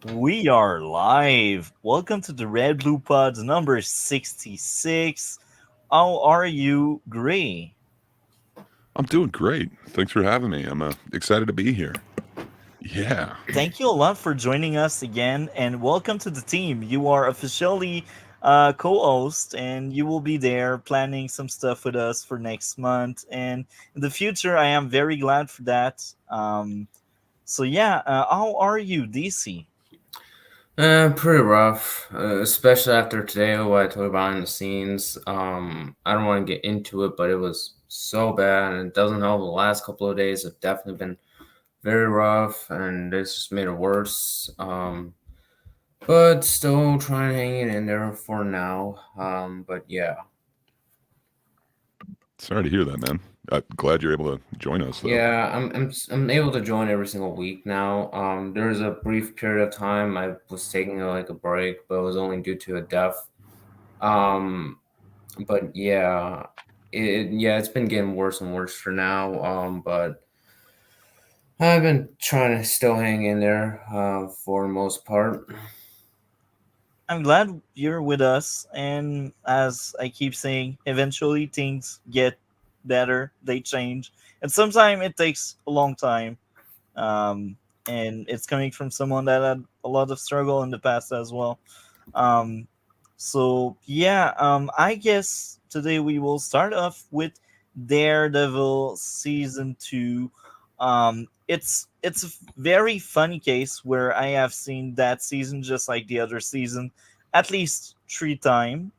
We are live. Welcome to the RedBlue Pods number 66. How are you, Gray? I'm doing great. Thanks for having me. I'm excited to be here. Yeah. Thank you a lot for joining us again, and welcome to the team. You are officially co-host, and you will be there planning some stuff with us for next month and in the future. I am very glad for that. How are you, DC? Pretty rough, especially after today, what I told you behind the scenes. I don't want to get into it, but it was so bad, and it doesn't help. The last couple of days have definitely been very rough, and this just made it worse. But still trying to hang it in there for now. But yeah, Sorry to hear that, man. I'm glad you're able to join us, though. yeah, I'm able to join every single week now. There was a brief period of time I was taking like a break, but it was only due to a death. Um, but it's been getting worse and worse for now. But I've been trying to still hang in there for the most part. I'm glad you're with us, and as I keep saying, eventually things get better, they change, and sometimes it takes a long time. Um, and it's coming from someone that had a lot of struggle in the past as well. Um, I guess today we will start off with Daredevil season two. It's a very funny case where I have seen that season just like the other season at least three times.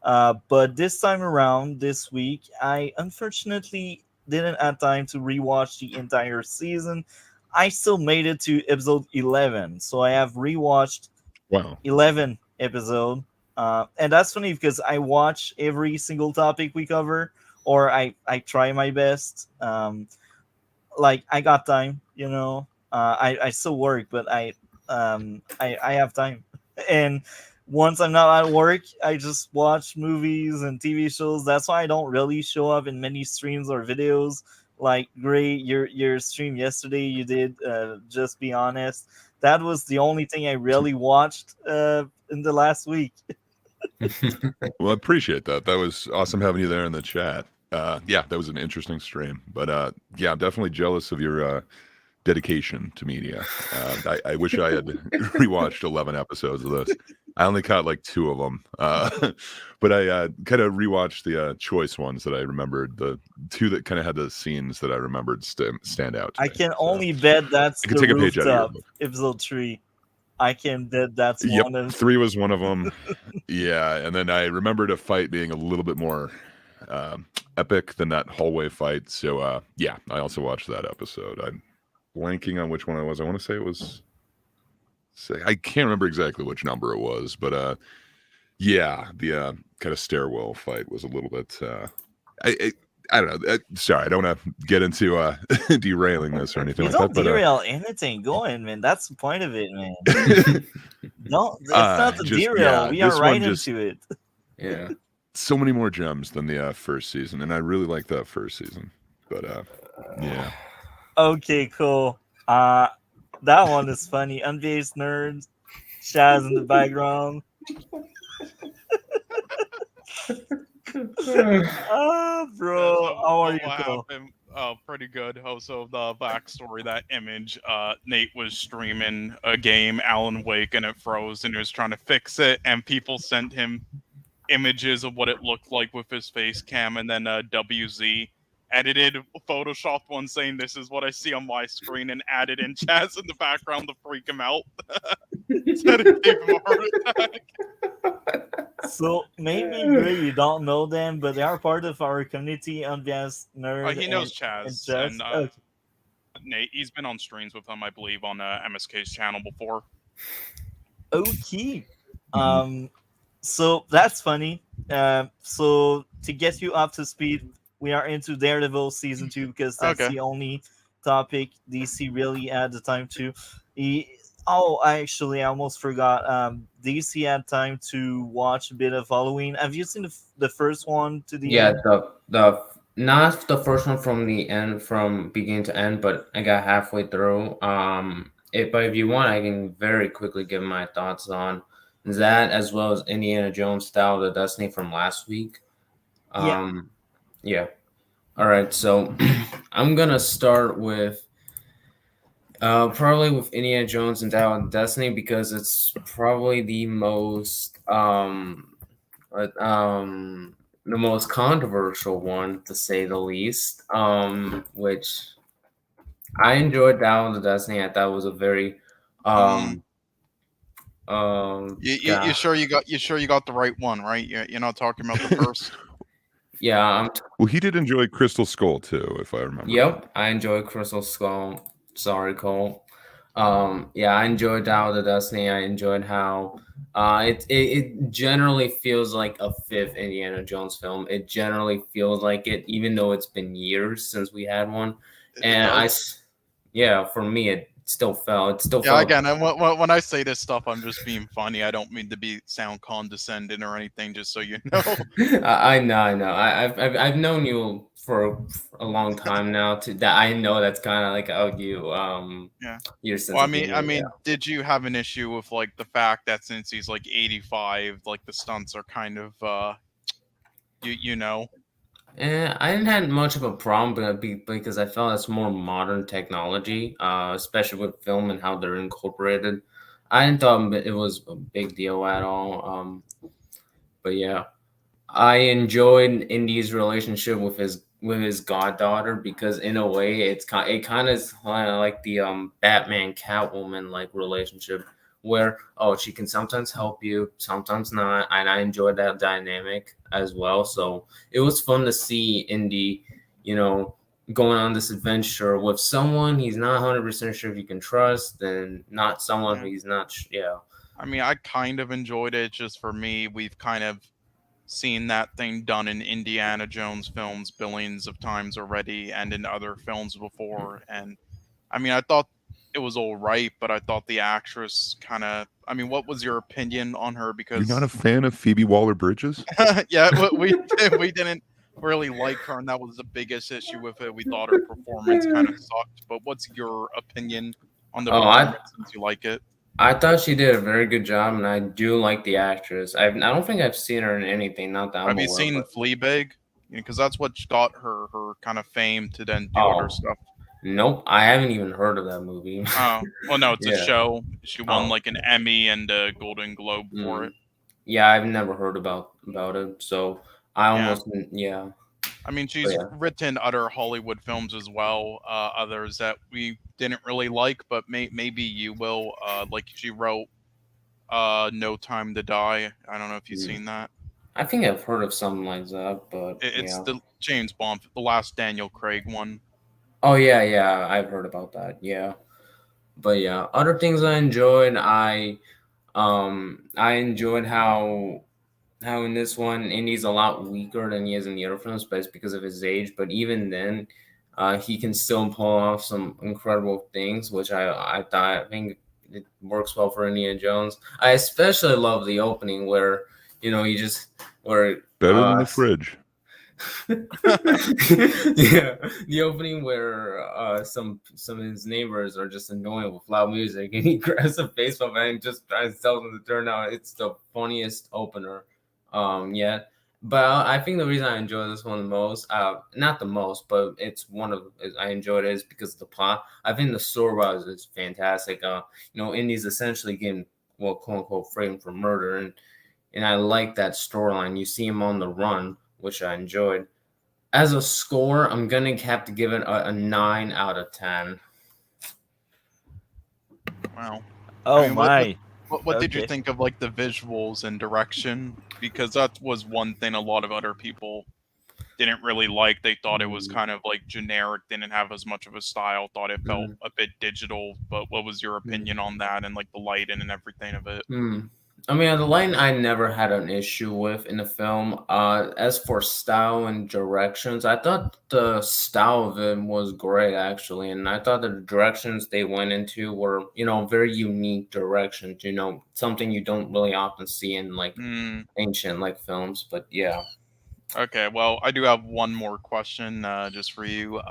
But this time around, this week, I unfortunately didn't have time to rewatch the entire season. I still made it to episode 11, so I have rewatched Wow. 11 episode. And that's funny because I watch every single topic we cover, or I try my best. Like I got time, you know. I still work, but I have time, and once I'm not at work, I just watch movies and TV shows. That's why I don't really show up in many streams or videos. Like great, your stream yesterday you did. Just be honest. That was the only thing I really watched in the last week. Well, I appreciate that. That was awesome having you there in the chat. Yeah, that was an interesting stream. But yeah, I'm definitely jealous of your dedication to media. I wish I had rewatched 11 episodes of this. I only caught like two of them, but I kind of rewatched the choice ones that I remembered. The two that kind of had the scenes that I remembered stand out to I me. can So only bet that's I could the take a page out of your rooftop book. episode 3. I can bet that's Yep, one of. 3 was one of them. Yeah, and then I remembered a fight being a little bit more epic than that hallway fight. So yeah, I also watched that episode. I'm blanking on which one it was. I want to say it was. I can't remember exactly which number it was, but yeah, the kind of stairwell fight was a little bit. I, I don't know. Sorry, I don't want to get into derailing this or anything You like that, don't but derail anything. Go in, man. That's the point of it, man. No, it's not the just derail. yeah, We are this right one just into it. Yeah. so many more gems than the first season, and I really like that first season. But yeah, Okay, cool. That one is funny. Unbased nerds, Shaz in the background. Yeah, Bro, so how are what you, Cole? happened? Pretty good. Also, the backstory, that image, Nate was streaming a game, Alan Wake, and it froze, and he was trying to fix it, and people sent him images of what it looked like with his face cam, and then WZ edited, photoshopped one saying, "This is what I see on my screen," and added in Chaz in the background to freak him out. Said it gave him a heart attack. So maybe Gray, you don't know them, but they are part of our community, Unbiased Nerd He knows and Chaz, Just. and Okay. Nate. He's been on streams with him, I believe, on MSK's channel before. Okay. mhm. Um, so that's funny. So to get you up to speed, we are into Daredevil season 2 because that's Okay. the only topic DC really had the time to. He, I almost forgot. DC had time to watch a bit of Halloween. Have you seen the first one to the Yeah, end? the not the first one from the end from beginning to end, but I got halfway through. But if you want, I can very quickly give my thoughts on that, as well as Indiana Jones Style of Destiny from last week. Yeah. Yeah. All right. So I'm gonna start with probably with Indiana Jones and Style of Destiny because it's probably uh, um, the most controversial one to say the least. Which I enjoyed Down the Destiny. I thought it was a very Mm. um You sure you got the right one, right? You're not talking about the first. yeah, Well, he did enjoy Crystal Skull too, if I remember. yep, I enjoyed Crystal Skull. Sorry, Cole. Yeah, I enjoyed Down the Destiny. I enjoyed how it generally feels like a fifth Indiana Jones film. It generally feels like it, even though it's been years since we had one. It And does. yeah, for me, it still felt. It still Yeah, felt. again, when I say this stuff, I'm just being funny. I don't mean to sound condescending or anything. Just so you know. I know, I know. I've known you for a long time now. To that, I know that's kind of like how you Yeah. your sense Well, of humor. Yeah. did you have an issue with like the fact that since he's like 85, like the stunts are kind of you know? I didn't have much of a problem, because I felt it's more modern technology, especially with film and how they're incorporated. I didn't thought it was a big deal at all. But yeah, I enjoyed Indy's relationship with his goddaughter because in a way it kind of is like the Batman Catwoman like relationship where she can sometimes help you, sometimes not, and I enjoyed that dynamic as well. So it was fun to see Indy, you know, going on this adventure with someone he's not 100% sure if you can trust, and not someone Yeah. who he's not. Yeah. I kind of enjoyed it. Just for me, we've kind of seen that thing done in Indiana Jones films billions of times already, and in other films before. And I thought it was all right, but I thought the actress kind of. What was your opinion on her? You're Because not a fan of Phoebe Waller-Bridges? yeah, we didn't really like her, and that was the biggest issue with it. We thought her performance kind of sucked. But what's your opinion on the Oh, I performance since you like it? I thought she did a very good job, and I do like the actress. I don't think I've seen her in anything, not that I'm Have you aware of. seen Fleabag? Because that's what got her kind of fame to then do Oh, other stuff. nope, I haven't even heard of that movie. Oh, well, no, it's a Yeah. show. She won Oh. like an Emmy and a Golden Globe for it. Yeah, I've never heard about it, so I Yeah. almost yeah. She's yeah. written other Hollywood films as well, others that we didn't really like, but maybe you will. Like she wrote No Time to Die. I don't know if you've seen that. I think I've heard of something like that, but It's yeah. the James Bond, the last Daniel Craig one. Oh yeah, I've heard about that. Yeah, but yeah, other things I enjoyed. I enjoyed how in this one Indy's a lot weaker than he is in the other films, but it's because of his age. But even then, he can still pull off some incredible things, which I think it works well for Indiana Jones. I especially love the opening where he just where Better than the fridge. yeah, the opening where some of his neighbors are just annoying with loud music, and he grabs a baseball bat and just tries to tell them to turn out. It's the funniest opener yet. But I think the reason I enjoy this one the most, not the most, but it's one of I enjoyed it is because of the plot. I think the story is fantastic. Indy's essentially getting quote unquote framed for murder, and I like that storyline. You see him on the run, which I enjoyed. As a score, I'm gonna have to give it a 9 out of 10. Wow. Oh my. What did you think of like the visuals and direction? Because that was one thing a lot of other people didn't really like. They thought it was kind of like generic, didn't have as much of a style, thought it felt a bit digital. But what was your opinion on that and like the lighting and everything of it? The lighting I never had an issue with in the film. As for style and directions, I thought the style of it was great actually, and I thought the directions they went into were, very unique directions. Something you don't really often see in like ancient like films. But yeah. Okay, well, I do have one more question just for you.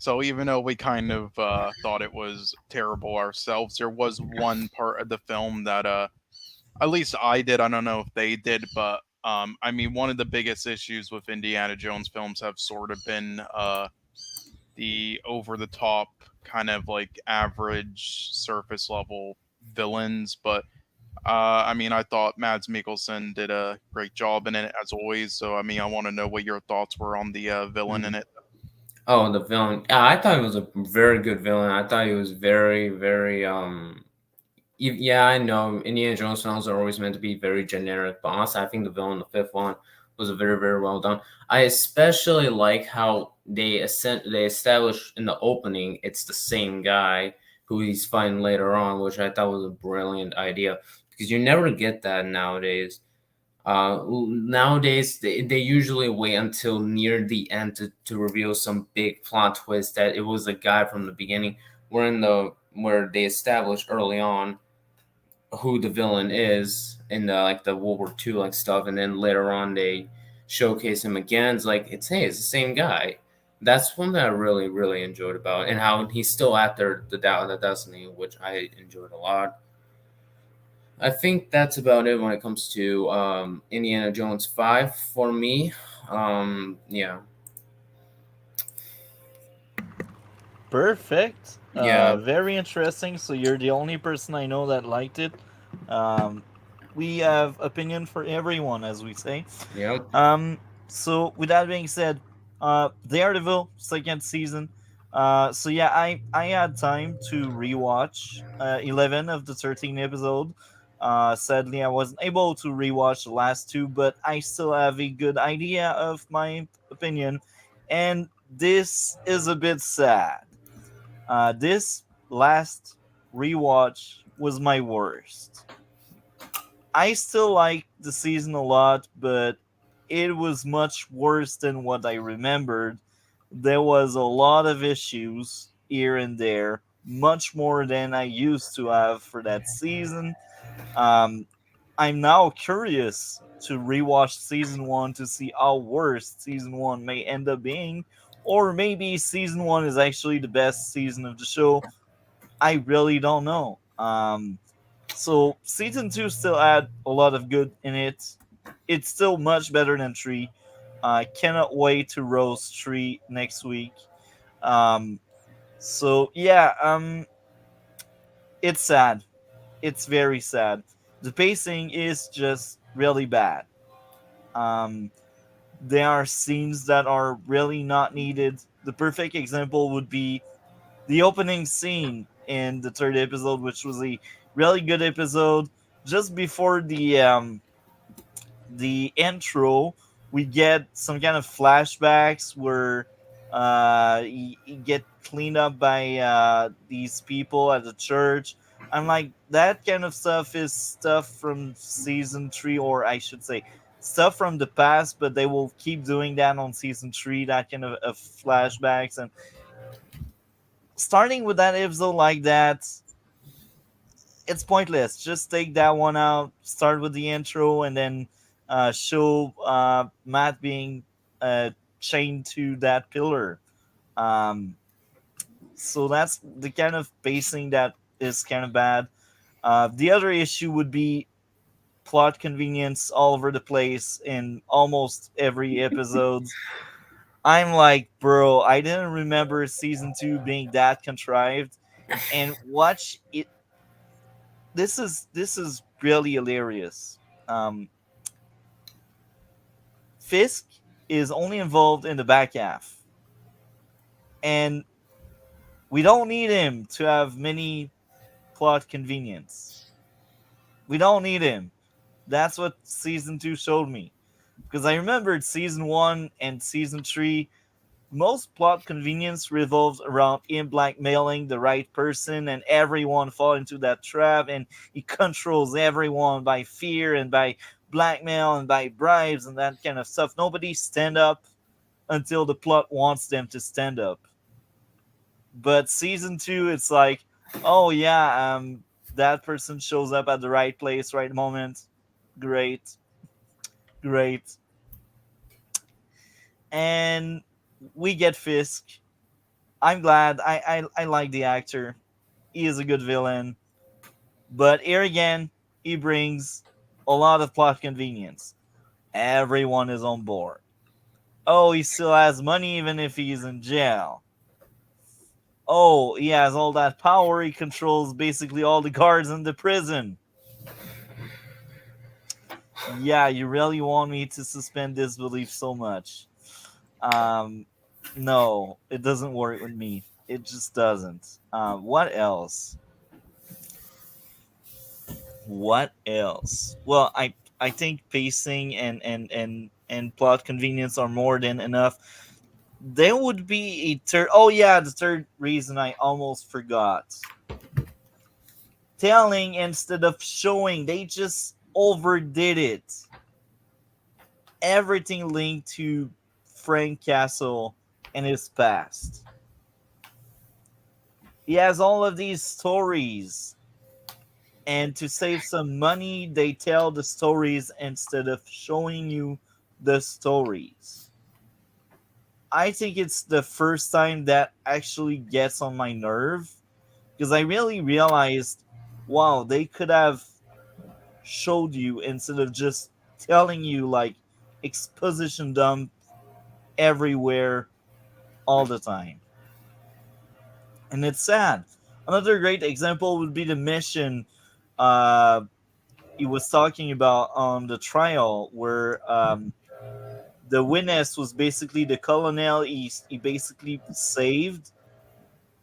So even though we kind of thought it was terrible ourselves, there was one part of the film that at least I did. I don't know if they did, but I mean, one of the biggest issues with Indiana Jones films have sort of been the over the top, kind of like average surface level villains. But I mean, I thought Mads Mikkelsen did a great job in it as always. So I mean, I want to know what your thoughts were on the villain in it. Oh, the villain. Yeah, I thought he was a very good villain. I thought he was very, very. Yeah, I know Indiana Jones films are always meant to be very generic, but honestly, I think the villain, the fifth one, was very, very well done. I especially like how they established in the opening it's the same guy who he's fighting later on, which I thought was a brilliant idea because you never get that nowadays. Nowadays, they usually wait until near the end to reveal some big plot twist that it was a guy from the beginning. Where they established early on who the villain is in the World War II like stuff, and then later on they showcase him again. It's like it's the same guy. That's one that I really really enjoyed about, and how he's still after the Doubt of the Destiny, which I enjoyed a lot. I think that's about it when it comes to Indiana Jones 5 for me. Yeah. Perfect. Yeah. Very interesting. So you're the only person I know that liked it. Um, we have opinion for everyone, as we say. Yep. So with that being said, Daredevil second season. So yeah, I had time to rewatch 11 of the 13 episode. Sadly, I wasn't able to rewatch the last two, but I still have a good idea of my opinion, and this is a bit sad. This last rewatch was my worst. I still like the season a lot, but it was much worse than what I remembered. There was a lot of issues here and there, much more than I used to have for that season. Um, I'm now curious to rewatch season one to see how worse season one may end up being, or maybe season one is actually the best season of the show. I really don't know. So season two still had a lot of good in it. It's still much better than three. I cannot wait to roast three next week. Um, so yeah, it's sad. It's very sad. The pacing is just really bad. Um, there are scenes that are really not needed. The perfect example would be the opening scene in the third episode, which was a really good episode. Just before the intro, we get some kind of flashbacks where you get cleaned up by these people at the church. I'm like, that kind of stuff is stuff from season three, or I should say, stuff from the past, but they will keep doing that on season three, that kind of flashbacks. And starting with that episode like that, it's pointless. Just take that one out, start with the intro, and then show Matt being chained to that pillar. Um, so that's the kind of pacing that is kind of bad. The other issue would be plot convenience all over the place in almost every episode. I'm like, bro, I didn't remember season two being that contrived. And watch it. This is really hilarious. Um, Fisk is only involved in the back half, and we don't need him to have many plot convenience. We don't need him. That's what season two showed me. Because I remembered season one and season three, most plot convenience revolves around him blackmailing the right person, and everyone fall into that trap, and he controls everyone by fear and by blackmail and by bribes and that kind of stuff. Nobody stand up until the plot wants them to stand up. But season two, it's like, oh yeah, that person shows up at the right place, right moment. Great, great. And we get Fisk. I'm glad. I like the actor. He is a good villain. But here again, he brings a lot of plot convenience. Everyone is on board. Oh, he still has money even if he's in jail. Oh, he has all that power. He controls basically all the guards in the prison. Yeah, you really want me to suspend disbelief so much? Um, no, it doesn't work with me. It just doesn't. What else? What else? Well, I think pacing and plot convenience are more than enough. There would be a third. Oh yeah, the third reason I almost forgot. Telling instead of showing, they just overdid it. Everything linked to Frank Castle and his past. He has all of these stories, and to save some money, they tell the stories instead of showing you the stories. I think it's the first time that actually gets on my nerve because I really realized, wow, they could have showed you instead of just telling you like exposition dump everywhere all the time. And it's sad. Another great example would be the mission uh, he was talking about on the trial where the witness was basically the colonel he basically saved.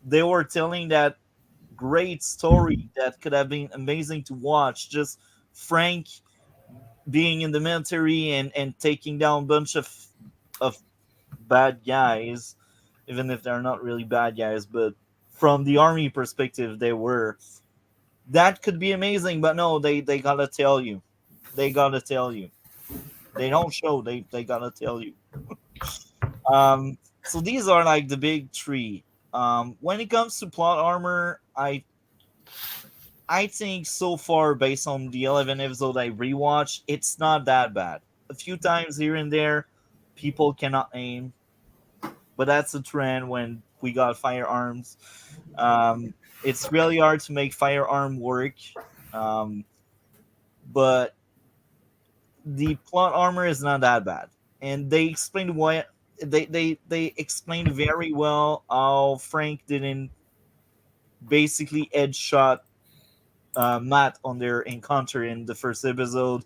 They were telling that great story that could have been amazing to watch. Just Frank being in the military and taking down a bunch of bad guys, even if they're not really bad guys, but from the army perspective, they were. That could be amazing, but no, they gotta tell you. They gotta tell you. They don't show. They gotta tell you. So these are like the big three. When it comes to plot armor, I think so far, based on the 11 episode I rewatched, it's not that bad. A few times here and there, people cannot aim, but that's a trend when we got firearms. It's really hard to make firearm work, um, but the plot armor is not that bad, and they explained why. They explained very well how Frank didn't basically headshot Matt on their encounter in the first episode.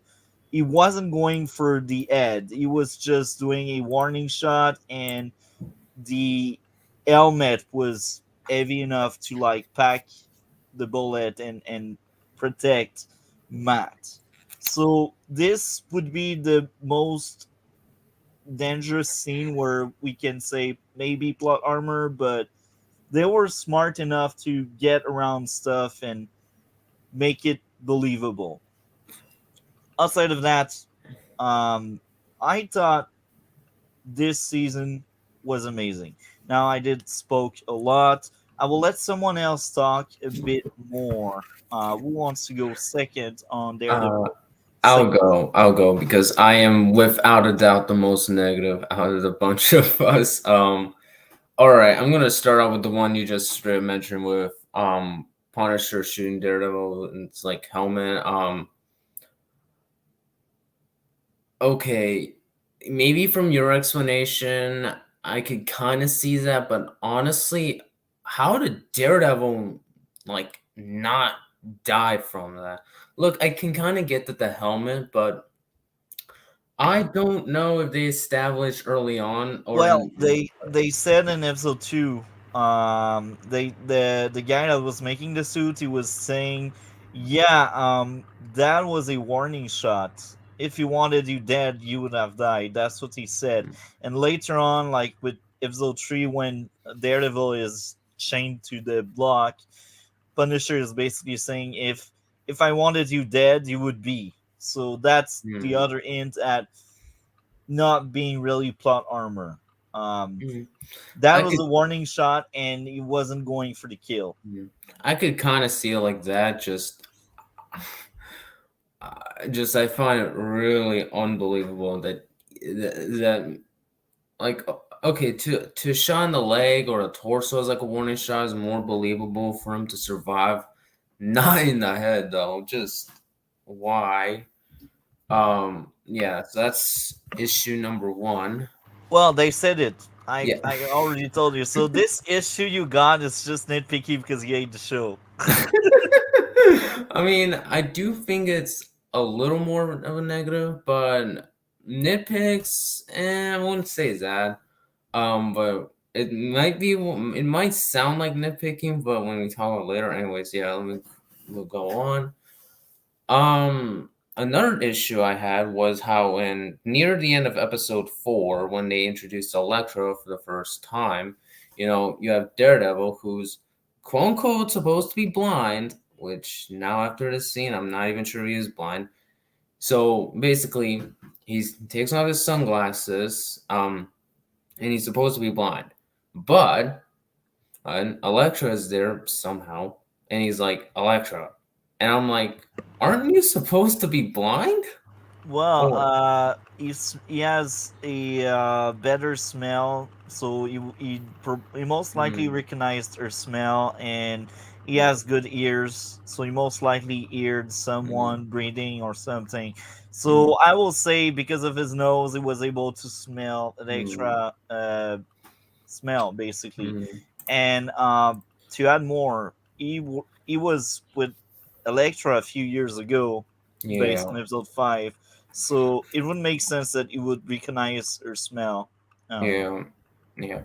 He wasn't going for the head. He was just doing a warning shot, and the helmet was heavy enough to like pack the bullet and protect Matt. So this would be the most dangerous scene where we can say maybe plot armor, but they were smart enough to get around stuff and make it believable. Outside of that, I thought this season was amazing. Now I did spoke a lot. I will let someone else talk a bit more. Who wants to go second on Uh, Daredevil? I'll Second. go. I'll go because I am without a doubt the most negative out of the bunch of us. All right, I'm gonna start out with the one you just straight mentioned with Punisher shooting Daredevil and it's like helmet. Okay, maybe from your explanation, I could kind of see that, but honestly, how did Daredevil like not die from that? Look, I can kind of get that the helmet, but I don't know if they established early on or Well, in they said in episode two, the guy that was making the suit, he was saying, yeah, that was a warning shot. If he wanted you dead, you would have died. That's what he said. And later on, like with episode three, when Daredevil is chained to the block, Punisher is basically saying, if I wanted you dead, you would be. So that's the Hmm. other hint at not being really plot armor. Um, Hmm. that I was could a warning shot, and he wasn't going for the kill. hmm. I could kind of see it like that. Just I find it really unbelievable that like okay, to shot in the leg or a torso as like a warning shot is more believable for him to survive. Not in the head though. Just why? Yeah, so that's issue number 1. Well, they said it. I Yeah. I already told you. So this issue you got is just nitpicky because you hate the show. I mean, I do think it's a little more of a negative, but nitpicks, I wouldn't say that. But it might sound like nitpicking, but when we talk about it later, anyways, yeah, we'll go on. Another issue I had was how in near the end of episode 4, when they introduced Electro for the first time, you have Daredevil, who's quote unquote supposed to be blind, which now after this scene, I'm not even sure he is blind. So basically, he takes off his sunglasses, and he's supposed to be blind, but Elektra is there somehow, and he's like, Elektra. And I'm like, aren't you supposed to be blind? Well, Or he has a better smell, so he most likely recognized her smell, and he has good ears, so he most likely heard someone breathing or something. So I will say because of his nose, he was able to smell an extra smell basically, and to add more, he was with Elektra a few years ago, based on yeah, episode 5. So it would make sense that you would recognize her smell. yeah, yeah.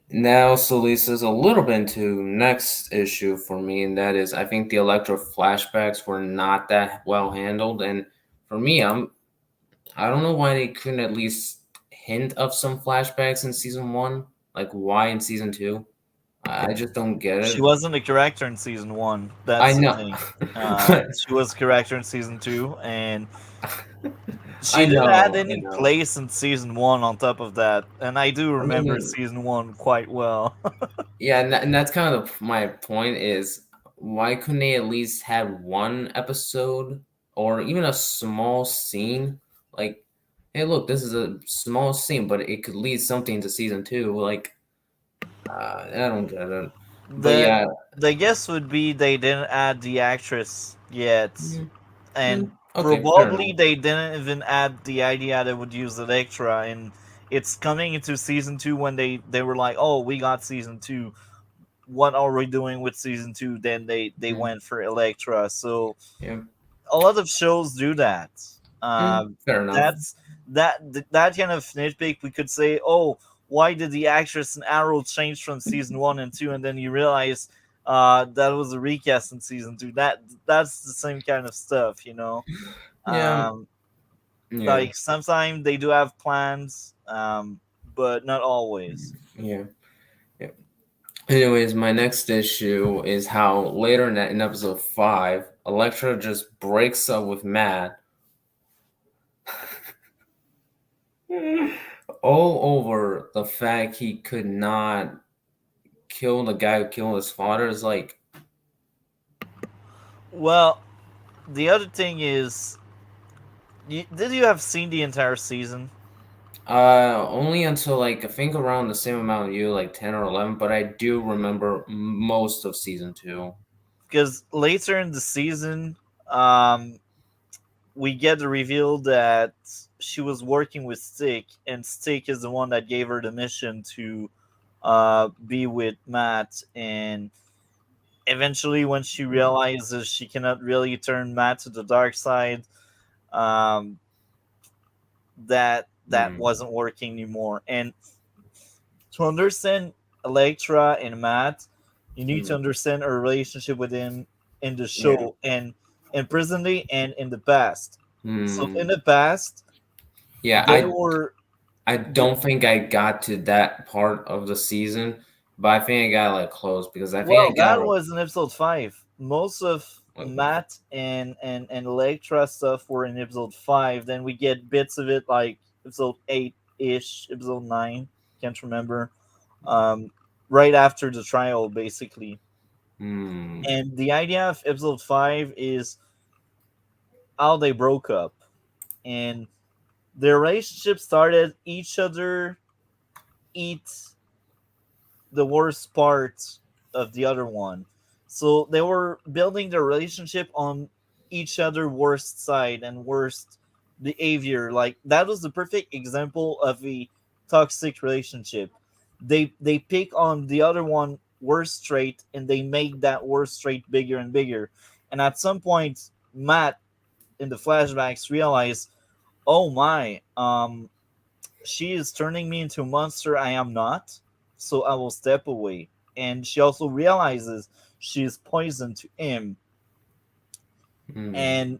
Now, so this is a little bit into next issue for me, and that is I think the Electro flashbacks were not that well handled, and for me, I don't know why they couldn't at least hint of some flashbacks in season 1. Like why in season 2? I just don't get She it. wasn't a character in season 1. I That's the know. thing. She was a character in season 2, and she I didn't have know, I any know. place in season 1 on top of that. And I do I remember mean, season 1 quite well. yeah, and that's kind of my point is why couldn't they at least have one episode or even a small scene? Like, hey, look, this is a small scene, but it could lead something to season 2. Like, I don't get it. But the yeah. the guess would be they didn't add the actress yet, and Okay, fair probably enough. they didn't even add the idea they would use Electra, and it's coming into season 2 when they were like, oh, we got season 2, what are we doing with season 2? Then they went for Electra. So Yeah. a lot of shows do that. Fair enough. That's that kind of nitpick. We could say, oh, why did the actress in Arrow change from season 1 and 2, and then you realize that was a recast in season 2. That's the same kind of stuff, you know. Yeah. Um, Yeah. like sometimes they do have plans, but not always. Yeah. Yeah. Anyways, my next issue is how later in episode 5, Elektra just breaks up with Matt all over the fact he could not kill the guy who killed his father. Is like, Well, the other thing is, did you have seen the entire season? only until like I think around the same amount of you, like 10 or 11, but I do remember most of season 2. Because later in the season, um, we get the reveal that she was working with Stick, and Stick is the one that gave her the mission to be with Matt. And eventually, when she realizes she cannot really turn Matt to the dark side, um, that wasn't working anymore. And to understand Elektra and Matt, you need to understand her relationship with him in the show and presently and in the past. So in the past, Yeah, they were I don't think I got to that part of the season, but I think I got like close because I think well. I got That was in episode 5. Most of Matt and Elektra stuff were in episode 5. Then we get bits of it like episode 8 ish, episode 9. Can't remember. Um, right after the trial, basically. And the idea of episode 5 is how they broke up, and their relationship started each other eat the worst part of the other one. So they were building their relationship on each other worst side and worst behavior. Like that was the perfect example of a toxic relationship. They pick on the other one worst trait and they make that worst trait bigger and bigger. And at some point, Matt in the flashbacks realized, oh my, she is turning me into a monster I am not, so I will step away. And she also realizes she is poison to him, Mm. and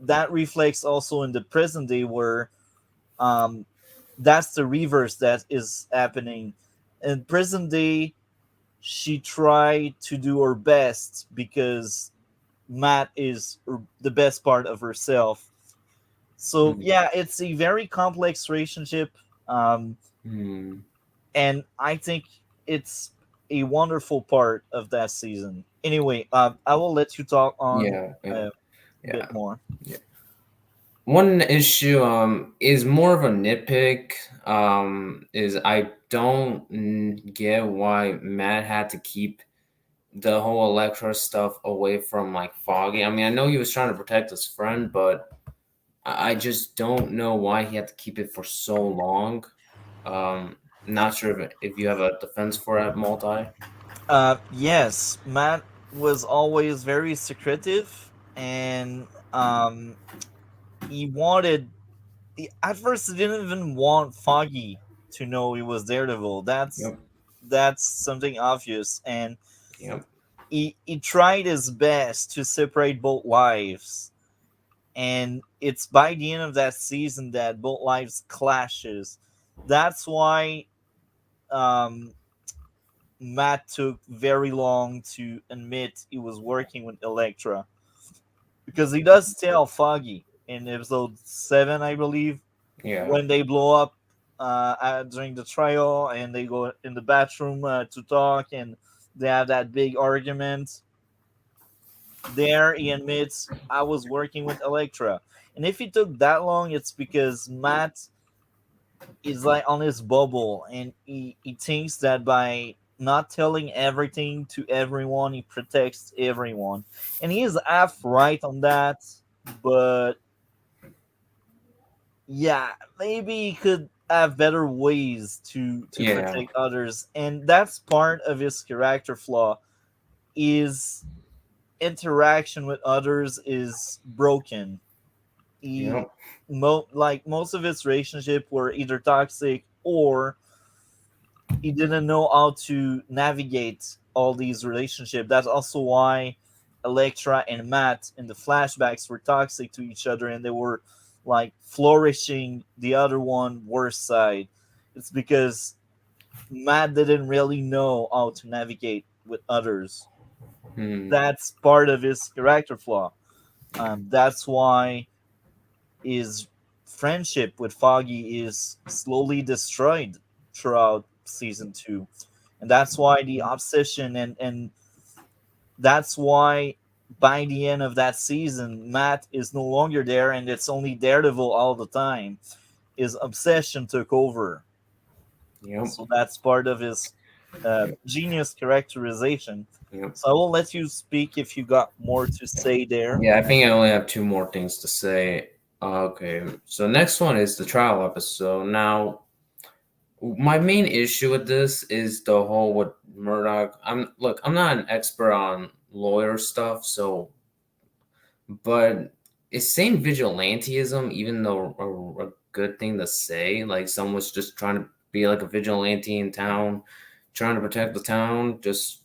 that reflects also in the present day where um, that's the reverse that is happening. In present day, she tried to do her best because Matt is the best part of herself. So Mm. yeah, it's a very complex relationship. Um, Mm. and I think it's a wonderful part of that season. Anyway, I will let you talk on Yeah, yeah, a yeah. bit more. One issue is more of a nitpick. Is I don't get why Matt had to keep the whole Electra stuff away from like Foggy. I mean, I know he was trying to protect his friend, but I just don't know why he had to keep it for so long. Not sure if you have a defense for that, Multi. Yes, Matt was always very secretive, and he wanted. At first, he didn't even want Foggy to know he was Daredevil. That's Yep. that's something obvious, and Yep. he tried his best to separate both lives. And it's by the end of that season that both lives clashes. That's why um, Matt took very long to admit he was working with Elektra, because he does tell Foggy in episode 7, I believe, Yeah. when they blow up during the trial and they go in the bathroom to talk and they have that big argument. There, he admits I was working with Elektra, and if it took that long, it's because Matt is like on his bubble, and he thinks that by not telling everything to everyone, he protects everyone, and he is half right on that. But yeah, maybe he could have better ways to Yeah. protect others, and that's part of his character flaw. Is interaction with others is broken. He Yep. like most of his relationship were either toxic or he didn't know how to navigate all these relationships. That's also why Elektra and Matt in the flashbacks were toxic to each other and they were like flourishing the other one worse side. It's because Matt didn't really know how to navigate with others. Hmm. That's part of his character flaw. That's why his friendship with Foggy is slowly destroyed throughout season 2, and that's why the obsession and that's why by the end of that season Matt is no longer there and it's only Daredevil all the time. His obsession took over, Yep. so that's part of his Yep. genius characterization. Yep. So I will let you speak if you got more to say there. Yeah, I think I only have two more things to say. Okay, so next one is the trial episode. Now, my main issue with this is the whole with Murdoch. I'm not an expert on lawyer stuff, so but is saying vigilantism even though a good thing to say? Like someone's just trying to be like a vigilante in town, trying to protect the town, just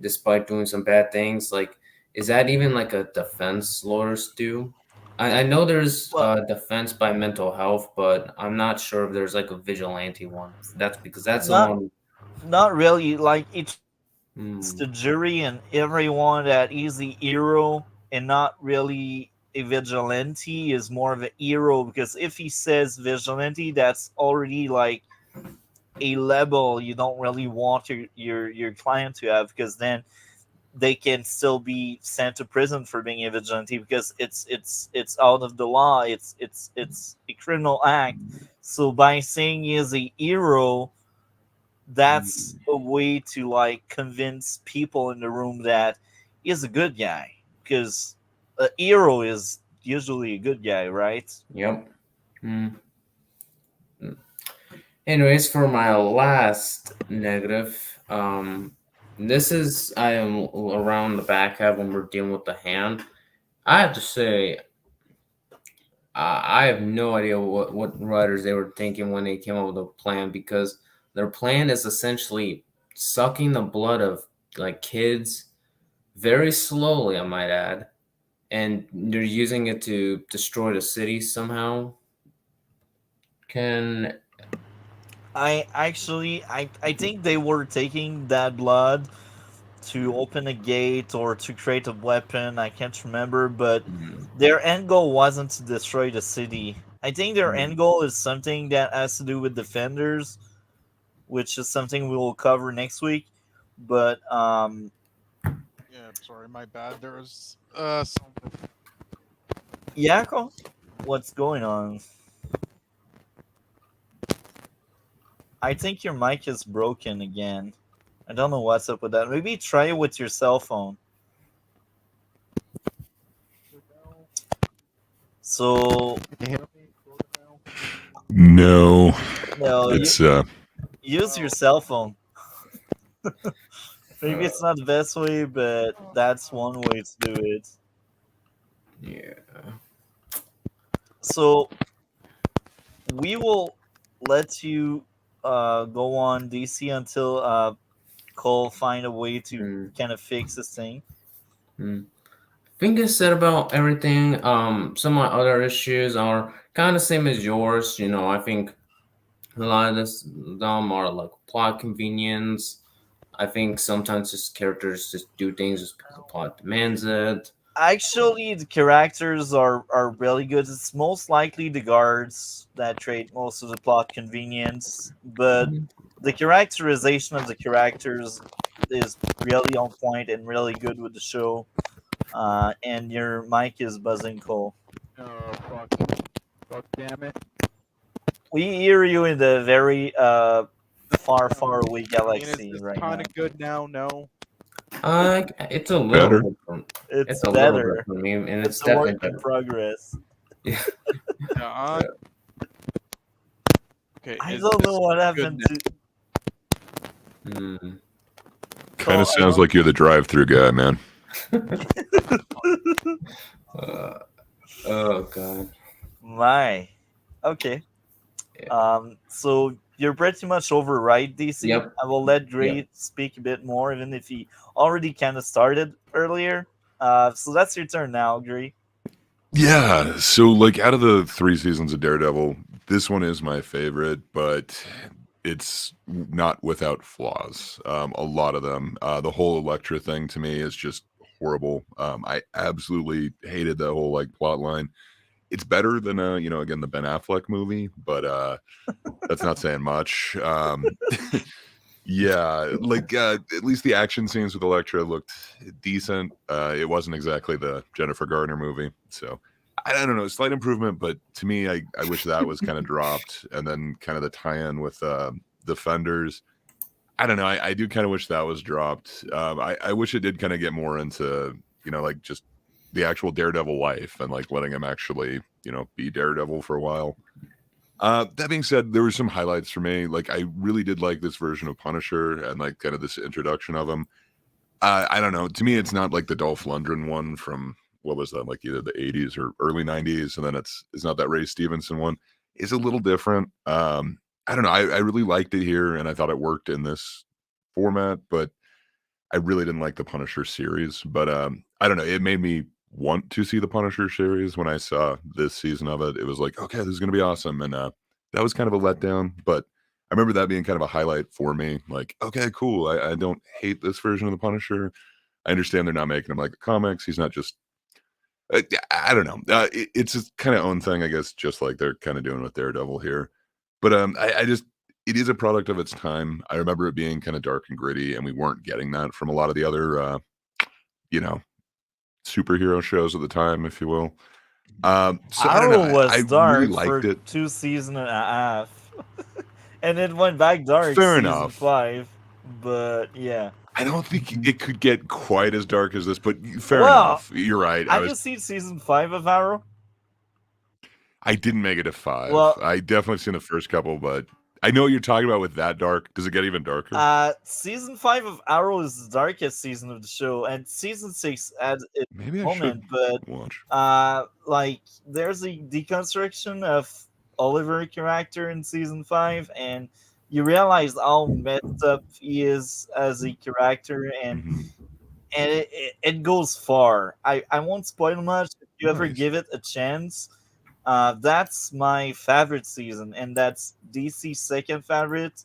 despite doing some bad things. Like, is that even like a defense lawyers do? I know there's Well, defense by mental health, but I'm not sure if there's like a vigilante one. That's because that's the not one. not really. Like it's Mm, the jury and everyone that is the hero and not really a vigilante is more of a hero, because if he says vigilante, that's already like a label you don't really want your client to have, because then they can still be sent to prison for being a vigilante because it's out of the law. It's a criminal act. So by saying he is a hero, that's a way to like convince people in the room that he's a good guy, because a hero is usually a good guy, right? Yep. Mm. Anyways, for my last negative, this is I am around the back half when we're dealing with the hand. I have to say, I have no idea what writers they were thinking when they came up with a plan, because their plan is essentially sucking the blood of like kids very slowly, I might add, and they're using it to destroy the city somehow. Can I think they were taking that blood to open a gate or to create a weapon. I can't remember, but their end goal wasn't to destroy the city. I think their end goal is something that has to do with defenders, which is something we will cover next week. But Yeah, sorry, my bad. There was some. Yako, what's going on? I think your mic is broken again. I don't know what's up with that. Maybe try it with your cell phone. So No, no, it's use your cell phone. Maybe it's not the best way, but that's one way to do it. yeah. So we will let you go on DC until Cole find a way to kind of fix this thing. I think I said about everything. Some of my other issues are kind of same as yours. You know, I think a lot of them are like plot convenience. I think sometimes just characters just do things just because the plot demands it. Actually, the characters are really good. It's most likely the guards that create most of the plot convenience, but the characterization of the characters is really on point and really good with the show. And your mic is buzzing, Cole. Fuck damn it. We hear you in the very far, far away Is galaxy this right now. kind of good now? No. It's a little Better. bit from, It's a little better. bit for me, and it's It's a work definitely in better. progress. Yeah. Okay. I don't know what happened to. kind of sounds like you're the drive-through guy, man. Oh god. My. Okay. So you're pretty much over, right, DC? Yep. I will let Gray speak a bit more, even if he already kind of started earlier. So that's your turn now, Gray. Yeah, so like out of the 3 seasons of Daredevil, this one is my favorite, but it's not without flaws. A lot of them. The whole Elektra thing to me is just horrible. I absolutely hated the whole like plot line. It's better than again, the Ben Affleck movie, but that's not saying much. Yeah, like at least the action scenes with Elektra looked decent. It wasn't exactly the Jennifer Garner movie, so I don't know, slight improvement. But to me, I wish that was kind of dropped, and then kind of the tie-in with Defenders. I don't know. I do kind of wish that was dropped. I wish it did kind of get more into like just the actual Daredevil life and like letting him actually be Daredevil for a while. That being said, there were some highlights for me. Like I really did like this version of Punisher and like kind of this introduction of him. I don't know. To me, it's not like the Dolph Lundgren one from what was that, like either the 80s or early 90s, and then it's not that Ray Stevenson one. It's a little different. I don't know. I really liked it here, and I thought it worked in this format, but I really didn't like the Punisher series. But I don't know. It made me want to see the Punisher series when I saw this season of it. It was like, okay, this is going to be awesome. And that was kind of a letdown, but I remember that being kind of a highlight for me. Like, okay, cool. I don't hate this version of the Punisher. I understand they're not making him like the comics. He's not just, I don't know. It's a kind of own thing, I guess, just like they're kind of doing with Daredevil here. But I just, it is a product of its time. I remember it being kind of dark and gritty, and we weren't getting that from a lot of the other superhero shows at the time, if you will. So I don't Arrow know. was I really dark liked for it. 2 seasons and a half, and it went back dark Fair season enough. 5. But yeah, I don't think it could get quite as dark as this, but fair well, enough. You're right. have you seen season 5 of Arrow? I didn't make it to 5. Well, I definitely seen the first couple, but I know what you're talking about with that dark. Does it get even darker? Season 5 of Arrow is the darkest season of the show, and season 6 at its Maybe I moment, should but watch. like there's a deconstruction of Oliver character in season 5, and you realize how messed up he is as a character, and Mhm. it goes far. I won't spoil much. If you ever Nice. give it a chance, that's my favorite season, and that's DC's second favorite,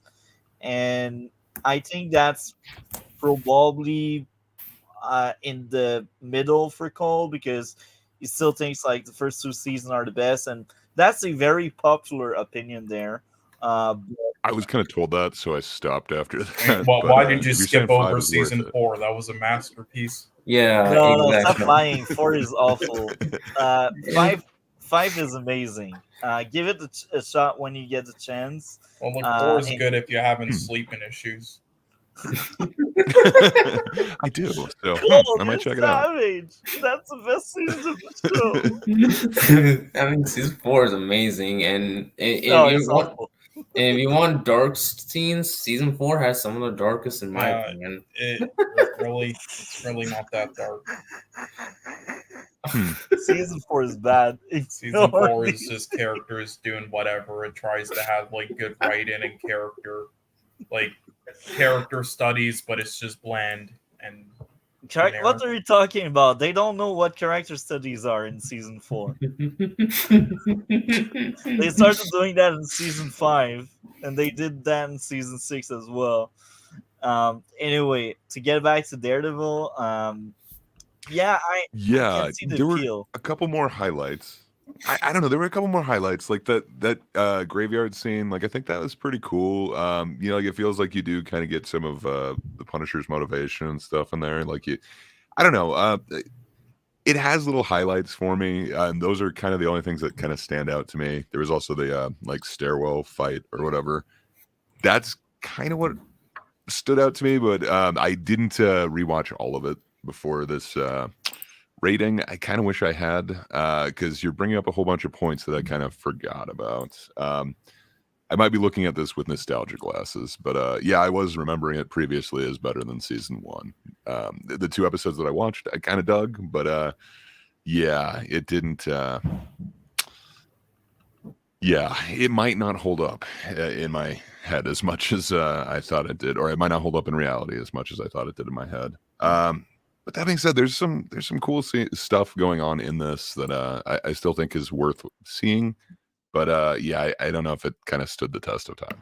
and I think that's probably in the middle for Cole, because he still thinks like the first 2 seasons are the best, and that's a very popular opinion there. But I was kind of told that, so I stopped after that. Well, but, why did you if you're skip saying 5 over is worth season it. 4? That was a masterpiece. Yeah, no, stop exactly. lying. 4 is awful. 5 is amazing. Give it a shot when you get the chance. Well, look, 4 is and- good if you're having sleeping issues. I do. So Oh, I might you're check it out. savage. That's the best season of the show. I mean, season 4 is amazing, and No, it's awful. if you want dark scenes, season 4 has some of the darkest in my Yeah. opinion. It's really not that dark. Season 4 is bad. Season 4 is just characters doing whatever. It tries to have like good writing and character studies, but it's just bland and What are you talking about? They don't know what character studies are in season 4. They started doing that in season 5, and they did that in season 6 as well. Anyway, to get back to Daredevil, yeah, I can see the there were appeal. a couple more highlights. I don't know. There were a couple more highlights, like that graveyard scene. Like I think that was pretty cool. Like it feels like you do kind of get some of the Punisher's motivation and stuff in there. Like I don't know. It has little highlights for me, and those are kind of the only things that kind of stand out to me. There was also the like stairwell fight or whatever. That's kind of what stood out to me, but I didn't rewatch all of it before this rating. I kind of wish I had, because you're bringing up a whole bunch of points that I kind of forgot about. I might be looking at this with nostalgia glasses, but yeah, I was remembering it previously as better than season 1. The 2 episodes that I watched, I kind of dug, but yeah, it didn't. Yeah, it might not hold up in my head as much as I thought it did, or it might not hold up in reality as much as I thought it did in my head. But that being said, there's some cool stuff going on in this that I still think is worth seeing. But yeah, I don't know if it kind of stood the test of time.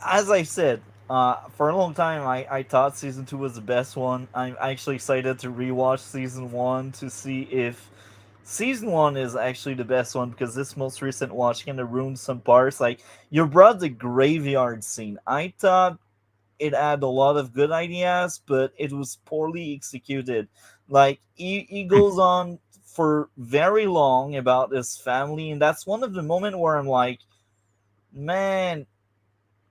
As I said, for a long time, I thought season 2 was the best one. I'm actually excited to rewatch season 1 to see if season 1 is actually the best one, because this most recent watch kind of ruined some parts. Like, you brought the graveyard scene. I thought it had a lot of good ideas, but it was poorly executed. Like, he goes on for very long about his family, and that's one of the moments where I'm like, man,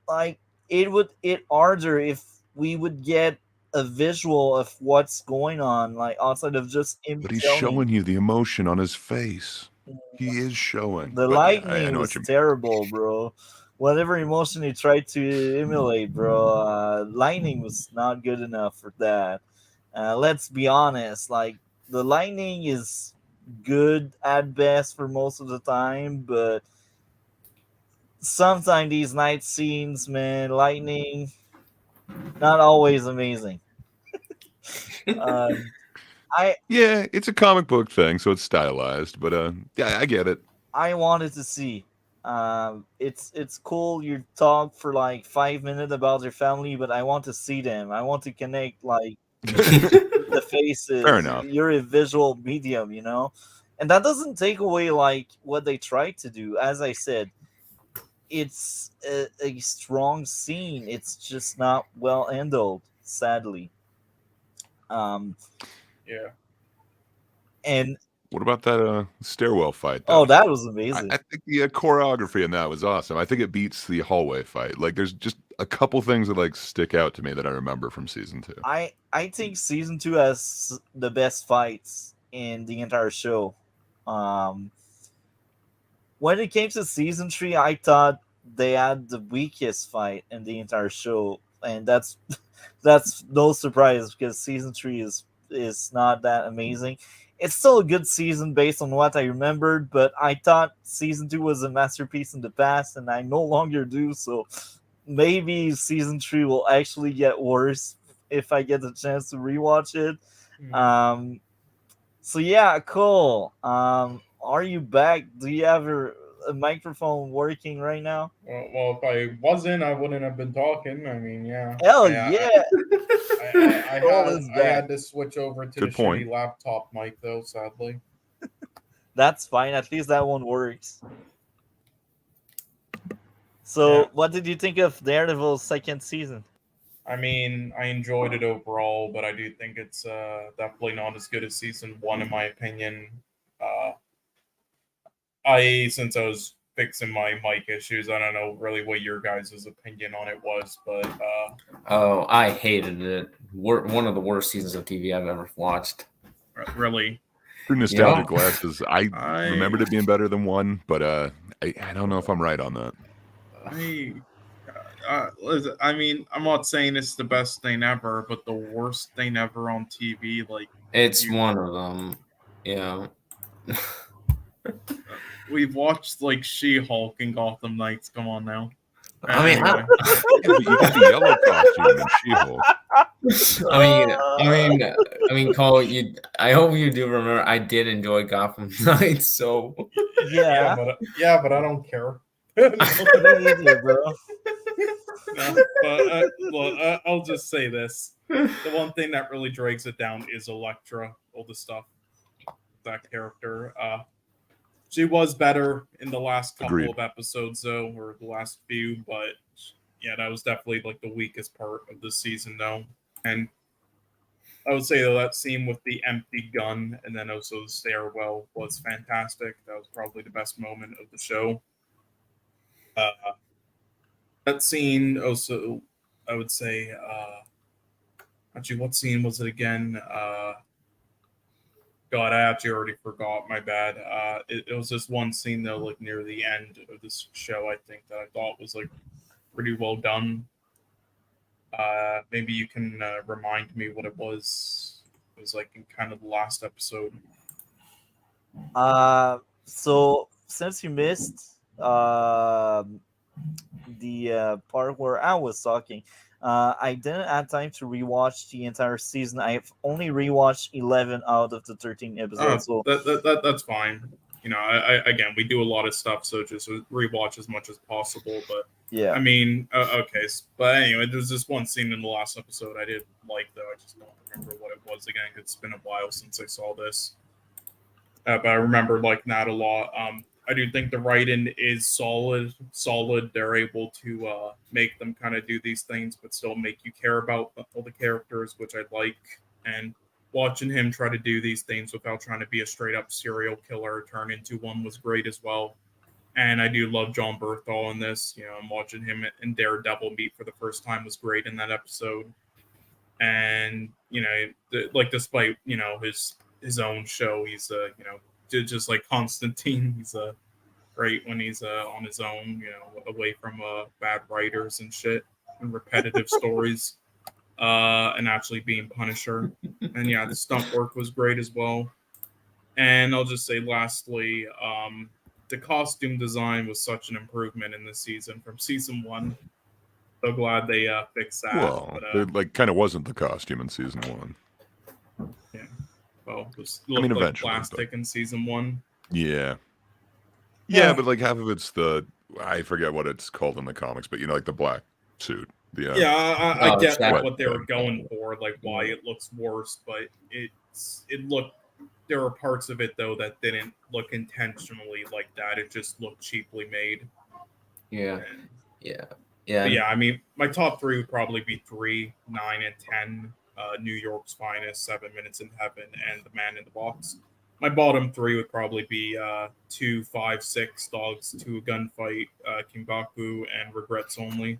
like it harder if we would get a visual of what's going on, like outside of just him. But he's telling. showing you the emotion on his face. He is showing. The But lightning yeah, I know was what you mean. terrible, bro. Whatever emotion he tried to emulate, bro, lightning was not good enough for that. Let's be honest, like the lightning is good at best for most of the time, but sometimes these night scenes, man, lightning, not always amazing. Yeah, it's a comic book thing, so it's stylized. But yeah, I get it. I wanted to see. It's cool. You talk for like 5 minutes about your family, but I want to see them. I want to connect like the faces. Fair enough. You're a visual medium, and that doesn't take away like what they tried to do. As I said, it's a strong scene. It's just not well handled, sadly. Yeah. And What about that stairwell fight? oh, Though? that was I amazing. think the choreography in that was awesome. I think it beats the hallway fight. Like, there's just a couple things that like stick out to me that I remember from season 2. I think season 2 has the best fights in the entire show. When it came to season 3, I thought they had the weakest fight in the entire show, and that's that's no surprise because season 3 is not that amazing. It's still a good season based on what I remembered, but I thought season 2 was a masterpiece in the past, and I no longer do. So maybe season 3 will actually get worse if I get the chance to rewatch it. So yeah, cool. Are you back? Do you have a microphone working right now? Well, if I wasn't, I wouldn't have been talking. I mean, yeah. Hell I, yeah! Cole is I back. had to switch over to Good the point. shitty laptop mic, though, sadly. That's fine. At least that one works. So, Yeah. what did you think of Daredevil's second season? I mean, I enjoyed it overall, but I do think it's definitely not as good as season 1, in my opinion. Since I was fixing my mic issues, I don't know really what your guys' opinion on it was, but Oh, I hated it. One of the worst seasons of TV I've ever watched. really, Through nostalgic Yeah. glasses, I remembered it being better than 1, but I don't know if I'm right on that. I mean, I'm not saying it's the best thing ever, but the worst thing ever on TV, like It's one of them. Yeah. we've watched like She-Hulk and Gotham Knights. Come on now. I mean, Anyway. Yeah, but you got the yellow costume in She-Hulk. I mean, Cole. I hope you do remember. I did enjoy Gotham Knights. So Yeah, but I don't care. me neither, bro. No, but I'll just say this: the one thing that really drags it down is Elektra. All the stuff, that character. She was better in the last couple Agreed. of episodes, though, or the last few. But yeah, that was definitely like the weakest part of the season, though. And I would say though that scene with the empty gun and then also the stairwell was fantastic. That was probably the best moment of the show. That scene also, I would say, actually, what scene was it again? God, I actually already forgot. My bad. It was this one scene though, like near the end of this show, I think that I thought was like pretty well done. Maybe you can remind me what it was. It was like in kind of the last episode. So since you missed the part where I was talking, I didn't have time to rewatch the entire season. I've only rewatched 11 out of the 13 episodes. So That's fine. You know, I again, we do a lot of stuff, so just rewatch as much as possible. But yeah, I mean, okay. But anyway, there's this one scene in the last episode I did like, though. I just don't remember what it was again. It's been a while since I saw this. But I remember liking that a lot. I do think the writing is solid. They're able to make them kind of do these things, but still make you care about all the characters, which I like. And watching him try to do these things without trying to be a straight up serial killer turn into one was great as well. And I do love John Berthal in this. You know, I'm watching him in Daredevil meet for the first time was great in that episode. And you know, like despite his own show, he's just like Constantine. He's great when he's on his own, away from bad writers and shit and repetitive stories, and actually being Punisher. And yeah, the stunt work was great as well. And I'll just say lastly, the costume design was such an improvement in this season from season 1. So glad they fixed that. Well, it like kind of wasn't the costume in season 1. Yeah. Well, it looked like plastic in season 1. Yeah. Yeah, but like half of it's I forget what it's called in the comics, but like the black suit. I get what they were going for, like why it looks worse, but it looked. There were parts of it though that didn't look intentionally like that. It just looked cheaply made. Yeah. Yeah. I mean, my top 3 would probably be 3, 9, and 10. New York's Finest, 7 Minutes in Heaven, and The Man in the Box. My bottom 3 would probably be 2, 5, 6, Dogs to a Gunfight, Kimbaku, and Regrets Only.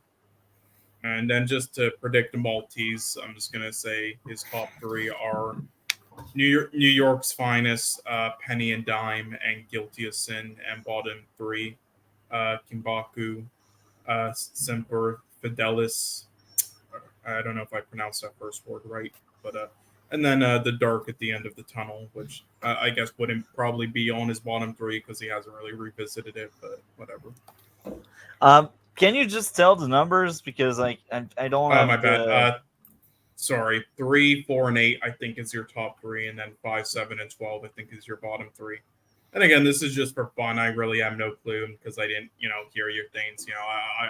And then just to predict the Maltese, I'm just going to say his top 3 are New York's Finest, Penny and Dime, and Guilty of Sin. And bottom 3, Kimbaku, Semper Fidelis. I don't know if I pronounced that first word right, but and then The Dark at the End of the Tunnel, which I guess wouldn't probably be on his bottom 3 because he hasn't really revisited it, but whatever. Can you just tell the numbers, because I don't have my bad. Sorry, 3, 4, and 8 I think is your top 3, and then 5, 7, and 12 I think is your bottom 3. And again, this is just for fun. I really have no clue because I didn't, hear your things.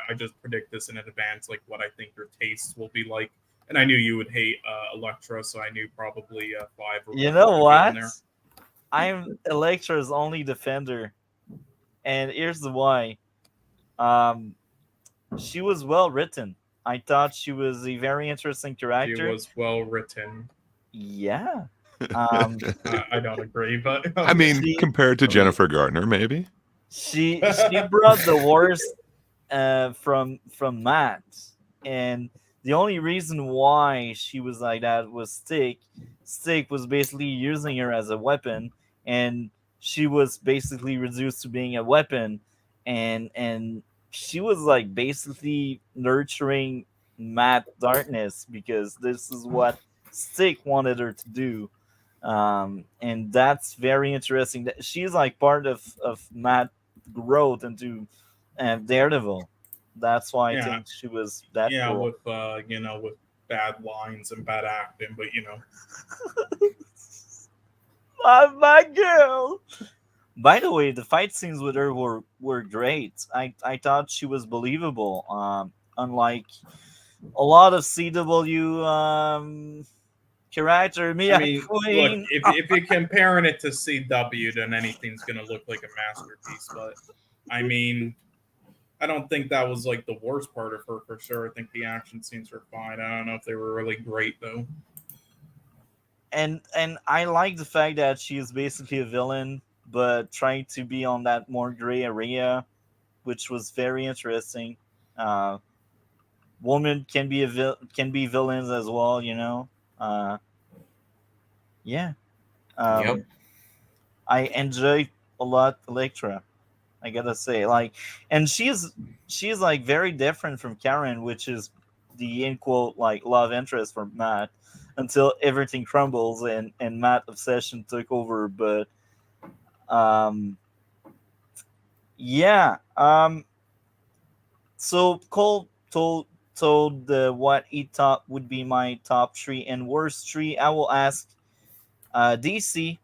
I just predict this in advance, like what I think your tastes will be like. And I knew you would hate Elektra, so I knew probably 5 or 4. You know what? I'm Elektra's only defender, and here's the why. She was well written. I thought she was a very interesting character. She was well written. Yeah. I don't agree, but I mean, compared to Jennifer Garner, maybe she brought the worst from Matt, and the only reason why she was like that was Stick was basically using her as a weapon, and she was basically reduced to being a weapon, and she was like basically nurturing Matt darkness, because this is what Stick wanted her to do. And that's very interesting. That she's like part of Matt growth into Daredevil. That's why I think she was that cool. With bad lines and bad acting, but my girl. By the way, the fight scenes with her were great. I thought she was believable. Unlike a lot of CW character, Mia Queen. Look, if you're comparing it to CW, then anything's gonna look like a masterpiece. But I mean, I don't think that was like the worst part of her for sure. I think the action scenes were fine. I don't know if they were really great though. And I like the fact that she is basically a villain, but trying to be on that more gray area, which was very interesting. Women can be villains as well, yeah. Yep. I enjoy a lot Elektra, I gotta say. And she's like very different from Karen, which is the in quote like love interest for Matt, until everything crumbles and Matt obsession took over. But so Cole told what he thought would be my top 3 and worst 3. I will ask DC,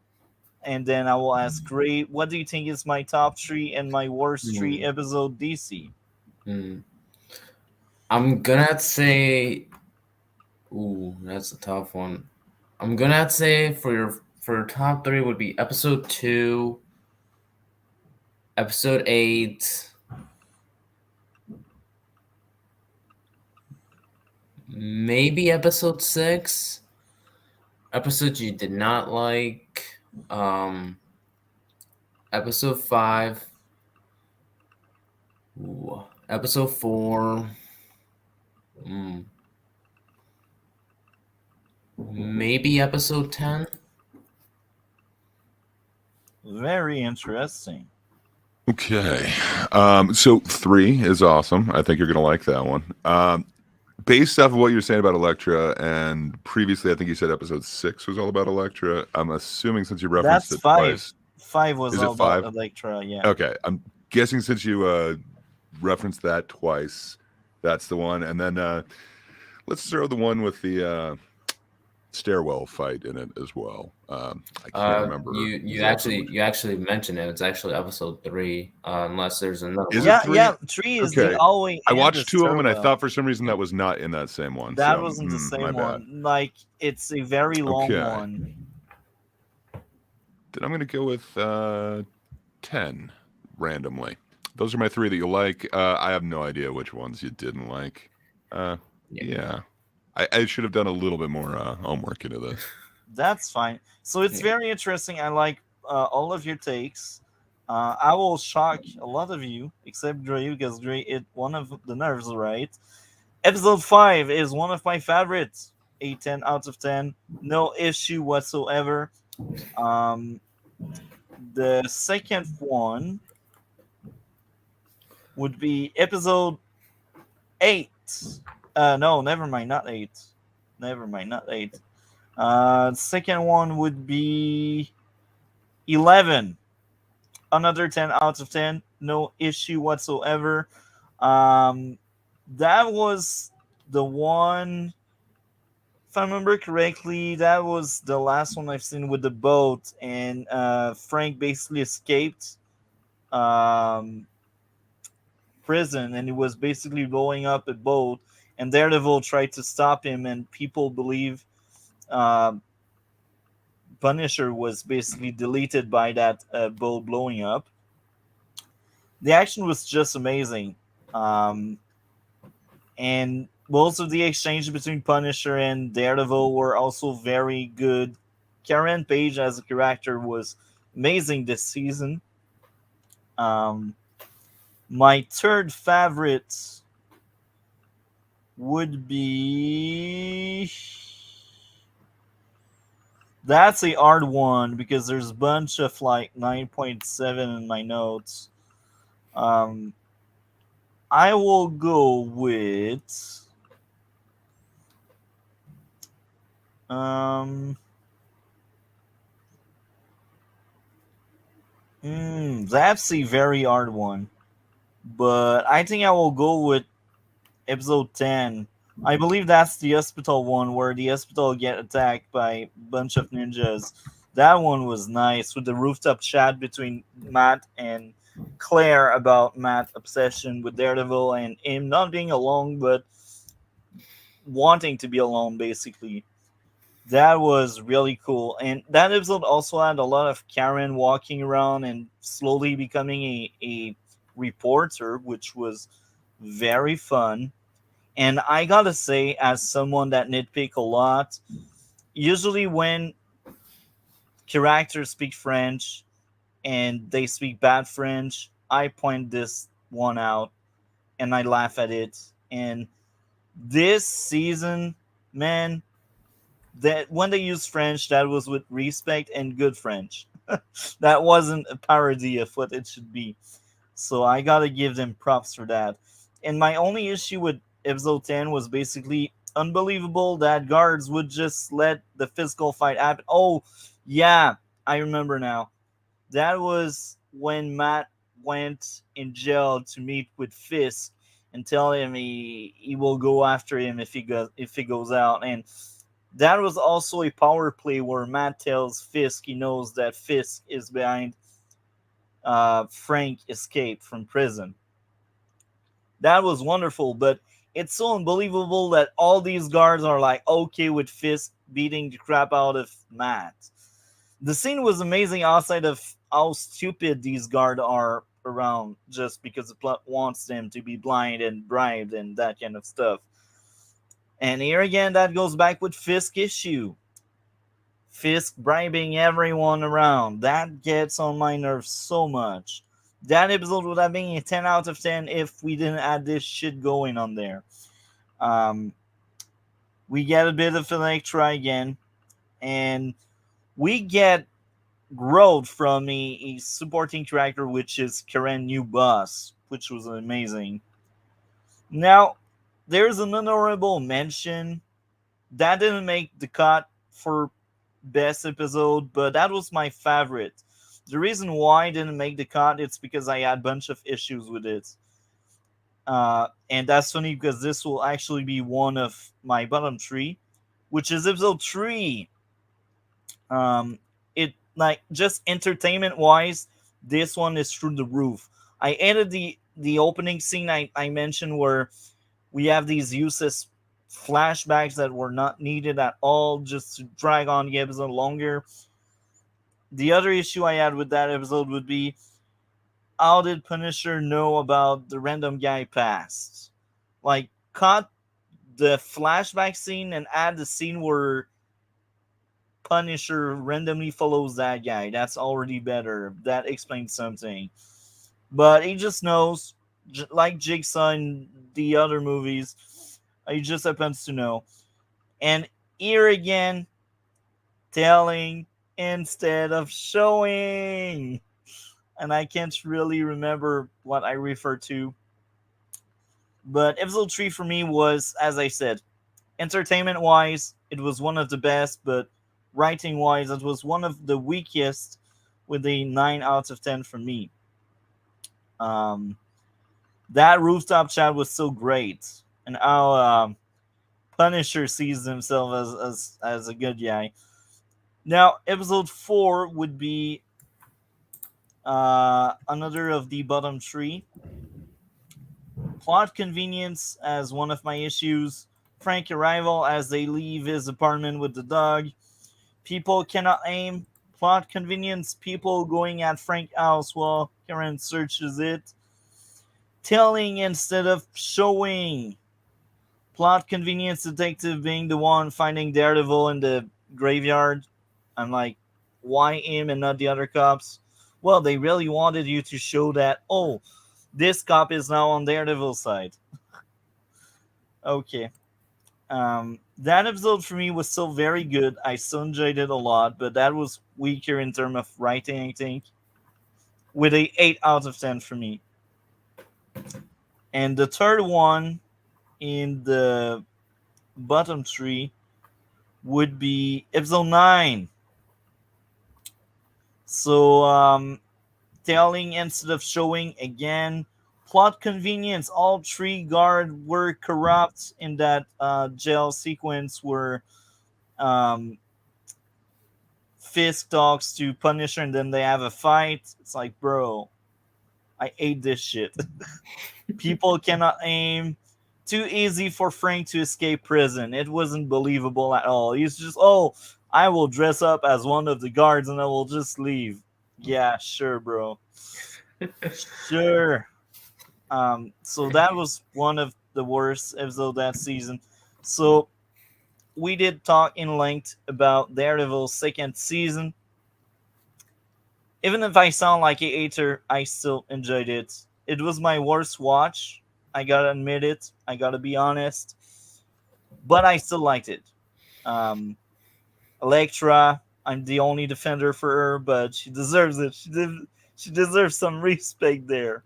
and then I will ask Gray, what do you think is my top 3 and my worst 3 episode DC? I'm gonna say, that's a tough one. I'm gonna say for your top 3 would be episode 2, episode 8, maybe episode 6. Episodes you did not like. Episode 5. Episode 4. Maybe episode 10. Very interesting. Okay. So 3 is awesome. I think you're gonna like that one. Based off of what you're saying about Elektra, and previously I think you said episode 6 was all about Elektra. I'm assuming since you referenced That's it 5. twice. 5 was all about Elektra, yeah. Okay. I'm guessing since you referenced that twice, that's the one. And then let's throw the one with the stairwell fight in it as well. I can't remember. You actually mentioned it. It's actually episode 3, unless there's another one. Yeah, 3 is the always. I watched 2 of them, and I thought for some reason that was not in that same one. That wasn't the same one. Like, it's a very long one. Then I'm going to go with 10 randomly. Those are my 3 that you like. I have no idea which ones you didn't like. Yeah. I should have done a little bit more homework into this. That's fine. So it's Yeah. very interesting. I like all of your takes. I will shock a lot of you, except Gray, because Gray hit one of the nerves right. Episode 5 is one of my favorites. A 10 out of 10. No issue whatsoever. Um, the second one would be episode 8. No, never mind, not 8. Never mind, not 8. Second one would be 11. Another 10 out of 10. No issue whatsoever. That was the one, if I remember correctly, that was the last one I've seen with the boat, and Frank basically escaped um, prison, and he was basically blowing up a boat, and Daredevil tried to stop him, and people believe uh, Punisher was basically deleted by that boat blowing up. The action was just amazing. Um, and most of the exchange between Punisher and Daredevil were also very good. Karen Page as a character was amazing this season. Um, my third favorite would be, that's a hard one because there's a bunch of like 9.7 in my notes. I will go with um that's a very hard one. But I think I will go with episode 10. I believe that's the hospital one where the hospital get attacked by a bunch of ninjas. That one was nice with the rooftop chat between Matt and Claire about Matt's obsession with Daredevil and him not being alone but wanting to be alone basically. That was really cool. And that episode also had a lot of Karen walking around and slowly becoming a reporter, which was very fun. And I gotta say, as someone that nitpick a lot, usually when characters speak French and they speak bad French, I point this one out and I laugh at it. And this season, man, that when they used French, that was with respect and good French. That wasn't a parody of what it should be. So I gotta give them props for that. And my only issue with episode 10 was basically unbelievable that guards would just let the physical fight happen. Oh, yeah, I remember now. That was when Matt went in jail to meet with Fisk and tell him he will go after him if he goes out. And that was also a power play where Matt tells Fisk he knows that Fisk is behind Frank escape from prison. That was wonderful, but it's so unbelievable that all these guards are like okay with Fisk beating the crap out of Matt. The scene was amazing outside of how stupid these guards are around just because the plot wants them to be blind and bribed and that kind of stuff. And here again, that goes back with Fisk issue. Fisk bribing everyone around. That gets on my nerves so much. That episode would have been a 10 out of 10 if we didn't add this shit going on there. We get a bit of Electra again. And we get growth from a supporting character, which is Karen New Boss, which was amazing. Now, there's an honorable mention that didn't make the cut for best episode, but that was my favorite. The reason why I didn't make the cut it's because I had a bunch of issues with it. And that's funny because this will actually be one of my bottom 3, which is episode 3. It like just entertainment wise, this one is through the roof. I added the opening scene I mentioned where we have these useless flashbacks that were not needed at all just to drag on the episode longer. The other issue I had with that episode would be how did Punisher know about the random guy past? Like, cut the flashback scene and add the scene where Punisher randomly follows that guy. That's already better. That explains something. But he just knows, like Jigsaw in the other movies, he just happens to know. And here again, telling instead of showing. And I can't really remember what I refer to. But episode 3 for me was, as I said, entertainment wise, it was one of the best, but writing wise, it was one of the weakest with a 9 out of 10 for me. Um, that rooftop chat was so great. And how Punisher sees himself as a good guy. Now, episode 4 would be another of the bottom 3. Plot convenience as one of my issues. Frank arrival as they leave his apartment with the dog. People cannot aim. Plot convenience. People going at Frank's house while Karen searches it. Telling instead of showing. Plot convenience. Detective being the one finding Daredevil in the graveyard. I'm like, why him and not the other cops? Well, they really wanted you to show that, oh, this cop is now on Daredevil's side. Okay. That episode for me was still very good. I still enjoyed it a lot, but that was weaker in terms of writing, I think. With a 8 out of 10 for me. And the third one in the bottom 3 would be episode 9. So, telling instead of showing again. Plot convenience. All 3 guards were corrupt in that jail sequence where Fisk talks to Punisher and then they have a fight. It's like, bro, I hate this shit. People cannot aim. Too easy for Frank to escape prison. It wasn't believable at all. He's just, oh, I will dress up as one of the guards and I will just leave. Yeah, sure, bro. Sure. So that was one of the worst episodes that season. So we did talk in length about Daredevil's second season. Even if I sound like a hater, I still enjoyed it. It was my worst watch. I gotta admit it. I gotta be honest. But I still liked it. Elektra, I'm the only defender for her, but she deserves it. She deserves some respect there.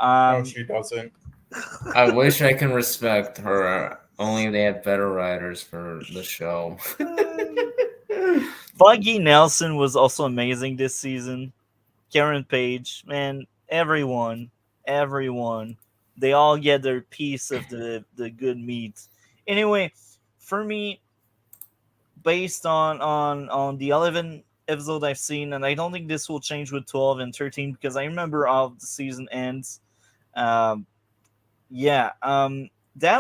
No, she doesn't. I wish I can respect her. Only they had better writers for the show. Foggy Nelson was also amazing this season. Karen Page, man, everyone, they all get their piece of the good meat. Anyway, for me, based on the 11 episode I've seen, and I don't think this will change with 12 and 13 because I remember how the season ends. That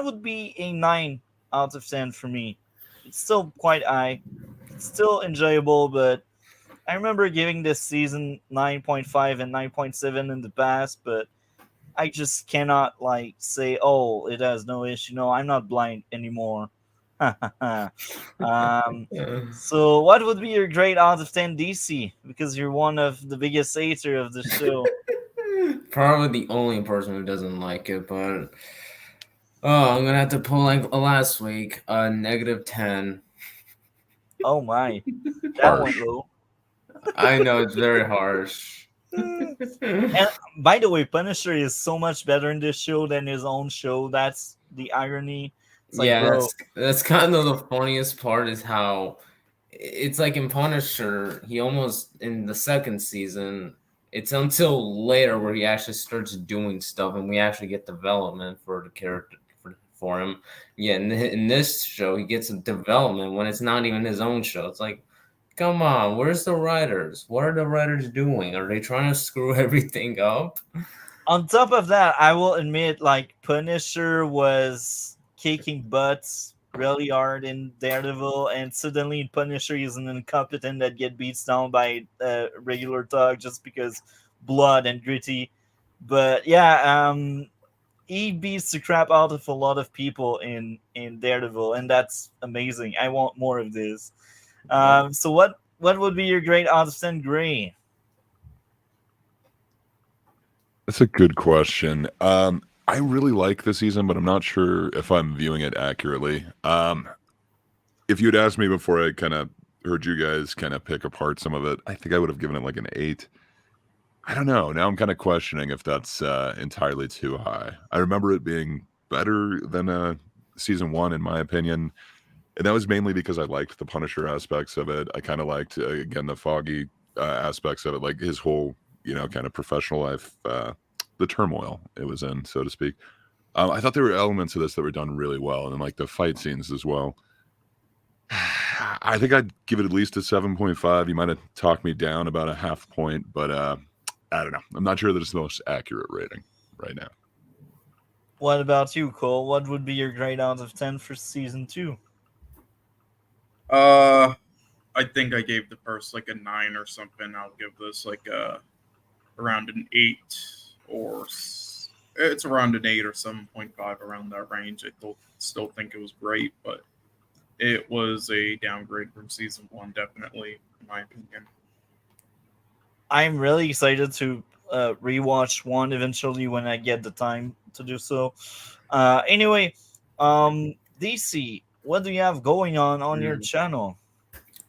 would be a 9 out of 10 for me. It's still quite high. It's still enjoyable, but I remember giving this season 9.5 and 9.7 in the past, but I just cannot like say, oh, it has no issue. No, I'm not blind anymore. So what would be your grade out of 10, DC? Because you're one of the biggest hater of the show. Probably the only person who doesn't like it, but I'm gonna have to pull like last week, -10. Oh my, that Harsh. went low. I know it's very harsh. And by the way, Punisher is so much better in this show than his own show. That's the irony. It's like, Yeah, bro, that's kind of the funniest part is how it's like in Punisher, he almost in the second season, it's until later where he actually starts doing stuff and we actually get development for the character for him. Yeah, in this show, he gets a development when it's not even his own show. It's like, come on, where's the writers? What are the writers doing? Are they trying to screw everything up? on top of that, I will admit, like, Punisher was kicking butts really hard in Daredevil, and suddenly in Punisher he's an incompetent that get beats down by a regular thug just because blood and gritty. But yeah, he beats the crap out of a lot of people in Daredevil, and that's amazing. I want more of this. So what would be your grade out of 10 Gray? That's a good question. I really like the season, but I'm not sure if I'm viewing it accurately. If you'd asked me before I kind of heard you guys kind of pick apart some of it, I think I would have given it like an 8. I don't know. Now I'm kind of questioning if that's entirely too high. I remember it being better than season 1, in my opinion. And that was mainly because I liked the Punisher aspects of it. I kind of liked, again, the Foggy aspects of it, like his whole, kind of professional life, the turmoil it was in, so to speak. I thought there were elements of this that were done really well, and like the fight scenes as well. I think I'd give it at least a 7.5. You might have talked me down about a half point, but I don't know. I'm not sure that it's the most accurate rating right now. What about you, Cole? What would be your grade out of 10 for season 2? I think I gave the first like a 9 or something. I'll give this like around an 8 or it's around an 8 or 7.5, around that range. I still think it was great, but it was a downgrade from season 1, definitely, in my opinion. I'm really excited to rewatch 1 eventually when I get the time to do so. Anyway, DC, what do you have going on your channel?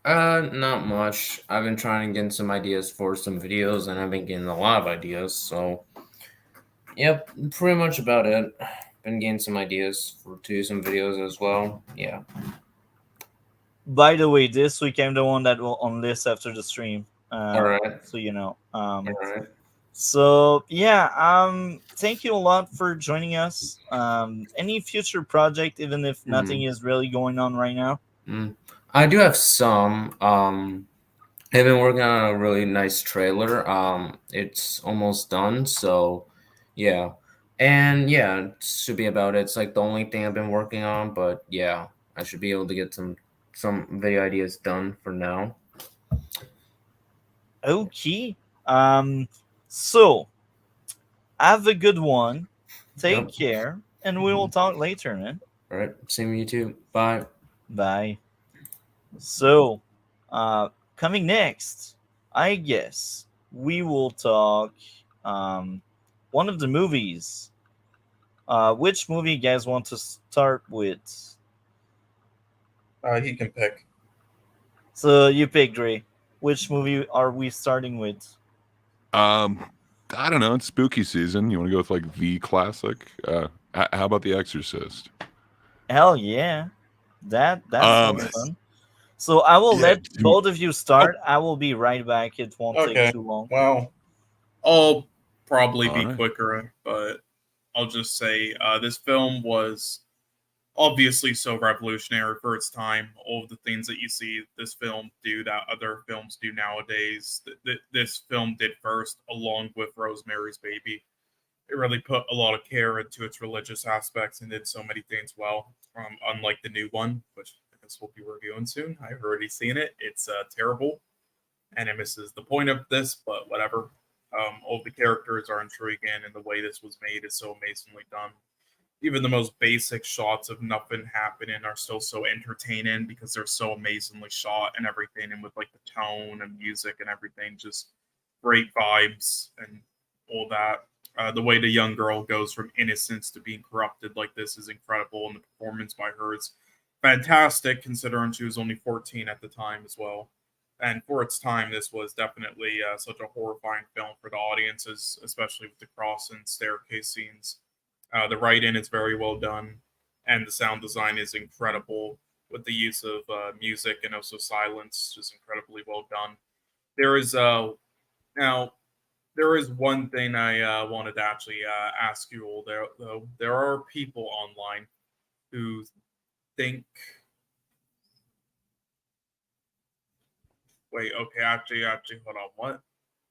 Not much. I've been trying to get some ideas for some videos, and I've been getting a lot of ideas. So, yep, pretty much about it. Been getting some ideas to do some videos as well. Yeah. By the way, this week I'm the one that will on list after the stream. All right. So you know. All right. So yeah, thank you a lot for joining us. Any future project, even if nothing is really going on right now? I do have some. I've been working on a really nice trailer. It's almost done, so yeah. And yeah, it should be about it. It's like the only thing I've been working on, but yeah, I should be able to get some video ideas done for now. Okay. So have a good one. Take care, and we will talk later, man. All right. Same with you too. Bye. Bye. So, coming next, I guess we will talk one of the movies. Which movie you guys want to start with? He can pick. So you pick, Dre. Which movie are we starting with? I don't know. It's spooky season. You want to go with like the classic? How about The Exorcist? Hell yeah, that sounds fun. So I will let both of you start. I will be right back. It won't take too long. Well, I'll probably be quicker, but I'll just say this film was obviously so revolutionary for its time. All of the things that you see this film do that other films do nowadays, this film did first, along with Rosemary's Baby. It really put a lot of care into its religious aspects and did so many things well. Unlike the new one, which I guess we'll be reviewing soon. I've already seen it. It's terrible, and it misses the point of this, but whatever. All the characters are intriguing, and the way this was made is so amazingly done. Even the most basic shots of nothing happening are still so entertaining because they're so amazingly shot and everything, and with like the tone and music and everything, just great vibes and all that. The way the young girl goes from innocence to being corrupted like this is incredible, and the performance by her is fantastic considering she was only 14 at the time as well. And for its time, this was definitely such a horrifying film for the audiences, especially with the cross and staircase scenes. The writing is very well done, and the sound design is incredible with the use of music and also silence, just incredibly well done. There is there is one thing I wanted to actually ask you all. There are people online who think. Wait, okay, actually, hold on. What?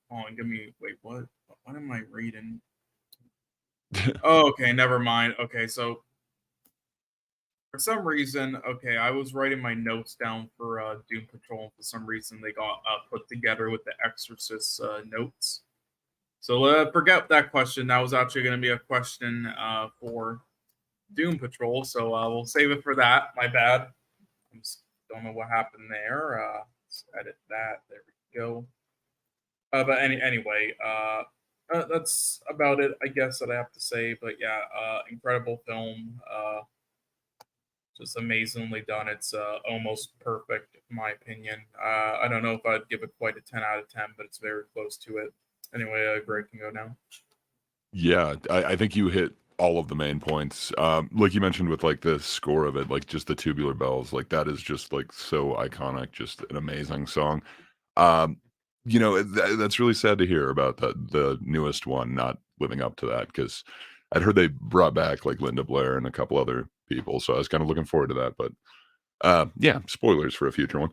Hold on, wait, what? What am I reading? Oh, okay, never mind. Okay, so for some reason, I was writing my notes down for Doom Patrol, and for some reason they got put together with the Exorcist notes. So forget that question. That was actually going to be a question for Doom Patrol. So we'll save it for that. My bad. I just don't know what happened there. Let's edit that. There we go. But anyway, that's about it, I guess, that I have to say. But yeah, incredible film. Just amazingly done. It's almost perfect, in my opinion. I don't know if I'd give it quite a 10 out of 10, but it's very close to it. Anyway, Greg can go now. Yeah, I think you hit all of the main points. Like you mentioned with like the score of it, like just the tubular bells, like that is just like so iconic, just an amazing song. Um, that's really sad to hear about the newest one not living up to that, because I'd heard they brought back like Linda Blair and a couple other people, so I was kind of looking forward to that. But yeah, spoilers for a future one.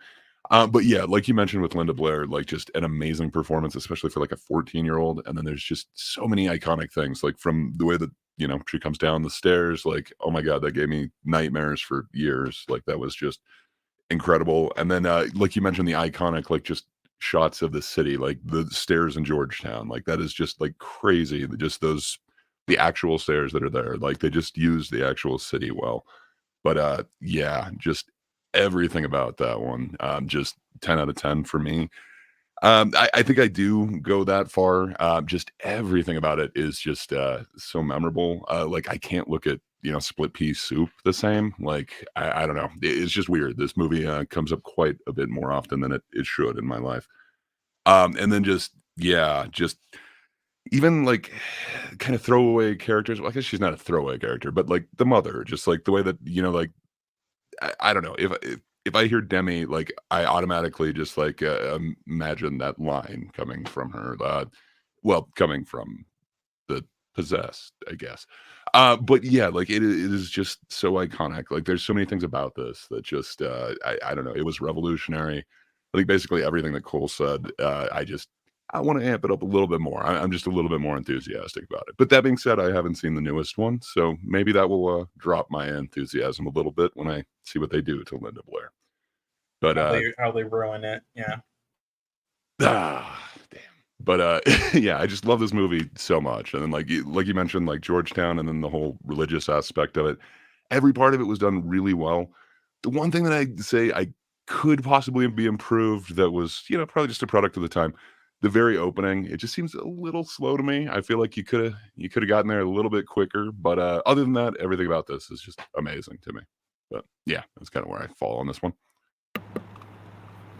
But yeah, like you mentioned with Linda Blair, like just an amazing performance, especially for like a 14-year-old. And then there's just so many iconic things, like from the way that, she comes down the stairs, like, oh my God, that gave me nightmares for years. Like that was just incredible. And then, like you mentioned, the iconic, like just shots of the city, like the stairs in Georgetown, like that is just like crazy. Just the actual stairs that are there, like they just use the actual city well. But yeah, just everything about that one, just 10 out of 10 for me. I think I do go that far. Just everything about it is just so memorable. Like I can't look at split pea soup the same. Like I don't know. It's just weird. This movie comes up quite a bit more often than it should in my life. And then just even like kind of throwaway characters. Well, I guess she's not a throwaway character, but like the mother, just like the way that like I don't know, if I hear Demi, like I automatically just like imagine that line coming from her. Well, coming from the possessed, I guess. But yeah, like it is just so iconic. Like there's so many things about this that just I don't know. It was revolutionary. I think basically everything that Cole said. I want to amp it up a little bit more. I'm just a little bit more enthusiastic about it. But that being said, I haven't seen the newest one, so maybe that will drop my enthusiasm a little bit when I see what they do to Linda Blair. But how they ruin it, yeah. Damn. But yeah, I just love this movie so much. And then like you mentioned, like Georgetown, and then the whole religious aspect of it. Every part of it was done really well. The one thing that I say I could possibly be improved, that was probably just a product of the time. The very opening, it just seems a little slow to me. I feel like you could have gotten there a little bit quicker. But other than that, everything about this is just amazing to me. But yeah, that's kind of where I fall on this one.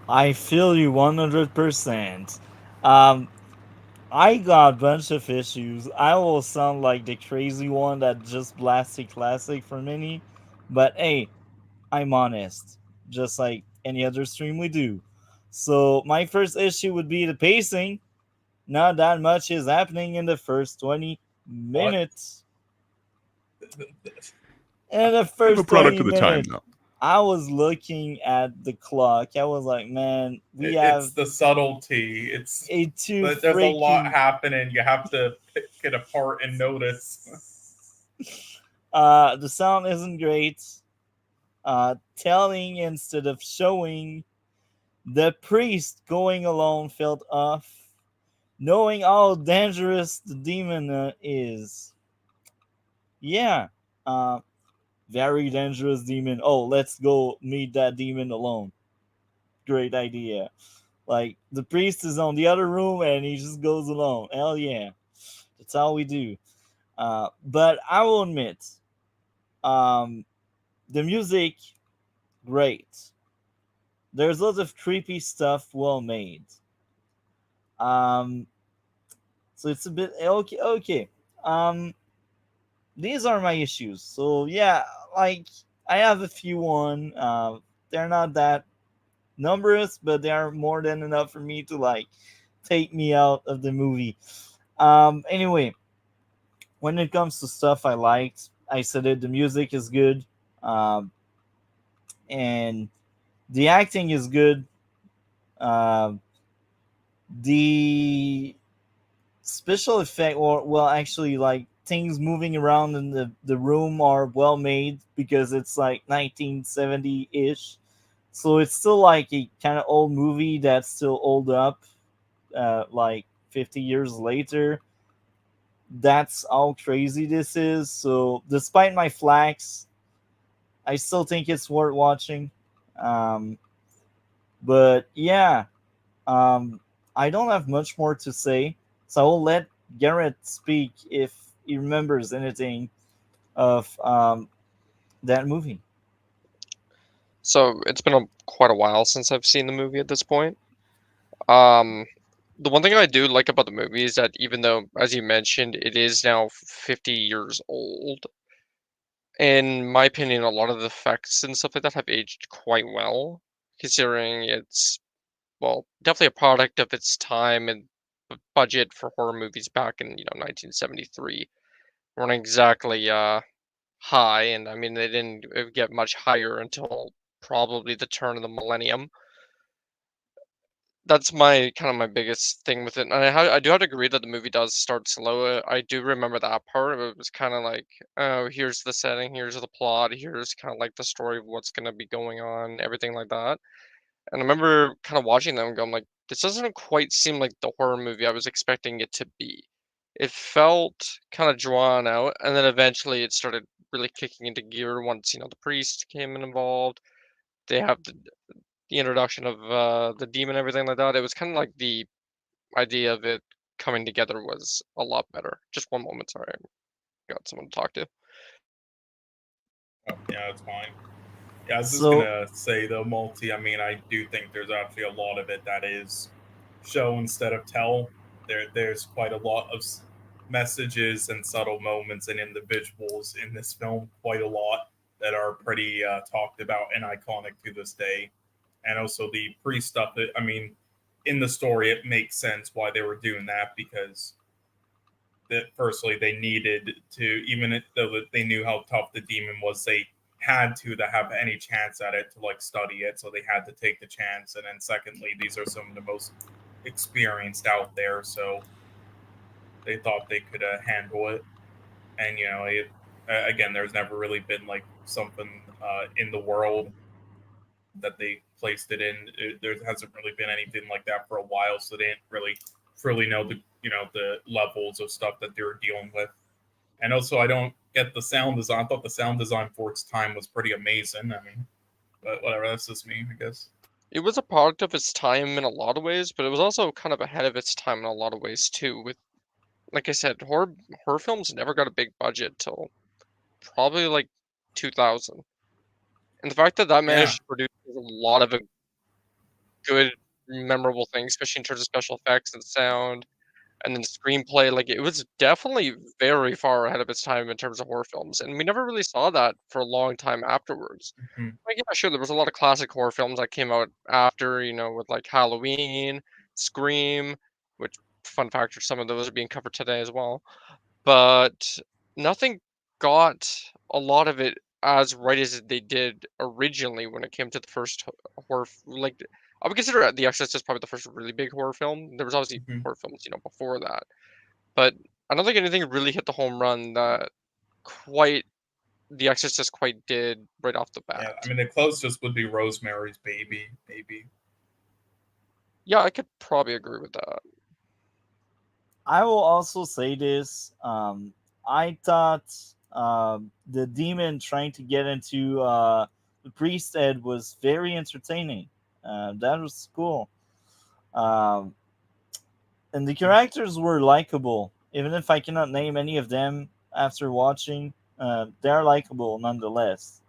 I feel you 100%. I got a bunch of issues. I will sound like the crazy one that just blasted classic for many, but hey, I'm honest, just like any other stream we do. So my first issue would be the pacing. Not that much is happening in the first 20 minutes. In the first a product 20 of the minutes, time, though. I was looking at the clock. I was like, man, It's the subtlety. There's a lot happening. You have to pick it apart and notice. The sound isn't great. Telling instead of showing. The priest going alone felt off. Knowing how dangerous the demon is. Yeah. Very dangerous demon. Oh, let's go meet that demon alone. Great idea. Like, the priest is on the other room and he just goes alone. Hell yeah. That's how we do. But I will admit, the music, great. There's lots of creepy stuff well made. So it's a bit okay. These are my issues. So yeah, like I have a few on. They're not that numerous, but they are more than enough for me to like take me out of the movie. Anyway, when it comes to stuff I liked, I said it. The music is good, and the acting is good. The special effect, or well, actually, like things moving around in the room are well made because it's like 1970-ish. So it's still like a kind of old movie that's still old up, like 50 years later. That's how crazy this is. So, despite my flags, I still think it's worth watching. Um, but yeah, um, I don't have much more to say, so I will let Garrett speak if he remembers anything of that movie. So it's been quite a while since I've seen the movie at this point. Um, the one thing I do like about the movie is that even though, as you mentioned, it is now 50 years old, in my opinion, a lot of the effects and stuff like that have aged quite well, considering it's, well, definitely a product of its time and budget for horror movies back in 1973 weren't exactly high, and I mean they didn't get much higher until probably the turn of the millennium. That's my kind of my biggest thing with it. And I do have to agree that the movie does start slow. I do remember that part. It was kind of like, oh, here's the setting, here's the plot, here's kind of like the story of what's going to be going on, everything like that. And I remember kind of watching them and going like, this doesn't quite seem like the horror movie I was expecting it to be. It felt kind of drawn out, and then eventually it started really kicking into gear once the priest came in involved. They have the introduction of the demon, everything like that. It was kind of like the idea of it coming together was a lot better. Just one moment, sorry, I got someone to talk to. Oh, yeah, it's fine. Yeah, I was just So, gonna say though, multi. I mean, I do think there's actually a lot of it that is show instead of tell. There's quite a lot of messages and subtle moments and individuals in this film, quite a lot that are pretty talked about and iconic to this day. And also the pre stuff. That I mean, in the story, it makes sense why they were doing that because that firstly they needed to, even though they knew how tough the demon was, they had to have any chance at it to like study it, so they had to take the chance. And then secondly, these are some of the most experienced out there, so they thought they could handle it. And again, there's never really been like something in the world that they placed it in. There hasn't really been anything like that for a while, so they didn't really fully know the levels of stuff that they were dealing with. And also, I don't get the sound design. I thought the sound design for its time was pretty amazing. I mean, but whatever, that's just me, I guess. It was a product of its time in a lot of ways, but it was also kind of ahead of its time in a lot of ways too. With, like I said, horror films never got a big budget till probably like 2000, and the fact that Yeah, managed to produce a lot of good, memorable things, especially in terms of special effects and sound, and then the screenplay, like it was definitely very far ahead of its time in terms of horror films, and we never really saw that for a long time afterwards. mhm. Like, yeah, sure, there was a lot of classic horror films that came out after, with like Halloween, Scream, which fun fact, some of those are being covered today as well. But nothing got a lot of it as right as they did originally when it came to the first horror. Like, I would consider The Exorcist probably the first really big horror film. There was obviously Mhm. horror films, before that, but I don't think anything really hit the home run that quite The Exorcist quite did right off the Yeah. I bat. mean, the closest would be Rosemary's Baby, maybe. Yeah, I could probably agree with that. I will also say this. I thought the demon trying to get into the priest head was very entertaining. That was cool. Um, and the characters were likable. Even if I cannot name any of them after watching, they're likable nonetheless.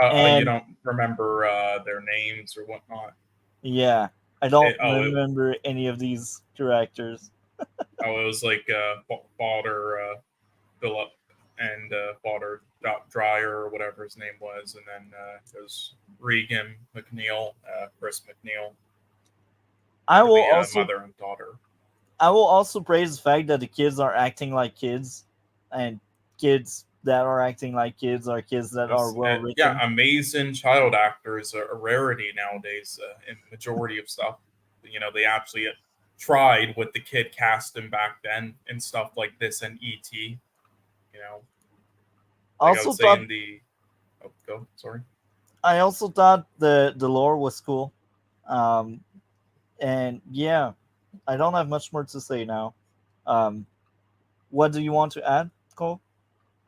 You And don't remember their names or whatnot. yeah, I don't It, remember any of these characters. it was like Father Philip and Father Dryer or whatever his name was, and then it was Regan McNeil, Chris McNeil, I for will the also mother and daughter. I will also praise the fact that the kids are acting like kids, and kids that are acting like kids are kids that are well Yeah, written. amazing child actors are a rarity nowadays in majority of stuff. They actually tried with the kid casting back then and stuff like this and ET. You know, like I would Also say thought in the go sorry. I also thought the lore was cool, and yeah, I don't have much more to say now. Um, what do you want to add, Cole?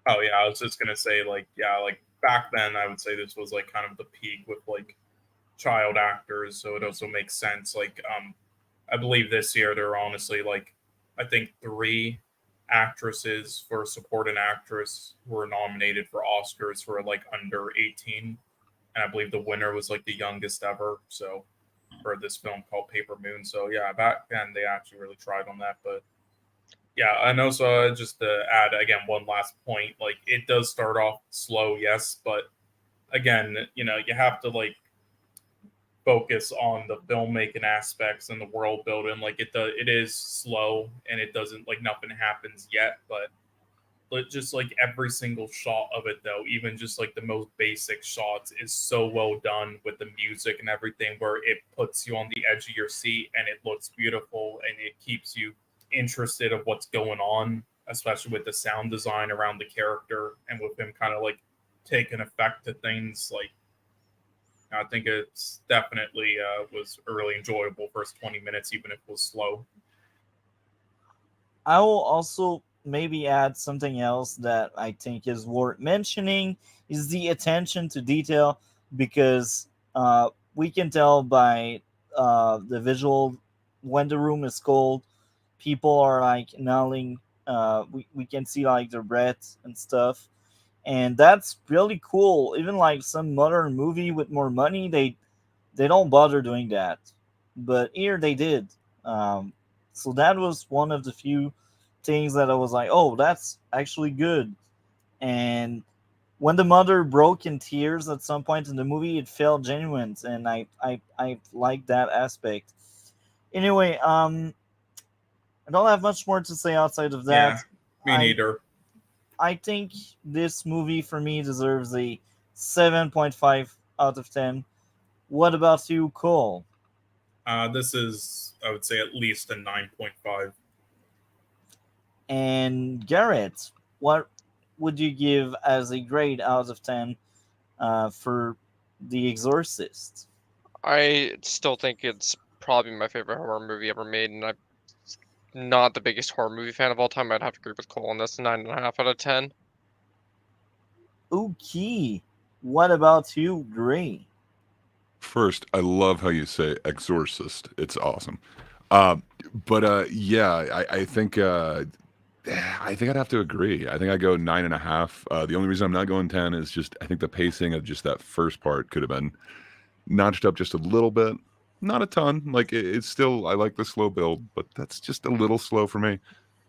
Oh yeah, I was just gonna say like yeah, like back then I would say this was like kind of the peak with like child actors, so it also makes sense. Like I believe this year there are honestly like I think three actresses for supporting actress were nominated for Oscars for like under 18, and I believe the winner was like the youngest ever. So for this film called Paper Moon. So yeah, back then they actually really tried on that, but yeah, and also just to add again one last point, like it does start off slow, yes, but again, you have to like focus on the filmmaking aspects and the world building. Like it is slow and it doesn't like nothing happens yet, but just like every single shot of it though, even just like the most basic shots is so well done with the music and everything, where it puts you on the edge of your seat and it looks beautiful and it keeps you interested of what's going on, especially with the sound design around the character and with him kind of like taking effect to things. Like I think it's definitely was a really enjoyable first 20 minutes, even if it was slow. I will also maybe add something else that I think is worth mentioning is the attention to detail, because we can tell by the visual when the room is cold, people are like inhaling. We can see like their breath and stuff, and that's really cool. Even like some modern movie with more money, they don't bother doing that, but here they did. So that was one of the few things that I was like, oh, that's actually good. And when the mother broke in tears at some point in the movie, it felt genuine, and I like that aspect. Anyway, I don't have much more to say outside of Yeah, that. me I neither. I think this movie for me deserves a 7.5 out of 10. What about you, Cole? This is, I would say, at least a 9.5. And Garrett, what would you give as a grade out of 10 for The Exorcist? I still think it's probably my favorite horror movie ever made, and I'm not the biggest horror movie fan of all time. I'd have to agree with Cole on this, 9.5 out of 10. Okay. What about you, Gray? First, I love how you say exorcist. It's awesome. Um, but yeah, I think I'd have to agree. I think I go 9.5. The only reason I'm not going 10 is just I think the pacing of just that first part could have been notched up just a little bit. Not a ton. Like it's still I like the slow build, but that's just a little slow for me.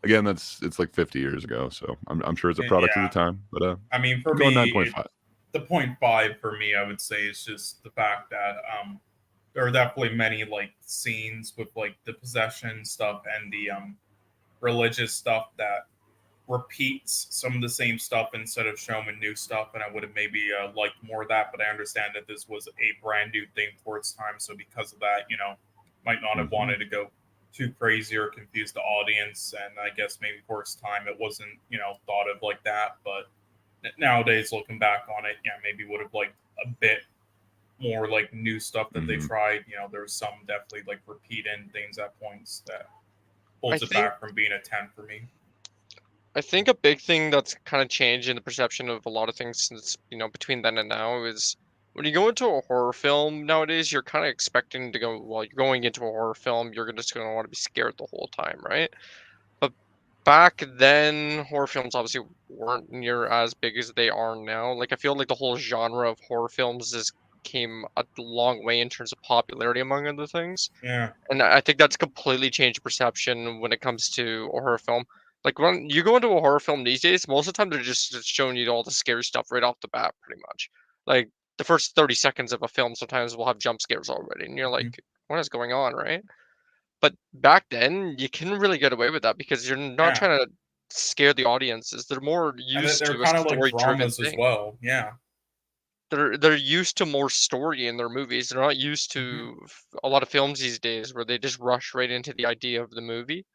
Again, it's like 50 years ago, so I'm sure it's a product of the Yeah, time. But I mean, for I'm going me, 9.5. the 0.5 for me, I would say, is just the fact that there are definitely many like scenes with like the possession stuff and the religious stuff that repeats some of the same stuff instead of showing new stuff. And I would have maybe liked more of that, but I understand that this was a brand new thing for its time. So because of that, might not have Mhm. wanted to go too crazy or confuse the audience. And I guess maybe for its time, it wasn't, thought of like that. But nowadays, looking back on it, yeah, maybe would have liked a bit more like new stuff that they Mhm. tried. There's some definitely like repeating things at points that I holds it think back from being a 10 for me. I think a big thing that's kind of changed in the perception of a lot of things since, between then and now is when you go into a horror film nowadays, you're kind of expecting to go, well, you're going into a horror film, you're just going to want to be scared the whole time, right? But back then, horror films obviously weren't near as big as they are now. Like, I feel like the whole genre of horror films has came a long way in terms of popularity, among other things. Yeah, And I think that's completely changed perception when it comes to a horror film. Like when you go into a horror film these days, most of the time they're just showing you all the scary stuff right off the bat, pretty much. Like the first 30 seconds of a film sometimes will have jump scares already, and you're mhm. like, what is going on, right? But back then, you couldn't really get away with that because you're not Yeah. trying to scare the audiences. They're more And used they're to a kind of like story-driven dramas as thing. well. Yeah. They're used to more story in their movies. They're not used Hmm. to a lot of films these days where they just rush right into the idea of the movie.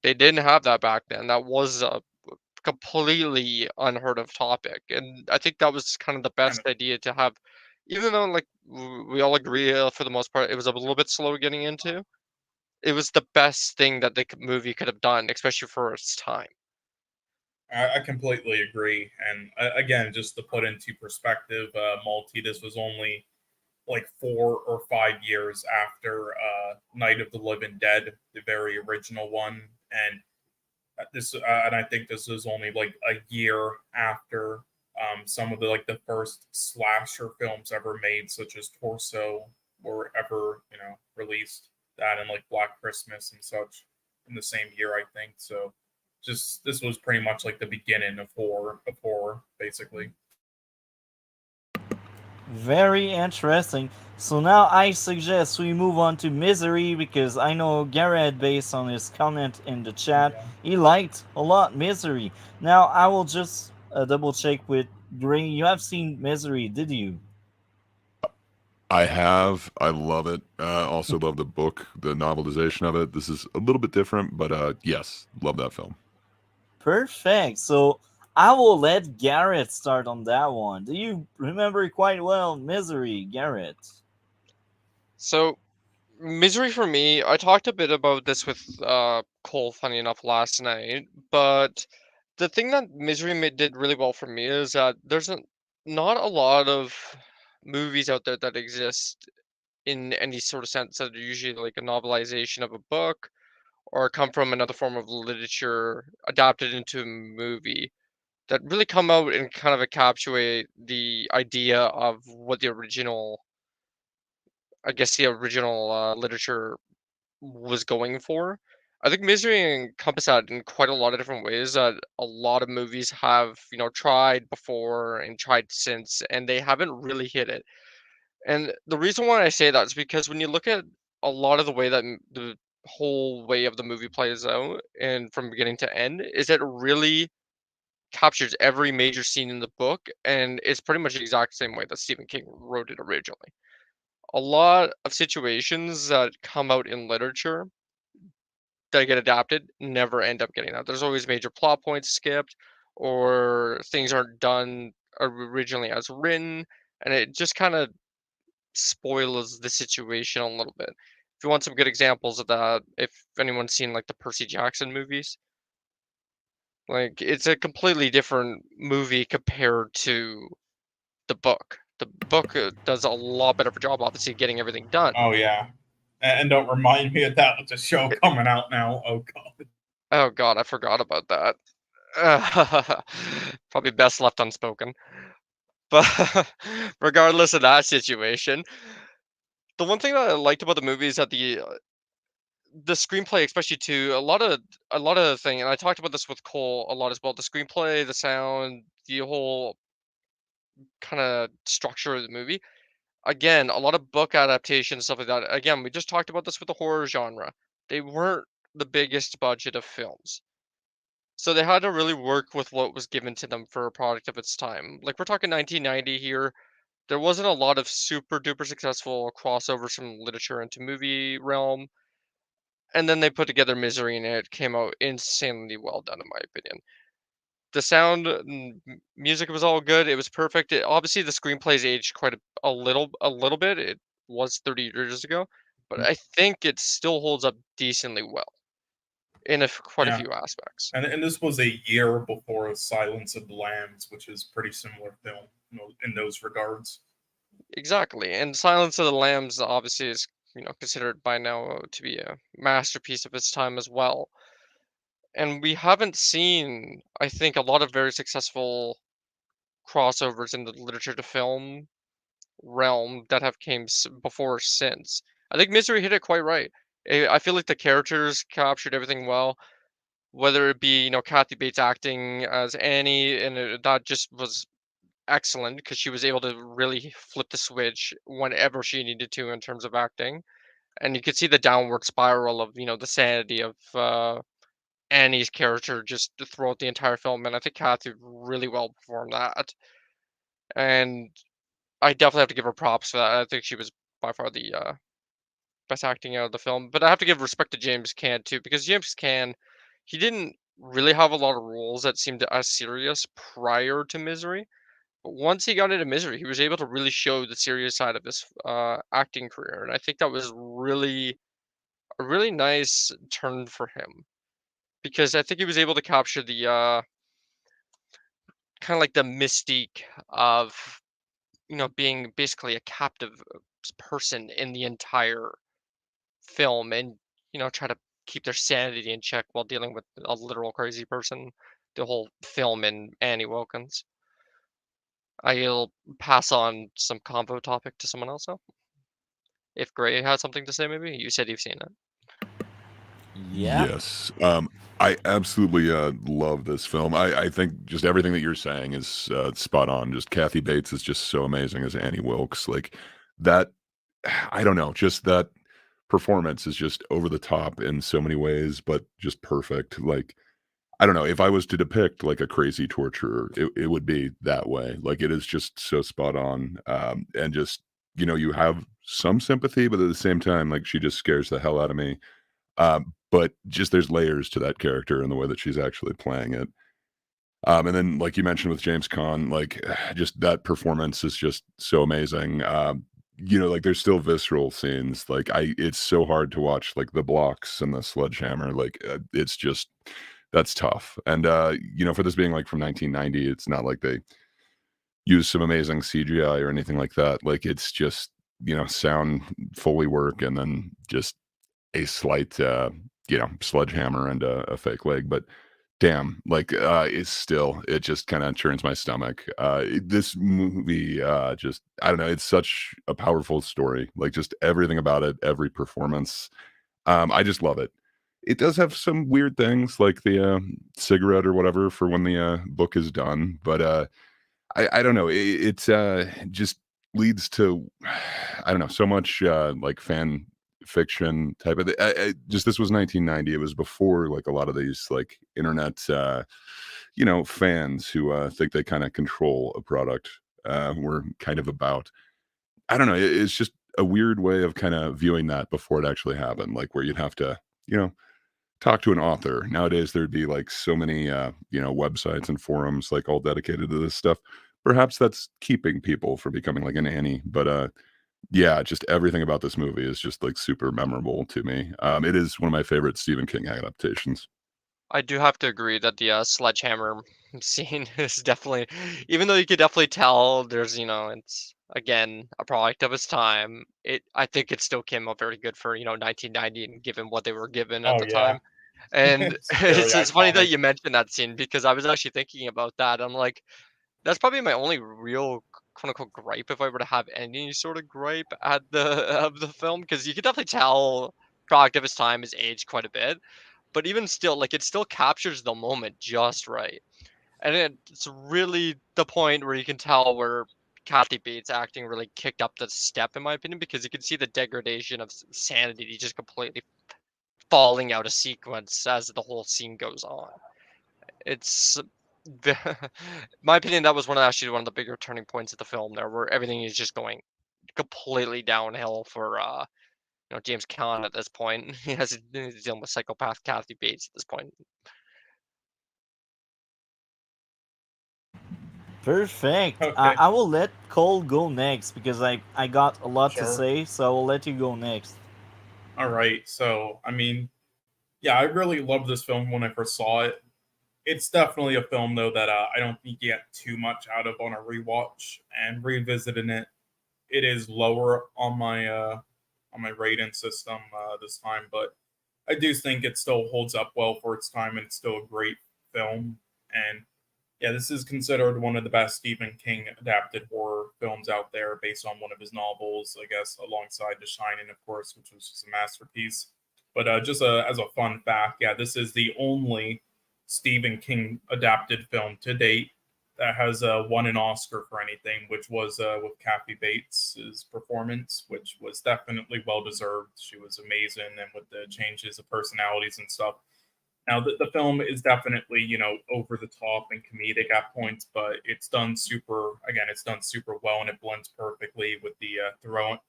They didn't have that back then. That was a completely unheard of topic, and I think that was kind of the And best idea to have. Even though, like we all agree, for the most part, it was a little bit slow getting into. it was the best thing that the movie could have done, especially for its time. I completely agree. And again, just to put into perspective, Multi, this was only like 4 or 5 years after Night of the Living Dead, the very original one, and and I think this is only like a year after some of the like the first slasher films ever made, such as Torso, were ever released. That and like Black Christmas and such in the same year, I think. So, just this was pretty much like the beginning of horror, basically. Very interesting. So now I suggest we move on to Misery, because I know Garrett, based on his comment in the chat, Yeah. he liked a lot Misery. Now I will just double check with Gray. You have seen Misery, did you? I have. I love it. Also love the book, the novelization of it. This is a little bit different, but yes, love that film. Perfect. So I will let Garrett start on that one. Do you remember quite well Misery, Garrett? So, Misery for me, I talked a bit about this with Cole, funny enough, last night. But the thing that Misery did really well for me is that there's not a lot of movies out there that exist in any sort of sense that are usually like a novelization of a book or come from another form of literature adapted into a movie that really come out and kind of encapsulate the idea of what the original, I guess, the original literature was going for. I think Misery encompassed that in quite a lot of different ways that a lot of movies have, tried before and tried since, and they haven't really hit it. And the reason why I say that is because when you look at a lot of the way that the whole way of the movie plays out and from beginning to end is that it really captures every major scene in the book, and it's pretty much the exact same way that Stephen King wrote it originally. A lot of situations that come out in literature that get adapted never end up getting that. There's always major plot points skipped, or things aren't done originally as written, and it just kind of spoils the situation a little bit. If you want some good examples of that, if anyone's seen like the Percy Jackson movies, like it's a completely different movie compared to the book. The book does a lot better of a job, obviously, getting everything done. Oh yeah, and don't remind me of that with the show coming out now. Oh god. Oh god, I forgot about that. Probably best left unspoken. But regardless of that situation, the one thing that I liked about the movie is that the screenplay, especially to a lot of thing, and I talked about this with Cole a lot as well. The screenplay, the sound, the whole kind of structure of the movie. Again, a lot of book adaptations, stuff like that. Again, we just talked about this with the horror genre. They weren't the biggest budget of films. So they had to really work with what was given to them for a product of its time. Like we're talking 1990 here. There wasn't a lot of super duper successful crossovers from literature into movie realm. And then they put together Misery and it came out insanely well done in my opinion. The sound and music was all good. It was perfect. Obviously the screenplay's aged quite a little bit. It was 30 years ago, but I think it still holds up decently well in quite a Yeah, few aspects. and this was a year before Silence of the Lambs, which is pretty similar film in those regards. Exactly. And Silence of the Lambs obviously is, considered by now to be a masterpiece of its time as well. And we haven't seen, I think, a lot of very successful crossovers in the literature to film realm that have came before or since. I think Misery hit it quite right. I feel like the characters captured everything well, whether it be, Kathy Bates acting as Annie, and that just was excellent because she was able to really flip the switch whenever she needed to in terms of acting. And you could see the downward spiral of, the sanity of Annie's character just throughout the entire film. And I think Kathy really well performed that. And I definitely have to give her props for that. I think she was by far the best acting out of the film. But I have to give respect to James Caan too, because James Caan, he didn't really have a lot of roles that seemed as serious prior to Misery. But once he got into Misery, he was able to really show the serious side of his acting career, and I think that was really a really nice turn for him, because I think he was able to capture the kind of like the mystique of being basically a captive person in the entire film, and try to keep their sanity in check while dealing with a literal crazy person. The whole film in Annie Wilkins. I'll pass on some convo topic to someone else now. If Gray has something to say, maybe you said you've seen it. Yeah. Yes. I absolutely love this film. I think just everything that you're saying is spot on. Just Kathy Bates is just so amazing as Annie Wilkes. Like that, I don't know, just that performance is just over the top in so many ways, but just perfect. Like, I don't know, if I was to depict like a crazy torturer, it would be that way. Like it is just so spot on. And just, you have some sympathy, but at the same time, like she just scares the hell out of me. But just there's layers to that character and the way that she's actually playing it. And then, like you mentioned with James Caan, like just that performance is just so amazing. Like there's still visceral scenes. Like it's so hard to watch, like the blocks and the sledgehammer. Like it's just that's tough. And for this being like from 1990, it's not like they use some amazing CGI or anything like that. Like it's just sound Foley work and then just a slight sledgehammer and a fake leg, but damn, like it's still, it just kind of churns my stomach. This movie just, I don't know, it's such a powerful story, like just everything about it, every performance. I just love it. It does have some weird things like the cigarette or whatever for when the book is done, but I don't know, it just leads to I don't know, so much like fan fiction type of just this was 1990. It was before like a lot of these like internet fans who think they kind of control a product were kind of about. I don't know, it's just a weird way of kind of viewing that before it actually happened, like where you'd have to talk to an author. Nowadays there'd be like so many websites and forums like all dedicated to this stuff. Perhaps that's keeping people from becoming like an Annie, but yeah, just everything about this movie is just like super memorable to me. It is one of my favorite Stephen King adaptations. I do have to agree that the sledgehammer scene is definitely, even though you could definitely tell there's, it's again a product of its time. I think it still came out very good for 1990 and given what they were given at Oh the yeah, time. And it's very it's funny that iconic. you mentioned that scene because I was actually thinking about that. I'm like, that's probably my only real quote unquote gripe if I were to have any sort of gripe at the of the film, because you could definitely tell product of its time is aged quite a bit, but even still, like it still captures the moment just right, and it's really the point where you can tell where Kathy Bates acting really kicked up the step in my opinion, because you can see the degradation of sanity just completely falling out of sequence as the whole scene goes on. It's the, my opinion, that was actually one of the bigger turning points of the film there, where everything is just going completely downhill for James Caan at this point. He's dealing with psychopath Kathy Bates at this point. Perfect. Okay. I will let Cole go next because I got a lot to Sure. say, so I will let you go next. All right. So, I mean, yeah, I really loved this film when I first saw it. It's definitely a film though that I don't think you get too much out of on a rewatch, and revisiting it, it is lower on my rating system this time, but I do think it still holds up well for its time, and it's still a great film. And yeah, this is considered one of the best Stephen King adapted horror films out there, based on one of his novels, I guess, alongside The Shining, of course, which was just a masterpiece. But just as a fun fact, yeah, this is the only Stephen King adapted film to date that has won an Oscar for anything, which was with Kathy Bates' performance, which was definitely well deserved. She was amazing, and with the changes of personalities and stuff. Now, the film is definitely, over the top and comedic at points, but it's done it's done super well, and it blends perfectly with the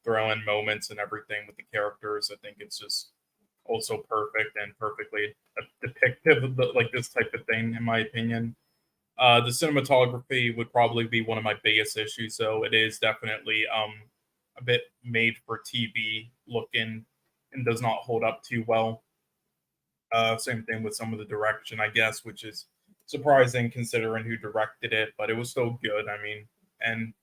throw in moments and everything with the characters. I think it's just also perfect and perfectly depictive of like this type of thing, in my opinion. The cinematography would probably be one of my biggest issues, so it is definitely a bit made for TV looking, and does not hold up too well. Same thing with some of the direction, I guess, which is surprising considering who directed it, but it was still good. I mean, and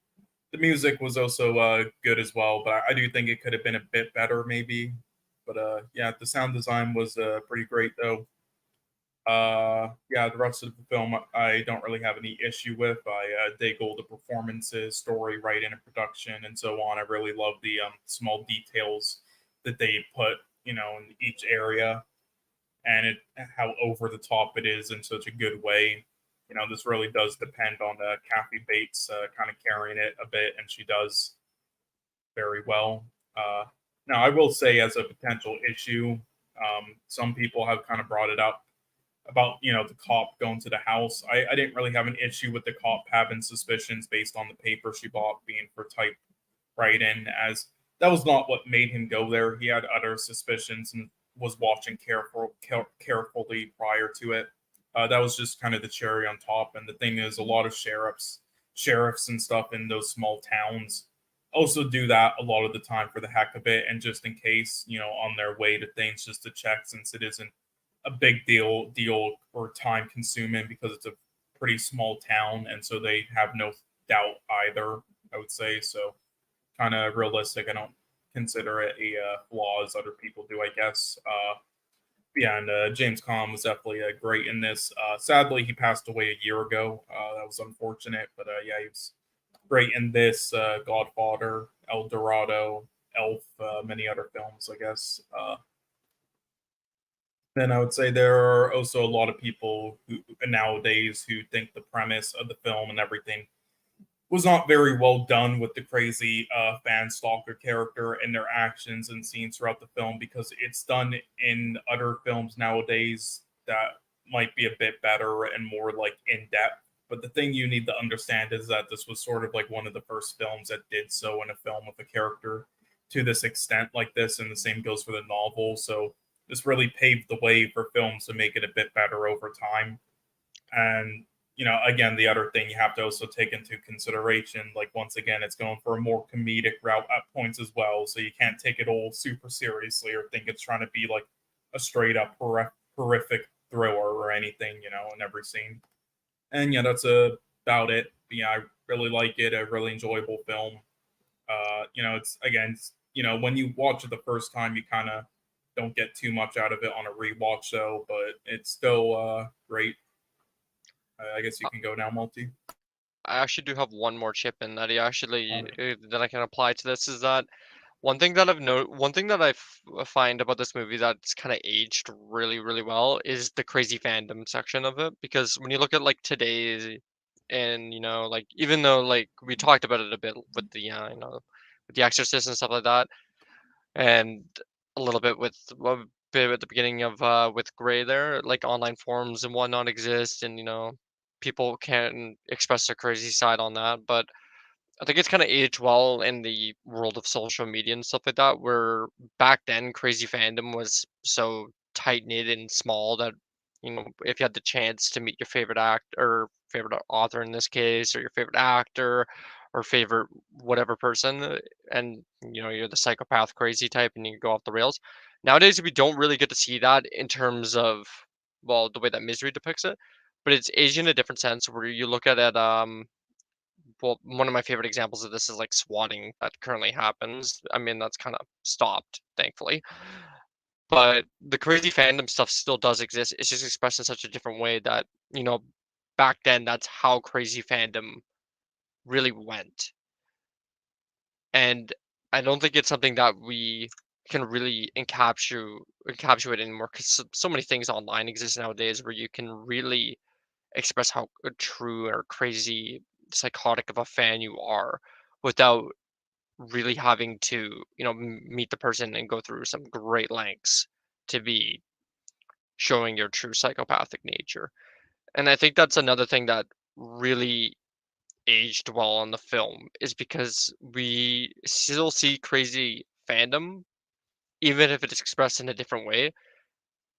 the music was also good as well, but I do think it could have been a bit better, maybe. But yeah, the sound design was pretty great, though. Yeah, the rest of the film I don't really have any issue with. I dig all the performances, story, writing, and production, and so on. I really love the small details that they put, in each area, and how over the top it is in such a good way. This really does depend on Kathy Bates kind of carrying it a bit, and she does very well. Now, I will say, as a potential issue, some people have kind of brought it up about the cop going to the house. I didn't really have an issue with the cop having suspicions based on the paper she bought being for typewriting, as that was not what made him go there. He had other suspicions and was watching carefully prior to it. That was just kind of the cherry on top. And the thing is, a lot of sheriffs and stuff in those small towns also do that a lot of the time for the heck of it, and just in case, on their way to things, just to check, since it isn't a big deal or time consuming, because it's a pretty small town, and so they have no doubt either, I would say. So kind of realistic. I don't consider it a flaw as other people do, I guess. Yeah, and James Caan was definitely great in this. Sadly, he passed away a year ago. That was unfortunate, but yeah, he was great in this. Godfather, El Dorado, Elf, many other films, I guess. Then I would say there are also a lot of people nowadays who think the premise of the film and everything was not very well done with the crazy fan stalker character and their actions and scenes throughout the film, because it's done in other films nowadays that might be a bit better and more like in depth. But the thing you need to understand is that this was sort of like one of the first films that did so in a film with a character to this extent like this, and the same goes for the novel. So this really paved the way for films to make it a bit better over time. And again, the other thing you have to also take into consideration, like, once again, it's going for a more comedic route at points as well. So you can't take it all super seriously or think it's trying to be like a straight up horrific thriller or anything, in every scene. And yeah, that's about it. But, yeah, I really like it. A really enjoyable film. It's, again, when you watch it the first time, you kind of don't get too much out of it on a rewatch, though, but it's still great. I guess you can go now, Multi. I actually do have one more chip in that that I can apply to this, is that one thing that I find about this movie that's kind of aged really, really well is the crazy fandom section of it. Because when you look at like today's, and like, even though like we talked about it a bit with the with the Exorcist and stuff like that, and a little bit with a bit at the beginning of with Gray there, like online forums and whatnot exist, and people can express their crazy side on that. But I think it's kind of aged well in the world of social media and stuff like that, where back then crazy fandom was so tight knit and small that if you had the chance to meet your favorite act or favorite author in this case, or your favorite actor or favorite whatever person, and you're the psychopath crazy type and you go off the rails. Nowadays we don't really get to see that in terms of, well, the way that Misery depicts it, but it's aged in a different sense where you look at it. Well, one of my favorite examples of this is like swatting that currently happens. I mean, that's kind of stopped, thankfully. But the crazy fandom stuff still does exist. It's just expressed in such a different way that, back then that's how crazy fandom really went. And I don't think it's something that we can really encapsulate anymore, because so many things online exist nowadays where you can really express how true or crazy psychotic of a fan you are without really having to meet the person and go through some great lengths to be showing your true psychopathic nature. And I think that's another thing that really aged well on the film, is because we still see crazy fandom even if it is expressed in a different way.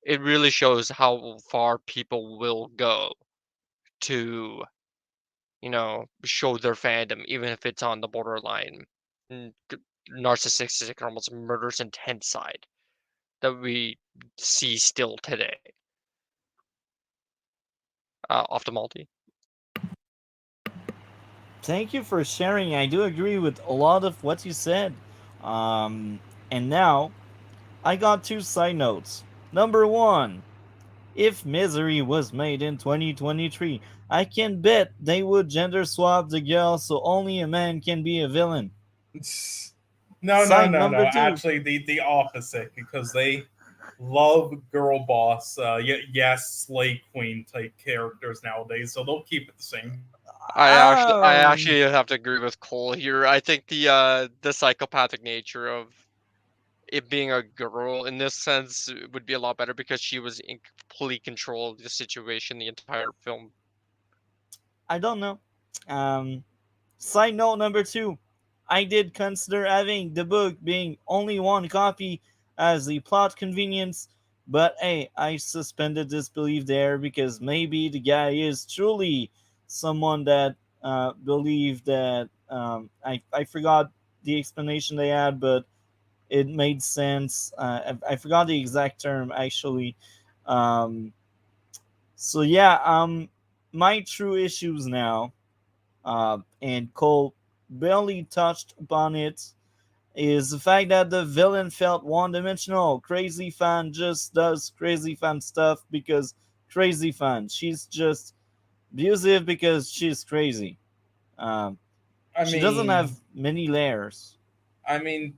It really shows how far people will go to show their fandom, even if it's on the borderline narcissistic or almost murderous intent side. that we see still today. Optimality. Thank you for sharing. I do agree with a lot of what you said. And now, I got two side notes. Number one, if Misery was made in 2023, I can bet they would gender swap the girl so only a man can be a villain. No, no, Side no, no. number two. Actually, the opposite, because they love girl boss, yes, slay queen type characters nowadays. So they'll keep it the same. I Um, actually have to agree with Cole here. I think the psychopathic nature of it being a girl in this sense would be a lot better because she was in complete control of the situation the entire film. I don't know. Um, Side note number two, I did consider having the book being only one copy as the plot convenience, but hey, I suspended disbelief there because maybe the guy is truly someone that believed that. I forgot the explanation they had, but it made sense. I forgot the exact term actually. Um, so yeah, my true issues now, and Cole barely touched upon it, is the fact that the villain felt one-dimensional. Crazy fan just does crazy fan stuff because crazy fan. She's just abusive because she's crazy. Um, I she doesn't have mean, many layers. I mean,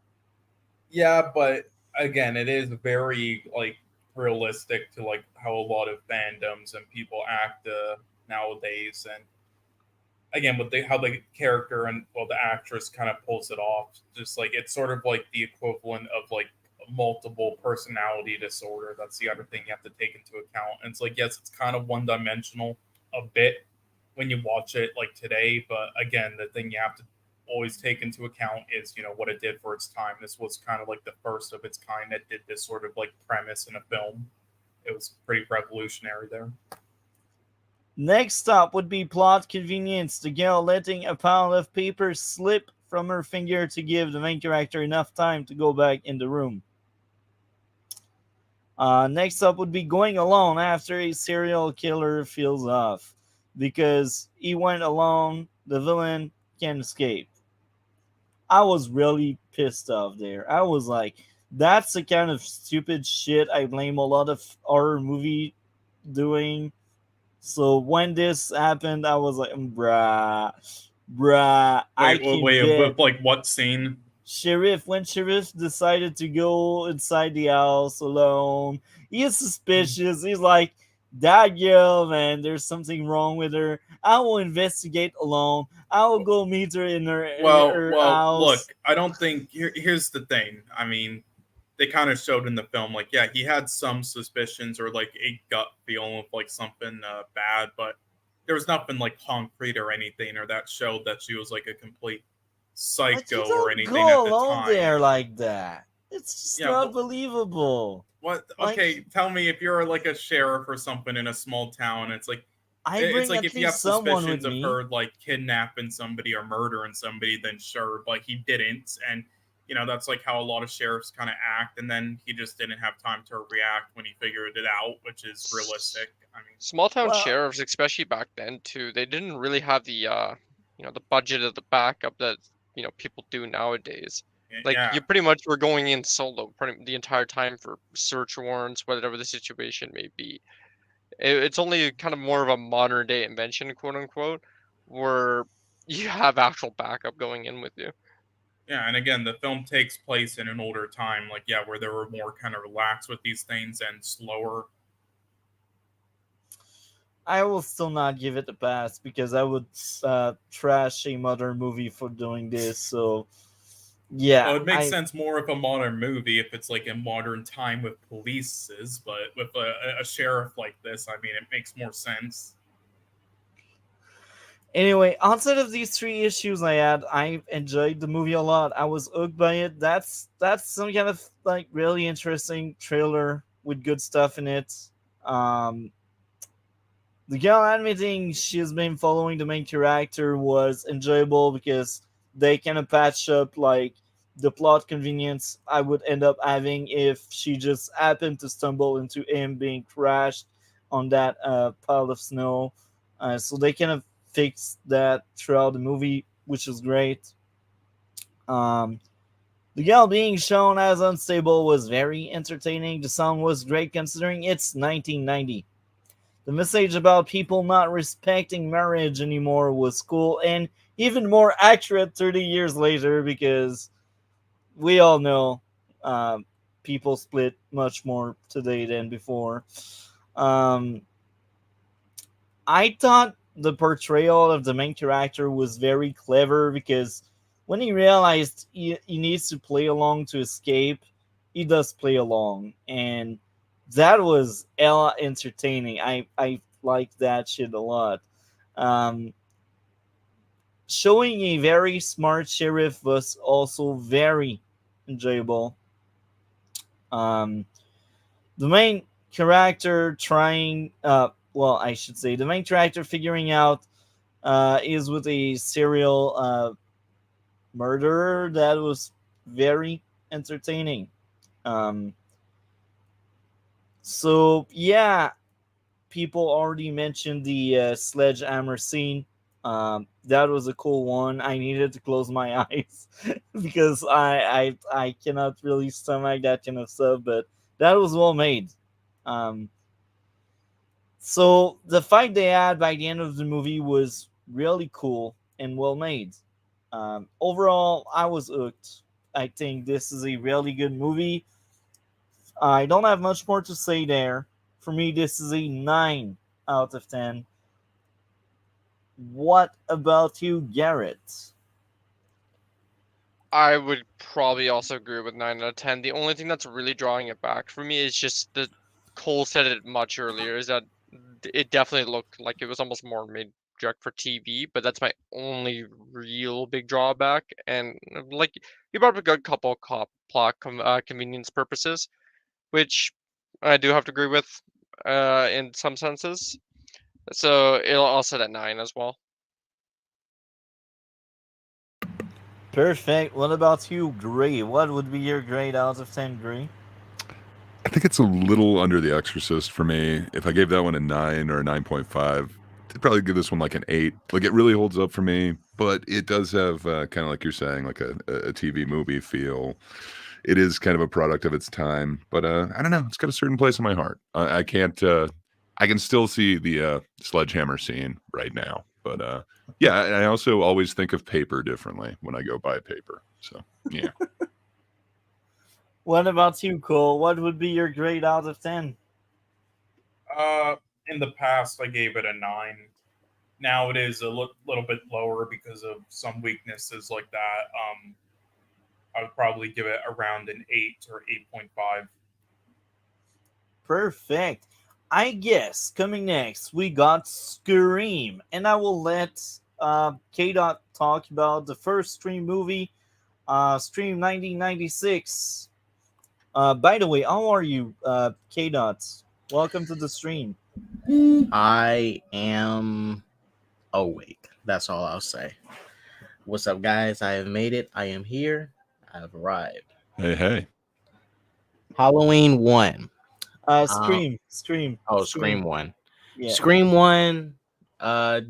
yeah, but again, it is very like realistic to like how a lot of fandoms and people act nowadays, and again with how the character and well the actress kind of pulls it off. Just like it's sort of like the equivalent of like multiple personality disorder. That's the other thing you have to take into account. And it's like yes, it's kind of one dimensional a bit when you watch it like today, but again, the thing you have to always take into account is what it did for its time. This was kind of like the first of its kind that did this sort of like premise in a film. It was pretty revolutionary there. Next up would be plot convenience. The girl letting a pile of paper slip from her finger to give the main character enough time to go back in the room. Next up would be going alone after a serial killer feels off. Because he went alone, the villain can escape. I was really pissed off there. I was like, that's the kind of stupid shit I blame a lot of horror movie doing. So when this happened, I was like, bruh, I can Wait, bet. like what scene? When Sheriff decided to go inside the house alone, he is suspicious. He's like, that girl, man, there's something wrong with her. I will investigate alone. I will go meet her in her house. Look, I don't think here's the thing. I mean, they kind of showed in the film, like, yeah, he had some suspicions or like a gut feeling of like something bad, but there was nothing like concrete or anything, or that showed that she was like a complete psycho or anything go at the alone time. there like that. It's just not believable. What? Like, Okay, tell me if you're like a sheriff or something in a small town. It's like it's like if you have suspicions of her like kidnapping somebody or murdering somebody, then sure, but he didn't, and that's like how a lot of sheriffs kind of act, and then he just didn't have time to react when he figured it out, which is realistic. I mean, small town sheriffs, especially back then too, they didn't really have the the budget of the backup that people do nowadays. Like you pretty much were going in solo the entire time for search warrants, whatever the situation may be. It's only kind of more of a modern day invention, quote unquote, where you have actual backup going in with you. Yeah, and again, the film takes place in an older time, like where they were more kind of relaxed with these things and slower. I will still not give it a pass because I would trash a modern movie for doing this. So, yeah. Well, it makes sense more of a modern movie if it's like a modern time with polices, but with a sheriff like this, I mean, it makes more sense. Anyway, outside of these three issues I enjoyed the movie a lot. I was hooked by it. That's some kind of like really interesting trailer with good stuff in it. The girl admitting she's been following the main character was enjoyable because they kind of patch up like the plot convenience I would end up having if she just happened to stumble into him being crashed on that pile of snow. So they kind of fixed that throughout the movie, which is great. Um, the gal being shown as unstable was very entertaining. The song was great considering it's 1990. The message about people not respecting marriage anymore was cool and even more accurate 30 years later because we all know people split much more today than before. Um, I thought the portrayal of the main character was very clever because when he realized he needs to play along to escape, he does play along, and that was hella entertaining. I like that shit a lot. Um, Showing a very smart sheriff was also very enjoyable. Um, the main character trying, well, I should say, the main character figuring out is with a serial murderer that was very entertaining. Um, so yeah, people already mentioned the sledgehammer scene. That was a cool one. I needed to close my eyes because I cannot really stomach that kind of stuff, but that was well made. Um, so the fight they had by the end of the movie was really cool and well made. Overall, I was hooked. I think this is a really good movie. I don't have much more to say there. For me, this is a 9 out of 10. What about you, Garrett? I would probably also agree with 9 out of 10. The only thing that's really drawing it back for me is just the Cole said it much earlier, is that it definitely looked like it was almost more made direct for TV, but that's my only real big drawback. And like you brought up a good couple plot convenience purposes, which I do have to agree with in some senses. So I'll set at 9 as well. Perfect. What about you, Gray? What would be your grade out of 10, Gray? I think it's a little under The Exorcist for me. If I gave that one a 9 or a 9.5, I'd probably give this one like an 8. Like, it really holds up for me, but it does have kind of like you're saying, like a TV movie feel. It is kind of a product of its time, but I don't know. It's got a certain place in my heart. I can't. I can still see the sledgehammer scene right now, but yeah. I also always think of paper differently when I go buy paper. So yeah. What about you, Cole? What would be your grade out of 10? In the past, I gave it a 9. Now it is a little bit lower because of some weaknesses like that. I would probably give it around an 8 or 8.5. Perfect. I guess coming next, we got Scream, and I will let KDOT talk about the first Scream movie, Scream 1996. By the way, how are you, KDOT? Welcome to the stream. I am awake. That's all I'll say. What's up, guys? I have made it. I am here. I have arrived. Hey. Halloween 1. Scream. Oh, Scream 1. Yeah. Scream 1. I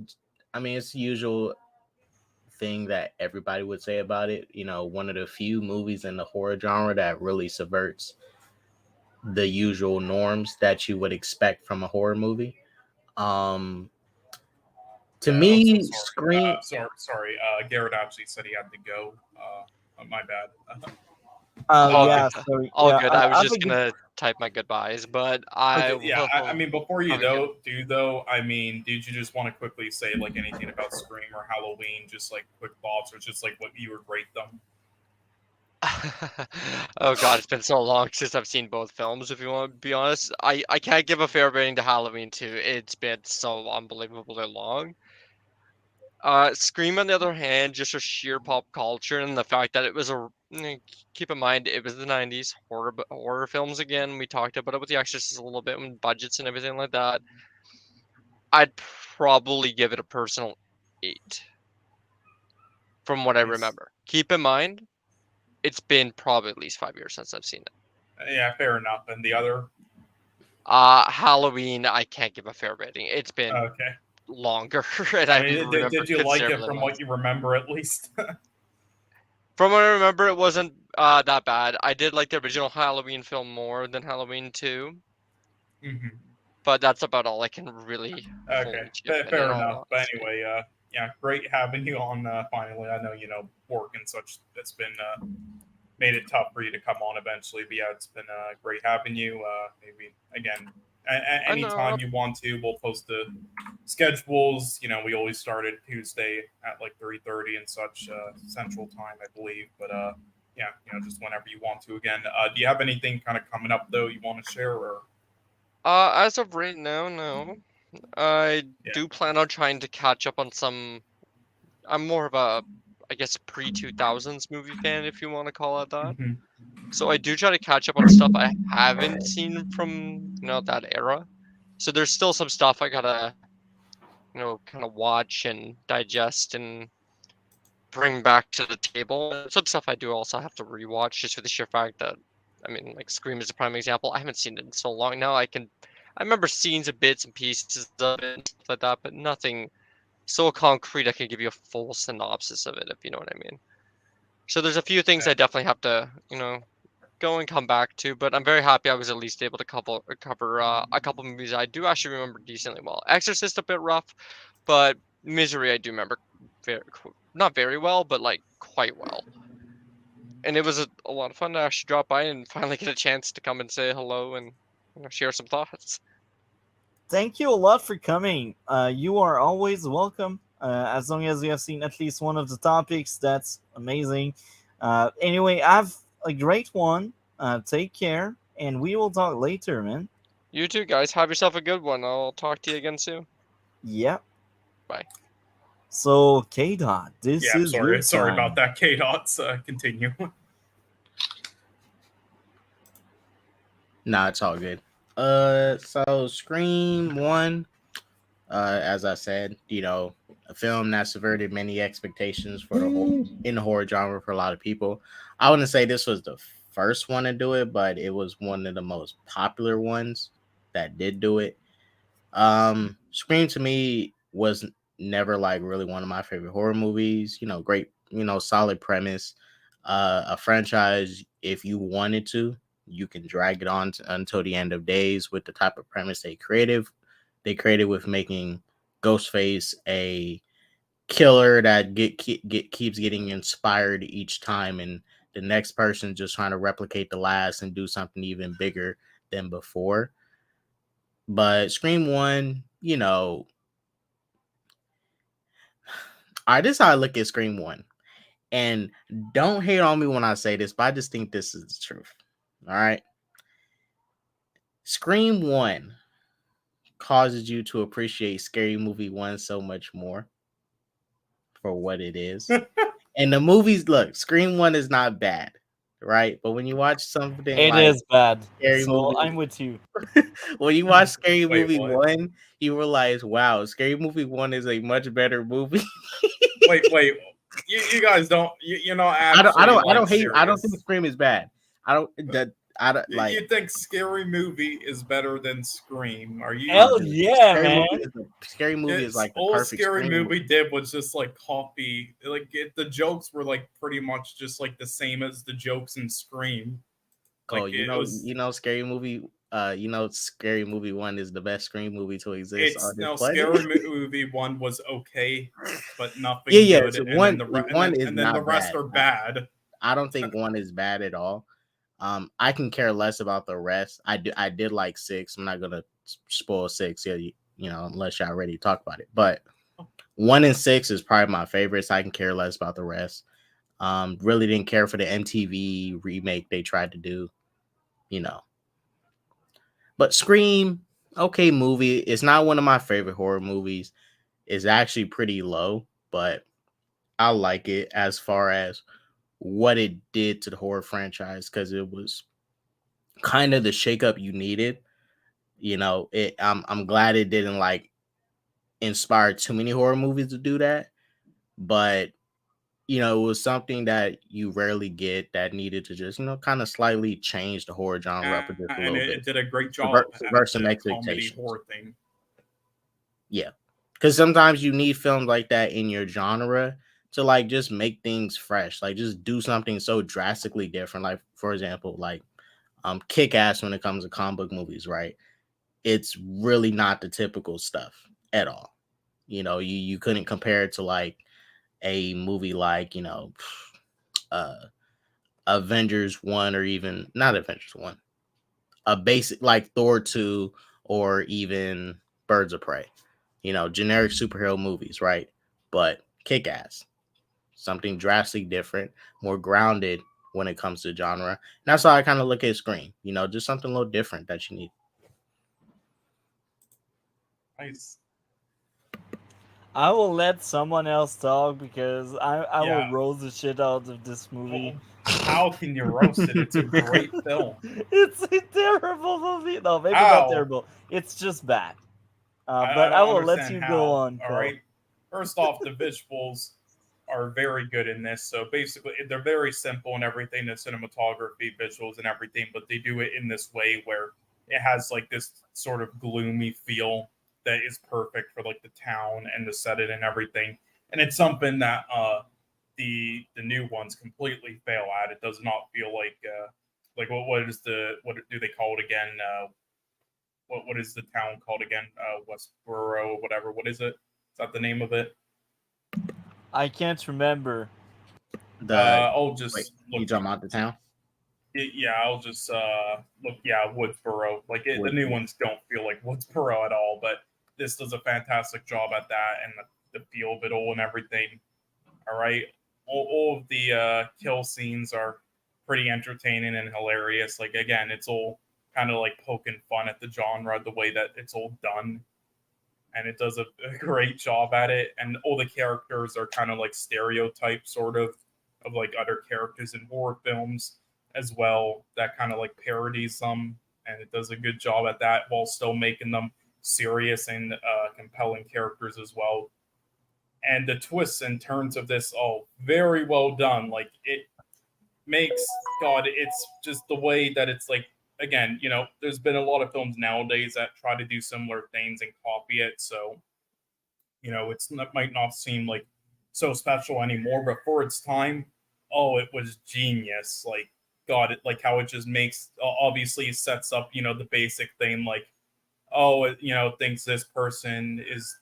mean, it's the usual thing that everybody would say about it. You know, one of the few movies in the horror genre that really subverts the usual norms that you would expect from a horror movie. To me, so Scream. sorry. Garrett actually said he had to go. My bad. All Yeah, good. sorry. All Yeah, good. I was I just think gonna type my goodbyes, but I Okay, yeah. I mean, before you Okay. I mean, did you just want to quickly say like anything about Scream or Halloween? Just like quick thoughts, or just like what you would rate them? Oh god, it's been so long since I've seen both films, if you want to be honest. I can't give a fair rating to Halloween 2. It's been so unbelievably long. Scream, on the other hand, just a sheer pop culture and the fact that it was keep in mind it was the 90s, horror films again. We talked about it with The Exorcist a little bit, and budgets and everything like that. I'd probably give it a personal 8 from what I Nice. remember. Keep in mind, it's been probably at least 5 years since I've seen it. Yeah, fair enough. And the other? Halloween, I can't give a fair rating. It's been Okay. longer, and I I mean, remember did you like it considerably from less. what you remember, at least? From what I remember, it wasn't that bad. I did like the original Halloween film more than Halloween 2, Mm-hmm. but that's about all I can really Okay, fully chip in fair all enough. But honesty. anyway, yeah, great having you on. Finally, I know work and such. It's been made it tough for you to come on eventually, but yeah, it's been great having you. Maybe again, I know. anytime you want to, we'll post the schedules. We always start at Tuesday at like 3:30 and such Central Time, I believe. But yeah, just whenever you want to. Again, do you have anything kind of coming up though you want to share or? As of right now, no. I Yeah. do plan on trying to catch up on some. I'm more of a, I guess, pre-2000s movie fan, if you want to call it that. Mhm. So I do try to catch up on stuff I haven't seen from, that era. So there's still some stuff I gotta, kind of watch and digest and bring back to the table. And some stuff I do also have to rewatch just for the sheer fact that, I mean, like Scream is a prime example. I haven't seen it in so long now. I remember scenes and bits and pieces of it and stuff like that, but nothing so concrete I can give you a full synopsis of it, if you know what I mean. So there's a few things I definitely have to, go and come back to, but I'm very happy I was at least able to cover a couple movies I do actually remember decently well. Exorcist a bit rough, but Misery I do remember not very well, but like quite well. And it was a lot of fun to actually drop by and finally get a chance to come and say hello and share some thoughts. Thank you a lot for coming. You are always welcome. As long as you have seen at least one of the topics, that's amazing. Anyway, have a great one. Take care, and we will talk later, man. You too, guys. Have yourself a good one. I'll talk to you again soon. Yep. Bye. So, KDOT, this Yeah, I'm is your sorry time. about that, KDOTs. Continue. Nah, it's all good. So Scream 1, as I said, a film that subverted many expectations for in the horror genre for a lot of people. I wouldn't say this was the first one to do it, but it was one of the most popular ones that did do it. Scream to me was never like really one of my favorite horror movies. Great, solid premise. A franchise, if you wanted to, you can drag it on until the end of days with the type of premise they created with making Ghostface a killer that keeps getting inspired each time, and the next person just trying to replicate the last and do something even bigger than before. But Scream 1, all right, this is how I look at Scream 1. And don't hate on me when I say this, but I just think this is the truth. All right. Scream 1 causes you to appreciate Scary Movie 1 so much more for what it is. And the movies, look, Scream 1 is not bad, right? But when you watch something It like is bad. Scary So Movie, I'm with you. when you watch Scary Wait, Movie what? 1, you realize, wow, Scary Movie 1 is a much better movie. wait. You guys don't. You're not I actually. don't hate. I don't serious. think Scream is bad. I don't like. You think Scary Movie is better than Scream? Are you? Hell yeah, Scary man. Scary Movie is like the all perfect Scary Scream Movie did was just like copy. Like the jokes were like pretty much just like the same as the jokes in Scream. Like, oh, Scary Movie. Scary Movie 1 is the best Scream movie to exist on this planet. Scary Movie 1 was okay, but nothing Yeah. good. So and one is then the rest bad. are bad. I don't think 1 is bad at all. I can care less about the rest. I did like 6. I'm not gonna spoil 6, unless y'all already talk about it. But 1 and 6 is probably my favorites. I can care less about the rest. Really didn't care for the MTV remake they tried to do. But Scream, okay movie. It's not one of my favorite horror movies. It's actually pretty low, but I like it as far as what it did to the horror franchise, because it was kind of the shakeup you needed. I'm glad it didn't like inspire too many horror movies to do that, but you know, it was something that you rarely get that needed to just, you know, kind of slightly change the horror genre up just a and little it bit. did a great job Subvert at some the comedy expectations. horror thing. Yeah. Because sometimes you need films like that in your genre to like just make things fresh. Like just do something so drastically different. Like, for example, like Kick-Ass when it comes to comic book movies, right? It's really not the typical stuff at all. You know, you couldn't compare it to like a movie like, you know, uh Avengers 1 or even not Avengers 1. A basic like Thor 2 or even Birds of Prey. You know, generic superhero movies, right? But Kick-Ass, something drastically different, more grounded when it comes to genre. And that's how I kind of look at Scream. You know, just something a little different that you need. Nice. I will let someone else talk because I will Yeah. roast the shit out of this movie. How can you roast it? It's a great film. It's a terrible movie. No, maybe How? not terrible. It's just bad. I But I don't will let understand you how. go on. All Cole. right. First off, the visuals are very good in this. So basically, they're very simple and everything, the cinematography, visuals, and everything. But they do it in this way where it has like this sort of gloomy feel that is perfect for like the town and the setting and everything. And it's something that the new ones completely fail at. It does not feel like what do they call it again? What is the town called again? Westboro, whatever. What is it? Is that the name of it? I can't remember. I'll just Wait, look. you talking about the town? Yeah, I'll just look. Yeah, Woodsboro. Like the new ones don't feel like Woodsboro at all, but this does a fantastic job at that and the feel of it all and everything. All right, all of the kill scenes are pretty entertaining and hilarious. Like again, it's all kind of like poking fun at the genre, the way that it's all done, and it does a great job at it. And all the characters are kind of like stereotypes, sort of like other characters in horror films as well. That kind of like parodies them, and it does a good job at that while still making them serious and compelling characters as well. And the twists and turns of this, very well done. Like it makes it's just the way that it's like. Again, there's been a lot of films nowadays that try to do similar things and copy it. So, it might not seem like so special anymore, but for its time, it was genius. Like, like how it just makes, obviously sets up, the basic thing, like, it thinks this person is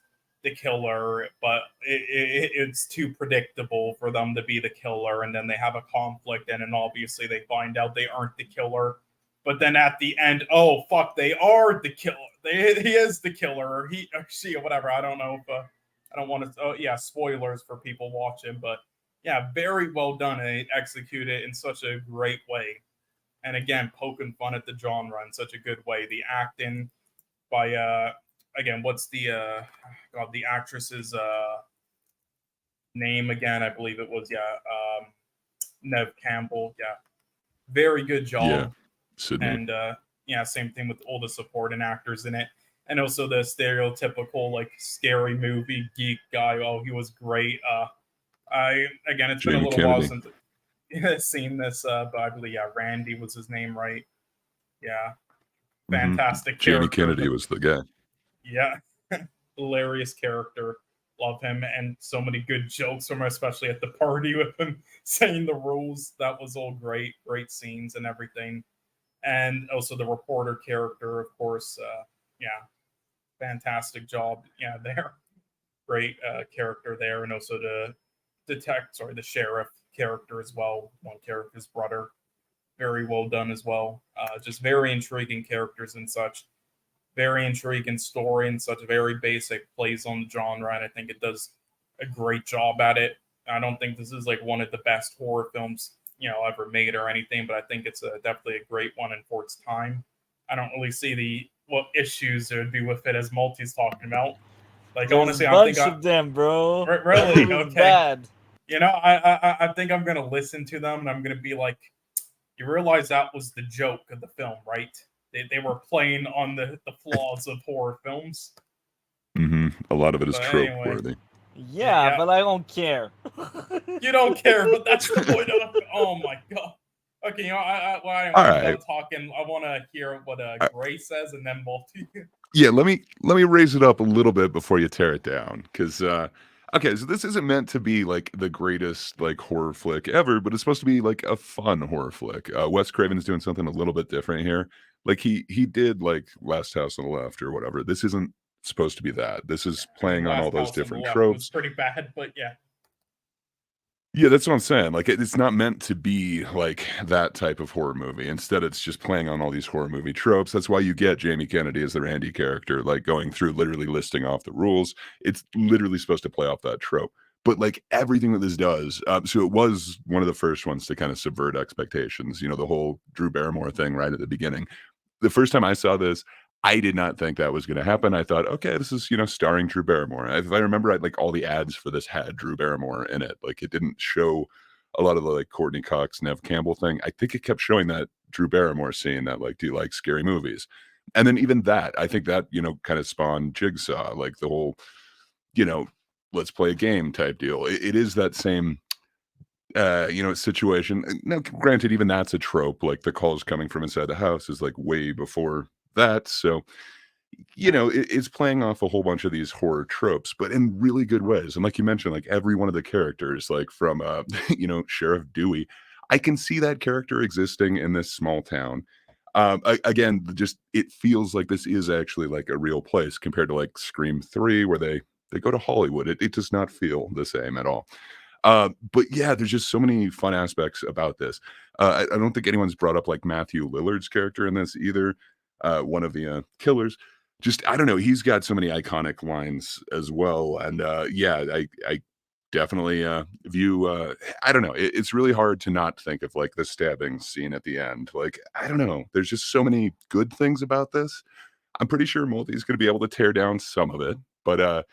the killer, but it's too predictable for them to be the killer. And then they have a conflict, and then obviously they find out they aren't the killer. But then at the end, fuck, they are the killer. He is the killer, or she, or whatever. I don't know if I don't want to. Spoilers for people watching, but yeah, very well done, and they execute it in such a great way. And again, poking fun at the genre in such a good way. The acting by again, what's the actress's name again? I believe it was Neve Campbell. Yeah, very good job. Yeah. Sydney. And same thing with all the supporting actors in it, and also the stereotypical like scary movie geek guy. He was great. It's Jamie been a little Kennedy. while since I've seen this, but I believe Randy was his name, right? Yeah, fantastic. Jamie character. Kennedy was the guy. Yeah, hilarious character. Love him, and so many good jokes from him, especially at the party with him saying the rules. That was all great scenes and everything. And also the reporter character, of course. Fantastic job. Yeah, there. Great character there. And also the sheriff character as well. One character's brother. Very well done as well. Just very intriguing characters and such. Very intriguing story and such very basic plays on the genre. And I think it does a great job at it. I don't think this is like one of the best horror films ever made or anything, but I think it's definitely a great one, and for its time, I don't really see what issues there would be with it, as Multi's talking about. Like, There's honestly, a I think bunch of them, bro. Really? It was Okay. bad. I think I'm gonna listen to them, and I'm gonna be like, you realize that was the joke of the film, right? They were playing on the flaws of horror films. A lot of it is But trope anyway. worthy. Yeah, but I don't care. You don't care, but that's the point of the. Oh my god. Okay, while I'm All right. talking, I want to hear what Gray says, and then Multi. Yeah, let me raise it up a little bit before you tear it down, because okay, so this isn't meant to be like the greatest like horror flick ever, but it's supposed to be like a fun horror flick. Wes Craven's doing something a little bit different here. Like he did like Last House on the Left or whatever. This isn't supposed to be that. This is playing on all those different tropes. Was pretty bad, but yeah. Yeah, that's what I'm saying. Like, it's not meant to be like that type of horror movie. Instead, it's just playing on all these horror movie tropes. That's why you get Jamie Kennedy as the Randy character, like going through literally listing off the rules. It's literally supposed to play off that trope. But like everything that this does, so it was one of the first ones to kind of subvert expectations. You know, the whole Drew Barrymore thing right at the beginning. The first time I saw this, I did not think that was going to happen. I thought, okay, this is, starring Drew Barrymore. If I remember, like all the ads for this had Drew Barrymore in it. Like it didn't show a lot of the like Courtney Cox, Nev Campbell thing. I think it kept showing that Drew Barrymore scene that like, do you like scary movies? And then even that, I think that, kind of spawned Jigsaw, like the whole, let's play a game type deal. It is that same, situation. Now, granted, even that's a trope. Like the calls coming from inside the house is like way before that. So, it's playing off a whole bunch of these horror tropes, but in really good ways. And like you mentioned, like every one of the characters, like from, Sheriff Dewey, I can see that character existing in this small town. Again, just it feels like this is actually like a real place compared to like Scream 3, where they go to Hollywood. It does not feel the same at all. But yeah, there's just so many fun aspects about this. I don't think anyone's brought up like Matthew Lillard's character in this either. One of the killers. Just, I don't know. He's got so many iconic lines as well. And yeah, I definitely view, I don't know. It's really hard to not think of like the stabbing scene at the end. Like, I don't know. There's just so many good things about this. I'm pretty sure Multi's going to be able to tear down some of it. But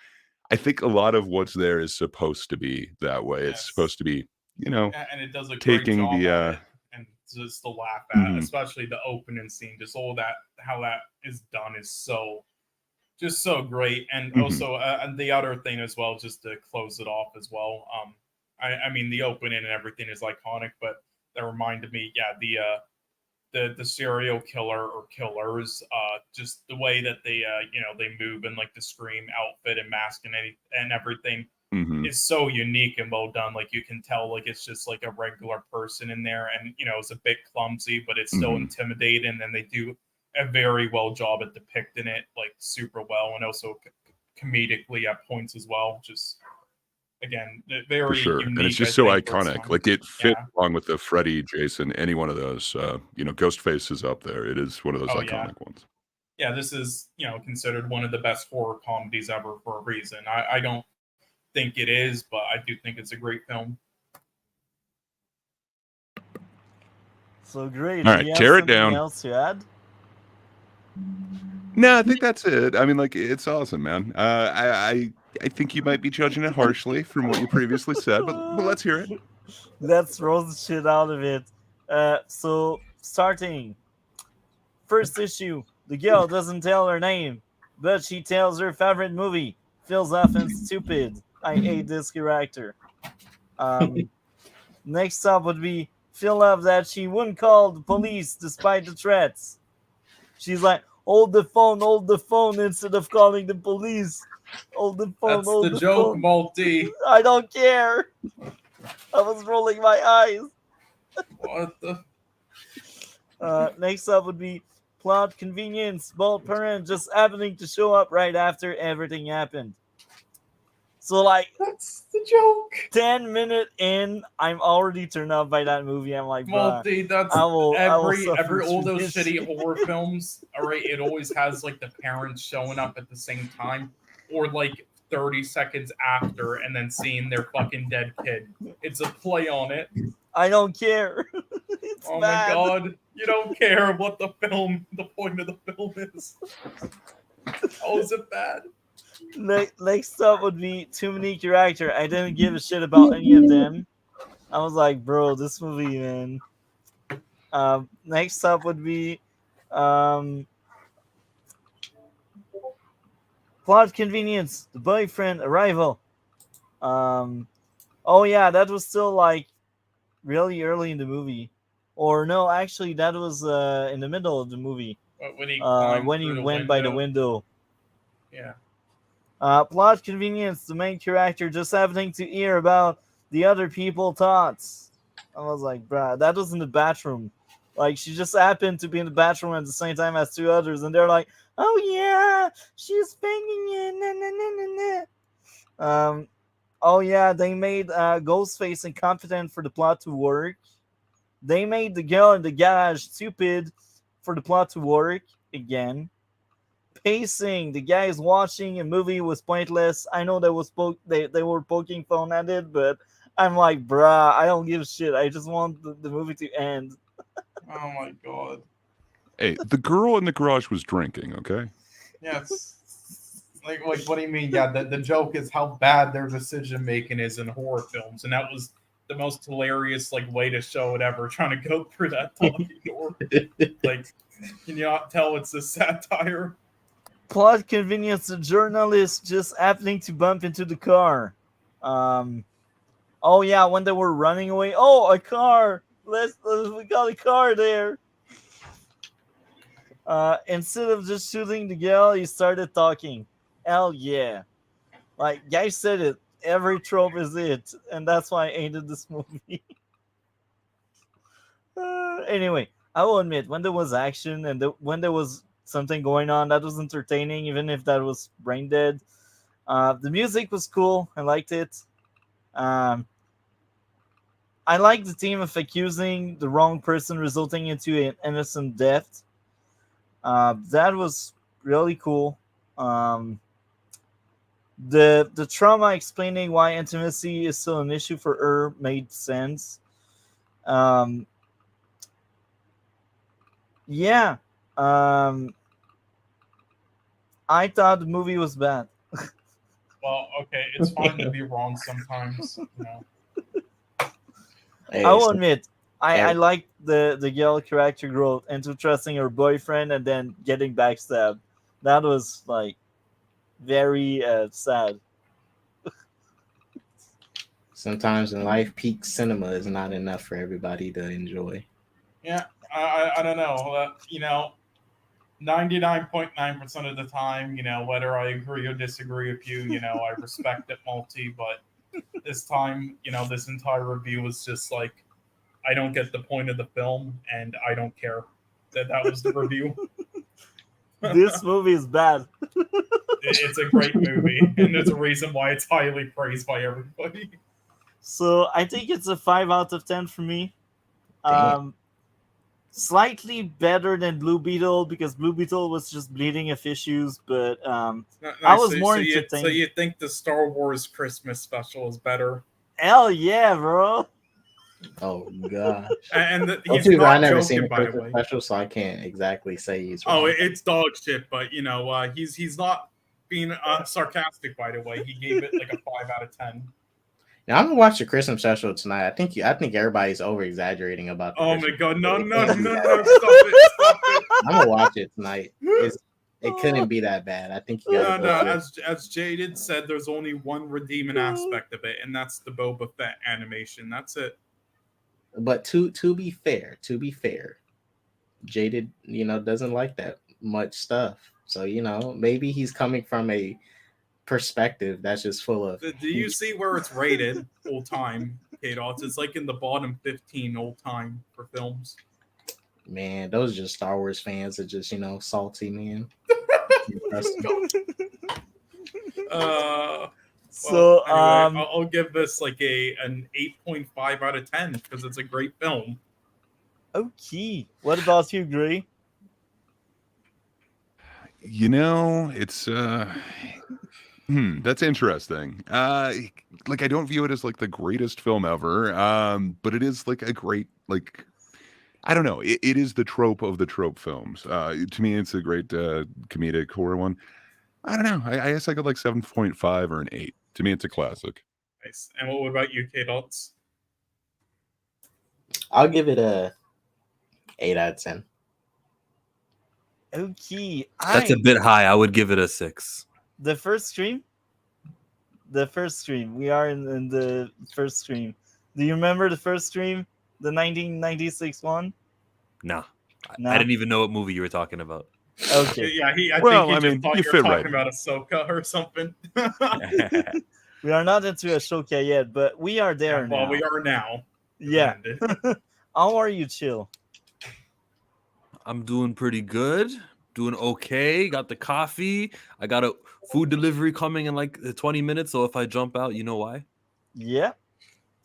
I think a lot of what's there is supposed to be that way. It's supposed to be, and it does a taking great job the and just to laugh at, especially the opening scene, just all that, how that is done is so great. And also and the other thing as well, just to close it off as well, I mean the opening and everything is iconic, but that reminded me, the serial killer or killers, just the way that they they move in like the Scream outfit and mask and everything is so unique and well done. Like you can tell, like it's just like a regular person in there, and it's a bit clumsy, but it's still intimidating. And they do a very well job at depicting it like super well, and also comedically at points as well. Just again, very for sure, unique, and it's just so iconic. Like it fit along with the Freddy, Jason, any one of those. Ghostface is up there. It is one of those iconic ones. Yeah, this is considered one of the best horror comedies ever for a reason. I don't think it is, but I do think it's a great film. So great. All right, tear it down. Else to add? No, I think that's it. I mean, like, it's awesome, man. I think you might be judging it harshly from what you previously said, but let's hear it. Let's roll the shit out of it. So, starting. First issue. The girl doesn't tell her name, but she tells her favorite movie. Feels often stupid. I hate this character. Next up would be feel love that she wouldn't call the police despite the threats. She's like, hold the phone instead of calling the police. Hold the phone. That's hold the the joke, phone. Multi. I don't care. I was rolling my eyes. What the? Next up would be plot convenience. Both parents just happening to show up right after everything happened. So, like, that's the joke. 10 minutes in, I'm already turned off by that movie. I'm like, Multi, that's every all those shitty horror films. All right, it always has like the parents showing up at the same time, or like 30 seconds after, and then seeing their fucking dead kid. It's a play on it. I don't care. It's oh bad. My god, you don't care what the point of the film is. How is it bad? Next up would be too many characters. I didn't give a shit about any of them. I was like, bro, this movie, man. Next up would be plot convenience. The boyfriend arrival. Oh yeah, that was still like really early in the movie, or no, actually that was in the middle of the movie. When he climbed When through he the went by the window. window. Yeah. Plot convenience, the main character just happening to hear about the other people's thoughts. I was like, bruh, that was in the bathroom. Like, she just happened to be in the bathroom at the same time as two others, and they're like, oh yeah, she's banging you, nah, nah, nah, nah, nah. Oh yeah, they made Ghostface incompetent for the plot to work. They made the girl in the garage stupid for the plot to work again. Pacing, the guys watching a movie was pointless. I know they were poking fun at it, but I'm like, bruh, I don't give a shit. I just want the movie to end. Oh my god. Hey, the girl in the garage was drinking, okay? Yes. Like what do you mean? Yeah, the joke is how bad their decision making is in horror films, and that was the most hilarious like way to show it ever. Trying to go through that talking door. Like, can you not tell it's a satire? Plot convenience, the journalist just happening to bump into the car. Oh yeah, when they were running away. Oh, a car. We got a car there. Instead of just shooting the girl, he started talking. Hell yeah. Like, guys said it. Every trope is it. And that's why I hated this movie. Anyway, I will admit, when there was action and when there was something going on, that was entertaining, even if that was brain dead. The music was cool. I liked it. I like the theme of accusing the wrong person resulting into an innocent death. That was really cool. The trauma explaining why intimacy is still an issue for her made sense. Yeah. I thought the movie was bad. Well, okay, it's fine to be wrong sometimes. You know. Hey, I will so- admit, I Hey. like the girl character growth into trusting her boyfriend and then getting backstabbed. That was like very sad. Sometimes in life, peak cinema is not enough for everybody to enjoy. Yeah, I don't know. 99.9% of the time, whether I agree or disagree with you, I respect it, multi. But this time, this entire review was just like, I don't get the point of the film, and I don't care that was the review. This movie is bad. It's a great movie, and there's a reason why it's highly praised by everybody. So I think it's a 5 out of 10 for me. Damn. Slightly better than Blue Beetle because Blue Beetle was just bleeding of issues, but Nice. I was more so entertained. you think the Star Wars Christmas special is better? Hell yeah, bro! Oh gosh. And Well, he's too, I not never joking, seen the by the Christmas way. special, so I can't exactly say he's Oh, wrong. it's dog shit, but he's not being sarcastic. By the way, he gave it like a 5 out of 10. Now I'm gonna watch the Christmas special tonight. I think everybody's over exaggerating about. The Oh Christmas my god, no, special. no, It can't be no, that no, bad. stop it. I'm gonna watch it tonight. It couldn't be that bad. I think you No, guys. as Jaded said, there's only one redeeming aspect of it, and that's the Boba Fett animation. That's it. But to be fair, Jaded, doesn't like that much stuff. So maybe he's coming from a perspective that's just full of. Do you see where it's rated all time, KDOT? It's like in the bottom 15 all time for films. Man, those are just Star Wars fans that just salty, man. So anyway, I'll give this like an 8.5 out of 10 because it's a great film. okay. What about you, Gray? It's that's interesting. Like I don't view it as like the greatest film ever. But it is like a great I don't know. It is the trope of the trope films. To me, it's a great comedic horror one. I don't know. I guess I got like 7.5 or an 8. To me, it's a classic. Nice. And what about you, KDOT? I'll give it a 8 out of 10. Okay. That's a bit high. I would give it a 6. The first stream? the first stream. We are in the first stream. Do you remember the first stream, the 1996 one? Nah. No. I didn't even know what movie you were talking about. Okay. Yeah, I think Well, he I just mean, thought you you were fit talking right about Ahsoka or something. We are not into Ashoka yet, but we are there now. Well, we are now. Yeah. How are you, Chill? I'm doing pretty good. Doing okay. Got the coffee. I got a food delivery coming in like 20 minutes. So if I jump out, you know why? Yeah.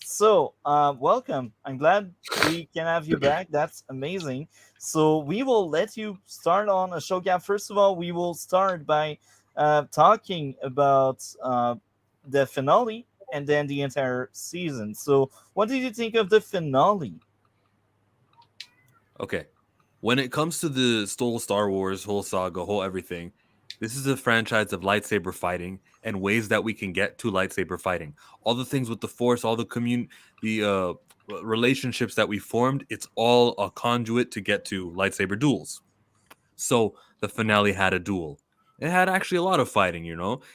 So, welcome. I'm glad we can have you back. That's amazing. So we will let you start on Ashoka. First of all, we will start by talking about the finale and then the entire season. So what did you think of the finale? Okay. When it comes to the whole Star Wars, whole saga, whole everything, this is a franchise of lightsaber fighting and ways that we can get to lightsaber fighting. All the things with the Force, all the relationships that we formed, it's all a conduit to get to lightsaber duels. So the finale had a duel. It had actually a lot of fighting,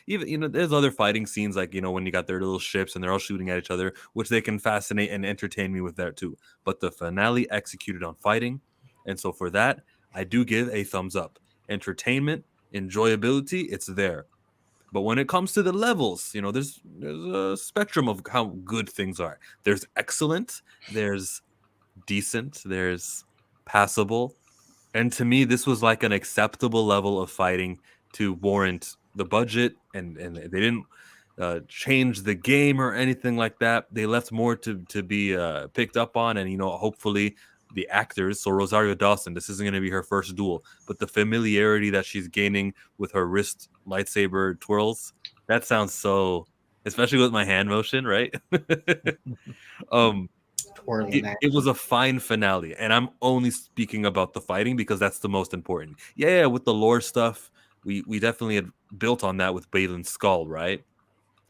Even there's other fighting scenes like when you got their little ships and they're all shooting at each other, which they can fascinate and entertain me with that too. But the finale executed on fighting, and so for that, I do give a thumbs up. Entertainment, enjoyability, it's there. But when it comes to the levels, there's a spectrum of how good things are. There's excellent, there's decent, there's passable. And to me, this was like an acceptable level of fighting to warrant the budget, and they didn't change the game or anything like that. They left more to be picked up on, and hopefully the actors. So Rosario Dawson, this isn't going to be her first duel, but the familiarity that she's gaining with her wrist lightsaber twirls, that sounds so, especially with my hand motion, right? It was a fine finale, and I'm only speaking about the fighting because that's the most important. Yeah, with the lore stuff, we definitely had built on that with Balin's skull, right?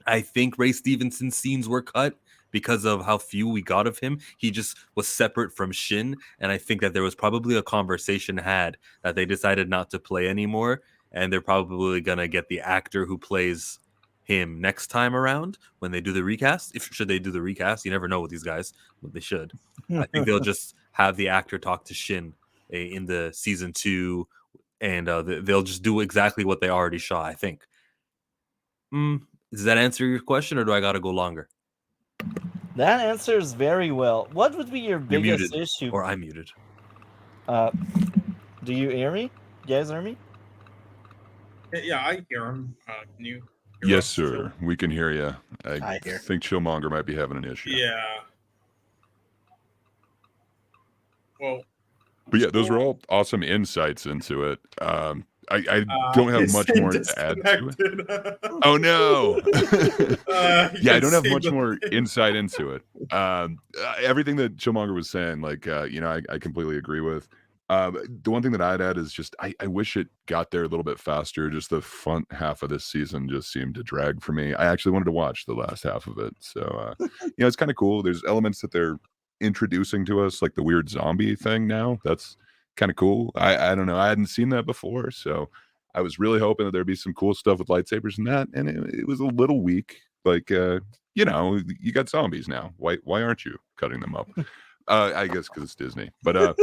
I think Ray Stevenson's scenes were cut because of how few we got of him. He just was separate from Shin, and I think that there was probably a conversation had that they decided not to play anymore, and they're probably gonna get the actor who plays him next time around when they do the recast. Should they do the recast? You never know with these guys, but they should. I think they'll just have the actor talk to Shin in the season 2, and they'll just do exactly what they already shot, I think. Does that answer your question, or do I got to go longer? That answers very well. What would be your biggest muted, issue? Or I'm muted. Do you hear me? You guys hear me? Yeah, I hear him. Can you? Yes, sir. We can hear you. I hear. think Chillmonger might be having an issue. Yeah. Well. But yeah, those were all awesome insights into it. I don't have much more to add to it. Oh no! Yeah, I don't have much more insight into it. Everything that Chillmonger was saying, I completely agree with. The one thing that I'd add is just I wish it got there a little bit faster. Just the front half of this season just seemed to drag for me. I actually wanted to watch the last half of it, so it's kind of cool. There's elements that they're introducing to us, like the weird zombie thing now. That's kind of cool. I don't know. I hadn't seen that before, so I was really hoping that there'd be some cool stuff with lightsabers and that, and it was a little weak. Like, you got zombies now. Why aren't you cutting them up? I guess because it's Disney. But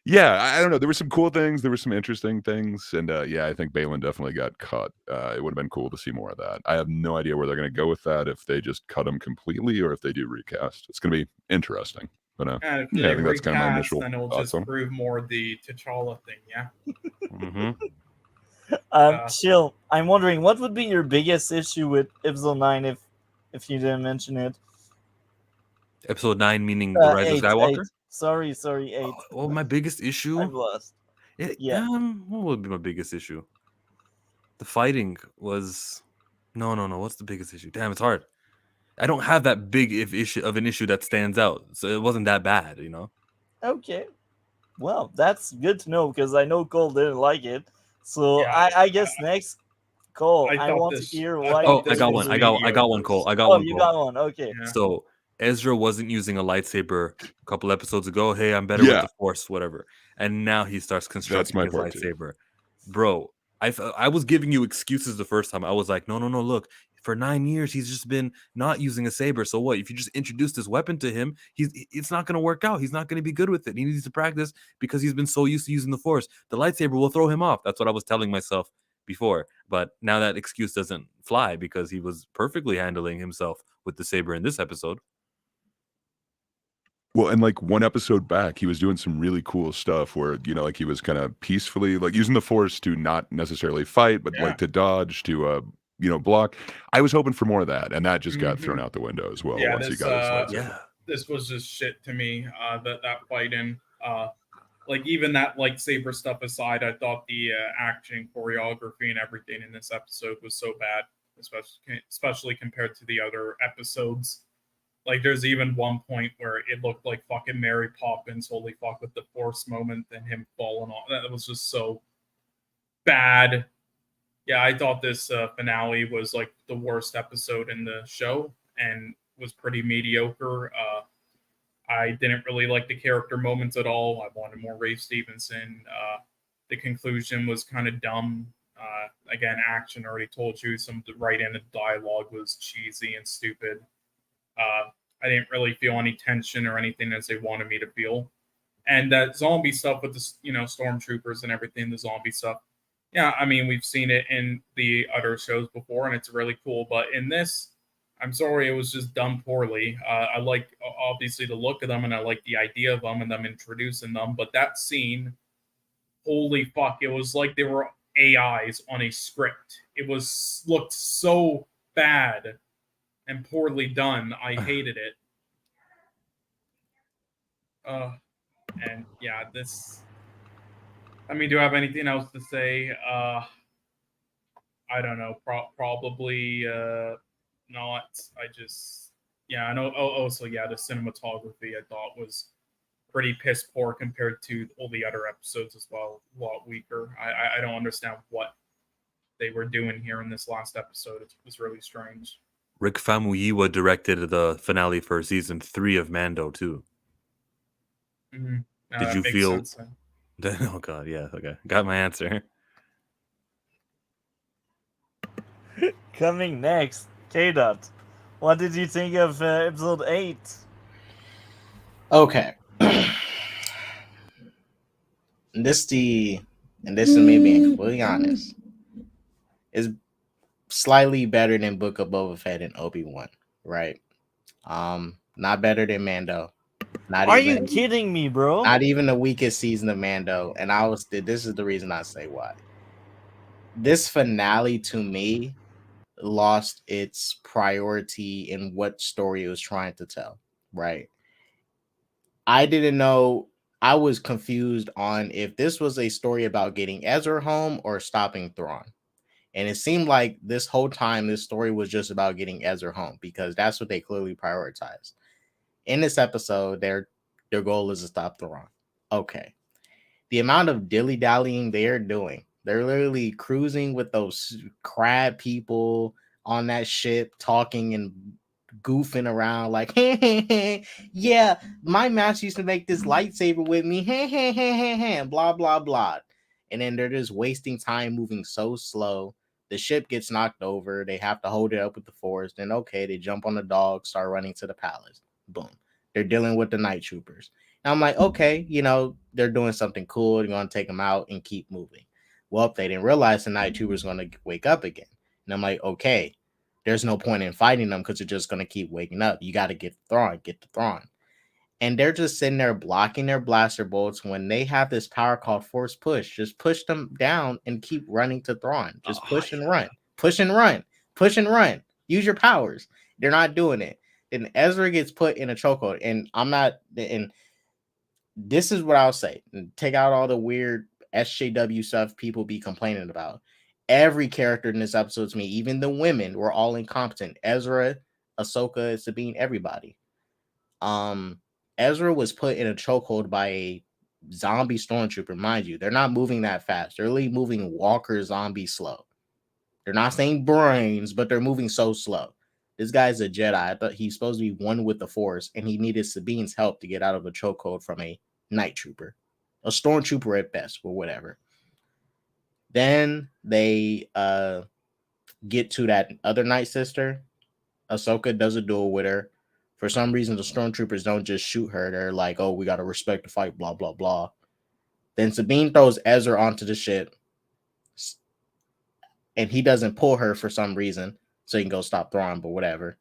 yeah, I don't know. There were some cool things. There were some interesting things. And yeah, I think Balin definitely got cut. It would have been cool to see more of that. I have no idea where they're going to go with that, if they just cut him completely or if they do recast. It's going to be interesting. But if yeah, I they think that's kind of my recast, initial then it'll thoughts just on it. prove more the T'Challa thing, yeah? Chill, I'm wondering, what would be your biggest issue with Episode 9 if you didn't mention it? Episode 9 meaning The Rise of Skywalker? 8. Sorry, 8. Well, my biggest issue? I'm lost. Yeah. What would be my biggest issue? The fighting was... No. What's the biggest issue? Damn, it's hard. I don't have that big of an issue that stands out, so it wasn't that bad, Okay. Well, that's good to know, because I know Cole didn't like it. So Yeah, I guess next, Cole, I I thought want this- to hear I why. thought I got was one. I got one, Cole. I got Oh, one, you Cole. got one. Okay. Yeah. So Ezra wasn't using a lightsaber a couple episodes ago. Hey, I'm better with Yeah. the Force, whatever. And now he starts constructing my his part, too. lightsaber. Bro, I was giving you excuses the first time. I was like, no, look. For 9 years, he's just been not using a saber. So what? If you just introduce this weapon to him, it's not going to work out. He's not going to be good with it. He needs to practice because he's been so used to using the Force. The lightsaber will throw him off. That's what I was telling myself before. But now that excuse doesn't fly because he was perfectly handling himself with the saber in this episode. Well, and like one episode back, he was doing some really cool stuff where, you know, like he was kind of peacefully like using the Force to not necessarily fight, but like to dodge, to you know, block. I was hoping for more of that, and that just got thrown out the window as well once he got his lightsaber. This was just shit to me. That fighting, like even that lightsaber stuff aside, I thought the action choreography and everything in this episode was so bad, especially compared to the other episodes. Like, there's even one point where it looked like fucking Mary Poppins, holy fuck, with the Force moment and him falling off. That was just so bad. Yeah, I thought this finale was like the worst episode in the show and was pretty mediocre. I didn't really like the character moments at all. I wanted more Ray Stevenson. The conclusion was kind of dumb. Again, action already told you. Some right in the dialogue was cheesy and stupid. I didn't really feel any tension or anything as they wanted me to feel. And that zombie stuff with the, you know, stormtroopers and everything, the zombie stuff. Yeah, I mean, we've seen it in the other shows before, and it's really cool. But in this, I'm sorry, it was just done poorly. I like, obviously, the look of them, and I like the idea of them and them introducing them. But that scene, holy fuck, it was like they were AIs on a script. It looked so bad and poorly done. I hated it. And yeah, this... I mean, do I have anything else to say? I don't know. Probably not. I just... Yeah, I know. So yeah, the cinematography I thought was pretty piss poor compared to all the other episodes as well. A lot weaker. I don't understand what they were doing here in this last episode. It was really strange. Rick Famuyiwa directed the finale for season 3 of Mando too. Mm-hmm. Did you feel? Oh god, yeah. Okay, got my answer. Coming next, KDOT. What did you think of episode 8? Okay. This is me being completely honest, is slightly better than Book of Boba Fett and Obi-Wan, right? Not better than Mando. Are you kidding me, bro? Not even the weakest season of Mando. And this is the reason I say why. This finale to me lost its priority in what story it was trying to tell, right? I didn't know. I was confused on if this was a story about getting Ezra home or stopping Thrawn. And it seemed like this whole time, this story was just about getting Ezra home because that's what they clearly prioritized. In this episode, their goal is to stop Thrawn. Okay. The amount of dilly-dallying they're doing, they're literally cruising with those crab people on that ship, talking and goofing around like, hey, yeah, my master used to make this lightsaber with me, hey, blah, blah, blah. And then they're just wasting time moving so slow. The ship gets knocked over. They have to hold it up with the Force. Then, okay, they jump on the dog, start running to the palace. Boom. They're dealing with the night troopers. And I'm like, okay, you know, they're doing something cool. They're going to take them out and keep moving. Well, they didn't realize the night troopers going to wake up again. And I'm like, okay, there's no point in fighting them because they're just going to keep waking up. You got to get the Thrawn. And they're just sitting there blocking their blaster bolts when they have this power called Force Push. Just push them down and keep running to Thrawn. Just push and run. Push and run. Push and run. Use your powers. They're not doing it. Then Ezra gets put in a chokehold. And this is what I'll say. Take out all the weird SJW stuff people be complaining about. Every character in this episode to me, even the women, were all incompetent. Ezra, Ahsoka, Sabine, everybody. Ezra was put in a chokehold by a zombie stormtrooper. Mind you, they're not moving that fast. They're really moving walker zombie slow. They're not saying brains, but they're moving so slow. This guy's a Jedi. I thought he's supposed to be one with the Force, and he needed Sabine's help to get out of a chokehold from a night trooper. A stormtrooper at best, or whatever. Then they get to that other Night Sister. Ahsoka does a duel with her. For some reason, the stormtroopers don't just shoot her. They're like, oh, we got to respect the fight, blah, blah, blah. Then Sabine throws Ezra onto the ship, and he doesn't pull her for some reason, so he can go stop Thrawn, but whatever.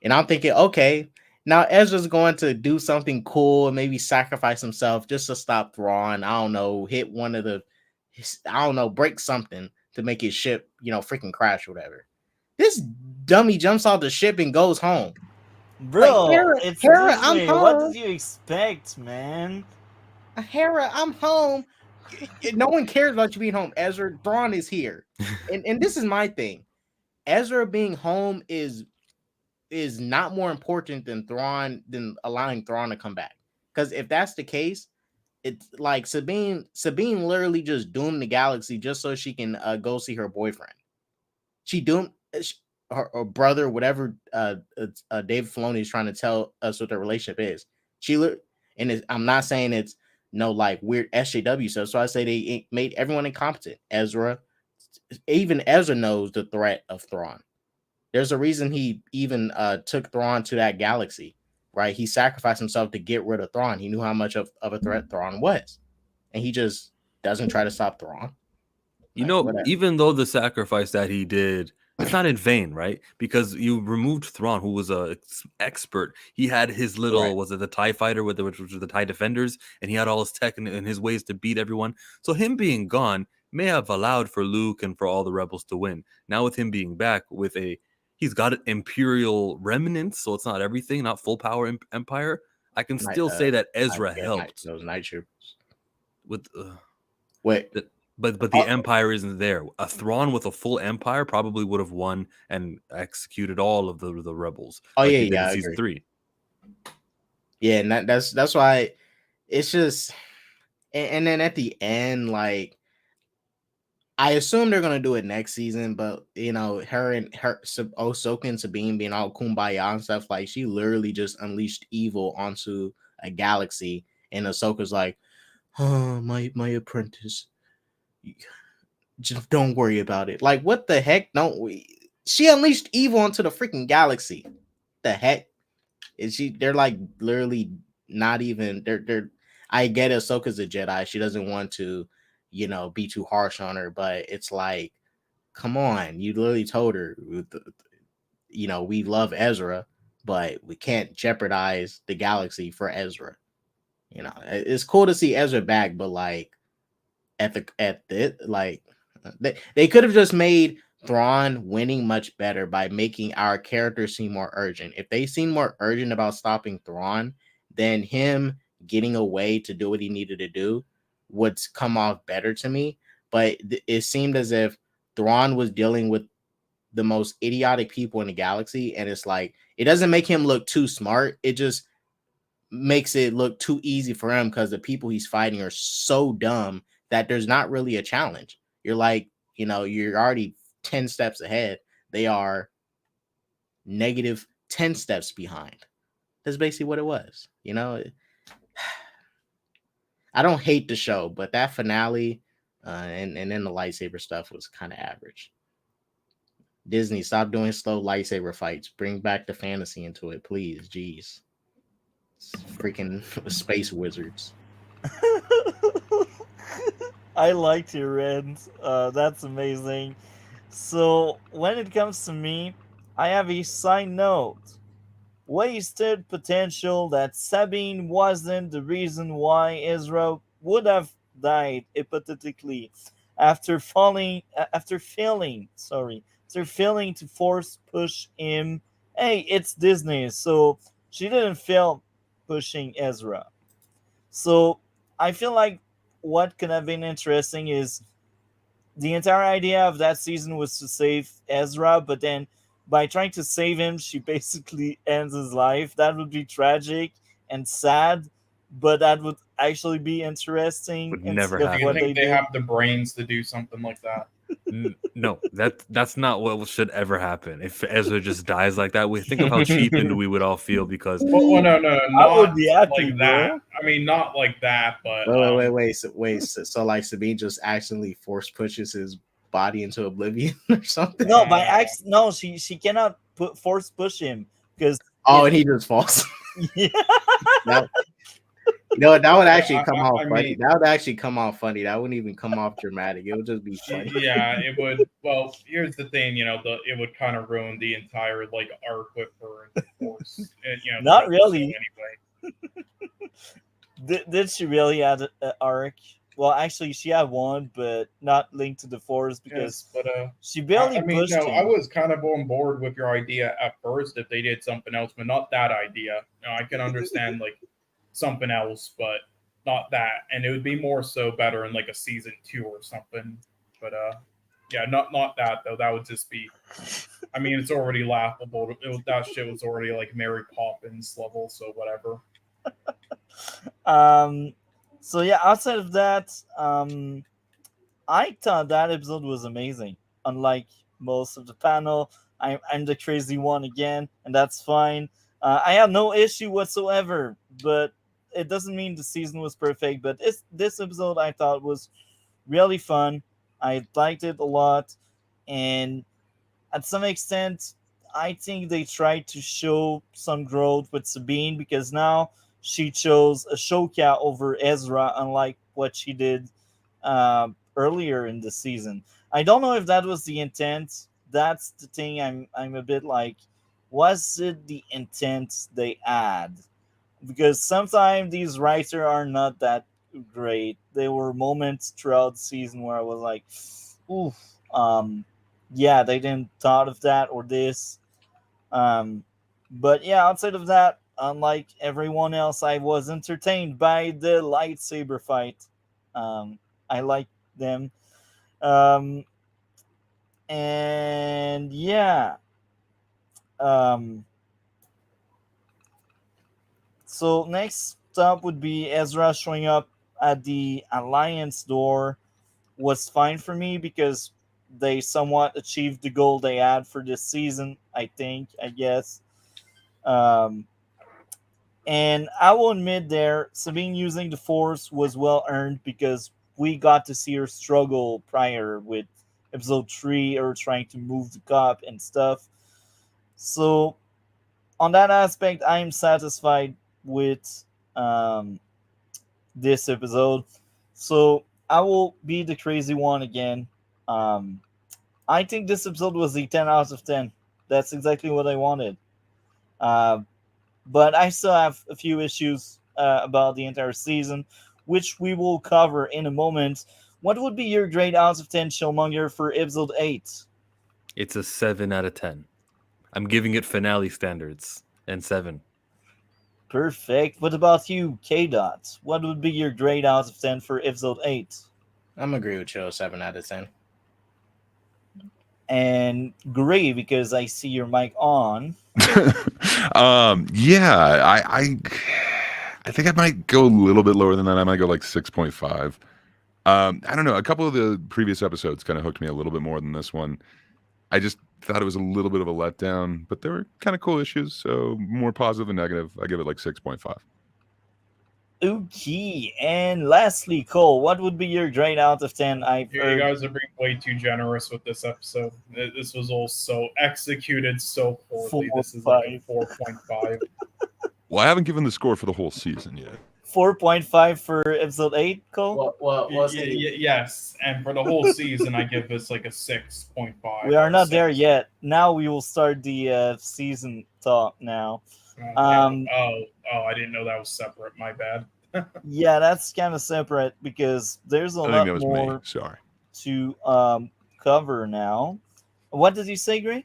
And I'm thinking, okay, now Ezra's going to do something cool and maybe sacrifice himself just to stop Thrawn. I don't know, hit one of the, I don't know, break something to make his ship, freaking crash or whatever. This dummy jumps off the ship and goes home. Bro, Like, Hera, it's Hera, I'm Disney. What home. did you expect, man? Hera, I'm home. No one cares about you being home. Ezra, Thrawn is here. And this is my thing. Ezra being home is not more important than allowing Thrawn to come back. Because if that's the case, it's like Sabine literally just doomed the galaxy just so she can go see her boyfriend. She doomed her brother, whatever Dave Filoni is trying to tell us what their relationship is. I'm not saying it's no like weird SJW stuff. So I say they made everyone incompetent. Even Ezra knows the threat of Thrawn. There's a reason he even took Thrawn to that galaxy, right? He sacrificed himself to get rid of Thrawn. He knew how much of a threat Thrawn was. And he just doesn't try to stop Thrawn. Whatever. Even though the sacrifice that he did, it's not in vain, right? Because you removed Thrawn, who was a expert. He had his little, right. Was it the TIE fighter, which was the TIE defenders, and he had all his tech and his ways to beat everyone. So him being gone may have allowed for Luke and for all the rebels to win. Now with him being back he's got an Imperial remnants, so it's not everything, not full power Empire. I can still say that Ezra helped. Those night troopers. With wait. But the Empire isn't there. A Thrawn with a full Empire probably would have won and executed all of the rebels. Oh yeah, season 3. Yeah, and that's why it's just, and then at the end, like I assume they're gonna do it next season, but her Ahsoka and Sabine being all kumbaya and stuff, like she literally just unleashed evil onto a galaxy, and Ahsoka's like, oh my apprentice. Just don't worry about it. Like, what the heck? She unleashed evil onto the freaking galaxy. The heck? They're like literally not even. They're. I get it. Ahsoka's a Jedi. She doesn't want to, be too harsh on her. But it's like, come on. You literally told her, we love Ezra, but we can't jeopardize the galaxy for Ezra. It's cool to see Ezra back, but like. They could have just made Thrawn winning much better by making our characters seem more urgent. If they seem more urgent about stopping Thrawn, then him getting away to do what he needed to do would come off better to me. But it seemed as if Thrawn was dealing with the most idiotic people in the galaxy, and it's like it doesn't make him look too smart. It just makes it look too easy for him because the people he's fighting are so dumb that there's not really a challenge. You're like, you're already 10 steps ahead. They are negative 10 steps behind. That's basically what it was. I don't hate the show, but that finale and then the lightsaber stuff was kind of average. Disney, stop doing slow lightsaber fights. Bring back the fantasy into it, please. Jeez. It's freaking space wizards. I liked your rant. That's amazing. So when it comes to me, I have a side note. Wasted potential that Sabine wasn't the reason why Ezra would have died hypothetically after failing to force push him. Hey, it's Disney, so she didn't fail pushing Ezra. So I feel like what could have been interesting is the entire idea of that season was to save Ezra, but then by trying to save him, she basically ends his life. That would be tragic and sad, but that would actually be interesting. Would never I happen. think they have the brains to do something like that. No, that's not what should ever happen. If Ezra just dies like that, we think of how cheapened we would all feel because no, I would be happy, like that. I mean, not like that, but Wait. So like Sabine just accidentally force pushes his body into oblivion or something? No, by accident. No, she cannot force push him because Oh, and he just falls. yeah. That, that would actually I- come I- off I funny. mean- That would actually come off funny. That wouldn't even come off dramatic. It would just be funny. Yeah, it would. Well, here's the thing, it would kind of ruin the entire like arc with her and Force. Not the really. show anyway. Did she really have an arc? Well, actually, she had one, but not linked to the Force because Yes, but she barely I mean, pushed no, him. I was kind of on board with your idea at first if they did something else, but not that idea. I can understand like something else, but not that. And it would be more so better in like a season 2 or something. But yeah, not that though. That would just be. I mean, it's already laughable. That shit was already like Mary Poppins level, so whatever. So yeah, outside of that, I thought that episode was amazing. Unlike most of the panel, I'm the crazy one again, and that's fine. I have no issue whatsoever, but it doesn't mean the season was perfect. But this episode I thought was really fun. I liked it a lot, and at some extent, I think they tried to show some growth with Sabine because now she chose Ashoka over Ezra, unlike what she did earlier in the season. I don't know if that was the intent. That's the thing. I'm a bit like, was it the intent they had? Because sometimes these writers are not that great. There were moments throughout the season where I was like, oof, yeah, they didn't thought of that or this. But yeah, outside of that, unlike everyone else, I was entertained by the lightsaber fight. I like them. Um, and yeah. Um, so next up would be Ezra showing up at the Alliance door was fine for me because they somewhat achieved the goal they had for this season, I guess. Um, and I will admit there, Sabine using the Force was well earned because we got to see her struggle prior with episode 3 or trying to move the cup and stuff. So on that aspect, I am satisfied with um, this episode. So I will be the crazy one again. Um, I think this episode was the 10 out of 10. That's exactly what I wanted. Uh, but I still have a few issues about the entire season, which we will cover in a moment. What would be your grade out of 10, Chillmonger, for episode 8? It's a 7 out of 10. I'm giving it finale standards and 7. Perfect. What about you, KDOT? What would be your grade out of 10 for episode 8? I'm agree with you. 7 out of 10. And Gray, because I see your mic on. Yeah, I think I might go a little bit lower than that. I might go like 6.5. I don't know. A couple of the previous episodes kind of hooked me a little bit more than this one. I just thought it was a little bit of a letdown, but there were kind of cool issues. So more positive than negative. I give it like 6.5. Okay. And lastly, Cole, what would be your grade out of 10? You guys are being way too generous with this episode. This was all so executed so poorly. This is like a 4.5. Well, I haven't given the score for the whole season yet. 4.5 for episode 8, Cole? Yes, and for the whole season, I give this like a 6.5. We are not there yet. Now we will start the season talk now. I didn't know that was separate. My bad. Yeah, that's kind of separate because there's a lot more Sorry. to cover now. What did you say, Gray?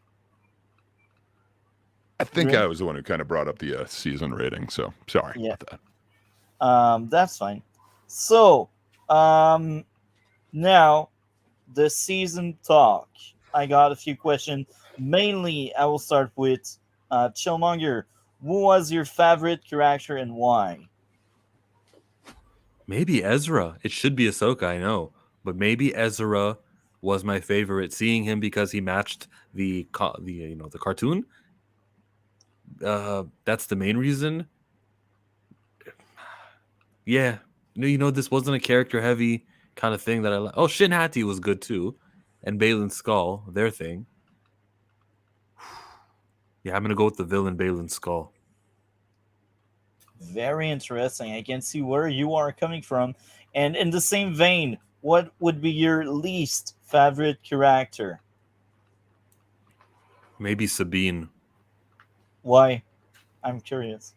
I think Gray? I was the one who kind of brought up the season rating, so sorry about that. That's fine. So, now the season talk. I got a few questions. Mainly, I will start with Chillmonger. Who was your favorite character and why? Maybe Ezra. It should be Ahsoka, I know, but maybe Ezra was my favorite. Seeing him because he matched the cartoon. That's the main reason. Yeah, this wasn't a character heavy kind of thing that I like. Oh, Shin Hati was good too, and Balin's Skull, their thing. Yeah, I'm gonna go with the villain Balin's Skull. Very interesting. I can see where you are coming from. And in the same vein, what would be your least favorite character? Maybe Sabine. Why? I'm curious.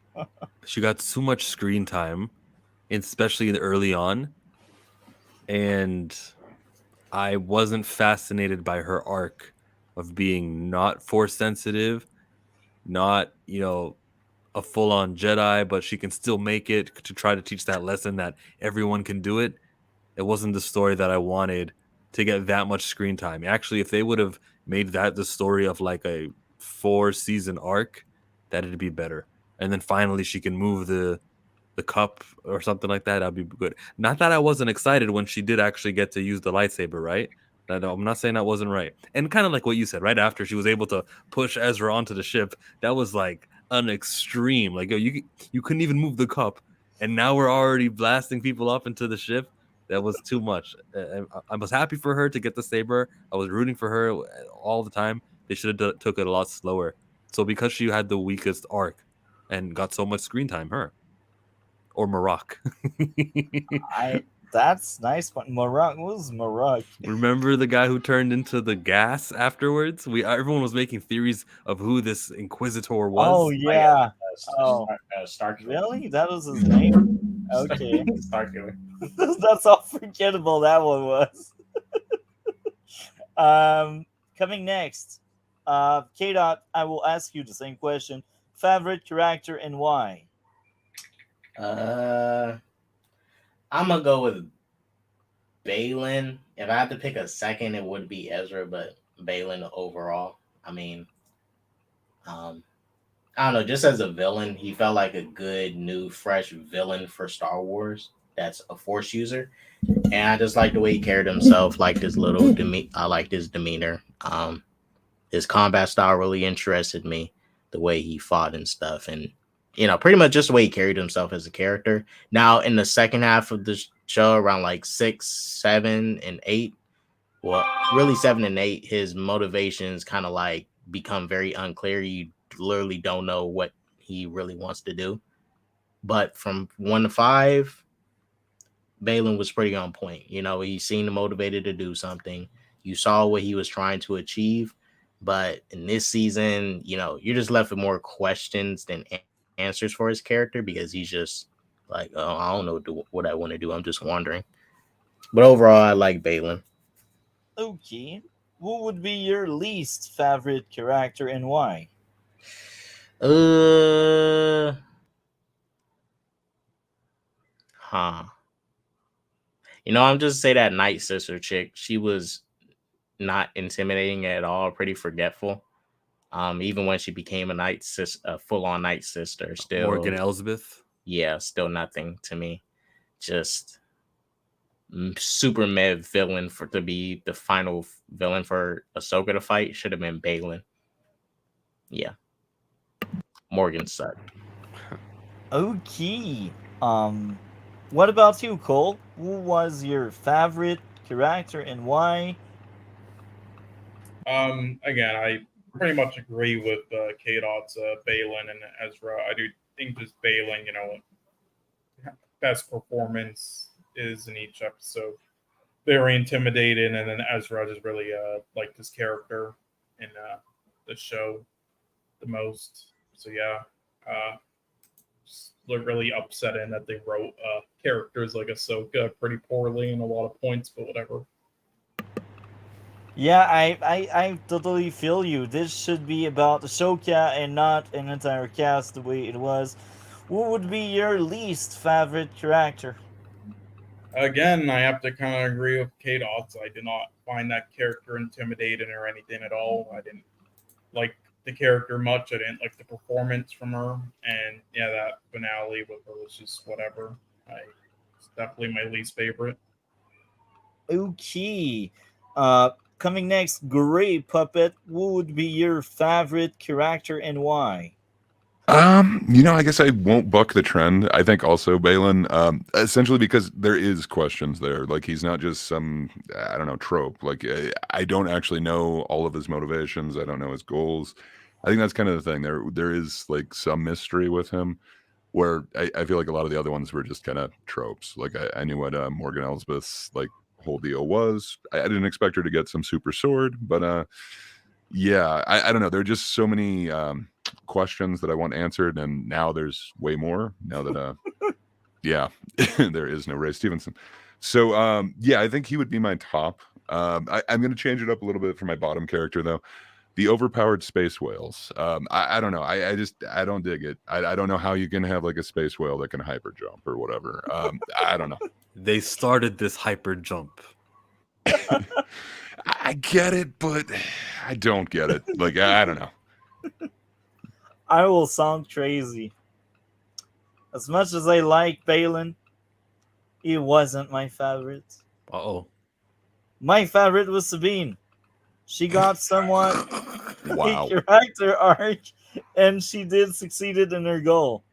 She got too much screen time, especially early on, and I wasn't fascinated by her arc of being not force sensitive, not, a full on Jedi, but she can still make it to try to teach that lesson that everyone can do it. It wasn't the story that I wanted to get that much screen time. Actually, if they would have made that the story of like a 4-season arc, that'd be better. And then finally she can move the cup or something like that. That'd be good. Not that I wasn't excited when she did actually get to use the lightsaber, right? I'm not saying that wasn't right. And kind of like what you said, right after she was able to push Ezra onto the ship, that was like an extreme. Like, yo, you couldn't even move the cup, and now we're already blasting people up into the ship. That was too much. I was happy for her to get the saber. I was rooting for her all the time. They should have took it a lot slower. So because she had the weakest arc and got so much screen time, her or Marak. That's nice, but Marak, what was Marak? Remember the guy who turned into the gas afterwards? Everyone was making theories of who this Inquisitor was. Oh yeah. Oh, Starkiller. really? That was his name? Okay. Starkiller. That's how forgettable that one was. Coming next, KDOT, I will ask you the same question. Favorite character and why? I'm gonna go with Balin. If I had to pick a second, it would be Ezra, but Balin overall. I mean, I don't know. Just as a villain, he felt like a good, new, fresh villain for Star Wars. That's a Force user, and I just like the way he carried himself. Like his little I liked his demeanor. His combat style really interested me. The way he fought and stuff, and pretty much just the way he carried himself as a character. Now, in the second half of the show, around like 6, 7, and 8, well, really 7 and 8, his motivations kind of like become very unclear. You literally don't know what he really wants to do. But from 1 to 5, Balin was pretty on point. He seemed motivated to do something. You saw what he was trying to achieve. But in this season, you're just left with more questions than answers for his character, because he's just like, oh, I don't know what I want to do. I'm just wondering. But overall, I like Balin. Okay. What would be your least favorite character and why? I'm just say that Night Sister chick. She was not intimidating at all. Pretty forgetful. Even when she became a full-on Night Sister, still Morgan Elsbeth. Yeah, still nothing to me. Just super mad villain to be the final villain for Ahsoka to fight. Should have been Balin. Yeah, Morgan sucked. Okay. What about you, Cole? Who was your favorite character and why? Again, I pretty much agree with KDOT's Balin and Ezra. I do think just Balin, best performance is in each episode. Very intimidating, and then Ezra just really liked his character in the show the most. So yeah, just really upsetting that they wrote characters like Ahsoka pretty poorly in a lot of points, but whatever. Yeah, I totally feel you. This should be about Ahsoka and not an entire cast the way it was. What would be your least favorite character? Again, I have to kind of agree with KDOT. I did not find that character intimidating or anything at all. I didn't like the character much. I didn't like the performance from her. And yeah, that finale with her was just whatever. It's definitely my least favorite. Okay. Coming next, Gray Puppet. What would be your favorite character and why? I guess I won't buck the trend. I think also Balin, essentially because there is questions there. Like he's not just some, I don't know, trope. Like I don't actually know all of his motivations. I don't know his goals. I think that's kind of the thing. There is like some mystery with him, where I feel like a lot of the other ones were just kind of tropes. Like I knew what Morgan Elsbeth's like whole deal was. I didn't expect her to get some super sword, but yeah, I don't know. There are just so many questions that I want answered, and now there's way more. Now that yeah, there is no Ray Stevenson. So yeah, I think he would be my top. I'm going to change it up a little bit for my bottom character though. The overpowered space whales. I don't know. I don't dig it. I don't know how you can have like a space whale that can hyper jump or whatever. I don't know. They started this hyper jump. I get it, but I don't get it. Like I don't know. I will sound crazy. As much as I like Balin, he wasn't my favorite. Uh-oh. My favorite was Sabine. She got somewhat Wow. a character arc, and she did succeeded in her goal,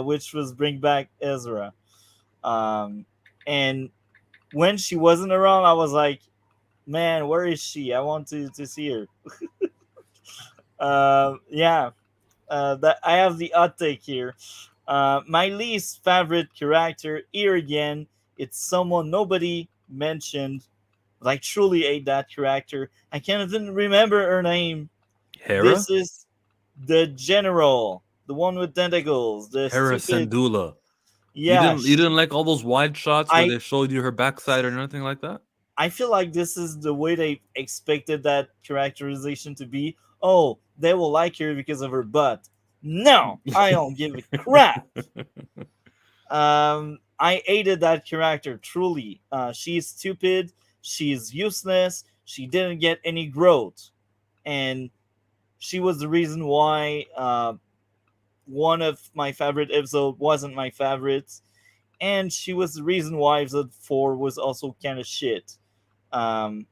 which was bring back Ezra. And when she wasn't around, I was like, man, where is she? I want to see her. Yeah, that I have the hot take here. My least favorite character here again. It's someone nobody mentioned, but I truly hate that character. I can't even remember her name. Hera? This is the general, the one with tentacles. The Hera stupid. Syndulla. Yeah, You didn't like all those wide shots where I- they showed you her backside or nothing like that? I feel like this is the way they expected that characterization to be. Oh, they will like her because of her butt. No, I don't give a crap. I hated that character truly. She's stupid. She's useless. She didn't get any growth, and she was the reason why one of my favorite episodes wasn't my favorites, and she was the reason why episode 4 was also kind of shit. Um,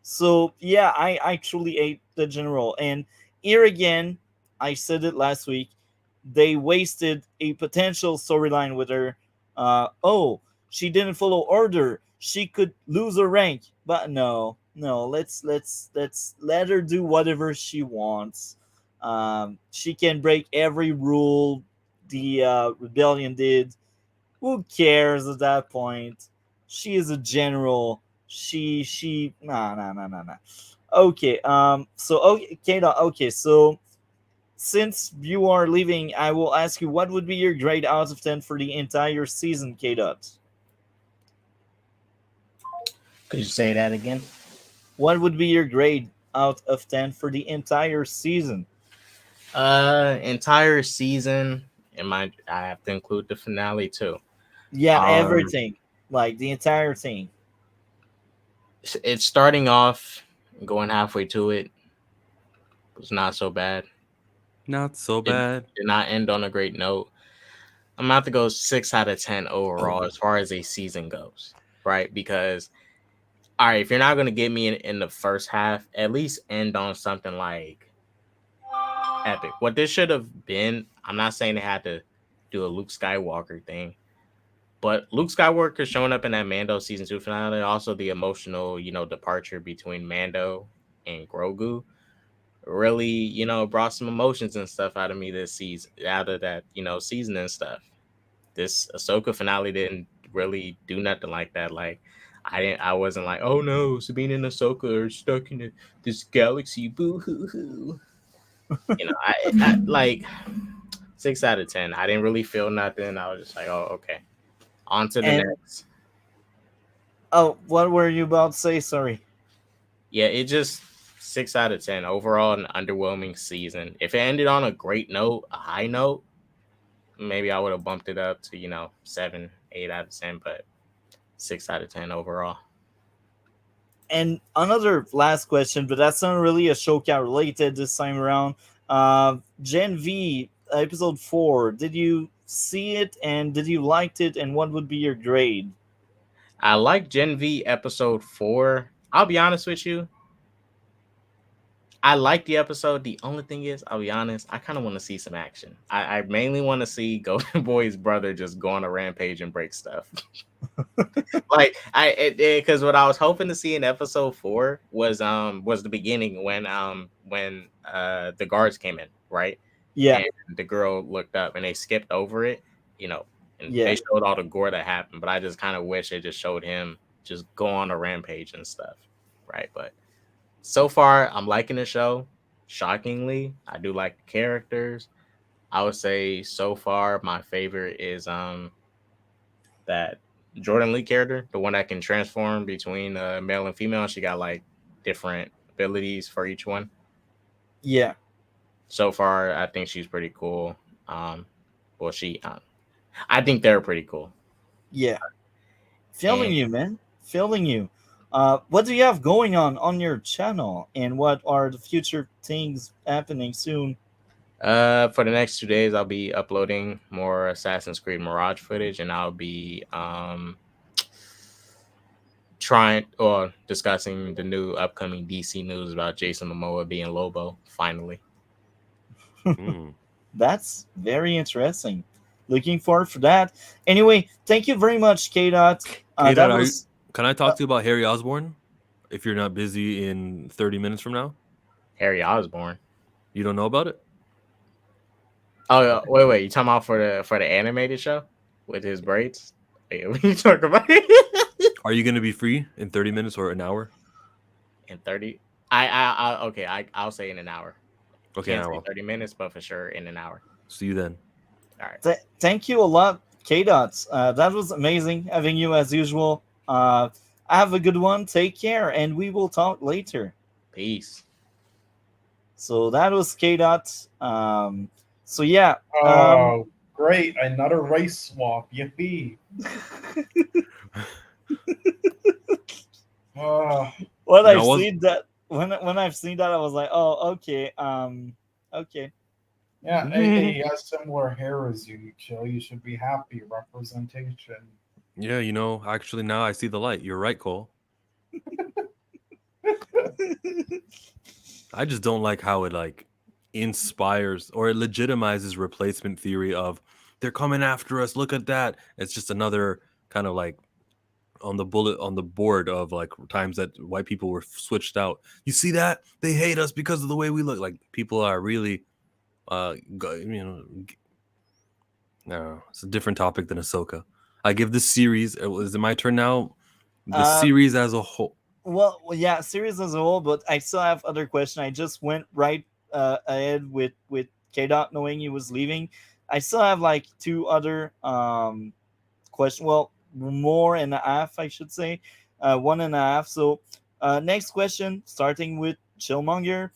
so yeah, I truly hate the general, and here again, I said it last week. They wasted a potential storyline with her. Oh, she didn't follow order. She could lose her rank, but no. Let's let her do whatever she wants. She can break every rule the rebellion did. Who cares at that point? She is a general. She nah. Okay. So okay, KDOT. Okay. So since you are leaving, I will ask you what would be your grade out of 10 for the entire season, KDOT? Could you say that again? What would be your grade out of 10 for the entire season? Entire season, I have to include the finale too. Yeah, everything. Like the entire thing. It's starting off, going halfway to it. It was not so bad. Not so bad. Did not end on a great note. I'm about to go 6 out of 10 overall as far as a season goes, right? Because, all right, if you're not going to get me in the first half, at least end on something like epic. What this should have been, I'm not saying they had to do a Luke Skywalker thing, but Luke Skywalker showing up in that Mando season 2 finale, also the emotional, departure between Mando and Grogu, really, brought some emotions and stuff out of me this season, out of that, season and stuff. This Ahsoka finale didn't really do nothing like that. Like, I wasn't like, oh no, Sabine and Ahsoka are stuck in this galaxy, boo hoo hoo. I like 6 out of 10. I didn't really feel nothing. I was just like, oh, okay. On to the next. Oh, what were you about to say? Sorry. Yeah, it just 6 out of 10. Overall, an underwhelming season. If it ended on a great note, a high note, maybe I would have bumped it up to, 7, 8 out of 10, but 6 out of 10 overall. And another last question, but that's not really a Shoka related this time around. Gen V, episode 4, did you see it and did you like it, and what would be your grade? I like Gen V episode 4. I'll be honest with you. I like the episode. The only thing is, I'll be honest, I kind of want to see some action. I mainly want to see Golden Boy's brother just go on a rampage and break stuff. Like because what I was hoping to see in episode 4 was the beginning when the guards came in, right? Yeah, And the girl looked up and they skipped over it, and yeah, they showed all the gore that happened. But I just kind of wish they just showed him just go on a rampage and stuff, right? But so far, I'm liking the show. Shockingly, I do like the characters. I would say so far my favorite is that Jordan Lee character, the one that can transform between male and female. She got like different abilities for each one. yeah, So far, I think she's pretty cool. Well, I think they're pretty cool. yeah. Feeling And you, man. Feeling you. What do you have going on your channel, and what are the future things happening soon? for the next 2 days, I'll be uploading more Assassin's Creed Mirage footage, and I'll be trying or discussing the new upcoming DC news about Jason Momoa being Lobo. Finally, Hmm. That's very interesting. Looking forward for that. Anyway, thank you very much, KDOT. K-Dot, That are you- was Can I talk to you about Harry Osborn? If you're not busy in 30 minutes from now, Harry Osborn. you don't know about it. Oh wait, you talking about for the animated show with his braids? Wait, what are you talking about? Are you going to be free in 30 minutes or an hour? In 30, okay, I'll say in an hour. Okay, Can't now say well, 30 minutes, but for sure in an hour. see you then. All right. thank you a lot, KDOT. That was amazing having you as usual. Have a good one. Take care, and we will talk later. Peace. So that was KDOT. So yeah. Oh, great. Another race swap. Yippee. Oh, When You I've know what? seen that, when I've seen that, I was like, oh, okay, okay. yeah. Hey, he has similar hair as you, Chill. You should be happy. Representation. Yeah, actually now I see the light. You're right, Cole. I just don't like how it like inspires or it legitimizes replacement theory of they're coming after us. Look at that. It's just another kind of like on the board of like times that white people were switched out. You see that? They hate us because of the way we look. Like people are really no, it's a different topic than Ahsoka. I give the series. Is it my turn now? The series as a whole. Well, yeah, series as a whole, but I still have other question. I just went right ahead with KDOT knowing he was leaving. I still have like two other question. Well, more and a half, I should say, 1.5. So, next question, starting with Chillmonger.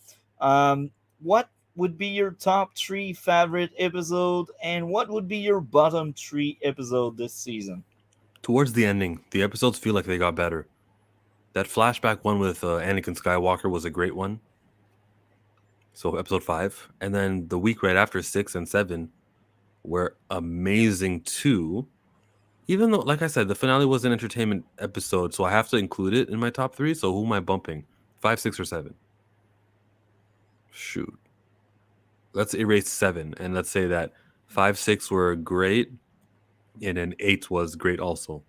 What would be your top 3 favorite episode, and what would be your bottom 3 episode this season? Towards the ending, the episodes feel like they got better. That flashback one with Anakin Skywalker was a great one. So episode 5, and then the week right after 6 and 7 were amazing too. Even though, like I said, the finale was an entertainment episode, so I have to include it in my top 3. So who am I bumping? 5, 6, or 7? Shoot. Let's erase 7, and let's say that 5, 6 were great, and then 8 was great also.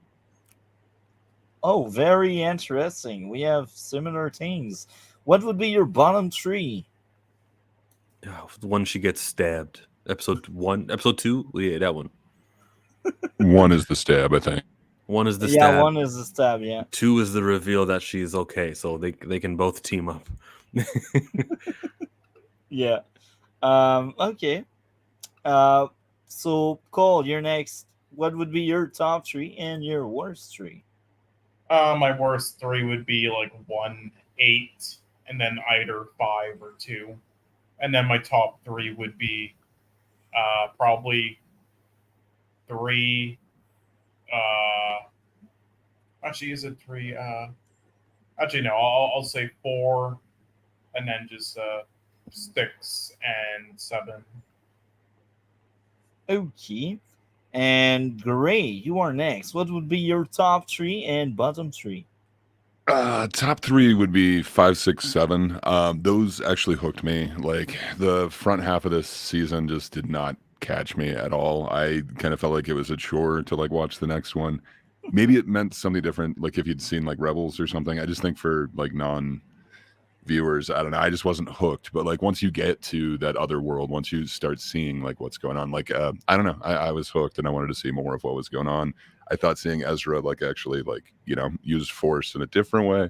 Oh, very interesting. We have similar things. What would be your bottom 3? The one she gets stabbed. Episode 1, episode 2, yeah, that one. One is the stab, I think. 1 is the Yeah, stab. 1 is the stab. Yeah. 2 is the reveal that she's okay, so they can both team up. Yeah. Okay. So Cole, you're next. What would be your top 3 and your worst 3? My worst 3 would be like 1, 8, and then either 5 or 2. And then my top 3 would be probably 3. Actually, is it 3? Actually, no. I'll say 4, and then just 6 and 7. Okay. And Gray, you are next. What would be your top 3 and bottom 3? Top three would be 5, 6, 7. Those actually hooked me. Like the front half of this season just did not catch me at all. I kind of felt like it was a chore to like watch the next one. Maybe it meant something different, like if you'd seen like Rebels or something. I just think for like non viewers, I don't know, I just wasn't hooked. But like once you get to that other world, once you start seeing like what's going on, like I don't know, I was hooked and I wanted to see more of what was going on. I thought seeing Ezra like actually like, you know, use force in a different way,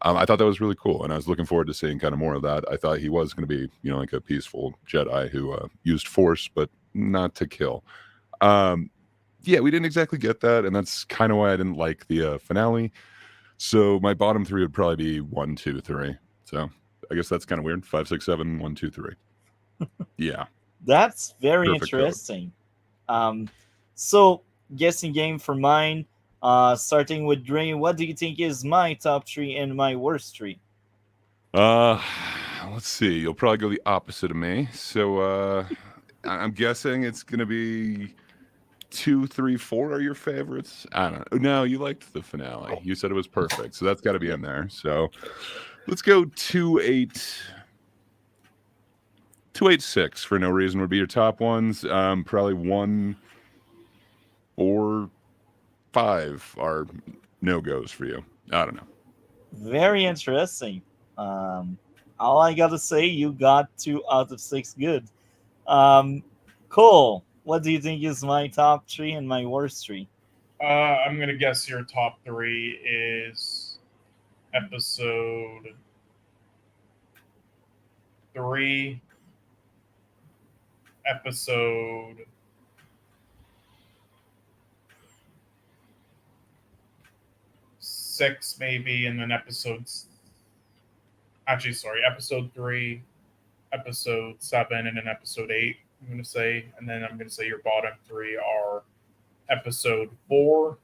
I thought that was really cool, and I was looking forward to seeing kind of more of that. I thought he was going to be, you know, like a peaceful Jedi who used force but not to kill. Yeah, we didn't exactly get that, and that's kind of why I didn't like the finale. So my bottom three would probably be 1, 2, 3. So I guess that's kind of weird. 5, 6, 7, 1, 2, 3. Yeah. That's very Perfect code. interesting. So guessing game for mine. Starting with Dre, what do you think is my top three and my worst three? Let's see. You'll probably go the opposite of me. So I'm guessing it's gonna be 2, 3, 4 are your favorites. I don't know. No, you liked the finale. You said it was perfect, so that's got to be in there. So let's go 2, 8. 2, 8, 6 for no reason would be your top ones. Probably 1, 4, 5 are no-goes for you. I don't know. Very interesting. All I gotta say, you got 2 out of 6 good. Cool. What do you think is my top three and my worst three? I'm gonna guess your top three is episode 3, episode 6, maybe, and then episode 3, episode 7, and then episode 8. I'm gonna say, and then I'm gonna say your bottom three are episode 4,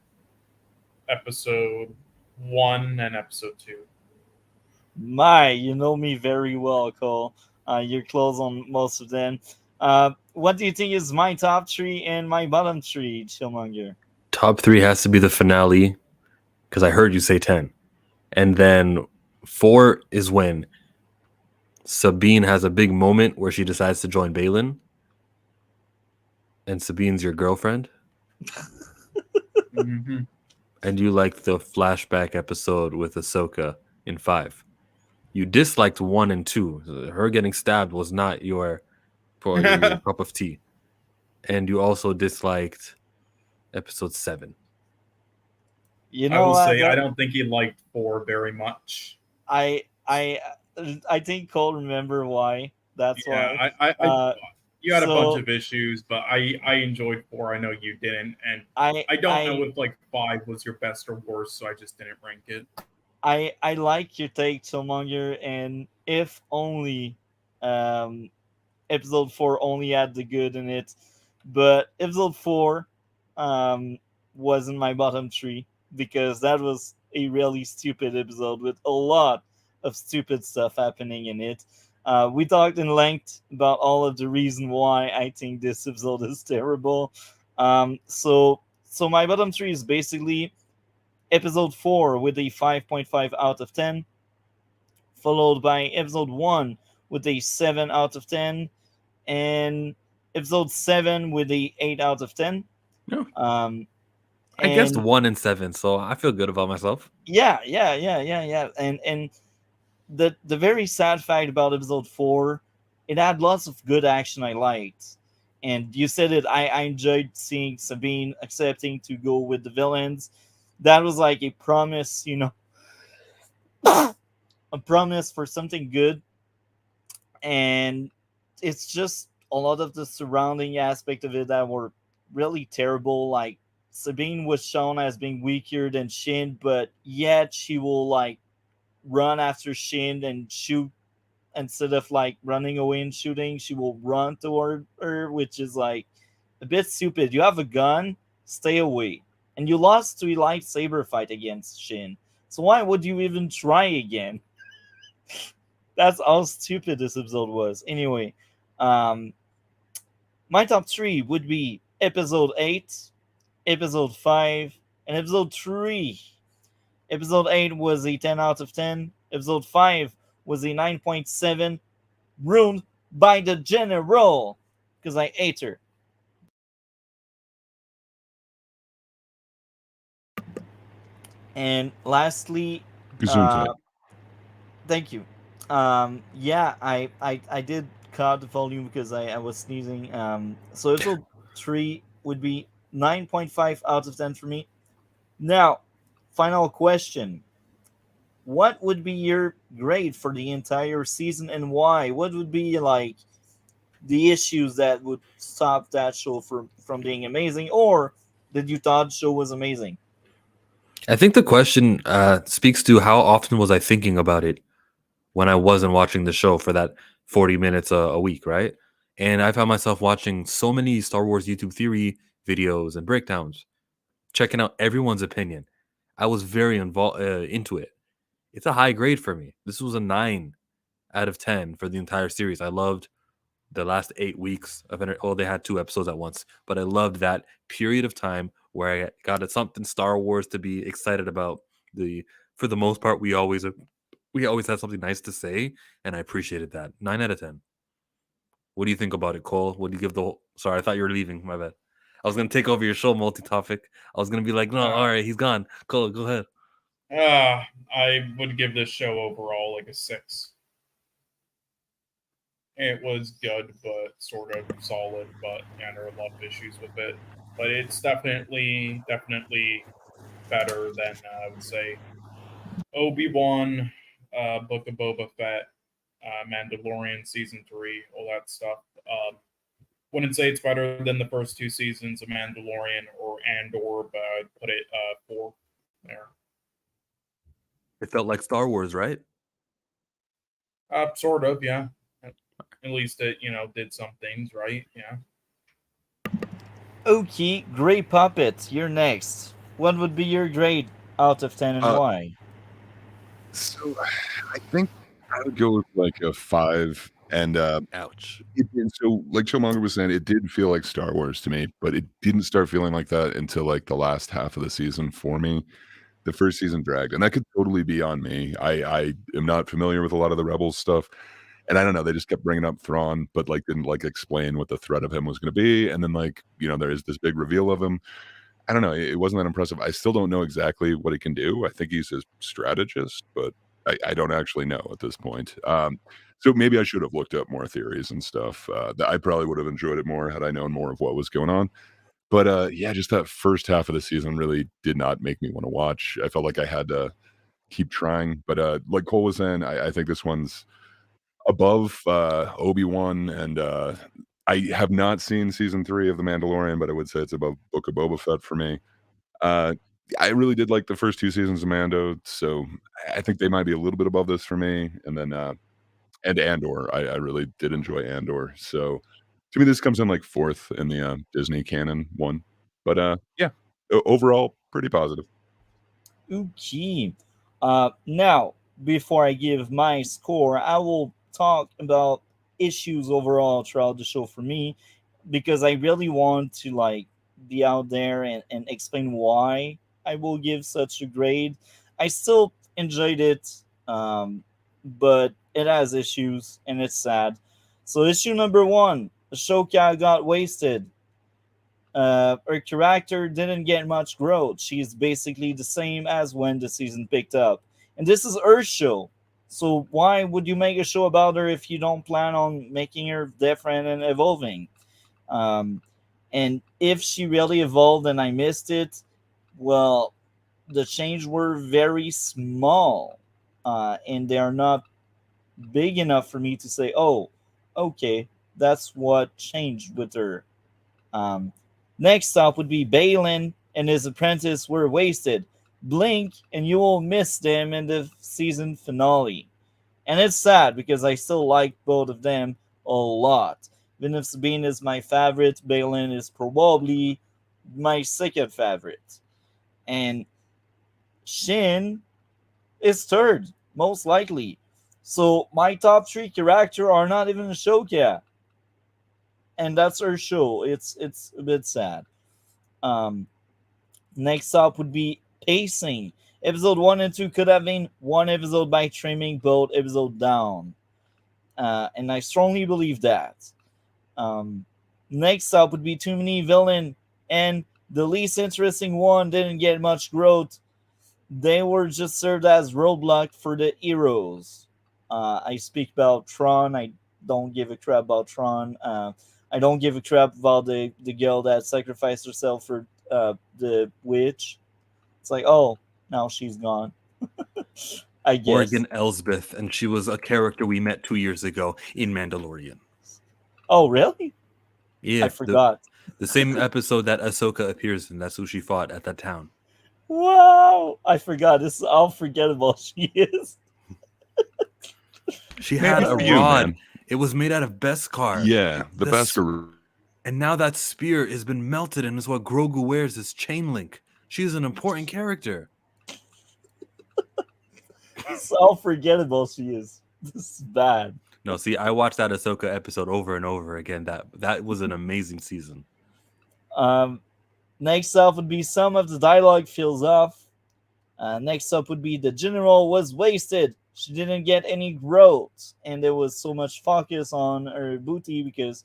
episode 1, and episode 2. You know me very well, Cole. You're close on most of them. What do you think is my top three and my bottom three, Chillmonger? Top three has to be the finale, because I heard you say 10. And then 4 is when Sabine has a big moment where she decides to join Balin. And Sabine's your girlfriend. Mm-hmm. And you liked the flashback episode with Ahsoka in 5. You disliked 1 and 2. Her getting stabbed was not your cup of tea. And you also disliked episode 7. You I know will what? say I don't think he liked 4 very much. I think Cole remember why. That's why. You had a so- bunch of issues, but I enjoyed 4. I know you didn't, and I don't know if like 5 was your best or worst, so I just didn't rank it. I like your take, Chillmonger, and if only episode 4 only had the good in it, but episode 4 was in my bottom 3 because that was a really stupid episode with a lot of stupid stuff happening in it. We talked in length about all of the reason why I think this episode is terrible. So my bottom 3 is basically episode 4 with a 5.5 out of 10, followed by episode 1 with a 7 out of 10, and episode 7 with a 8 out of 10. No. I guessed 1 and 7, so I feel good about myself. Yeah. And the very sad fact about episode 4, it had lots of good action I liked. And you said it, I enjoyed seeing Sabine accepting to go with the villains. That was like a promise, you know, a promise for something good. And it's just a lot of the surrounding aspect of it that were really terrible. Like Sabine was shown as being weaker than Shin, but yet she will like run after Shin and shoot instead of like running away and shooting. She will run toward her, which is like a bit stupid. You have a gun, stay away. And you lost to a lightsaber fight against Shin. So why would you even try again? That's how stupid this episode was. Anyway, my top 3 would be episode 8, episode 5, and episode 3. Episode 8 was a 10 out of 10. Episode 5 was a 9.7, ruined by the general, because I ate her. And lastly, Gesundheit. thank you. Yeah, I did cut the volume because I was sneezing. So episode 3 would be 9.5 out of 10 for me. Now, final question. What would be your grade for the entire season and why? What would be like the issues that would stop that show from being amazing, or did you thought the show was amazing? I think the question speaks to how often was I thinking about it when I wasn't watching the show for that 40 minutes a week, right? And I found myself watching so many Star Wars YouTube theory videos and breakdowns, checking out everyone's opinion. I was very involved into it. It's a high grade for me. This was a 9 out of 10 for the entire series. I loved the last 8 weeks of it. Well, they had 2 episodes at once, but I loved that period of time where I got something Star Wars to be excited about. For the most part, we always had something nice to say, and I appreciated that. 9 out of 10. What do you think about it, Cole? What do you give the whole... Sorry, I thought you were leaving. My bad. I was gonna take over your show, multi-topic. I was gonna be like, no, all right, he's gone. Cole, go ahead. I would give this show overall like a 6. It was good, but sort of solid. But yeah, there are a lot of issues with it. But it's definitely better than I would say Obi-Wan, Book of Boba Fett, Mandalorian season 3, all that stuff. Wouldn't say it's better than the first 2 seasons of Mandalorian or Andor, but I'd put it 4 there. It felt like Star Wars, right? Sort of, yeah. At least it, did some things right, yeah. Okay, Great Puppet, you're next. What would be your grade out of 10 and why? So I think I would go with like a 5. And ouch. So, like Chillmonger was saying, it did feel like Star Wars to me, but it didn't start feeling like that until like the last half of the season for me. The first season dragged, and that could totally be on me. I am not familiar with a lot of the Rebels stuff, and I don't know. They just kept bringing up Thrawn, but like didn't like explain what the threat of him was going to be. And then like there is this big reveal of him. I don't know. It wasn't that impressive. I still don't know exactly what he can do. I think he's a strategist, but I don't actually know at this point. So maybe I should have looked up more theories and stuff. I probably would have enjoyed it more had I known more of what was going on. But yeah, just that first half of the season really did not make me want to watch. I felt like I had to keep trying. But like Cole was saying, I think this one's above Obi-Wan, and I have not seen season 3 of The Mandalorian, but I would say it's above Book of Boba Fett for me. I really did like the first 2 seasons of Mando, so I think they might be a little bit above this for me. And then and Andor, I really did enjoy Andor. So to me, this comes in like 4th in the Disney canon one. But yeah, overall, pretty positive. Okay. Now, before I give my score, I will talk about issues overall throughout the show for me, because I really want to like be out there and explain why I will give such a grade. I still enjoyed it, but it has issues and it's sad. So issue number 1, Ahsoka got wasted. Her character didn't get much growth. She's basically the same as when the season picked up. And this is her show. So why would you make a show about her if you don't plan on making her different and evolving? And if she really evolved and I missed it, well, the changes were very small. And they are not big enough for me to say, oh, okay, that's what changed with her. Next up would be Balin and his apprentice were wasted. Blink and you will miss them in the season finale. And it's sad because I still like both of them a lot. Even if Sabine is my favorite, Balin is probably my second favorite. And Shin is third, most likely. So my top 3 characters are not even Ahsoka. And that's her show. It's a bit sad. Next up would be pacing. Episode 1 and 2 could have been one episode by trimming both episodes down. And I strongly believe that. Next up would be too many villain, and the least interesting one didn't get much growth. They were just served as roadblock for the heroes. I speak about Tron. I don't give a crap about Tron. I don't give a crap about the girl that sacrificed herself for the witch. It's like, oh, now she's gone. I guess. Morgan Elsbeth, and she was a character we met 2 years ago in Mandalorian. Oh, really? Yeah, I forgot. The same episode that Ahsoka appears in. That's who she fought at that town. Wow, I forgot. This is how forgettable she is. She had a you, rod. man. It was made out of Beskar. Yeah, the Beskar. And now that spear has been melted and is what Grogu wears as chain link. She's an important character. This is how forgettable she is. This is bad. No, see, I watched that Ahsoka episode over and over again. That was an amazing season. Next up would be some of the dialogue feels off. Next up would be the general was wasted. She didn't get any growth, and there was so much focus on her booty because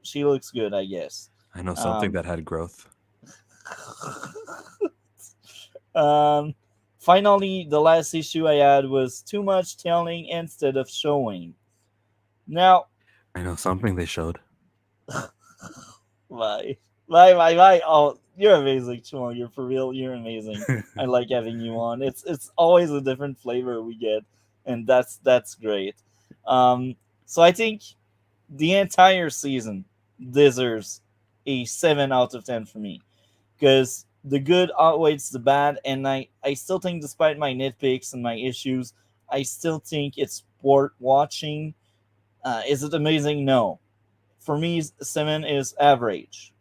she looks good, I guess. I know something that had growth. Finally, the last issue I had was too much telling instead of showing. Now, I know something they showed. Bye. Oh, you're amazing, Chillmonger. For real, you're amazing. I like having you on. It's always a different flavor we get, and that's great. So I think the entire season deserves a 7 out of 10 for me, because the good outweighs the bad, and I still think, despite my nitpicks and my issues, I still think it's worth watching. Is it amazing? No. For me, 7 is average.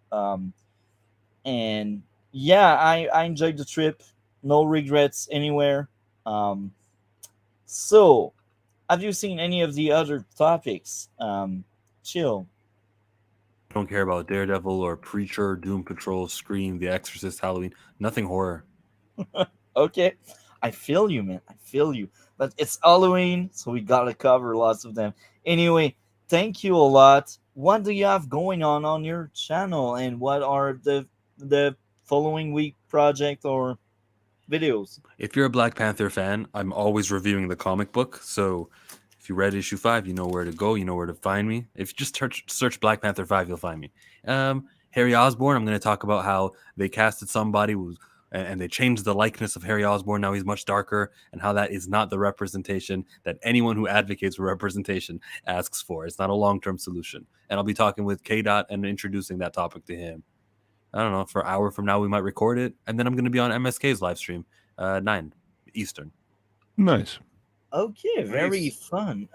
And yeah, I enjoyed the trip. No regrets anywhere. So, have you seen any of the other topics? Chill. I don't care about Daredevil or Preacher, Doom Patrol, Scream, The Exorcist, Halloween. Nothing horror. Okay. I feel you, man. I feel you. But it's Halloween, so we gotta cover lots of them. Anyway, thank you a lot. What do you have going on your channel, and what are the following week project or videos? If you're a Black Panther fan, I'm always reviewing the comic book. So if you read issue 5, you know where to go. You know where to find me. If you just search Black Panther 5, you'll find me. Harry Osborn, I'm going to talk about how they casted somebody and they changed the likeness of Harry Osborn. Now he's much darker, and how that is not the representation that anyone who advocates for representation asks for. It's not a long-term solution. And I'll be talking with KDOT and introducing that topic to him. I don't know, for an hour from now, we might record it. And then I'm going to be on MSK's live stream, 9 Eastern. Nice. Okay, very fun.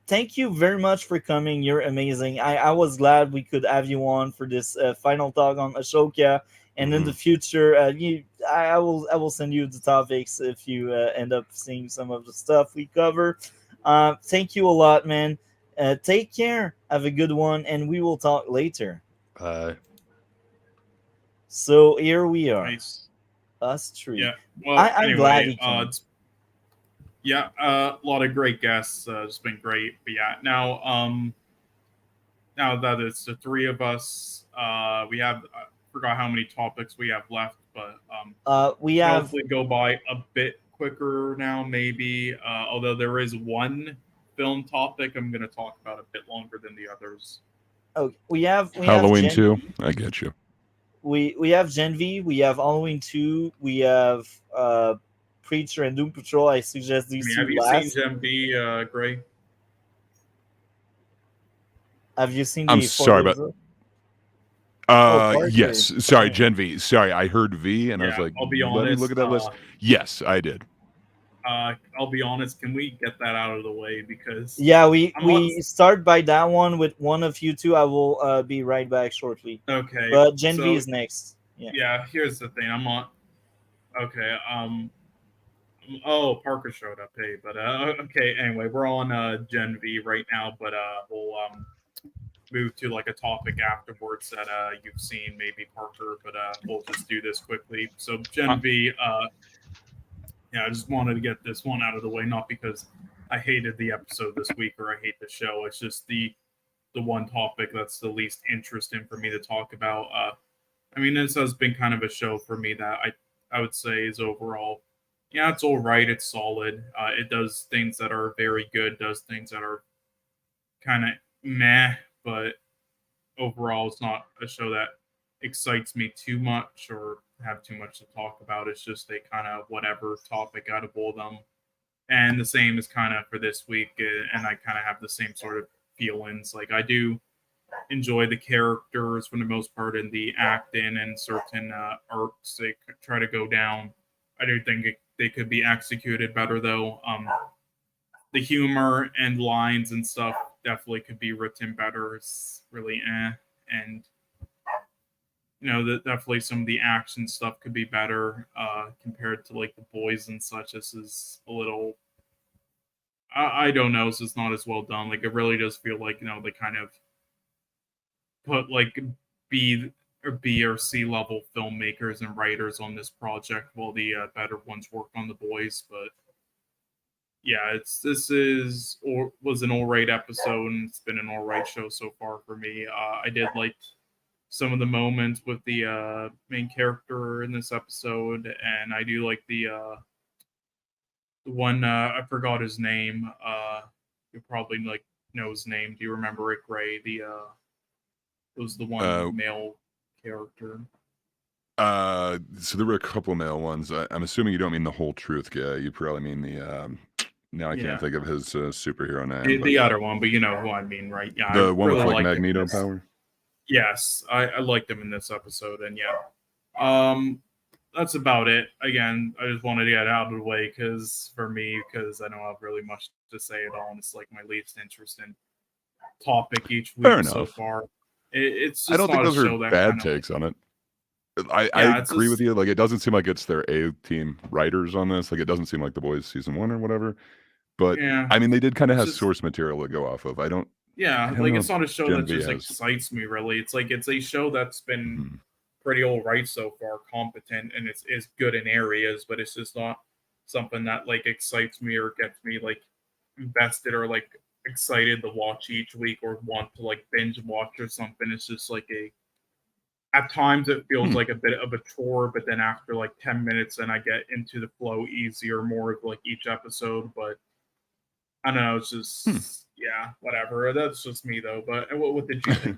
Thank you very much for coming. You're amazing. I was glad we could have you on for this final talk on Ashoka. And in the future, I will send you the topics if you end up seeing some of the stuff we cover. Thank you a lot, man. Take care. Have a good one, and we will talk later. So here we are. Nice. Us three. Yeah. Well, I'm glad he anyway, came. yeah, a lot of great guests. It's been great. But yeah, now that it's the three of us, we have forgot how many topics we have left, but We have hopefully go by a bit quicker now, maybe. Although there is one film topic I'm going to talk about a bit longer than the others. we have Halloween Gen- 2. I get you. We have Gen V, we have Halloween 2, we have Preacher and Doom Patrol. I suggest these have two you last. seen Gen V, Gray? Have you seen I'm the sorry, but Parker. yes. Sorry, Gen V. Sorry, I heard V and I was Yeah, like, I'll be let me honest, look at that list. Yes, I did. I'll be honest. Can we get that out of the way? Because Yeah, we I'm start by that one with one of you two. I will be right back shortly. okay. But Gen V so- is next. Yeah. Yeah, here's the thing. I'm on. Okay. Oh, Parker showed up. Hey, but okay. Anyway, we're on Gen V right now, but we'll move to like a topic afterwards that you've seen, maybe Parker. But we'll just do this quickly. So Gen V. I just wanted to get this one out of the way, not because I hated the episode this week or I hate the show. It's just the one topic that's the least interesting for me to talk about. I mean, this has been kind of a show for me that I would say is overall, yeah, it's all right. It's solid. It does things that are very good, does things that are kind of meh, but overall, it's not a show that excites me too much or have too much to talk about. It's just a kind of whatever topic out of all of them. And the same is kind of for this week, and I kind of have the same sort of feelings. Like, I do enjoy the characters for the most part and the acting and certain arcs they try to go down. I do think they could be executed better, though. The humor and lines and stuff definitely could be written better. It's really and definitely some of the action stuff could be better compared to like The Boys and such. This is a little, I don't know, it's just not as well done. Like, it really does feel like, they kind of put like B or C level filmmakers and writers on this project while the better ones worked on The Boys. But yeah, was an all right episode, and it's been an all right show so far for me. I did like some of the moments with the main character in this episode, and I do like the one I forgot his name. You probably know his name. Do you remember it, Gray? It was the one male character. So there were a couple male ones. I'm assuming you don't mean the Whole Truth guy. You probably mean the now I can't think of his superhero name. The other one, but you know who I mean, right? Yeah, the one really with like Magneto power. Yes, I liked him in this episode, and yeah, that's about it. Again, I just wanted to get out of the way because I don't have really much to say at all, and it's like my least interesting topic each week so far. It's just I don't think those are bad kinda, takes on it. I agree with you. Like, it doesn't seem like it's their A-team writers on this. Like, it doesn't seem like The Boys season 1 or whatever. But yeah, I mean, they did kind of have source material to go off of. I don't like, it's not a show that just has. excites me really. It's like it's a show that's been pretty all right so far, competent, and it's good in areas, but it's just not something that like excites me or gets me like invested or like excited to watch each week or want to like binge watch or something. It's just like at times it feels like a bit of a chore, but then after like 10 minutes, then I get into the flow easier, more of like each episode. But I don't know, it's just yeah, whatever. That's just me though. But what did you think?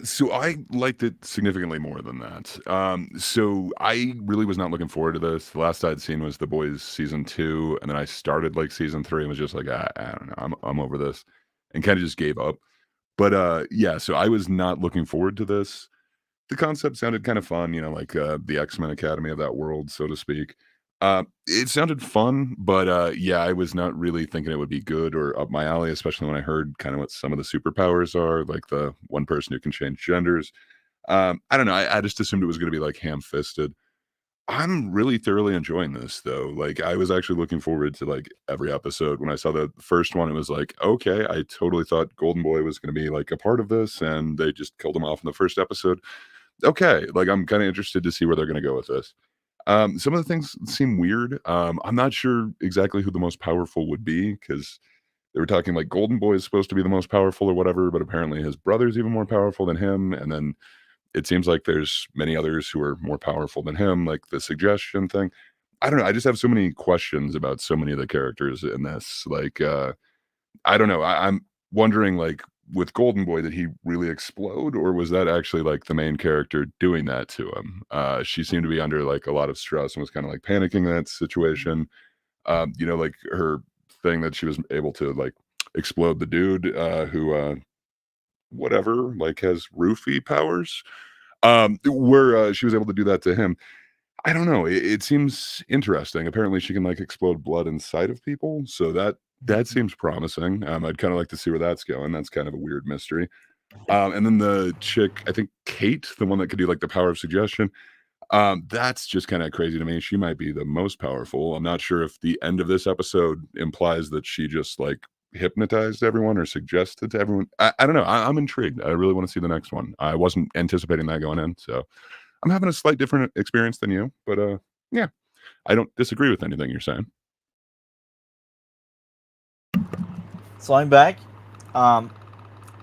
So I liked it significantly more than that. So I really was not looking forward to this. The last I'd seen was The Boys season 2, and then I started like season 3 and was just like, I don't know, I'm over this, and kind of just gave up. But yeah, so I was not looking forward to this. The concept sounded kind of fun, like the X-Men Academy of that world, so to speak. It sounded fun, but yeah, I was not really thinking it would be good or up my alley, especially when I heard kind of what some of the superpowers are, like the one person who can change genders. I don't know. I just assumed it was going to be like ham-fisted. I'm really thoroughly enjoying this, though. Like, I was actually looking forward to like every episode. When I saw the first one, it was like, okay, I totally thought Golden Boy was going to be like a part of this, and they just killed him off in the first episode. Okay, like, I'm kind of interested to see where they're going to go with this. Some of the things seem weird. I'm not sure exactly who the most powerful would be, because they were talking like Golden Boy is supposed to be the most powerful or whatever, but apparently his brother's even more powerful than him. And then it seems like there's many others who are more powerful than him, like the suggestion thing. I don't know. I just have so many questions about so many of the characters in this. Like, I don't know. I'm wondering, like, with Golden Boy, did he really explode, or was that actually like the main character doing that to him? She seemed to be under like a lot of stress and was kind of like panicking in that situation. Like her thing that she was able to like explode the dude who whatever, like, has roofie powers, where she was able to do that to him. I don't know. It seems interesting. Apparently she can like explode blood inside of people, so that seems promising. I'd kind of like to see where that's going. That's kind of a weird mystery. And then the chick, I think Kate, the one that could do like the power of suggestion, that's just kind of crazy to me. She might be the most powerful. I'm not sure if the end of this episode implies that she just like hypnotized everyone or suggested to everyone. I don't know. I'm intrigued. I really want to see the next one. I wasn't anticipating that going in, so I'm having a slight different experience than you. But yeah, I don't disagree with anything you're saying. So I'm back. Um,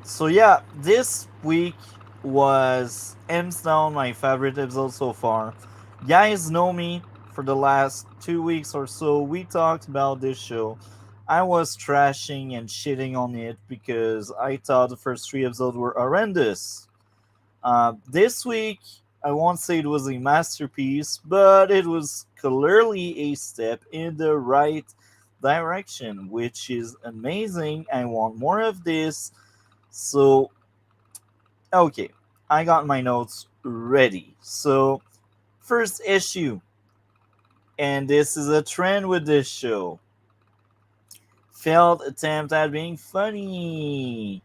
so yeah, this week was hands down my favorite episode so far. Guys know me for the last 2 weeks or so. We talked about this show. I was trashing and shitting on it because I thought the first 3 episodes were horrendous. This week, I won't say it was a masterpiece, but it was clearly a step in the right direction, which is amazing. I want more of this. So, okay, I got my notes ready. So, first issue, and this is a trend with this show, failed attempt at being funny.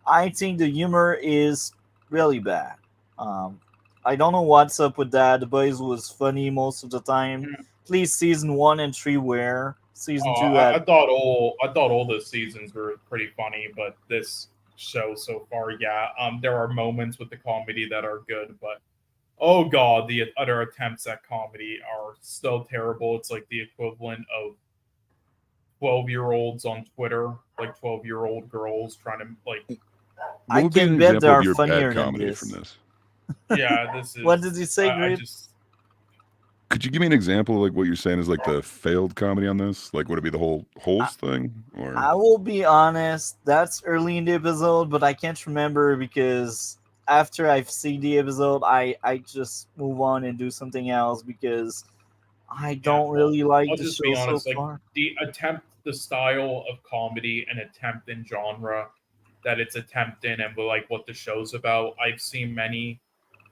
I think the humor is really bad. Um, I don't know what's up with that. The Boys was funny most of the time. At least season 1 and 3 were. Season 2 I had. thought all the seasons were pretty funny, but this show so far, yeah, there are moments with the comedy that are good, but oh god, the other attempts at comedy are so terrible. It's like the equivalent of 12-year-olds on Twitter, like 12-year-old girls trying to like. What I would be an can bet they example of are your funnier bad than comedy this. from this? Yeah, this is. What did you say, I Grip? just. Could you give me an example of like what you're saying is like the failed comedy on this? Like, would it be the whole holes thing, or I will be honest, that's early in the episode, but I can't remember because after I've seen the episode, I just move on and do something else because I don't really like I'll the just show be so honest. Like far. the style of comedy and attempt in genre that it's attempt in, and like what the show's about. I've seen many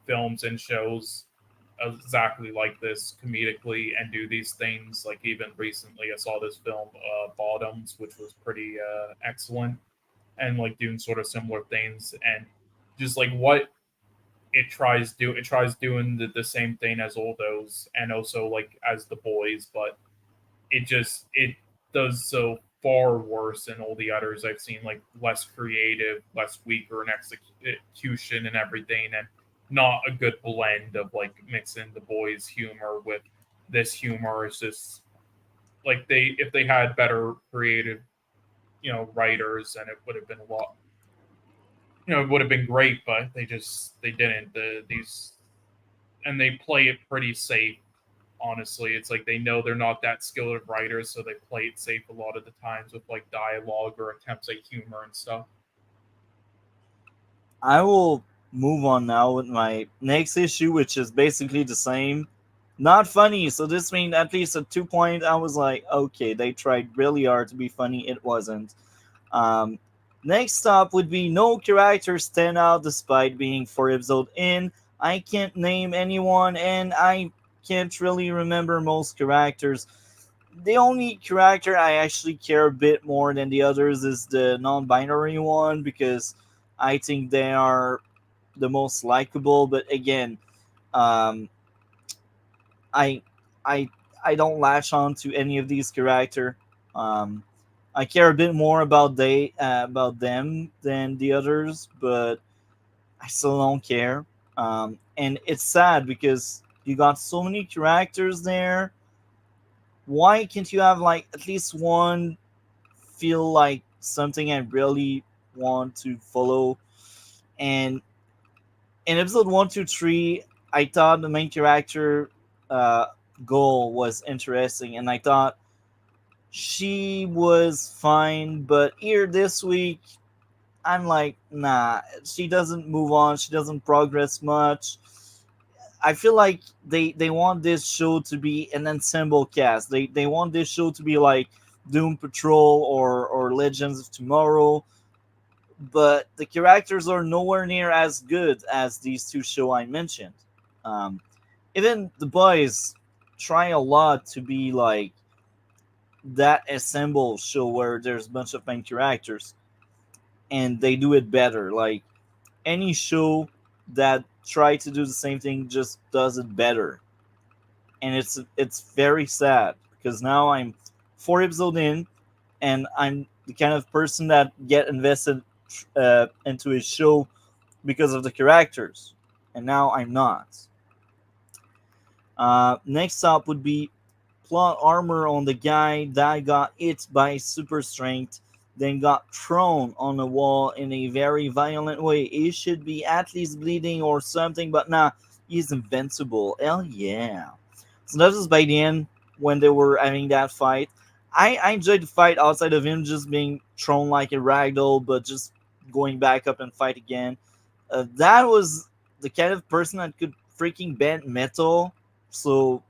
films and shows exactly like this comedically and do these things. Like even recently, I saw this film, Bottoms, which was pretty excellent, and like doing sort of similar things, and just like what it tries doing the same thing as all those, and also like as the boys, but it does so far worse than all the others I've seen, like less creative, less weaker in execution and everything, and not a good blend of like mixing the boys' humor with this humor. It's just like if they had better creative, writers, and it would have been a lot. It would have been great, but they didn't. These and they play it pretty safe. Honestly, it's like they know they're not that skilled of writers, so they play it safe a lot of the times with like dialogue or attempts at humor and stuff. I will move on now with my next issue, which is basically the same. Not funny, so this means at least at 2 point I was like, okay, they tried really hard to be funny. It wasn't. Um, Next up would be no characters stand out despite being 4 episodes in. I can't name anyone, and I can't really remember most characters. The only character I actually care a bit more than the others is the non-binary one because I think they are the most likable. But again, um, I I I don't latch on to any of these characters. Um, I care a bit more about them than the others, but I still don't care. And it's sad because you got so many characters there. Why can't you have like at least one feel like something I really want to follow? And in episode 1, 2, 3, I thought the main character uh, goal was interesting, and I thought she was fine. But here this week, I'm like, nah, she doesn't move on. She doesn't progress much. I feel like they want this show to be an ensemble cast. They want this show to be like Doom Patrol or Legends of Tomorrow, but the characters are nowhere near as good as these two shows I mentioned. Um, Even the boys try a lot to be like that assemble show where there's a bunch of main characters, and they do it better. Like any show that try to do the same thing just does it better, and it's very sad because now I'm 4 episodes in, and I'm the kind of person that get invested into a show because of the characters, and now I'm not. Next up would be plot armor on the guy that got hit by super strength, then got thrown on a wall in a very violent way. He should be at least bleeding or something, but nah, he's invincible. Hell yeah. So that was by the end when they were having that fight. I enjoyed the fight outside of him just being thrown like a ragdoll, but just going back up and fight again. That was the kind of person that could freaking bend metal. So,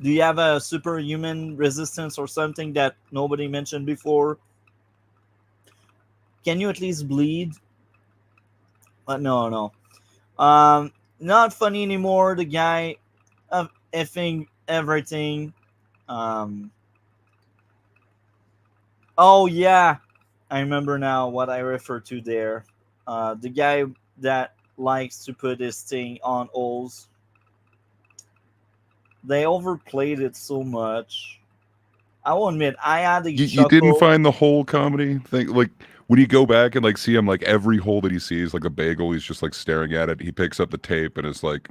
do you have a superhuman resistance or something that nobody mentioned before? Can you at least bleed? No, no. Not funny anymore. The guy effing everything. Um, oh yeah, I remember now what I referred to there. The guy that likes to put his thing on O's. They overplayed it so much. I will admit, I had a You didn't chuckle. find the whole comedy thing? Like, when you go back and like see him, like every hole that he sees, like a bagel, he's just like staring at it. He picks up the tape and is like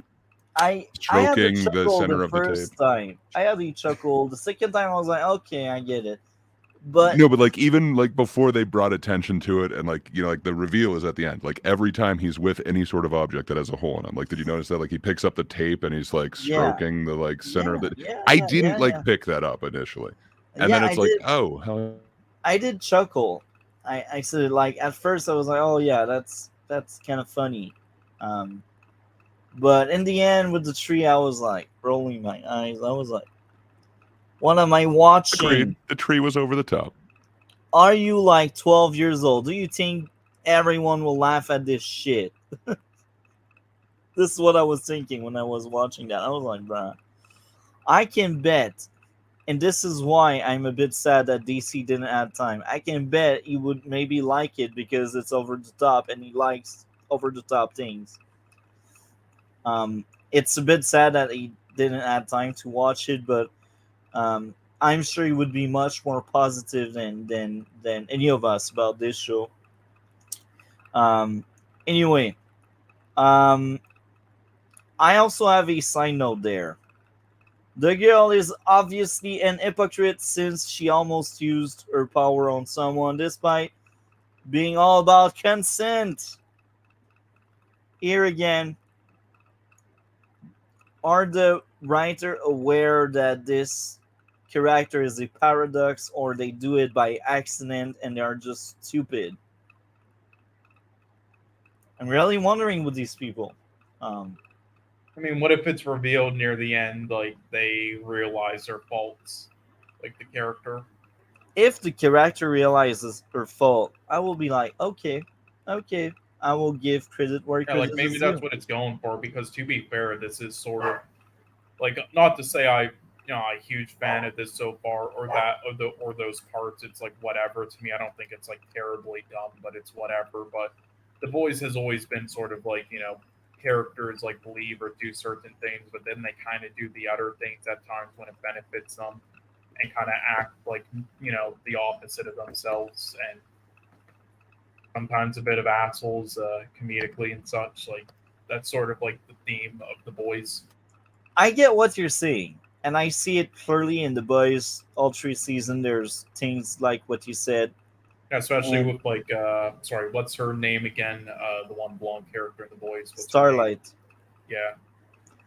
I had a stroking the chuckle center the of the tape. first time. I had a chuckle. The second time, I was like, okay, I get it. But No, but like even like before they brought attention to it, and like like the reveal is at the end. Like every time he's with any sort of object that has a hole in him, like did you notice that? Like he picks up the tape and he's like yeah, stroking the like center of the. yeah, I yeah, didn't yeah, like yeah. pick that up initially, and Yeah, then I it's like, did. oh, hell. I did chuckle. I said like at first I was like, oh yeah, that's kind of funny. Um, but in the end with the tree, I was like rolling my eyes. I was like, what am I watching? Agreed. The tree was over the top. Are you like 12 years old? Do you think everyone will laugh at this shit? This is what I was thinking when I was watching that. I was like, bruh, I can bet, and this is why I'm a bit sad that DC didn't add time. I can bet he would maybe like it because it's over the top and he likes over the top things. It's a bit sad that he didn't add time to watch it, but I'm sure he would be much more positive than any of us about this show. Anyway, um, I also have a side note there. The girl is obviously an hypocrite since she almost used her power on someone despite being all about consent. Here again, are the writer aware that this character is a paradox or they do it by accident and they are just stupid? I'm really wondering with these people. I mean, what if it's revealed near the end, like they realize their faults, like the character? If the character realizes her fault, I will be like, okay, I will give credit where Yeah, credit like maybe is that's due. what it's going for. Because to be fair, this is sort of like, not to say I'm a huge fan of this so far or that or those parts. It's like whatever to me. I don't think it's like terribly dumb, but it's whatever. But The Boys has always been sort of like characters like believe or do certain things, but then they kind of do the other things at times when it benefits them, and kind of act like the opposite of themselves, and sometimes a bit of assholes comedically and such. Like that's sort of like the theme of The Boys. I get what you're saying, and I see it clearly in The Boys all three seasons. There's things like what you said. Yeah, especially And with like sorry, what's her name again? The one blonde character in The Boys. What's her name? Starlight. Yeah,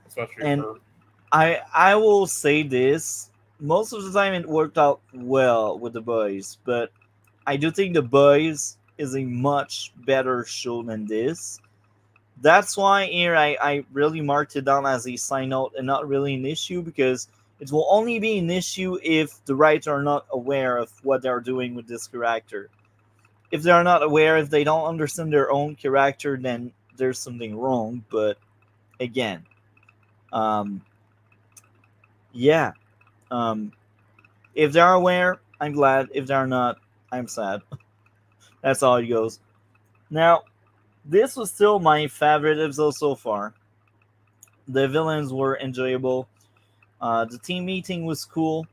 especially with And her. I will say this. Most of the time it worked out well with The Boys, but I do think The Boys is a much better show than this. That's why here I really marked it down as a sign note and not really an issue, because it will only be an issue if the writers are not aware of what they're doing with this character. If they are not aware, if they don't understand their own character, then there's something wrong. But again, um, yeah, um, if they're aware, I'm glad. If they're not, I'm sad. That's all it goes. Now, this was still my favorite episode so far. The villains were enjoyable. The team meeting was cool.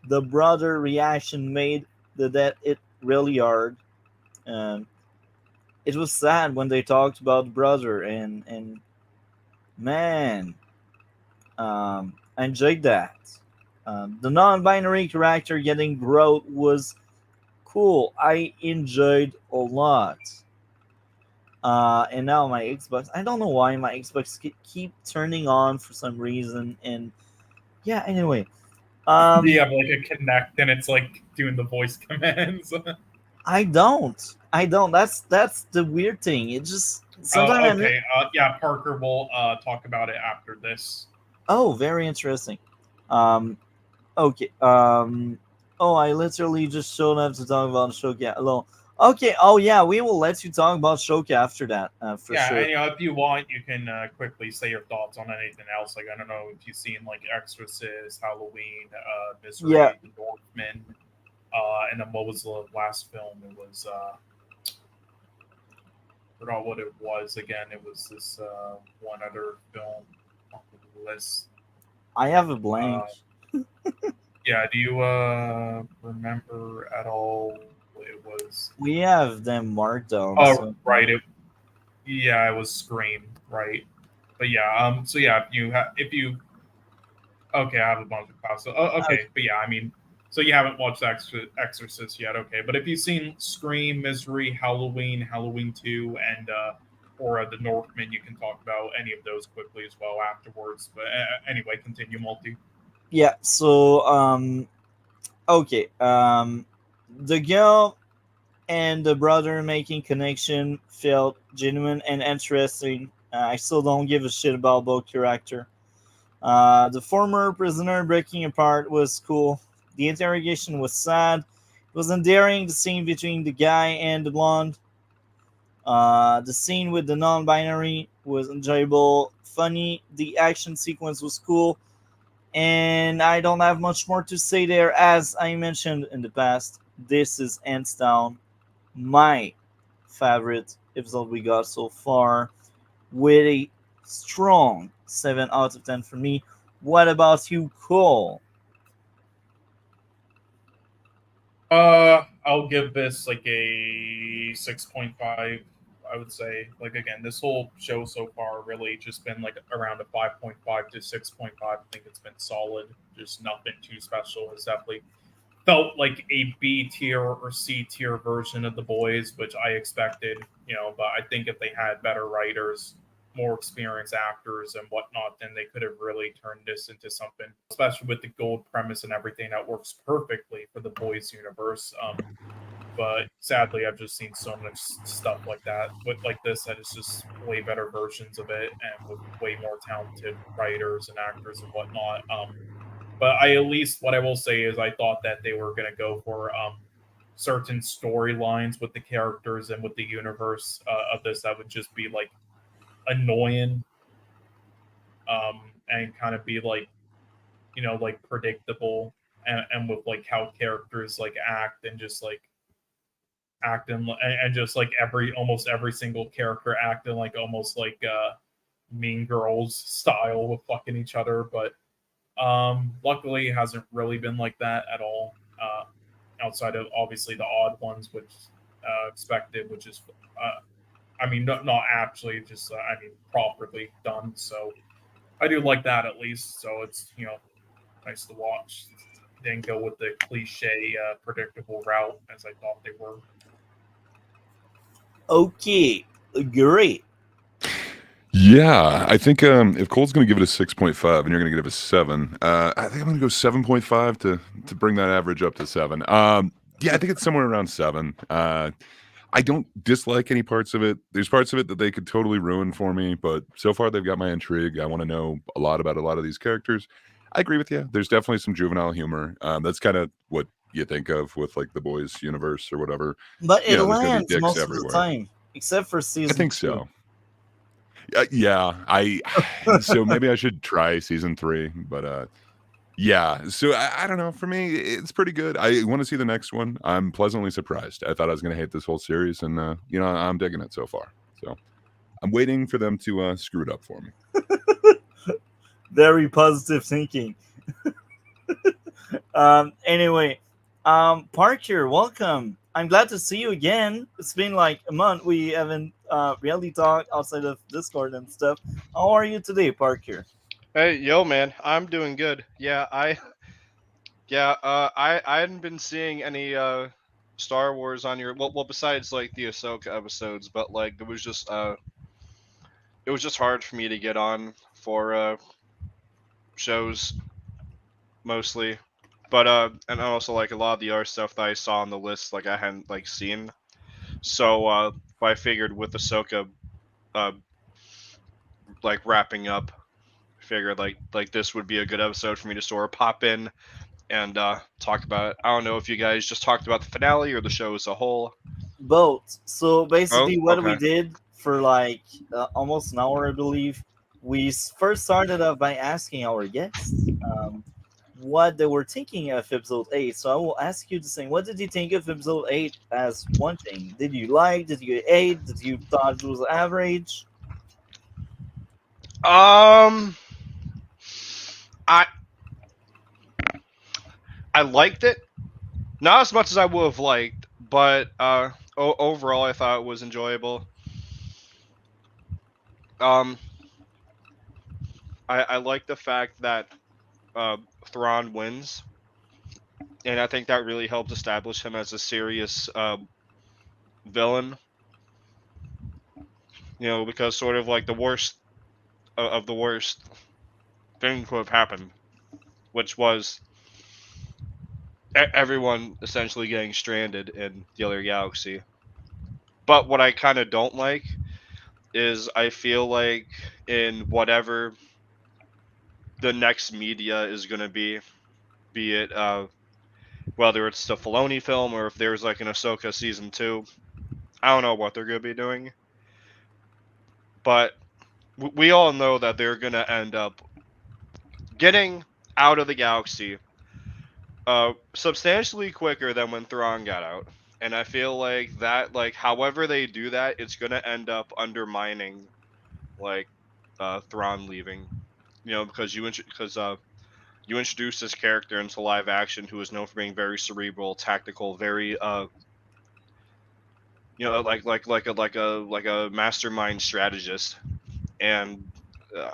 The brother reaction made the death it really hard. Um, it was sad when they talked about the brother, and man, I enjoyed that. The non-binary character getting growth was cool. I enjoyed a lot. And now my Xbox, I don't know why my Xbox keep turning on for some reason. And yeah, anyway. Do you have like a Connect and it's like doing the voice commands? I don't. That's the weird thing. It just sometimes. Okay. Yeah, Parker will talk about it after this. Oh, very interesting. Okay. Oh, I literally just showed up to talk about Shoka alone. Okay. Oh, yeah. We will let you talk about Shoka after that. For Yeah, sure. and if you want, you can quickly say your thoughts on anything else. Like I don't know if you've seen like Exorcist, Halloween, Misery, Yeah. The Northman, and then what was the last film? It was forgot what it was again. It was this one other film on the list. I have a blank. Yeah, do you remember at all what it was? We have them marked down. Oh, so. right. It was Scream, right? But yeah, so yeah, if you okay, I have a bunch of classes. Okay, but yeah, I mean, so you haven't watched Exorcist yet, okay? But if you've seen Scream, Misery, Halloween, Halloween 2, and or The Northman, you can talk about any of those quickly as well afterwards. But anyway, continue, Multi. Yeah. So okay. The girl and the brother making connection felt genuine and interesting. I still don't give a shit about both character. The former prisoner breaking apart was cool. The interrogation was sad. It was endearing. The scene between the guy and the blonde. The scene with the non-binary was enjoyable, funny. The action sequence was cool. And I don't have much more to say there. As I mentioned in the past, this is hands down my favorite episode we got so far, with a strong 7 out of 10 for me. What about you, Cole? I'll give this like a 6.5. I would say, like again, this whole show so far really just been like around a 5.5 to 6.5. I think it's been solid. Just nothing too special. It's definitely felt like a B tier or C tier version of The Boys, which I expected, but I think if they had better writers, more experienced actors and whatnot, then they could have really turned this into something, especially with the gold premise and everything that works perfectly for the Boys universe. But sadly, I've just seen so much stuff like that, like this, that is just way better versions of it and with way more talented writers and actors and whatnot. But at least what I will say is I thought that they were going to go for certain storylines with the characters and with the universe of this that would just be like annoying and kind of be like, like predictable and with like how characters like act and just like acting and just like almost every single character acting like almost like Mean Girls style with fucking each other. But luckily it hasn't really been like that at all, outside of obviously the odd ones which expected, which is I mean not actually just I mean properly done. So I do like that at least, so it's nice to watch. Didn't go with the cliche predictable route as I thought they were. Okay, great. Yeah, I think if Cole's going to give it a 6.5 and you're going to give it a 7, I think I'm going to go 7.5 to bring that average up to 7. Yeah, I think it's somewhere around 7. I don't dislike any parts of it. There's parts of it that they could totally ruin for me, but so far they've got my intrigue. I want to know a lot about a lot of these characters. I agree with you. There's definitely some juvenile humor. That's kind of what you think of with like the Boys universe or whatever. But it there's gonna be lands dicks most everywhere. of the time, except for season I think 2. so. Yeah, so maybe I should try season 3, but yeah. So I don't know. For me, it's pretty good. I want to see the next one. I'm pleasantly surprised. I thought I was going to hate this whole series, and I'm digging it so far. So I'm waiting for them to screw it up for me. Very positive thinking. Anyway, Parker, welcome. I'm glad to see you again. It's been like a month. We haven't really talked outside of Discord and stuff. How are you today, Parker? Hey, yo, man, I'm doing good. I hadn't been seeing any Star Wars on your well besides like the Ahsoka episodes, but like it was just hard for me to get on for shows mostly. But and also like a lot of the other stuff that I saw on the list like I hadn't like seen. So but I figured with Ahsoka uh like wrapping up, figured like this would be a good episode for me to sort of pop in and talk about it. I don't know if you guys just talked about the finale or the show as a whole. Both. So Oh, basically, what we okay. did for like almost an hour, I believe, we first started off by asking our guests what they were thinking of episode 8. So I will ask you the same. What did you think of episode 8 as one thing? Did you like? Did you hate? Did you thought it was average? Um, I I liked it, not as much as I would have liked, but overall I thought it was enjoyable. Um, I like the fact that uh, Thrawn wins, and I think that really helped establish him as a serious villain. You know, because sort of like the worst of the worst thing could have happened, which was everyone essentially getting stranded in the other galaxy. But what I kind of don't like is I feel like in whatever the next media is going to be it whether it's the Filoni film or if there's like an Ahsoka season 2, I don't know what they're going to be doing. But we all know that they're going to end up getting out of the galaxy substantially quicker than when Thrawn got out. And I feel like that, like, however they do that, it's gonna end up undermining, like, Thrawn leaving. You know, because you introduce this character into live action who is known for being very cerebral, tactical, very like a mastermind strategist, and uh,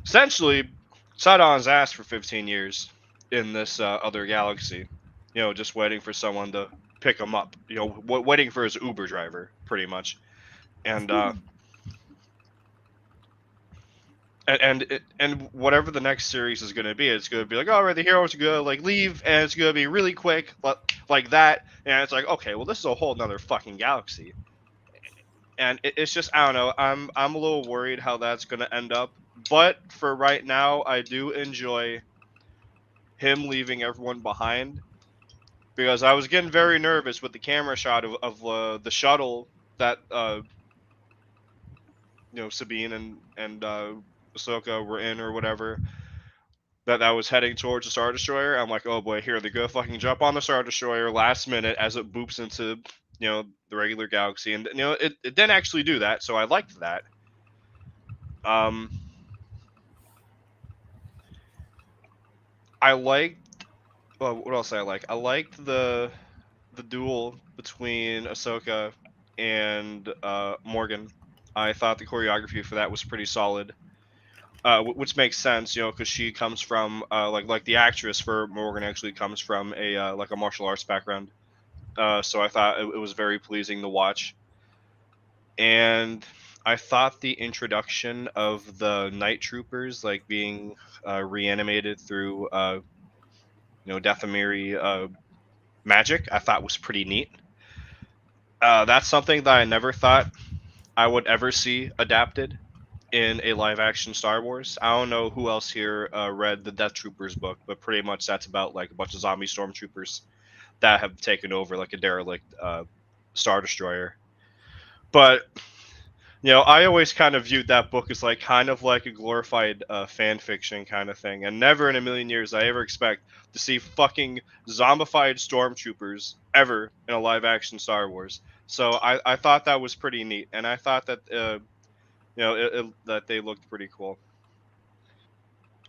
essentially sat on his ass for 15 years in this other galaxy. You know, just waiting for someone to pick him up. You know, waiting for his Uber driver, pretty much. And and whatever the next series is going to be, it's going to be like, all right, the heroes are going to like leave, and it's going to be really quick, like that. And it's like, okay, well, this is a whole nother fucking galaxy. And it's just, I don't know. I'm a little worried how that's going to end up. But for right now, I do enjoy him leaving everyone behind, because I was getting very nervous with the camera shot of the shuttle that Sabine and Ahsoka were in or whatever, that was heading towards the Star Destroyer. I'm like, oh boy, here they go, fucking jump on the Star Destroyer last minute as it boops into the regular galaxy, and it didn't actually do that, so I liked that. I liked what else I like? I liked the duel between Ahsoka and Morgan. I thought the choreography for that was pretty solid, which makes sense, because she comes from like the actress for Morgan actually comes from a like a martial arts background. So I thought it was very pleasing to watch, and I thought the introduction of the night troopers like being reanimated through Dathomiri magic, I thought was pretty neat. That's something that I never thought I would ever see adapted in a live action Star Wars. I don't know who else here read the Death Troopers book, but pretty much that's about like a bunch of zombie stormtroopers that have taken over like a derelict Star Destroyer. But I always kind of viewed that book as like kind of like a glorified fan fiction kind of thing, and never in a million years I ever expect to see fucking zombified stormtroopers ever in a live action Star Wars. So I thought that was pretty neat, and I thought that that they looked pretty cool.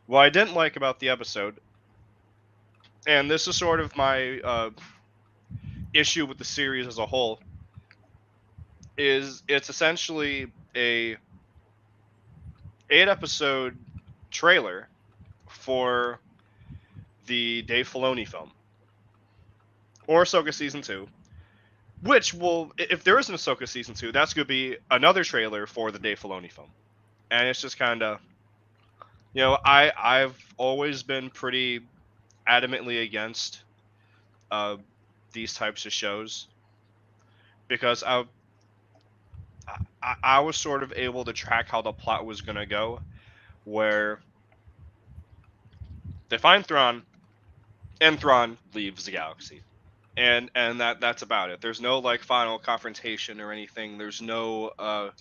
What I didn't like about the episode, and this is sort of my issue with the series as a whole, is it's essentially a 8-episode trailer for the Dave Filoni film or Ahsoka season 2, which will, if there is an Ahsoka season 2, that's going to be another trailer for the Dave Filoni film. And it's just kind of, I've always been pretty adamantly against these types of shows because I was sort of able to track how the plot was going to go, where they find Thrawn, and Thrawn leaves the galaxy, and that's about it. There's no like final confrontation or anything. There's no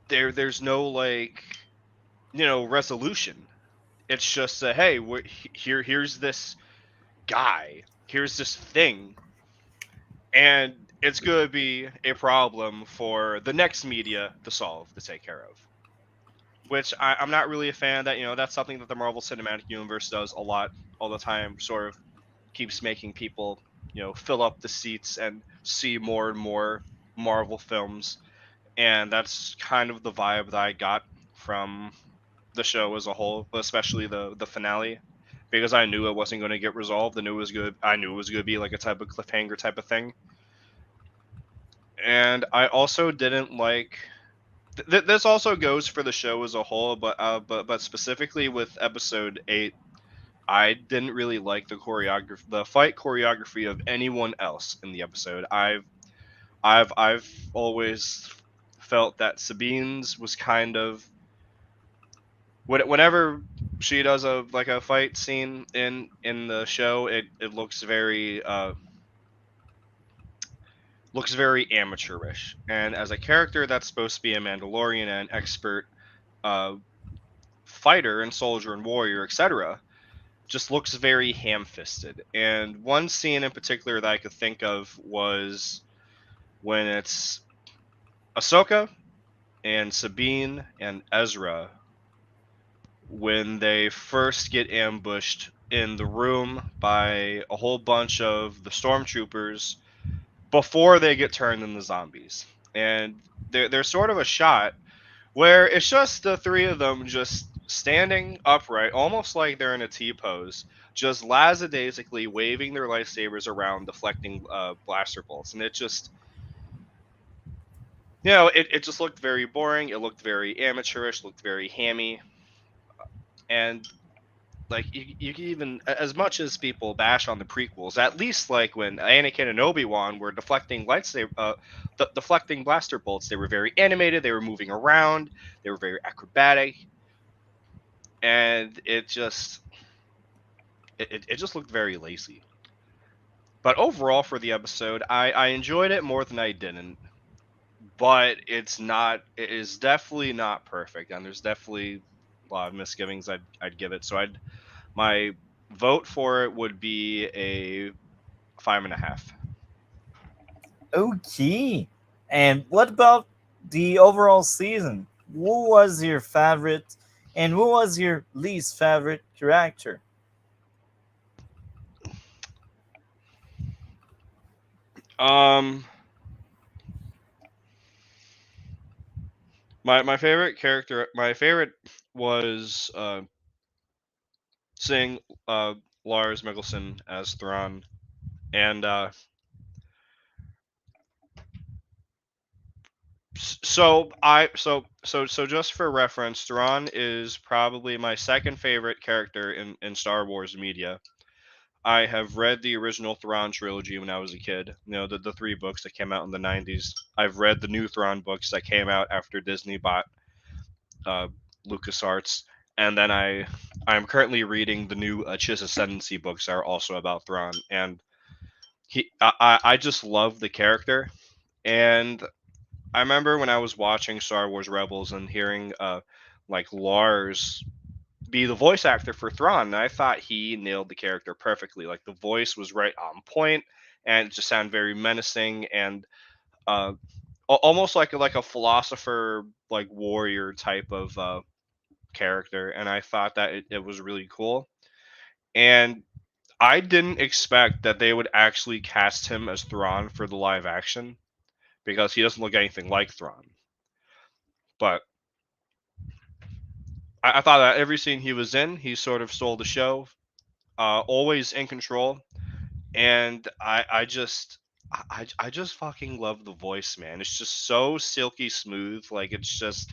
there's no like resolution. It's just hey, here's this guy, here's this thing, and it's going to be a problem for the next media to solve, to take care of. Which I'm not really a fan of that. That's something that the Marvel Cinematic Universe does a lot, all the time, sort of keeps making people, fill up the seats and see more and more Marvel films. And that's kind of the vibe that I got from the show as a whole, but especially the finale, because I knew it wasn't going to get resolved. I knew it was going to be like a type of cliffhanger type of thing. And I also didn't like. This also goes for the show as a whole, but specifically with episode 8, I didn't really like the fight choreography of anyone else in the episode. I've always felt that Sabine's was kind of, whenever she does a fight scene in the show, it looks very amateurish, and as a character that's supposed to be a Mandalorian and an expert fighter and soldier and warrior, etc., just looks very ham-fisted. And one scene in particular that I could think of was when it's Ahsoka and Sabine and Ezra when they first get ambushed in the room by a whole bunch of the stormtroopers before they get turned into zombies. And there's sort of a shot where it's just the three of them just standing upright, almost like they're in a T-pose, just lackadaisically waving their lightsabers around, deflecting blaster bolts. And it just, it just looked very boring. It looked very amateurish, looked very hammy. And like you can even, as much as people bash on the prequels, at least like when Anakin and Obi-Wan were deflecting deflecting blaster bolts, they were very animated, they were moving around, they were very acrobatic, and it just looked very lazy. But overall for the episode, I enjoyed it more than I didn't. But it is definitely not perfect, and there's definitely a lot of misgivings I'd give it. So my vote for it would be a 5.5. Okay. And what about the overall season? Who was your favorite, and who was your least favorite character? My favorite character, my favorite was seeing Lars Mikkelsen as Thrawn, and so just for reference, Thrawn is probably my second favorite character in Star Wars media. I have read the original Thrawn trilogy when I was a kid. The 3 books that came out in the 90s. I've read the new Thrawn books that came out after Disney bought LucasArts, and then I'm currently reading the new Chiss Ascendancy books that are also about Thrawn, and I just love the character. And I remember when I was watching Star Wars Rebels and hearing like Lars be the voice actor for Thrawn, and I thought he nailed the character perfectly. Like the voice was right on point, and it just sounded very menacing and almost like a philosopher, like warrior type of character. And I thought that it was really cool. And I didn't expect that they would actually cast him as Thrawn for the live action, because he doesn't look anything like Thrawn. But I thought that every scene he was in, he sort of stole the show. Always in control, and I just fucking love the voice, man. It's just so silky smooth. Like it's just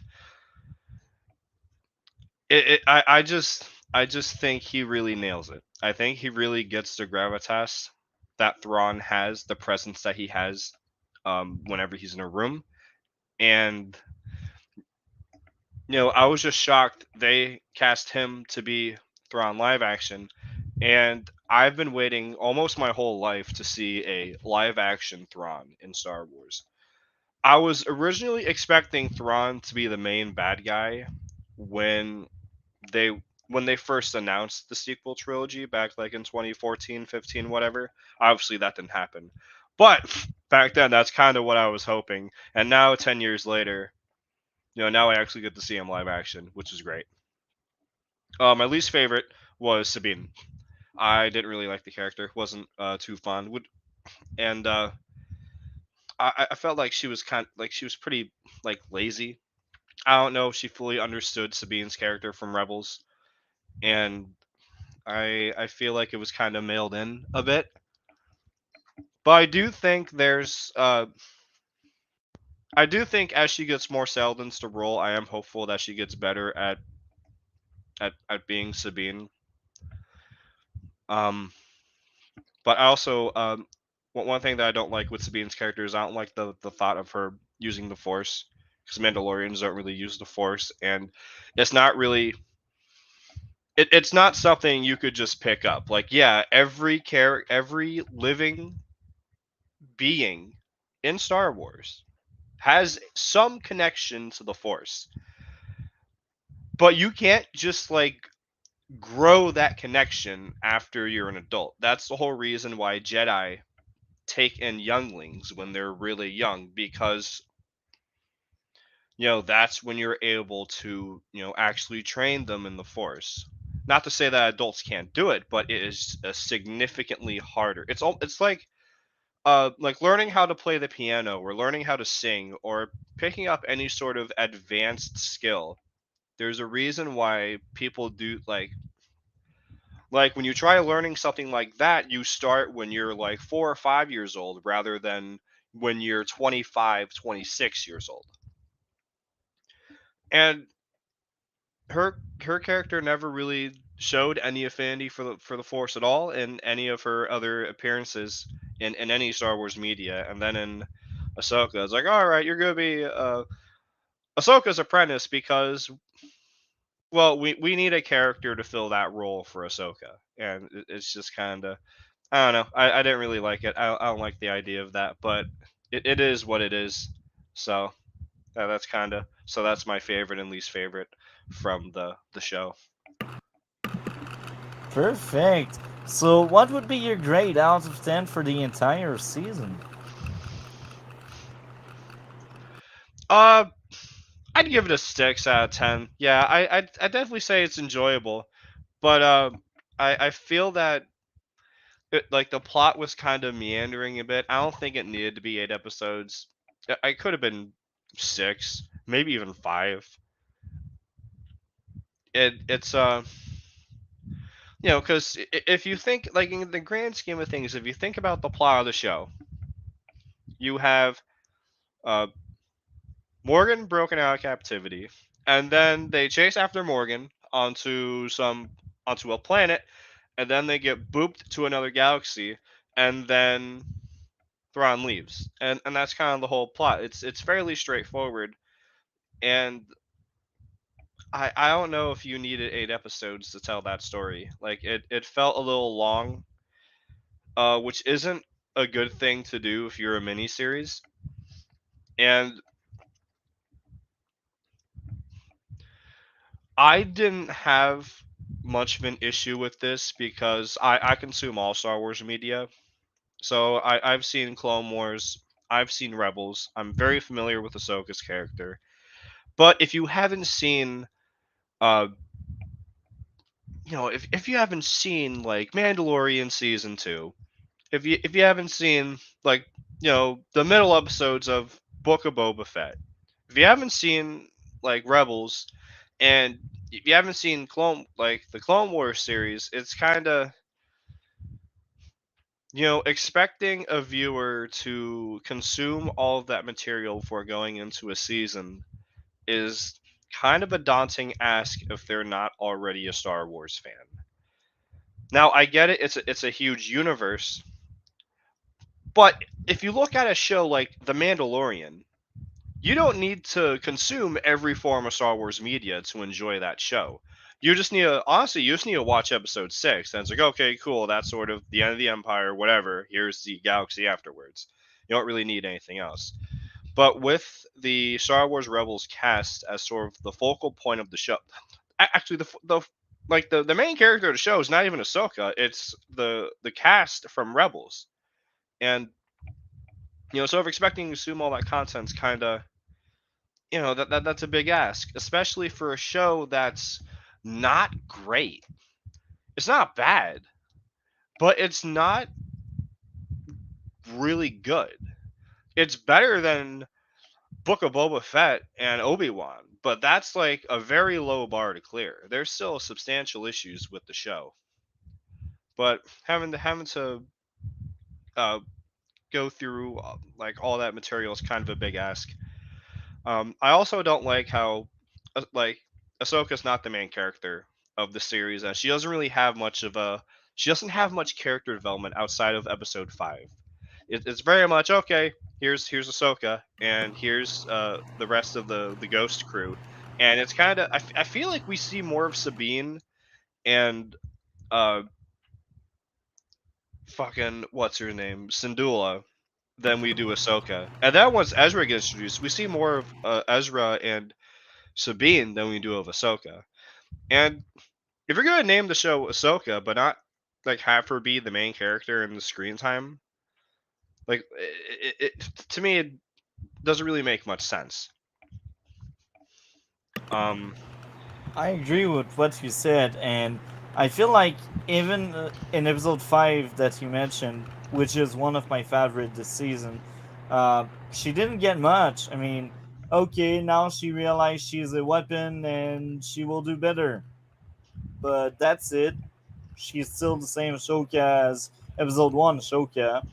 I just think he really nails it. I think he really gets the gravitas that Thrawn has, the presence that he has whenever he's in a room. And I was just shocked they cast him to be Thrawn live action, and I've been waiting almost my whole life to see a live action Thrawn in Star Wars. I was originally expecting Thrawn to be the main bad guy when they when they first announced the sequel trilogy back like in 2014, 15, whatever. Obviously that didn't happen. But back then that's kind of what I was hoping. And now 10 years later, now I actually get to see him live action, which is great. My least favorite was Sabine. I didn't really like the character, wasn't too fond. And I felt like she was she was pretty like lazy. I don't know if she fully understood Sabine's character from Rebels, and I feel like it was kind of mailed in a bit. But I do think as she gets more settled into the role, I am hopeful that she gets better at being Sabine. But I also one thing that I don't like with Sabine's character is I don't like the thought of her using the Force, because Mandalorians don't really use the Force, and it's not really it's not something you could just pick up. Like, yeah, every living being in Star Wars has some connection to the Force, but you can't just like grow that connection after you're an adult. That's the whole reason why Jedi take in younglings when they're really young, because that's when you're able to actually train them in the Force. Not to say that adults can't do it, but it is significantly harder. It's like learning how to play the piano, or learning how to sing, or picking up any sort of advanced skill. There's a reason why people do like when you try learning something like that, you start when you're like 4 or 5 years old rather than when you're 25, 26 years old. And her character never really showed any affinity for the Force at all in any of her other appearances in any Star Wars media. And then in Ahsoka, it's like, all right, you're gonna be Ahsoka's apprentice, because well, we need a character to fill that role for Ahsoka, and it's just kind of I don't know. I didn't really like it. I don't like the idea of that, but it is what it is. So that's my favorite and least favorite from the show. Perfect. So, what would be your grade out of 10 for the entire season? I'd give it a 6 out of 10. Yeah, I definitely say it's enjoyable, but I feel that like the plot was kind of meandering a bit. I don't think it needed to be 8 episodes. I could have been 6, maybe even 5. It's because if you think like in the grand scheme of things, if you think about the plot of the show, you have Morgan broken out of captivity, and then they chase after Morgan onto a planet, and then they get booped to another galaxy, and then Thrawn leaves, and that's kind of the whole plot. It's fairly straightforward, and I don't know if you needed 8 episodes to tell that story. Like it felt a little long, which isn't a good thing to do if you're a miniseries. And I didn't have much of an issue with this because I consume all Star Wars media. So I've seen Clone Wars, I've seen Rebels. I'm very familiar with Ahsoka's character. But if you haven't seen uh if you haven't seen like Mandalorian season 2, if you haven't seen like the middle episodes of Book of Boba Fett, if you haven't seen like Rebels, and if you haven't seen the Clone Wars series, it's kind of, expecting a viewer to consume all of that material before going into a season is kind of a daunting ask if they're not already a Star Wars fan. Now, I get it; it's a huge universe, but if you look at a show like The Mandalorian, you don't need to consume every form of Star Wars media to enjoy that show. You just need to, honestly, you just need to watch episode 6. And it's like, okay, cool, that's sort of the end of the Empire, whatever. Here's the galaxy afterwards. You don't really need anything else. But with the Star Wars Rebels cast as sort of the focal point of the show, actually, the main character of the show is not even Ahsoka. It's the cast from Rebels. And, sort of expecting to consume all that content's kind of, that's a big ask, especially for a show that's not great. It's not bad, but it's not really good. It's better than Book of Boba Fett and Obi-Wan, but that's like a very low bar to clear. There's still substantial issues with the show, but having to go through like all that material is kind of a big ask. I also don't like how like Ahsoka's not the main character of the series, and she doesn't really have much character development outside of episode 5. It's very much okay. Here's Ahsoka, and here's the rest of the Ghost crew, and it's kind of I feel like we see more of Sabine and fucking what's her name, Syndulla, than we do Ahsoka. And then once Ezra gets introduced, we see more of Ezra and Sabine than we do of Ahsoka. And if you're gonna name the show Ahsoka, but not like have her be the main character in the screen time, like to me it doesn't really make much sense. I agree with what you said, and I feel like even in episode 5 that you mentioned, which is one of my favorite this season, she didn't get much. I mean, okay, now she realized she's a weapon and she will do better. But that's it. She's still the same Ahsoka as episode 1 Ahsoka.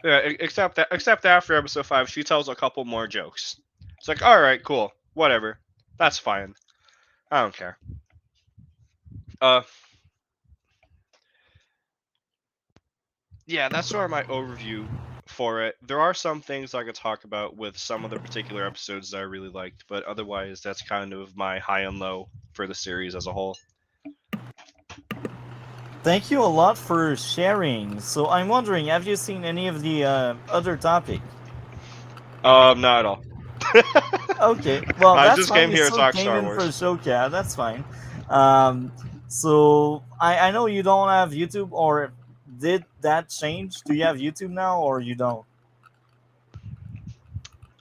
Yeah, except after episode 5, she tells a couple more jokes. It's like, all right, cool, whatever, that's fine. I don't care. Yeah, that's sort of my overview for it. There are some things I could talk about with some of the particular episodes that I really liked, but otherwise, that's kind of my high and low for the series as a whole. Thank you a lot for sharing. So I'm wondering, have you seen any of the other topic? Not at all. Okay, well, I that's just fine. came here to still talk came Star in Wars. for Ahsoka. That's fine. So I know you don't have YouTube, or did that change? Do you have YouTube now, or you don't?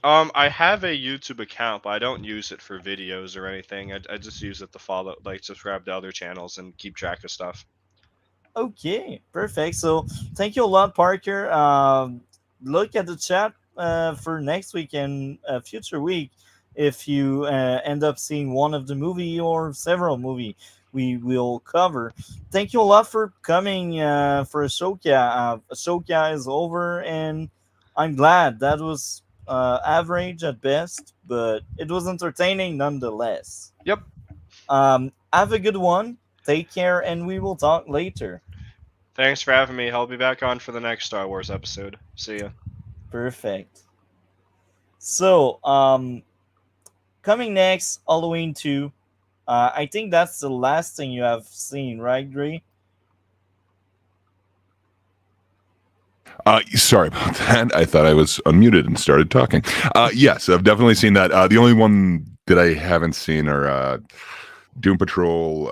I have a YouTube account, but I don't use it for videos or anything. I just use it to follow, like, subscribe to other channels and keep track of stuff. Okay, perfect. So thank you a lot, Parker. Look at the chat for next week and future week. If you end up seeing one of the movie or several movie, we will cover. Thank you a lot for coming for Ahsoka. Ahsoka is over, and I'm glad that was average at best, but it was entertaining nonetheless. Yep. Have a good one. Take care, and we will talk later. Thanks for having me. I'll be back on for the next Star Wars episode. See ya. Perfect. So, coming next, Halloween 2. I think that's the last thing you have seen, right, Gray? Sorry about that. I thought I was unmuted and started talking. Yes, I've definitely seen that. The only one that I haven't seen are Doom Patrol,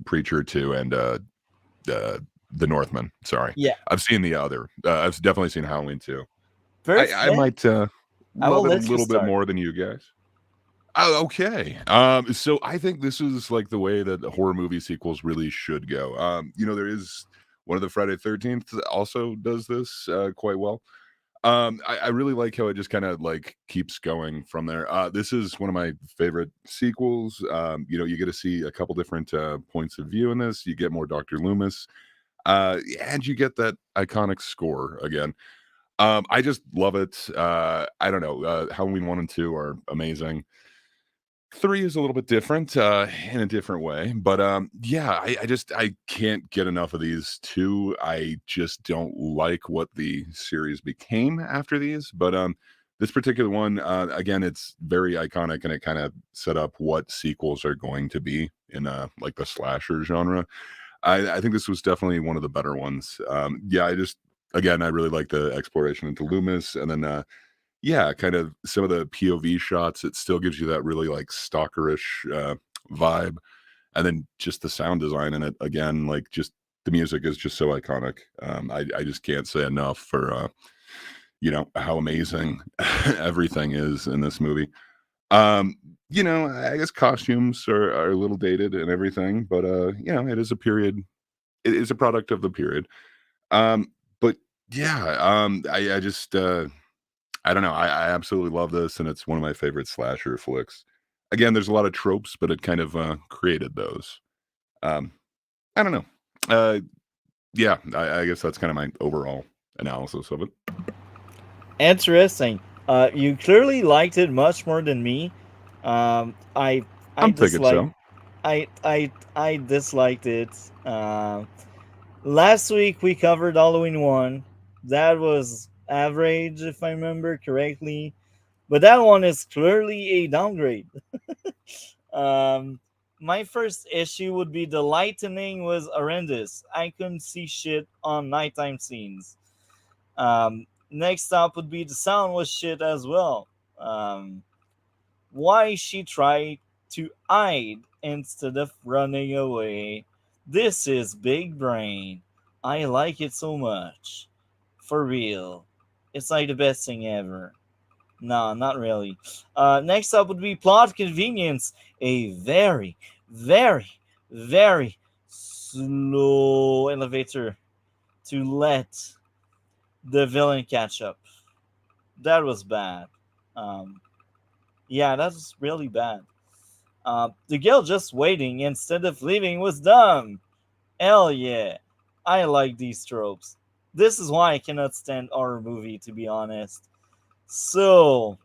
Preacher 2, and The Northman. Sorry. Yeah. I've seen the other. I've definitely seen Halloween 2. Perfect. I might I will love it let a you little bit start. more than you guys. Oh, okay. So I think this is like the way that the horror movie sequels really should go. There is one of the Friday 13th also does this quite well. I really like how it just kind of like keeps going from there. This is one of my favorite sequels. You get to see a couple different points of view in this. You get more Dr. Loomis, and you get that iconic score again. I just love it. I don't know. Halloween 1 and 2 are amazing. 3 is a little bit different in a different way, but yeah, I can't get enough of these two. I just don't like what the series became after these, but this particular one, again, it's very iconic, and it kind of set up what sequels are going to be in like the slasher genre. I think this was definitely one of the better ones. Yeah, I really like the exploration into Loomis, and then yeah, kind of some of the POV shots, it still gives you that really like stalkerish vibe. And then just the sound design in it, again, like just the music is just so iconic. I just can't say enough for how amazing everything is in this movie. I guess costumes are a little dated and everything, but it is a period, it is a product of the period. But yeah, I just I don't know. I absolutely love this, and it's one of my favorite slasher flicks. Again, there's a lot of tropes, but it kind of created those. Um, I don't know. Yeah, I guess that's kind of my overall analysis of it. Interesting. You clearly liked it much more than me. I I'm thinking disliked. so. I disliked it. Last week we covered Halloween 1. That was average, if I remember correctly. But that one is clearly a downgrade. um, my first issue would be the lightning was horrendous. I couldn't see shit on nighttime scenes. Next up would be the sound was shit as well. Um, why she tried to hide instead of running away. This is big brain. I like it so much. For real. It's like the best thing ever. No, not really. Next up would be plot convenience. A very, very, very slow elevator to let the villain catch up. That was bad. Um, yeah, that's really bad. The girl just waiting instead of leaving was dumb. Hell yeah. I like these tropes. This is why I cannot stand horror movie, to be honest. So,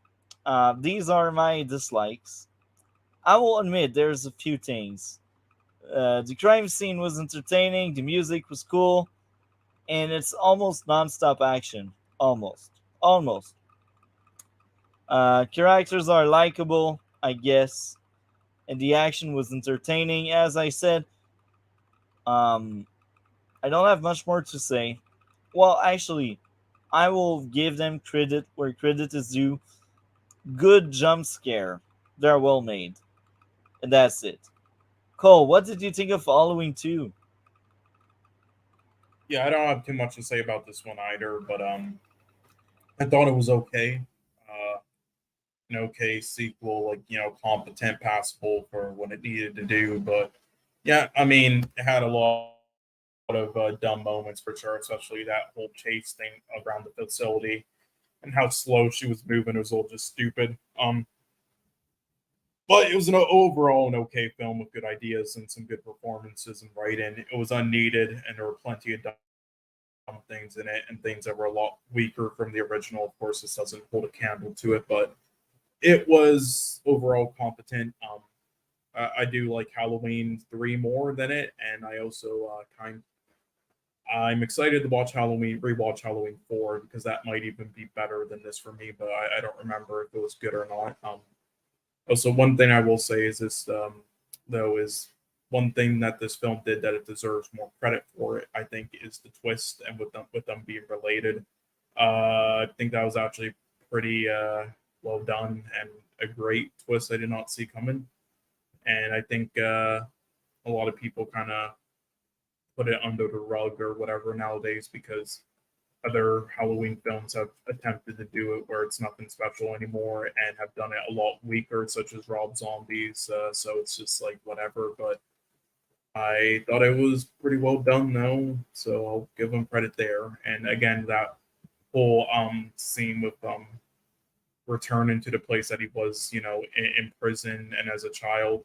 these are my dislikes. I will admit there's a few things. The crime scene was entertaining, the music was cool, and it's almost non-stop action. Almost. Almost. Characters are likable, I guess, and the action was entertaining. As I said, um, I don't have much more to say. Well, actually, I will give them credit where credit is due. Good jump scare. They're well made. And that's it. Cole, what did you think of Halloween 2? Yeah, I don't have too much to say about this one either, but I thought it was okay. An okay sequel, like competent, passable for what it needed to do. But yeah, I mean, it had a lot of dumb moments for sure, especially that whole chase thing around the facility and how slow she was moving. It was all just stupid. But it was overall an okay film with good ideas and some good performances and writing. It was unneeded, and there were plenty of dumb things in it and things that were a lot weaker from the original. Of course, this doesn't hold a candle to it, but it was overall competent. I do like Halloween 3 more than it, and I also I'm excited to rewatch Halloween 4 because that might even be better than this for me, but I don't remember if it was good or not. Also, one thing I will say is this, though, is one thing that this film did that it deserves more credit for. It I think is the twist, and with them being related. I think that was actually pretty well done and a great twist I did not see coming. And I think a lot of people kind of put it under the rug or whatever nowadays because other Halloween films have attempted to do it where it's nothing special anymore and have done it a lot weaker, such as Rob Zombie's. So it's just like whatever. But I thought it was pretty well done, though. So I'll give them credit there. And again, that whole scene with returning to the place that he was, in prison and as a child.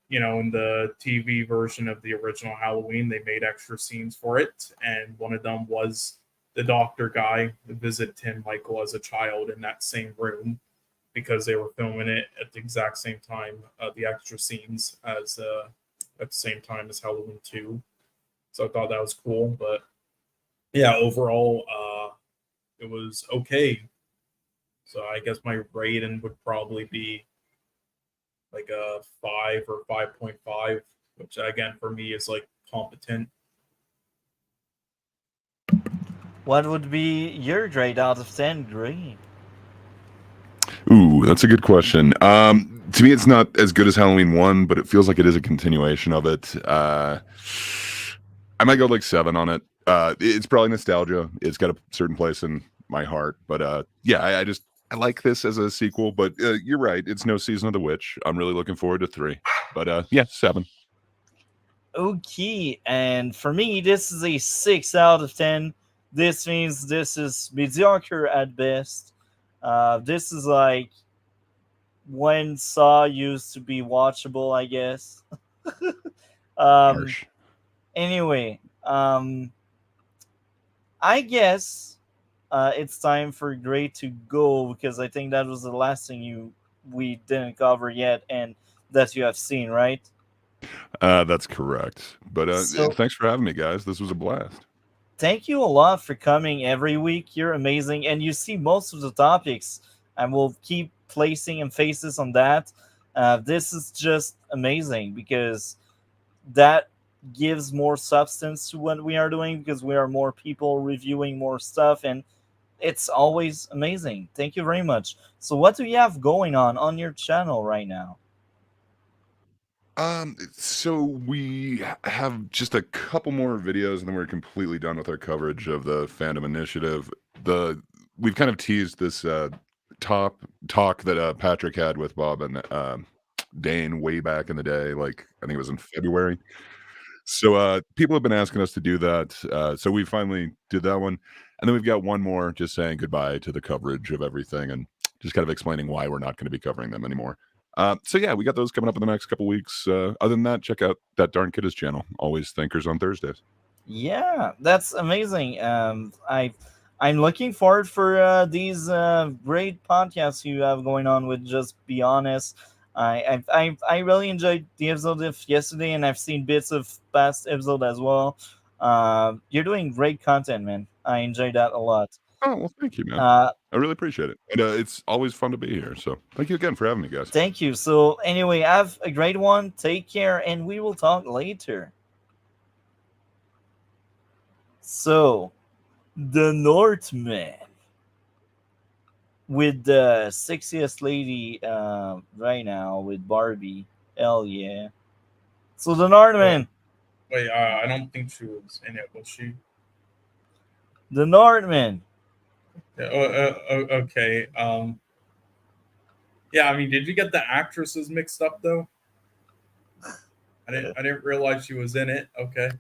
In the TV version of the original Halloween, they made extra scenes for it, and one of them was the doctor guy visit Tim Michael as a child in that same room because they were filming it at the exact same time, the extra scenes as at the same time as Halloween 2. So I thought that was cool, but yeah, overall, it was okay. So I guess my rating would probably be like a 5 or 5.5, which again for me is like competent. What would be your grade out of 10, Green? Ooh, that's a good question. To me, it's not as good as Halloween 1, but it feels like it is a continuation of it. I might go like 7 on it. It's probably nostalgia. It's got a certain place in my heart. But yeah, I like this as a sequel. But you're right. It's no Season of the Witch. I'm really looking forward to 3. But yeah, 7. Okay, and for me, this is a 6 out of 10. This means this is mediocre at best. This is like when Saw used to be watchable, I guess. Harsh. Anyway, I guess it's time for Gray to go because I think that was the last thing we didn't cover yet and that you have seen, right? That's correct. But So- thanks for having me, guys. This was a blast. Thank you a lot for coming every week. You're amazing, and you see most of the topics, and we'll keep placing emphasis on that. This is just amazing because that gives more substance to what we are doing because we are more people reviewing more stuff, and it's always amazing. Thank you very much. So, what do you have going on your channel right now? So we have just a couple more videos, and then we're completely done with our coverage of the fandom initiative. We've kind of teased this talk that Patrick had with Bob and Dane way back in the day, like I think it was in February. So people have been asking us to do that. So we finally did that one. And then we've got one more just saying goodbye to the coverage of everything and just kind of explaining why we're not going to be covering them anymore. So yeah, we got those coming up in the next couple weeks. Other than that, check out that Darn Kiddas channel. Always Thinkers on Thursdays. Yeah, that's amazing. I'm looking forward for these great podcasts you have going on with Just Be Honest. I really enjoyed the episode of yesterday, and I've seen bits of past episode as well. You're doing great content, man. I enjoyed that a lot. Oh, well, thank you, man. I really appreciate it. And it's always fun to be here. So thank you again for having me, guys. Thank you. So anyway, have a great one. Take care, and we will talk later. So, the Northman with the sexiest lady right now with Barbie. Hell yeah. So, the Northman. Wait, I don't think she was in it, was she? The Northman. Okay. Yeah, I mean, did you get the actresses mixed up though? I didn't realize she was in it. Okay.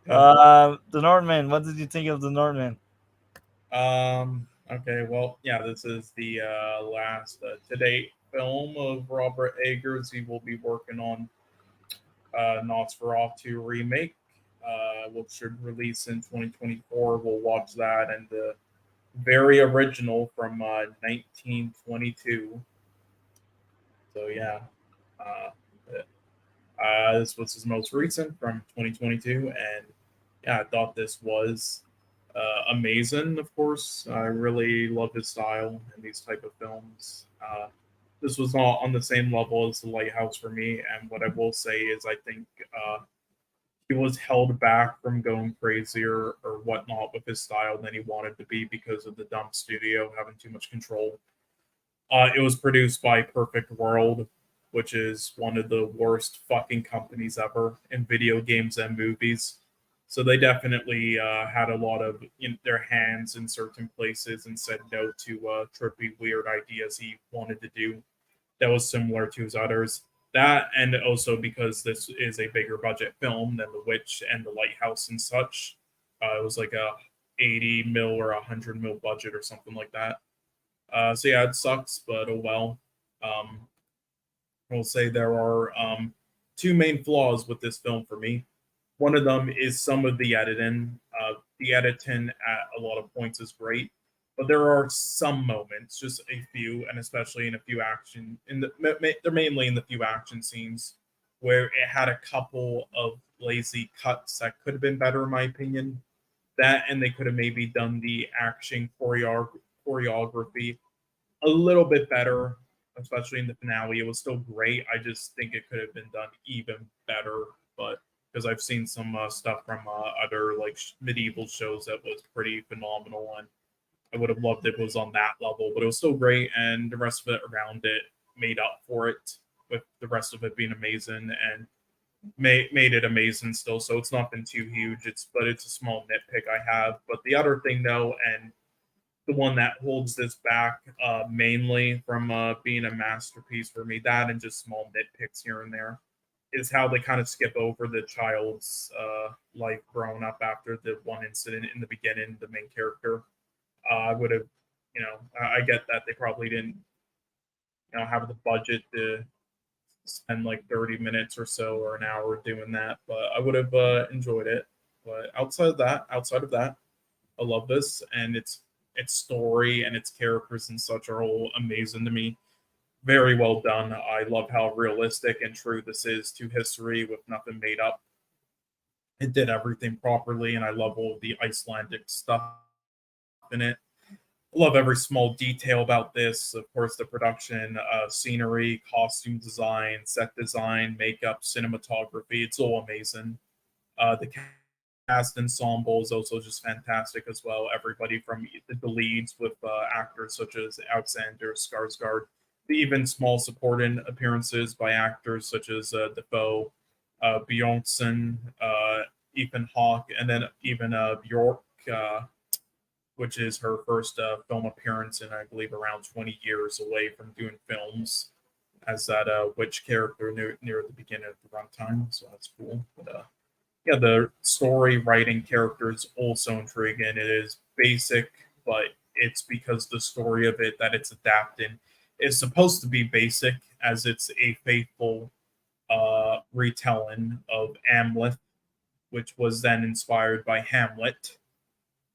The Northman. What did you think of the Northman? Okay. Well, yeah, this is the last to date film of Robert Eggers. He will be working on Nosferatu remake, which should release in 2024. We'll watch that, and the very original from 1922. So yeah, this was his most recent from 2022, and yeah, I thought this was amazing. Of course, I really love his style in these type of films. This was not on the same level as The Lighthouse for me, and what I will say is I think he was held back from going crazier or whatnot with his style than he wanted to be because of the dumb studio having too much control. It was produced by Perfect World, which is one of the worst fucking companies ever in video games and movies. So they definitely had a lot of their hands in certain places and said no to trippy, weird ideas he wanted to do that was similar to his others. That, and also because this is a bigger budget film than The Witch and The Lighthouse and such. It was like a 80 mil or 100 mil budget or something like that. So yeah, it sucks, but oh well. I'll say there are two main flaws with this film for me. One of them is some of the editing. The editing at a lot of points is great, but there are some moments, just a few, and especially in a few action, they're mainly in the few action scenes where it had a couple of lazy cuts that could have been better, in my opinion. That, and they could have maybe done the action choreography a little bit better, especially in the finale. It was still great. I just think it could have been done even better, but because I've seen some stuff from other like medieval shows that was pretty phenomenal, and I would have loved if it was on that level, but it was still great, and the rest of it around it made up for it, with the rest of it being amazing, and made it amazing still. So it's not been too huge. But it's a small nitpick I have. But the other thing though, and the one that holds this back mainly from being a masterpiece for me, that and just small nitpicks here and there, is how they kind of skip over the child's life growing up after the one incident in the beginning. The main character, I would have, I get that they probably didn't, have the budget to spend like 30 minutes or so or an hour doing that, but I would have enjoyed it. But outside of that, I love this, and its story and its characters and such are all amazing to me. Very well done. I love how realistic and true this is to history with nothing made up. It did everything properly, and I love all the Icelandic stuff in it. I love every small detail about this. Of course, the production, scenery, costume design, set design, makeup, cinematography. It's all amazing. The cast ensemble is also just fantastic as well. Everybody from the leads with actors such as Alexander Skarsgård, the even small supporting appearances by actors such as Defoe, Bjornsson, Ethan Hawke, and then even Bjork, which is her first film appearance in, I believe, around 20 years away from doing films as that witch character near the beginning of the runtime. So that's cool. But yeah, the story, writing, characters also intriguing. It is basic, but it's because the story of it that it's adapting is supposed to be basic, as it's a faithful retelling of Amleth, which was then inspired by Hamlet.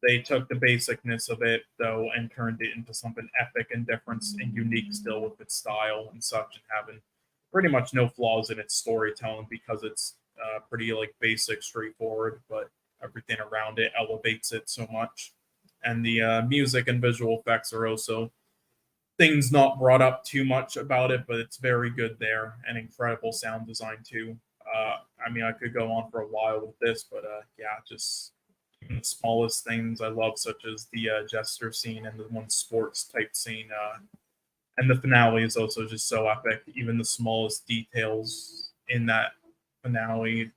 They took the basicness of it, though, and turned it into something epic and different and unique still with its style and such, and having pretty much no flaws in its storytelling because it's pretty like basic, straightforward, but everything around it elevates it so much. And the music and visual effects are also things not brought up too much about it, but it's very good there, and incredible sound design too. I mean, I could go on for a while with this, but yeah, just the smallest things I love, such as the jester scene and the one sports type scene. And the finale is also just so epic. Even the smallest details in that finale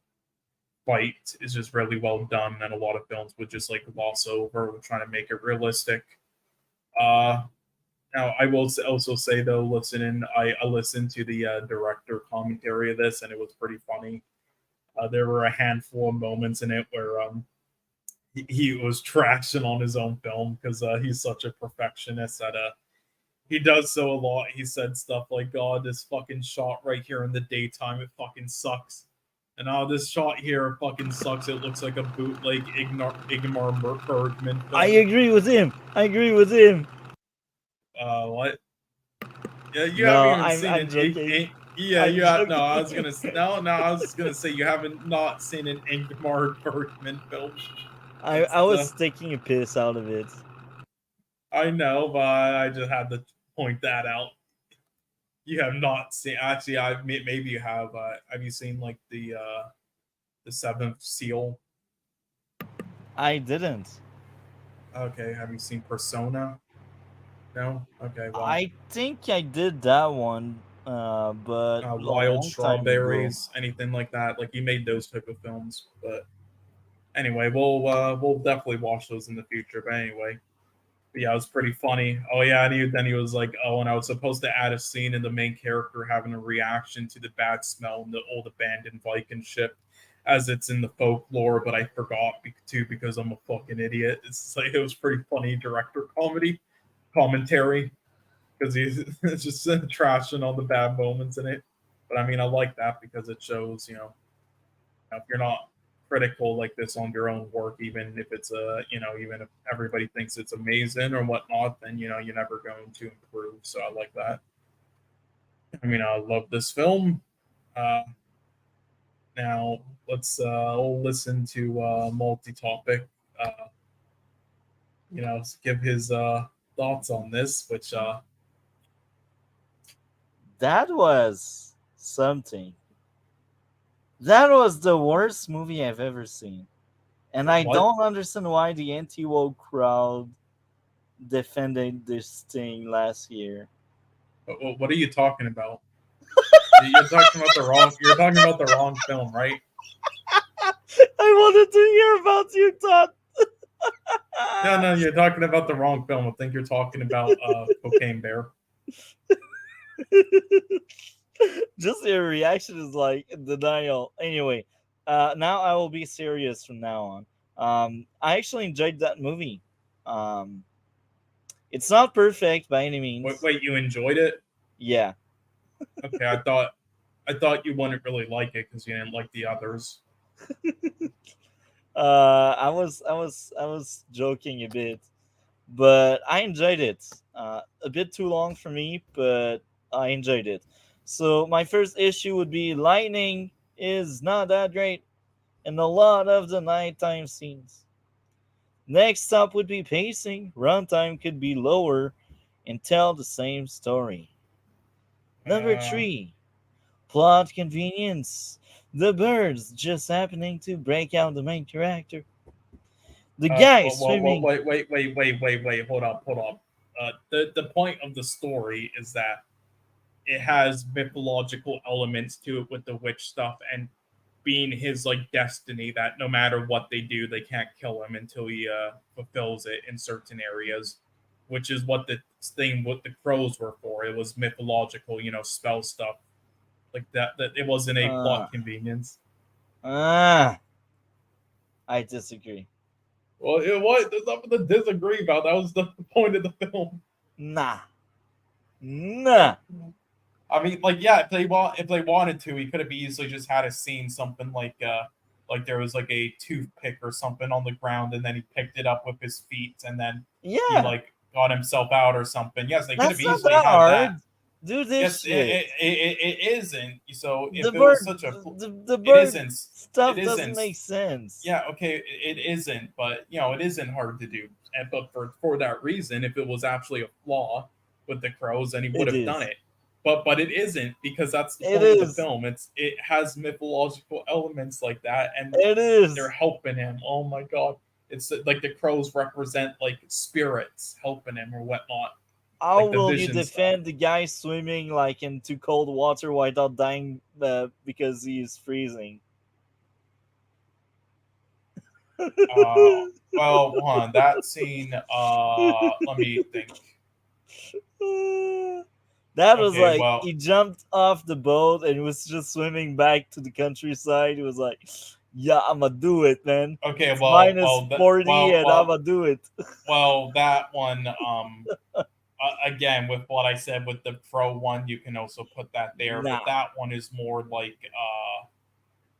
fight is just really well done, and a lot of films would just like gloss over with trying to make it realistic. Now, I will also say though, I listened to the director commentary of this, and it was pretty funny. There were a handful of moments in it where he was trashing on his own film because he's such a perfectionist that he does so a lot. He said stuff like, "God, this fucking shot right here in the daytime, it fucking sucks." And this shot here fucking sucks. It looks like a bootleg Ingmar Bergman film. I agree with him. What? Yeah, you No, haven't I'm even seen joking. yeah, I'm you have. joking. No, I was gonna say you haven't not seen an Ingmar Bergman film. I was taking a piss out of it. I know, but I just had to point that out. You have not seen. Actually, maybe you have. Have you seen like the Seventh Seal? I didn't. Okay. Have you seen Persona? No. Okay. Well, I think I did that one, but a Wild long time ago. Strawberries, anything like that. Like you made those type of films, but anyway, we'll definitely watch those in the future. But anyway, But yeah, it was pretty funny. Oh yeah, and then he was like, oh, and I was supposed to add a scene in the main character having a reaction to the bad smell in the old abandoned Viking ship, as it's in the folklore, but I forgot too because I'm a fucking idiot. It's like it was pretty funny director commentary because he's just trashing all the bad moments in it. But I mean, I like that because it shows, if you're not critical like this on your own work, even if it's even if everybody thinks it's amazing or whatnot, then you're never going to improve. So I like that. I mean, I love this film. Now let's listen to multi-topic. Give his thoughts on this, which That was something. That was the worst movie I've ever seen. And I What? don't understand why the anti-woke crowd defended this thing last year. What are you talking about? You're talking about the wrong film, right? I wanted to hear about your thought. No, you're talking about the wrong film. I think you're talking about Cocaine Bear. Just your reaction is like denial. Anyway, now I will be serious from now on. I actually enjoyed that movie. It's not perfect by any means. Wait, you enjoyed it? Yeah. Okay, I thought you wouldn't really like it because you didn't like the others. I was joking a bit, but I enjoyed it. A bit too long for me, but I enjoyed it. So my first issue would be lightning is not that great in a lot of the nighttime scenes. Next up would be pacing. Runtime could be lower and tell the same story. Number 3, plot convenience. The birds just happening to break out the main character. The guy swimming. Wait. Hold up. The point of the story is that it has mythological elements to it with the witch stuff and being his like destiny that no matter what they do, they can't kill him until he fulfills it in certain areas, which is what the crows were for. It was mythological, spell stuff like that. That it wasn't a plot convenience. I disagree. Well, it was. There's nothing to disagree about. That was the point of the film. Nah. I mean, like, yeah, if they wanted to, he could have easily just had a scene, something like there was like a toothpick or something on the ground, and then he picked it up with his feet, and then he like got himself out or something. Yes, they could have easily had that. Do this shit. It isn't. So if the it was such a the bird isn't, stuff doesn't make sense. Yeah, okay, it isn't, but it isn't hard to do. But for that reason, if it was actually a flaw with the crows, then he would have done it. But it isn't, because that's the point of the film. It has mythological elements like that, and they're helping him. Oh my god. It's like the crows represent like spirits helping him or whatnot. How will you defend the guy swimming like into cold water without dying because he is freezing? Well, one, that scene, let me think. That was he jumped off the boat and was just swimming back to the countryside. He was like, yeah, I'm gonna do it, man. Okay, it's minus 40 and I'm gonna do it. Well, that one, again, with what I said with the pro one, you can also put that there. But that one is more like,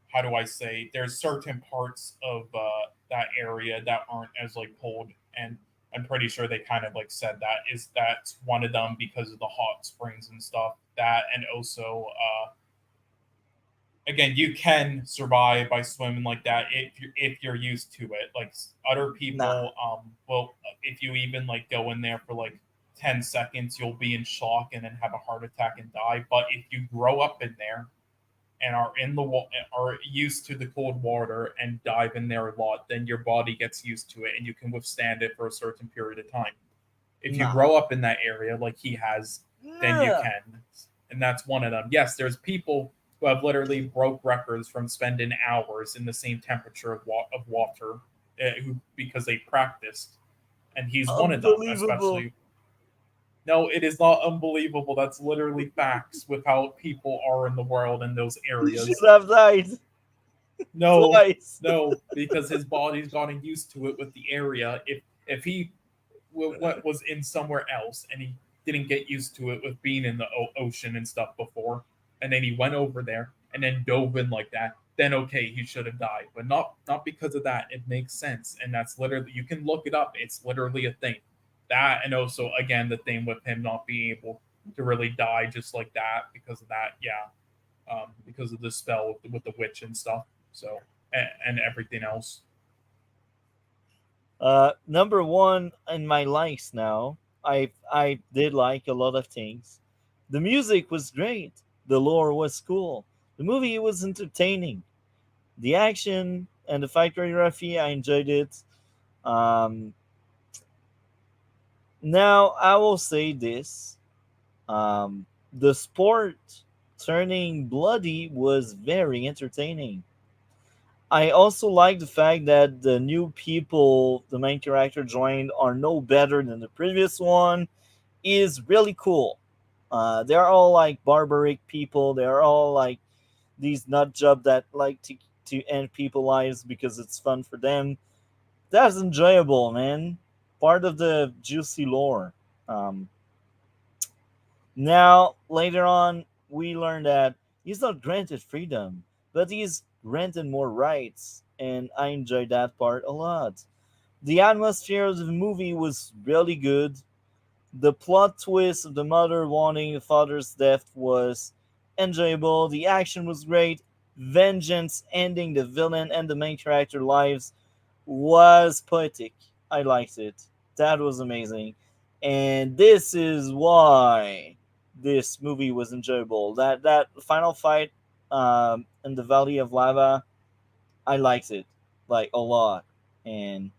how do I say? There's certain parts of that area that aren't as like cold, and I'm pretty sure they kind of like said that's one of them because of the hot springs and stuff. That, and also, again, you can survive by swimming like that if you're used to it. Like other people, well, if you even like go in there for like 10 seconds, you'll be in shock and then have a heart attack and die. But if you grow up in there and are used to the cold water and dive in there a lot, then your body gets used to it and you can withstand it for a certain period of time. If you grow up in that area like he has, then you can. And that's one of them. Yes, there's people who have literally broke records from spending hours in the same temperature of water because they practiced. and he's one of them. Especially, no, it is not unbelievable. That's literally facts with how people are in the world in those He areas. should have died No, twice. no, because his body's gotten used to it with the area. If he was in somewhere else and he didn't get used to it with being in the ocean and stuff before, and then he went over there and then dove in like that, then okay, he should have died. But not because of that. It makes sense, and that's literally, you can look it up. It's literally a thing. That, and also again the thing with him not being able to really die just like that because of that, because of the spell with the witch and stuff. So and everything else. Number one in my likes now. I did like a lot of things. The music was great. The lore was cool. The movie was entertaining. The action and the fight choreography, I enjoyed it. Um, Now I will say this: the sport turning bloody was very entertaining. I also like the fact that the new people the main character joined are no better than the previous one. Is really cool. They're all like barbaric people. They're all like these nut job that like to end people lives because it's fun for them. That's enjoyable, man. Part of the juicy lore. Um, Now, later on, we learn that he's not granted freedom, but he's granted more rights, and I enjoyed that part a lot. The atmosphere of the movie was really good. The plot twist of the mother wanting the father's death was enjoyable. The action was great. Vengeance ending the villain and the main character lives was poetic. I liked it. That was amazing. And this is why this movie was enjoyable. That final fight in the Valley of Lava, I liked it like a lot. And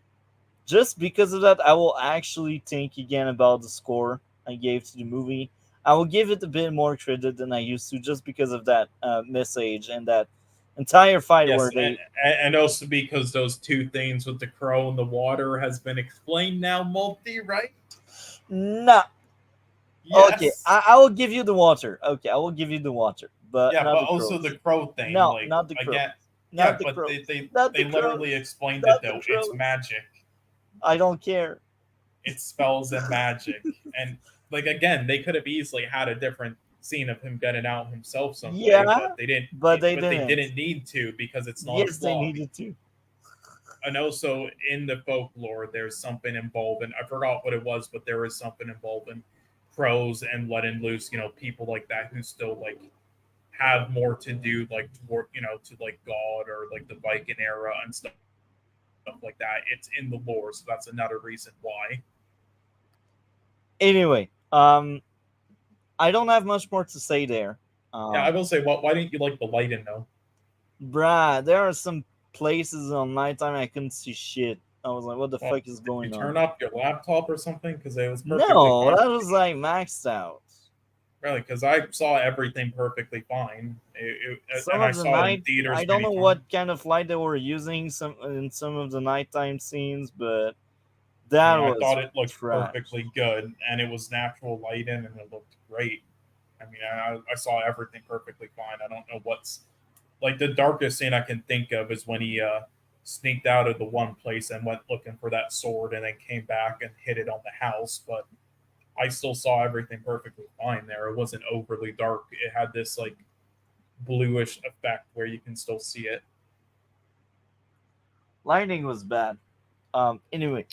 just because of that, I will actually think again about the score I gave to the movie. I will give it a bit more credit than I used to, just because of that message and that entire fight Yes, where they. and also because those two things with the crow and the water has been explained now, multi, right? Nah. Yes. Okay, I will give you the water. Okay, I will give you the water, but Yeah, not but the also crows. the crow thing. No, Like not the crows. again, Not yeah, the but crows. they Not the literally crows. explained Not it the though. It's crows. magic. I don't care. It's spells and magic, and like again, they could have easily had a different scene of him getting out himself some way, Yeah, but they didn't. but they But they didn't. didn't need to because it's not a Yes, they plot. needed to. And also in the folklore, there's something involving, I forgot what it was, but there is something involving crows and letting loose, people like that who still like have more to do, like toward, to like God or like the Viking era and stuff like that. It's in the lore, so that's another reason why. Anyway, I don't have much more to say there. Yeah, I will say, why didn't you like the lighting though? Bruh, there are some places on nighttime I couldn't see shit. I was like, what the Well, fuck is did going you on? turn up your laptop or something? Because it was perfectly No, fine. that was like maxed out. Really, because I saw everything perfectly fine, Some and I of the saw it in night, theaters. I don't know many what times. kind of light they were using in some of the nighttime scenes, but that I was thought it looked trash. perfectly good, and it was natural lighting, and it looked great. I mean, I saw everything perfectly fine. I don't know what's like the darkest scene I can think of is when he sneaked out of the one place and went looking for that sword, and then came back and hit it on the house. But I still saw everything perfectly fine there. It wasn't overly dark. It had this like bluish effect where you can still see it. Lighting was bad. Anyway,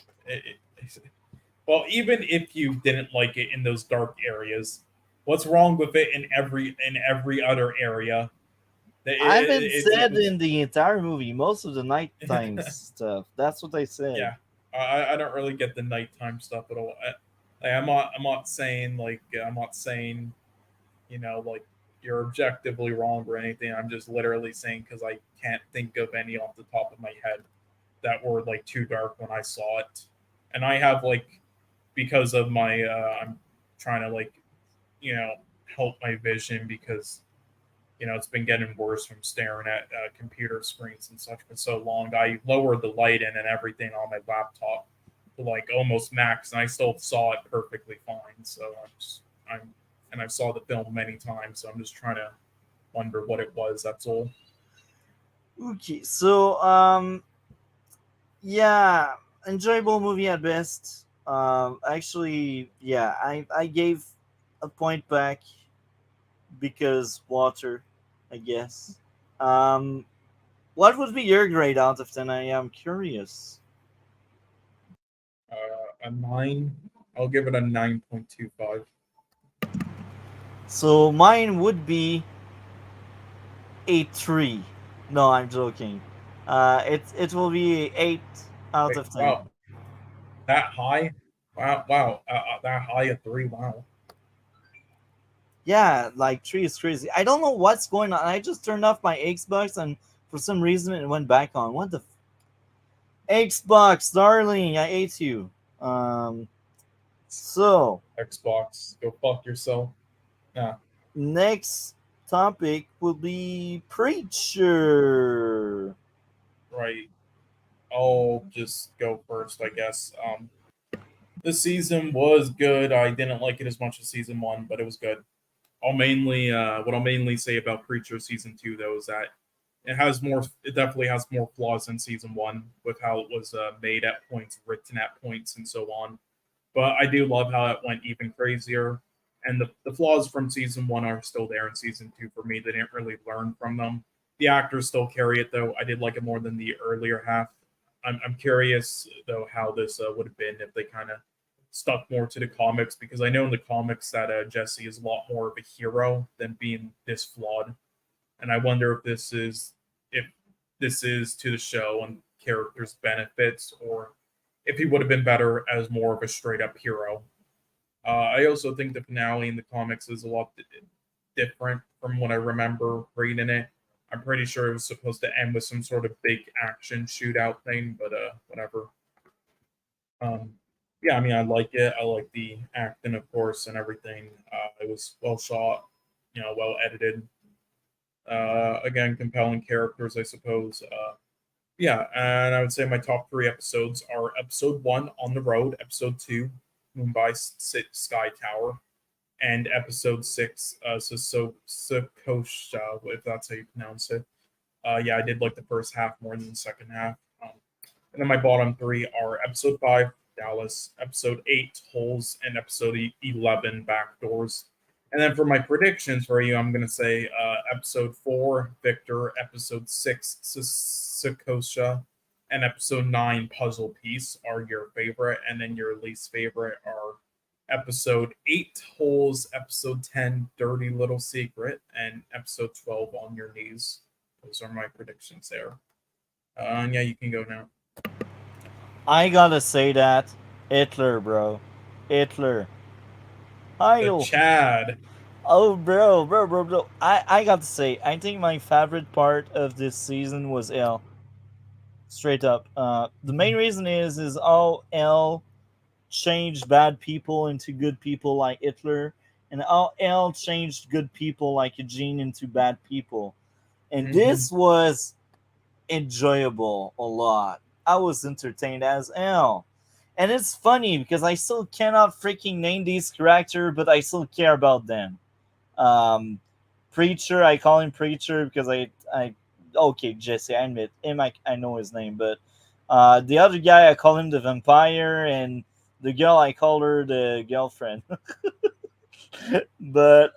Well, even if you didn't like it in those dark areas, what's wrong with it in every other area? I haven't said It's in the entire movie most of the nighttime stuff. That's what I said. yeah. I don't really get the nighttime stuff at all. I'm not saying like I'm not saying like you're objectively wrong or anything. I'm just literally saying because I can't think of any off the top of my head that were like too dark when I saw it, and I have like because of my I'm trying to like you know help my vision because it's been getting worse from staring at computer screens and such for so long. I lowered the light in and everything on my laptop like almost max, and I still saw it perfectly fine. So I saw the film many times, so I'm just trying to wonder what it was. That's all. Okay, so yeah, enjoyable movie at best. Actually, yeah, I gave a point back because water, I guess. Um, what would be your grade out of 10? I am curious. A 9. I'll give it a 9.25. So mine would be a 3. No, I'm joking. It will be a 8 out Wait, of 10. wow, that high? Wow, that high a 3? Wow. Yeah, like 3 is crazy. I don't know what's going on. I just turned off my Xbox and for some reason it went back on. What the Xbox, darling, I ate you. So Xbox, go fuck yourself. Yeah. next topic will be Preacher. Right. I'll just go first, I guess. This season was good. I didn't like it as much as season one, but it was good. What I'll mainly say about Preacher season two though is that it definitely has more flaws than season one with how it was made at points, written at points, and so on. But I do love how it went even crazier. And the flaws from season one are still there in season two for me. They didn't really learn from them. The actors still carry it though. I did like it more than the earlier half. I'm curious though how this would have been if they kind of stuck more to the comics, because I know in the comics that Jesse is a lot more of a hero than being this flawed, and I wonder if this is to the show and characters' benefits, or if he would have been better as more of a straight up hero. I also think the finale in the comics is a lot different from what I remember reading it. I'm pretty sure it was supposed to end with some sort of big action shootout thing, but whatever. Um, yeah, I mean, I like it. I like the acting, of course, and everything. It was well shot, well edited. Again, compelling characters, I suppose. Yeah, and I would say my top three episodes are episode one, On the Road, episode two, Mumbai Sky Tower, and episode six, Sakosha, if that's how you pronounce it. Yeah, I did like the first half more than the second half. And then my bottom three are episode 5, Dallas, episode 8, Holes, and episode 11, Backdoors. And then for my predictions for you, I'm going to say episode 4, Victor, episode 6, Sakosha, and episode 9, Puzzle Piece are your favorite. And then your least favorite are episode 8, Holes, episode 10, Dirty Little Secret, and episode 12, On Your Knees. Those are my predictions there. And yeah, you can go now. I gotta say that Hitler, bro. Hitler. The Chad. Oh, bro. I got to say, I think my favorite part of this season was L. Straight up. The main reason is how L changed bad people into good people like Hitler, and how L changed good people like Eugene into bad people. And this was enjoyable a lot. I was entertained as hell. And it's funny because I still cannot freaking name these characters, but I still care about them. Preacher, I call him Preacher because I okay, Jesse, I admit him, I know his name, but the other guy, I call him the vampire, and the girl, I call her the girlfriend. But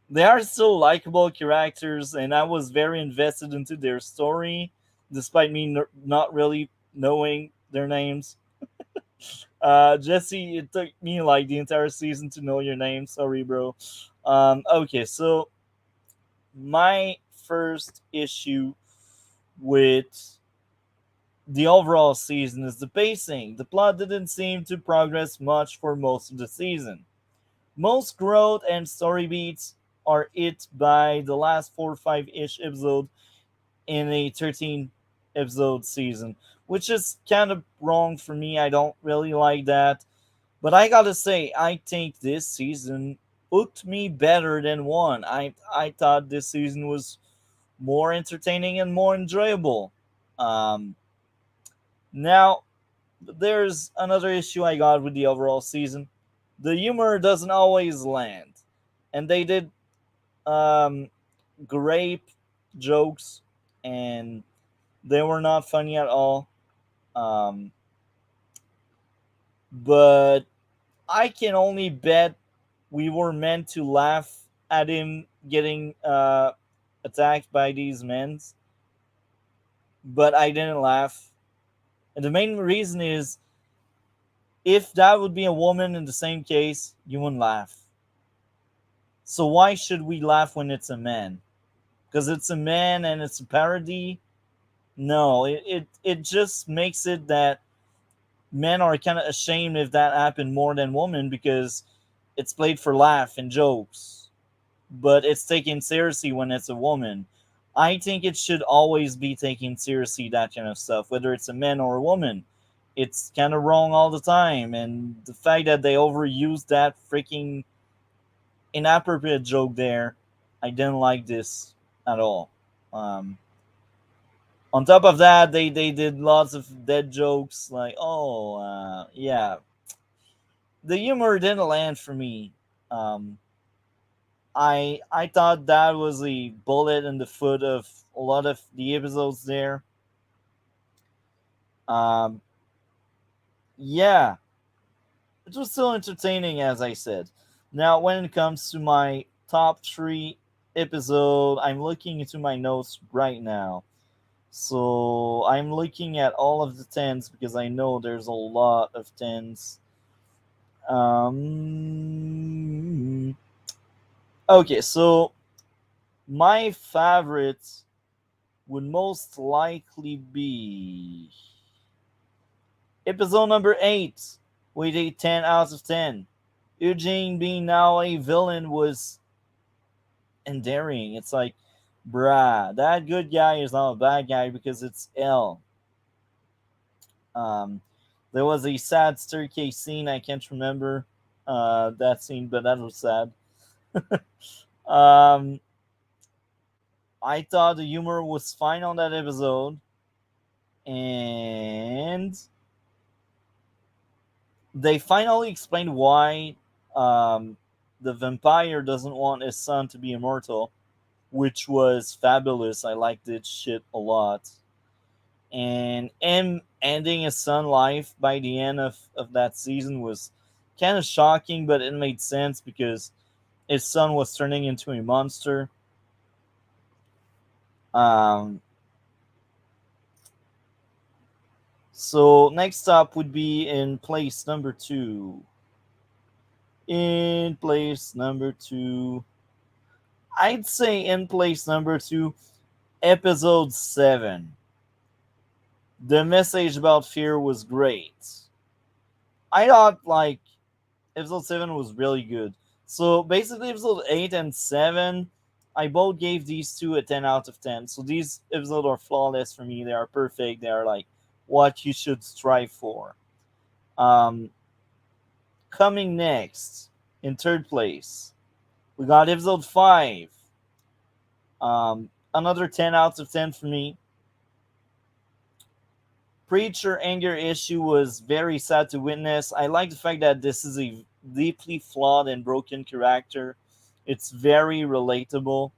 they are still likable characters, and I was very invested into their story, despite me not really knowing their names. Jesse, it took me like the entire season to know your name. Sorry, bro. Okay, so my first issue with the overall season is the pacing. The plot didn't seem to progress much for most of the season. Most growth and story beats are hit by the last 4 or 5 ish episodes in a 13 episode season, which is kind of wrong for me. I don't really like that. But I gotta say, I think this season hooked me better than one. I thought this season was more entertaining and more enjoyable. Um, Now, But there's another issue I got with the overall season. The humor doesn't always land, and they did um, grape jokes, and they were not funny at all. Um, but I can only bet we were meant to laugh at him getting attacked by these men, but I didn't laugh. And the main reason is if that would be a woman in the same case, you wouldn't laugh. So why should we laugh when it's a man? Because it's a man and it's a parody? No, it just makes it that men are kind of ashamed if that happened more than women because it's played for laugh and jokes, but it's taken seriously when it's a woman. I think it should always be taken seriously, that kind of stuff, whether it's a man or a woman. It's kind of wrong all the time, and the fact that they overused that freaking inappropriate joke there, I didn't like this at all. Um, on top of that, they did lots of dead jokes, like, oh, yeah. The humor didn't land for me. Um, I thought that was a bullet in the foot of a lot of the episodes there. Um, yeah, it was still entertaining, as I said. Now, when it comes to my top three episode, I'm looking into my notes right now. So I'm looking at all of the tens because I know there's a lot of tens. Okay, so my favorite would most likely be episode number 8 with a 10 out of 10. Eugene being now a villain was endearing. It's like, bruh, that good guy is not a bad guy because it's L. There was a sad staircase scene. I can't remember that scene, but that was sad. um, I thought the humor was fine on that episode, and they finally explained why the vampire doesn't want his son to be immortal, which was fabulous. I liked this shit a lot. And him ending his son life by the end of that season was kind of shocking, but it made sense because his son was turning into a monster. Um, so next up would be in place number 2. In place number 2, I'd say in place number 2, episode 7. The message about fear was great. I thought like episode 7 was really good. So basically episode 8 and 7, I both gave these two a 10 out of 10. So these episodes are flawless for me. They are perfect. They are like what you should strive for. Coming next, in third place, we got episode 5. Another 10 out of 10 for me. Preacher anger issue was very sad to witness. I like the fact that this is a deeply flawed and broken character. It's very relatable.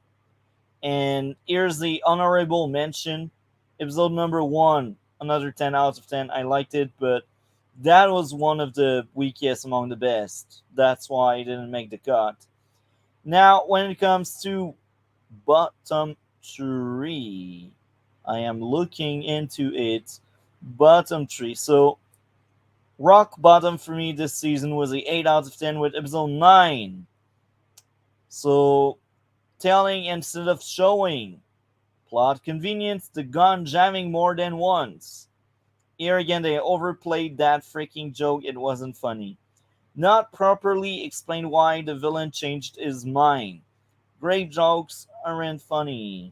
And here's the honorable mention. Episode number 1, another 10 out of 10. I liked it, but that was one of the weakest among the best. That's why it didn't make the cut. Now, when it comes to bottom 3, I am looking into it. Bottom 3. So, rock bottom for me this season was a 8 out of 10 with episode 9. So, telling instead of showing. Plot convenience, the gun jamming more than once. Here again, they overplayed that freaking joke. It wasn't funny. Not properly explained why the villain changed his mind. Great jokes aren't funny.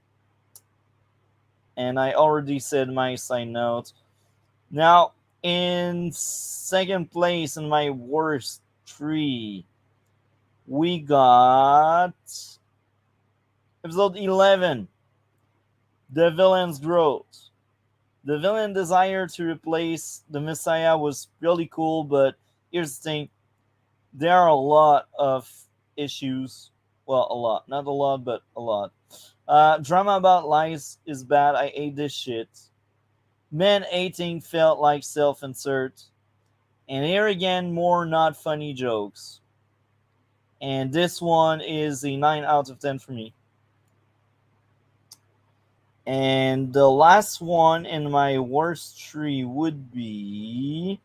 And I already said my side note. Now, in second place in my worst 3, we got episode 11, The Villain's Growth. The villain desire to replace the Messiah was really cool, but here's the thing: there are a lot of issues. Well, a lot, not a lot, but a lot. Drama about lies is bad. I hate this shit. Men hating felt like self-insert, and here again, more not funny jokes. And this one is a 9 out of 10 for me. And the last one in my worst tree would be.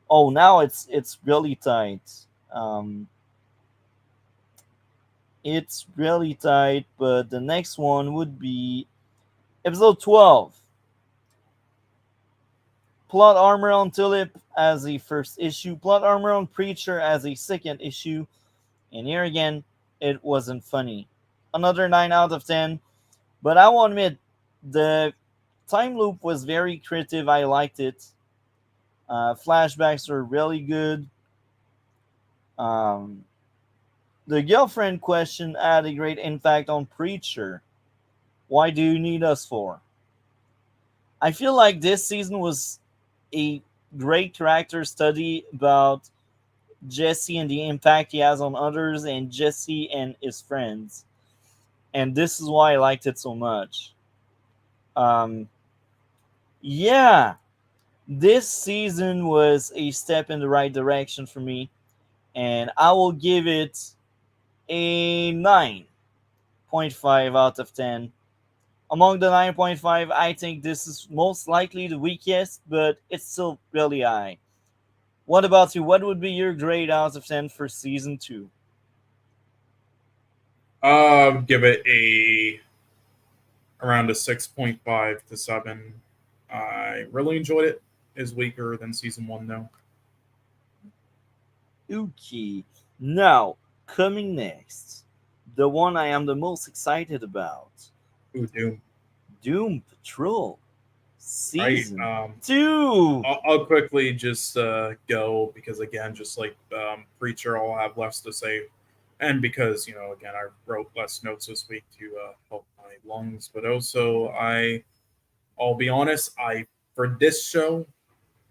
Oh, now it's really tight. It's really tight, but the next one would be episode 12. Plot armor on Tulip as a first issue, plot armor on Preacher as a second issue, and here again, it wasn't funny. Another 9 out of 10, but I will admit, the time loop was very creative. I liked it. Flashbacks were really good. The girlfriend question had a great impact on Preacher. Why do you need us for? I feel like this season was a great character study about Jesse and the impact he has on others and Jesse and his friends. And this is why I liked it so much. Yeah, this season was a step in the right direction for me, and I will give it a 9.5 out of 10. Among the 9.5, I think this is most likely the weakest, but it's still really high. What about you? What would be your grade out of 10 for season 2? Give it around a 6.5 to 7. I really enjoyed it. It's weaker than season 1 though. Okay. Now, coming next, the one I am the most excited about. Ooh, Doom. Doom Patrol season Right, 2. I'll quickly just go because again, just like Preacher, I'll have less to say, and because again, I wrote less notes this week to help my lungs, but also I'll be honest, for this show,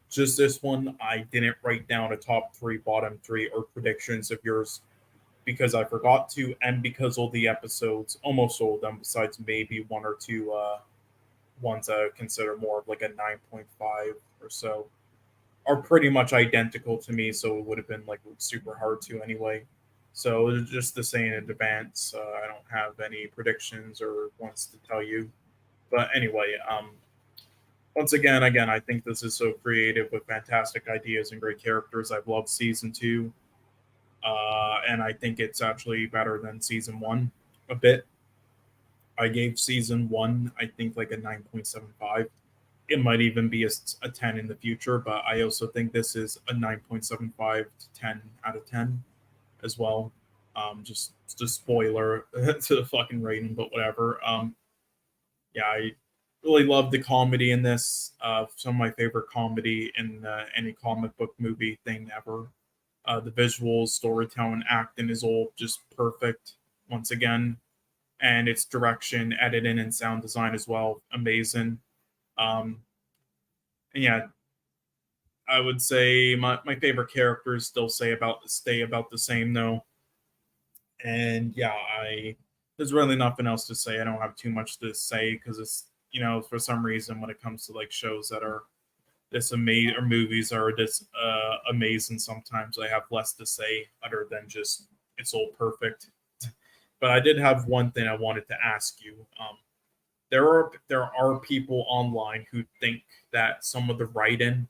just this one, I didn't write down a top 3, bottom 3, or predictions of yours because I forgot to, and because all the episodes, almost all of them, besides maybe one or two ones I would consider more of like a 9.5 or so, are pretty much identical to me. So it would have been like super hard to anyway. So just to say in advance, I don't have any predictions or ones to tell you. But anyway, once again, I think this is so creative with fantastic ideas and great characters. I've loved season 2. And I think it's actually better than season 1 a bit. I gave season 1, I think, like a 9.75. It might even be a 10 in the future, but I also think this is a 9.75 to 10 out of 10 as well. Just spoiler to the fucking rating, but whatever. Yeah, I really love the comedy in this. Some of my favorite comedy in any comic book movie thing ever. The visuals, storytelling, acting is all just perfect once again. And its direction, editing, and sound design as well, amazing. And yeah, I would say my favorite characters still stay about the same though. And yeah, there's really nothing else to say. I don't have too much to say because it's for some reason when it comes to like shows that are this amazing or movies are this amazing, sometimes I have less to say other than just it's all perfect. But I did have one thing I wanted to ask you. There are people online who think that some of the writing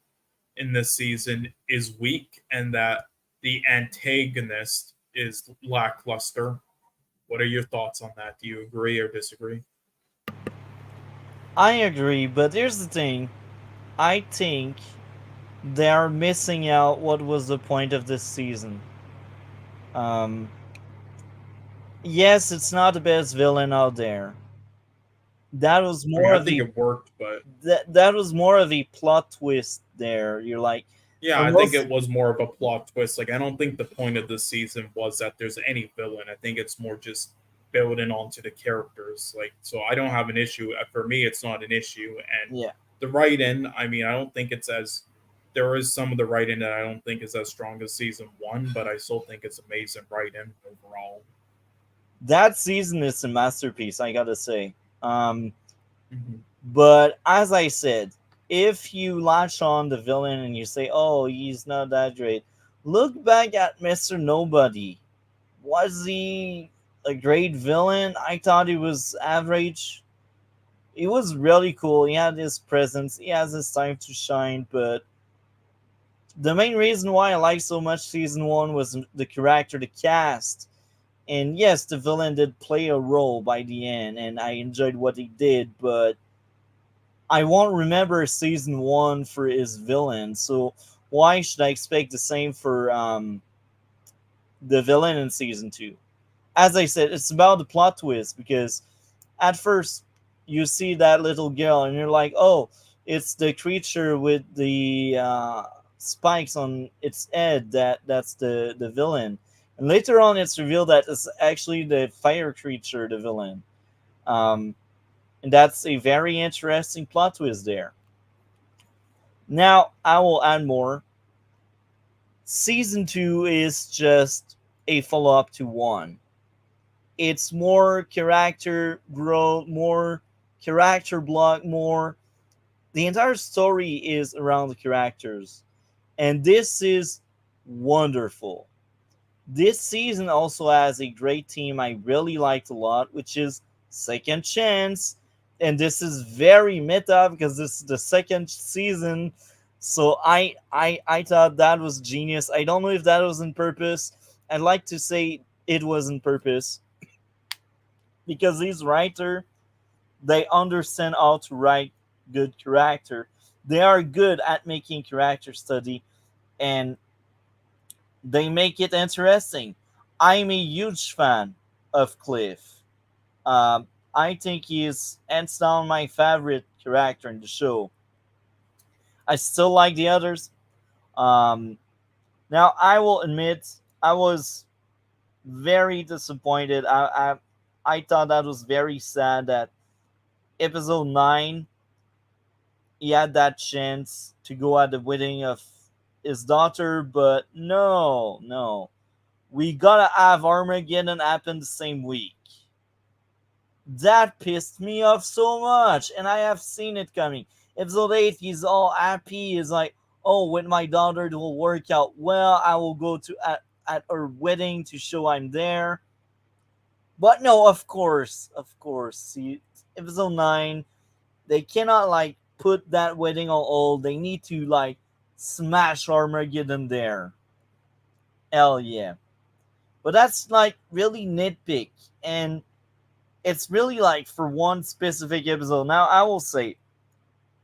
in this season is weak and that the antagonist is lackluster. What are your thoughts on that? Do you agree or disagree? I agree, but here's the thing. I think they are missing out what was the point of this season. Um, yes, it's not the best villain out there. That was more I of think a it worked, but that was more of a plot twist there. You're like, yeah, for I think most- it was more of a plot twist. Like, I don't think the point of this season was that there's any villain. I think it's more just building onto the characters. Like, so I don't have an issue. For me, it's not an issue. And yeah. the write-in, I mean, I don't think it's as there is some of the write-in that I don't think is as strong as season 1, but I still think it's amazing write-in overall. That season is a masterpiece, I gotta say. Mhm. But as I said, if you latch on the villain and you say, "Oh, he's not that great," look back at Mr. Nobody. Was he a great villain? I thought he was average. He was really cool. He had his presence. He has his time to shine. But the main reason why I liked so much season 1 was the character, the cast. And yes, the villain did play a role by the end, and I enjoyed what he did, but I won't remember season 1 for his villain. So why should I expect the same for the villain in season 2? As I said, it's about the plot twist, because at first you see that little girl and you're like, oh, it's the creature with the spikes on its head that's the villain. And later on, it's revealed that it's actually the fire creature, the villain. Um, and that's a very interesting plot twist there. Now, I will add more. Season 2 is just a follow up to 1. It's more character growth, more character block, more. The entire story is around the characters. And this is wonderful. This season also has a great team I really liked a lot, which is Second Chance. And this is very meta because this is the second season. So I thought that was genius. I don't know if that was on purpose. I'd like to say it was on purpose, because these writers, they understand how to write good character. They are good at making character study, and they make it interesting. I'm a huge fan of Cliff. I think he's hands down my favorite character in the show. I still like the others. Um, Now I will admit I was very disappointed. I thought that was very sad that episode 9 he had that chance to go at the wedding of his daughter, but no. We gotta have Armageddon happen the same week. That pissed me off so much, and I have seen it coming. Episode 8, he's all happy. He's like, oh, with my daughter, it will work out well. I will go to at her wedding to show I'm there. But no, of course. See, episode 9, they cannot like put that wedding on hold. They need to like smash Armageddon there. Hell yeah. But that's like really nitpick, and it's really like for one specific episode. Now I will say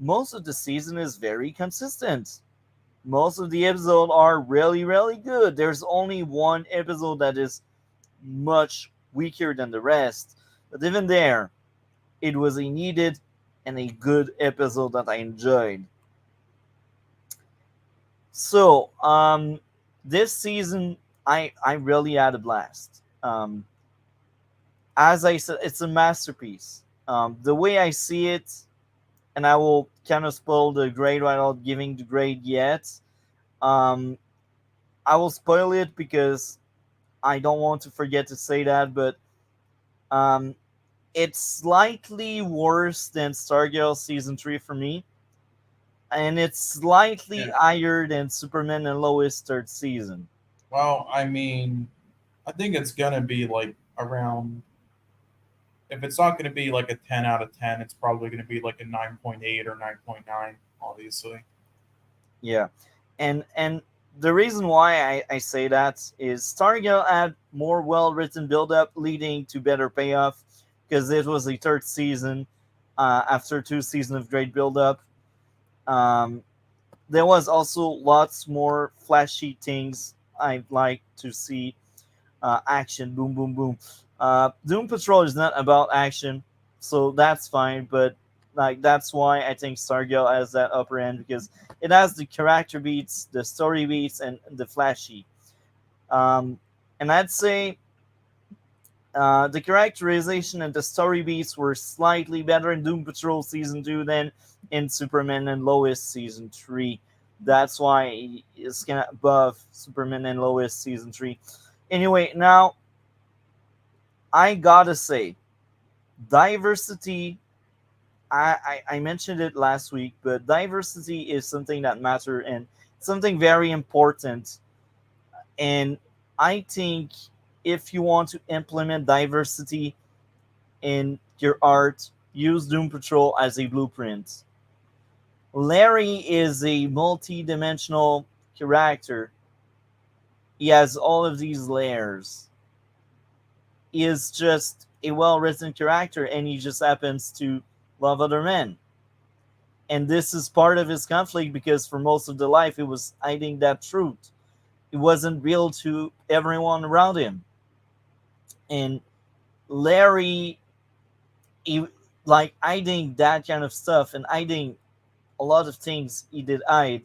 most of the season is very consistent. Most of the episodes are really, really good. There's only one episode that is much weaker than the rest. But even there, it was a needed and a good episode that I enjoyed. So, this season, I really had a blast. As I said, it's a masterpiece. The way I see it, and I will kind of spoil the grade without giving the grade yet. Um, I will spoil it because I don't want to forget to say that, but um, it's slightly worse than Stargirl season 3 for me, and it's slightly higher than Superman and Lois third season. Well, I mean, I think it's gonna be like around. If it's not gonna be like a 10 out of 10, it's probably gonna be like a 9.8 or 9.9, obviously. Yeah, and the reason why I say that is Stargirl had more well written build up leading to better payoff, because it was the third season after 2 seasons of great build up. Um, there was also lots more flashy things I'd like to see. Action, boom, boom, boom. Doom Patrol is not about action, so that's fine. But like that's why I think Stargirl has that upper end, because it has the character beats, the story beats, and the flashy. And I'd say The characterization and the story beats were slightly better in Doom Patrol Season 2 than in Superman and Lois Season 3. That's why it's kind of above Superman and Lois Season 3. Anyway, now, I gotta say, diversity, I mentioned it last week, but diversity is something that matters and something very important. And I think if you want to implement diversity in your art, use Doom Patrol as a blueprint. Larry is a multi-dimensional character. He has all of these layers. He is just a well-written character, and he just happens to love other men. And this is part of his conflict because for most of the life, he was hiding that truth. It wasn't real to everyone around him. And Larry, he, like hiding that kind of stuff and hiding a lot of things he did hide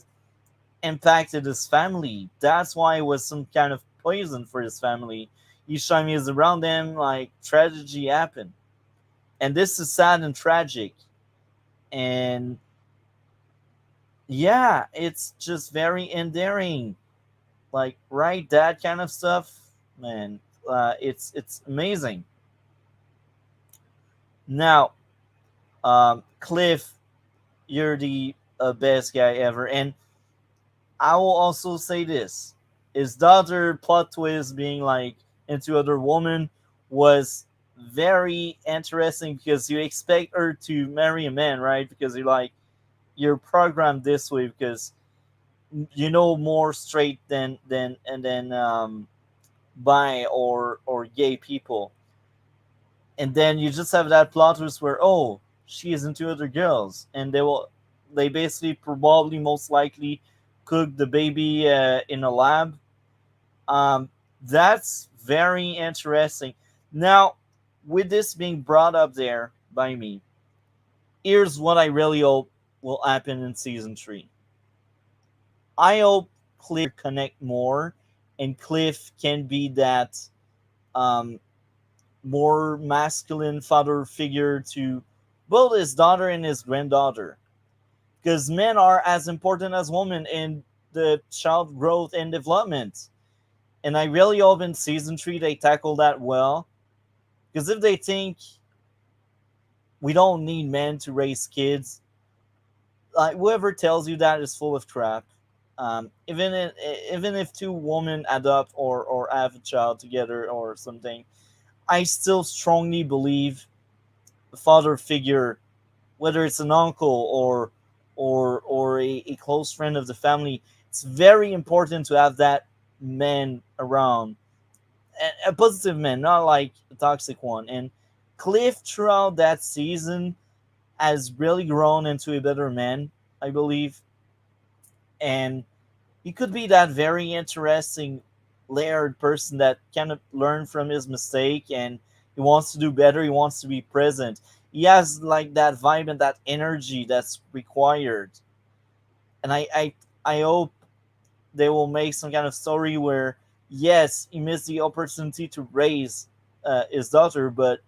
impacted his family. That's why it was some kind of poison for his family. Each time he was around them, like tragedy happened. And this is sad and tragic. And yeah, it's just very endearing. Like, right, that kind of stuff, man. It's amazing. Now, Cliff, you're the best guy ever, and I will also say this: his daughter plot twist being like into other woman was very interesting because you expect her to marry a man, right? Because you're programmed this way because you know more straight than bi or gay people, and then you just have that plot twist where she is into other girls, and they basically probably most likely cook the baby in a lab. That's very interesting. Now, with this being brought up there by me, here's what I really hope will happen in season 3. I hope Cliff connect more, and Cliff can be that um, more masculine father figure to both his daughter and his granddaughter. Because men are as important as women in the child growth and development. And I really hope in season 3 they tackle that well. Because if they think we don't need men to raise kids, like whoever tells you that is full of crap. Even if two women adopt or have a child together or something, I still strongly believe the father figure, whether it's an uncle or a close friend of the family, it's very important to have that man around, a positive man, not like a toxic one. And Cliff throughout that season has really grown into a better man, I believe, and he could be that very interesting layered person that kind of learn from his mistake and he wants to do better, he wants to be present. He has like that vibe and that energy that's required. And I hope they will make some kind of story where yes, he missed the opportunity to raise his daughter, but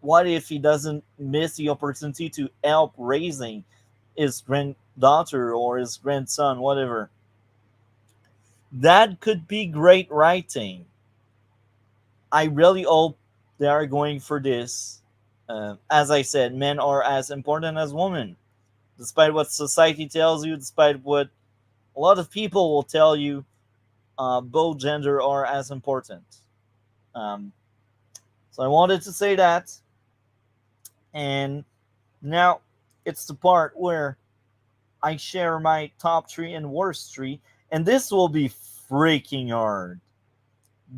what if he doesn't miss the opportunity to help raising his granddaughter or his grandson, whatever? That could be great writing. I really hope they are going for this. As I said, men are as important as women, despite what society tells you, despite what a lot of people will tell you. Both gender are as important. Um, so I wanted to say that, and now it's the part where I share my top 3 and worst 3, and this will be freaking hard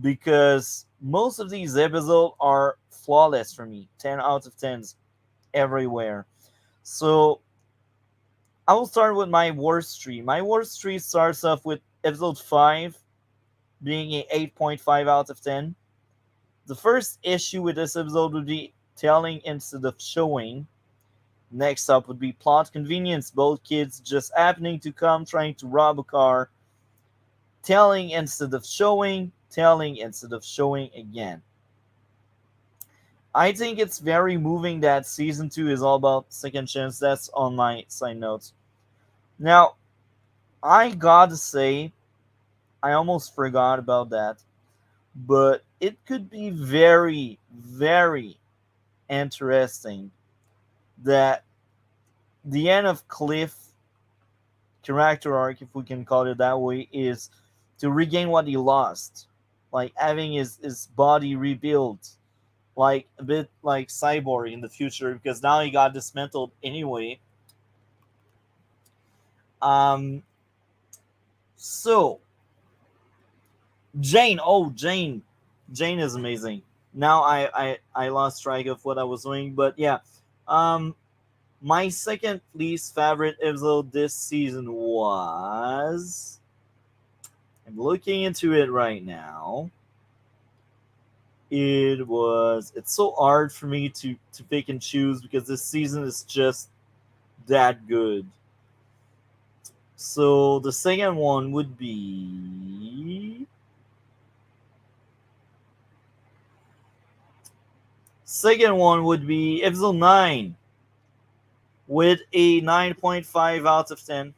because most of these episodes are flawless for me, 10 out of 10s everywhere. So I will start with my worst 3. My worst 3 starts off with episode 5 being a 8.5 out of 10. The first issue with this episode would be telling instead of showing. Next up would be plot convenience, both kids just happening to come trying to rob a car. Telling instead of showing again. I think it's very moving that season 2 is all about second chance. That's on my side notes. Now, I gotta say, I almost forgot about that, but it could be very, very interesting that the end of Cliff character arc, if we can call it that way, is to regain what he lost, like having his body rebuilt, like a bit like Cyborg in the future, because now he got dismantled anyway. Um, so Jane, Jane is amazing. Now I lost track of what I was doing, but yeah. Um, my second least favorite episode this season was. I'm looking into it right now. It's so hard for me to pick and choose because this season is just that good. So the second one would be. Second one would be episode 9 with a 9.5 out of 10.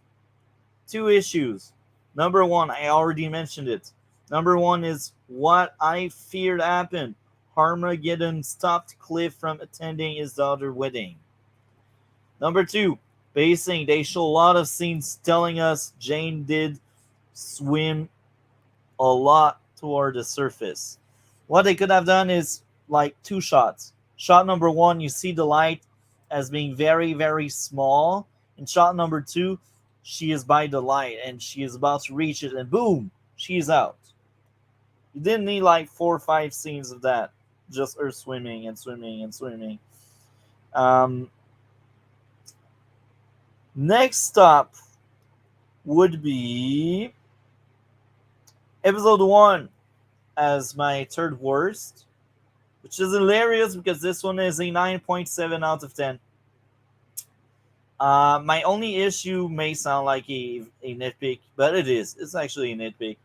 Two issues. Number one, I already mentioned it. Number one is what I feared happened. Armageddon stopped Cliff from attending his daughter's wedding. Number two, pacing. They show a lot of scenes telling us Jane did swim a lot toward the surface. What they could have done is like two shots. Shot number one, you see the light as being very, very small. And shot number two, she is by the light and she is about to reach it, and boom, she's out. You didn't need like 4 or 5 scenes of that. Just her swimming and swimming and swimming. Next stop would be episode 1 as my third worst, which is hilarious because this one is a 9.7 out of 10. My only issue may sound like a nitpick, but it is. It's actually a nitpick.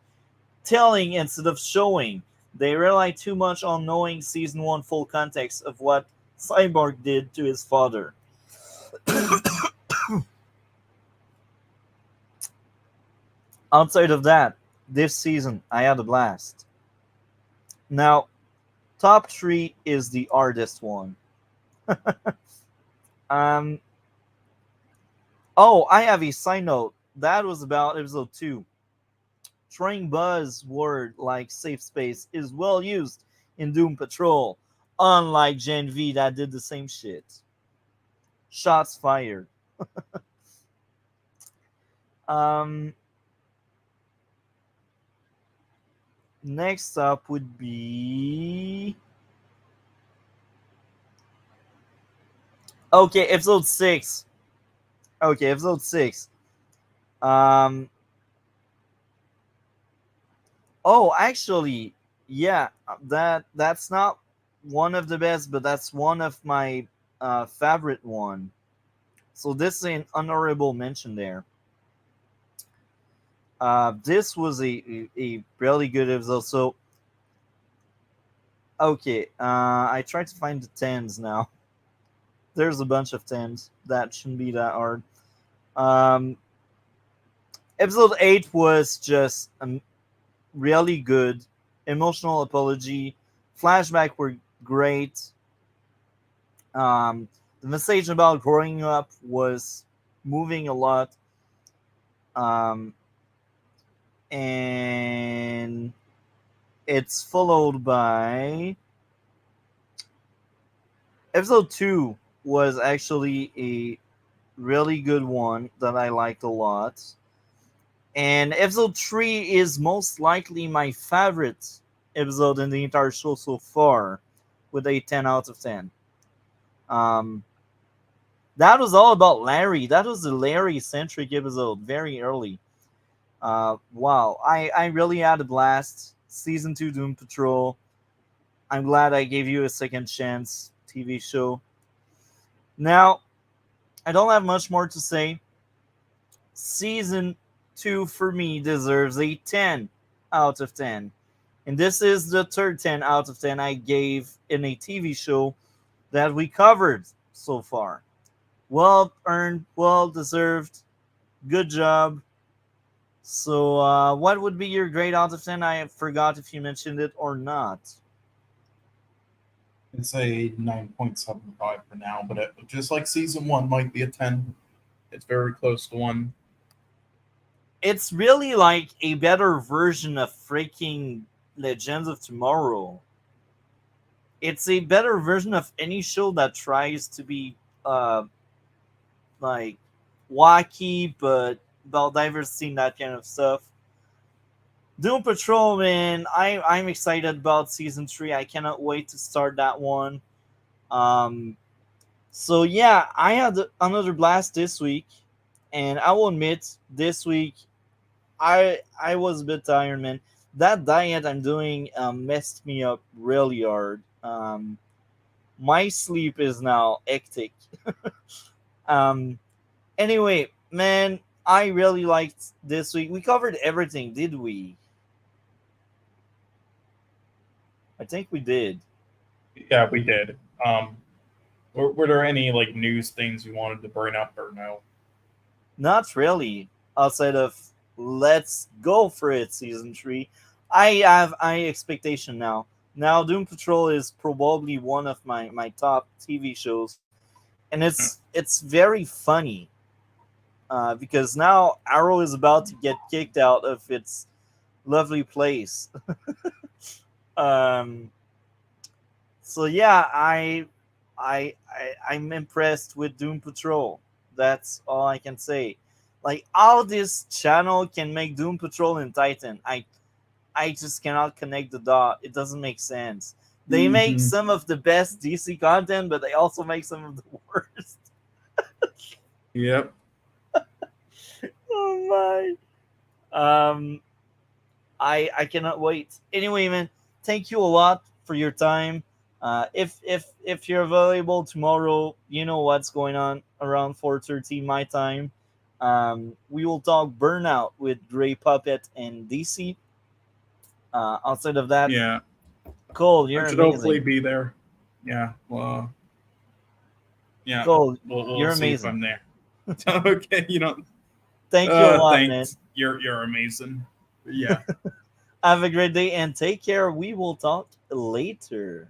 Telling instead of showing. They rely too much on knowing season 1 full context of what Cyborg did to his father. Outside of that, this season I had a blast. Now, top 3 is the hardest one. Oh, I have a side note. That was about episode 2. Throwing buzzword like safe space is well used in Doom Patrol, unlike Gen V that did the same shit. Shots fired. Next up would be. Okay, episode 6. Okay, episode 6. Oh, actually, yeah, that's not one of the best, but that's one of my favorite one. So this is an honorable mention there. This was a really good episode. So, okay, I tried to find the 10s now. There's a bunch of 10s. That shouldn't be that hard. Episode 8 was just really good. Emotional apology. Flashback were great. The message about growing up was moving a lot. And it's followed by episode 2 was actually a really good one that I liked a lot. And episode 3 is most likely my favorite episode in the entire show so far, with a 10 out of 10. That was all about Larry. That was a Larry-centric episode, very early. Wow, I really had a blast. Season 2 Doom Patrol. I'm glad I gave you a second chance TV show. Now, I don't have much more to say. Season 2 for me deserves a 10 out of 10. And this is the third 10 out of 10 I gave in a TV show that we covered so far. Well earned, well deserved. Good job. So, what would be your grade out of 10? I forgot if you mentioned it or not. It's a 9.75 for now, but just like season one might be a 10. It's very close to one. It's really like a better version of freaking Legends of Tomorrow. It's a better version of any show that tries to be like wacky but about diversity and that kind of stuff. Doom Patrol, man, I'm excited about season 3. I cannot wait to start that one. So yeah, I had another blast this week, and I will admit, this week I was a bit tired, man. That diet I'm doing messed me up really hard. My sleep is now hectic. um, anyway, man, I really liked this week. We covered everything, did we? I think we did. Yeah, we did. Were there any like news things you wanted to bring up or no? Not really. Outside of let's go for it, season 3. I have high expectation now. Now, Doom Patrol is probably one of my top TV shows, and it's very funny because now Arrow is about to get kicked out of its lovely place. So yeah, I'm impressed with Doom Patrol. That's all I can say. Like how this channel can make Doom Patrol and Titan, I just cannot connect the dot. It doesn't make sense. They make some of the best DC content, but they also make some of the worst. Yep. Oh my. I cannot wait. Anyway, man, thank you a lot for your time. If you're available tomorrow, you know what's going on around 4:30 my time. We will talk Burnout with Gray Puppet and DC. Outside of that, Yeah. Cole, you're I should amazing. hopefully be there. Yeah. Well. Yeah. Cole, we'll you're see if amazing. I'm there. Okay. You know. Thank you a lot, thanks. man. You're amazing. Yeah. Have a great day and take care. We will talk later.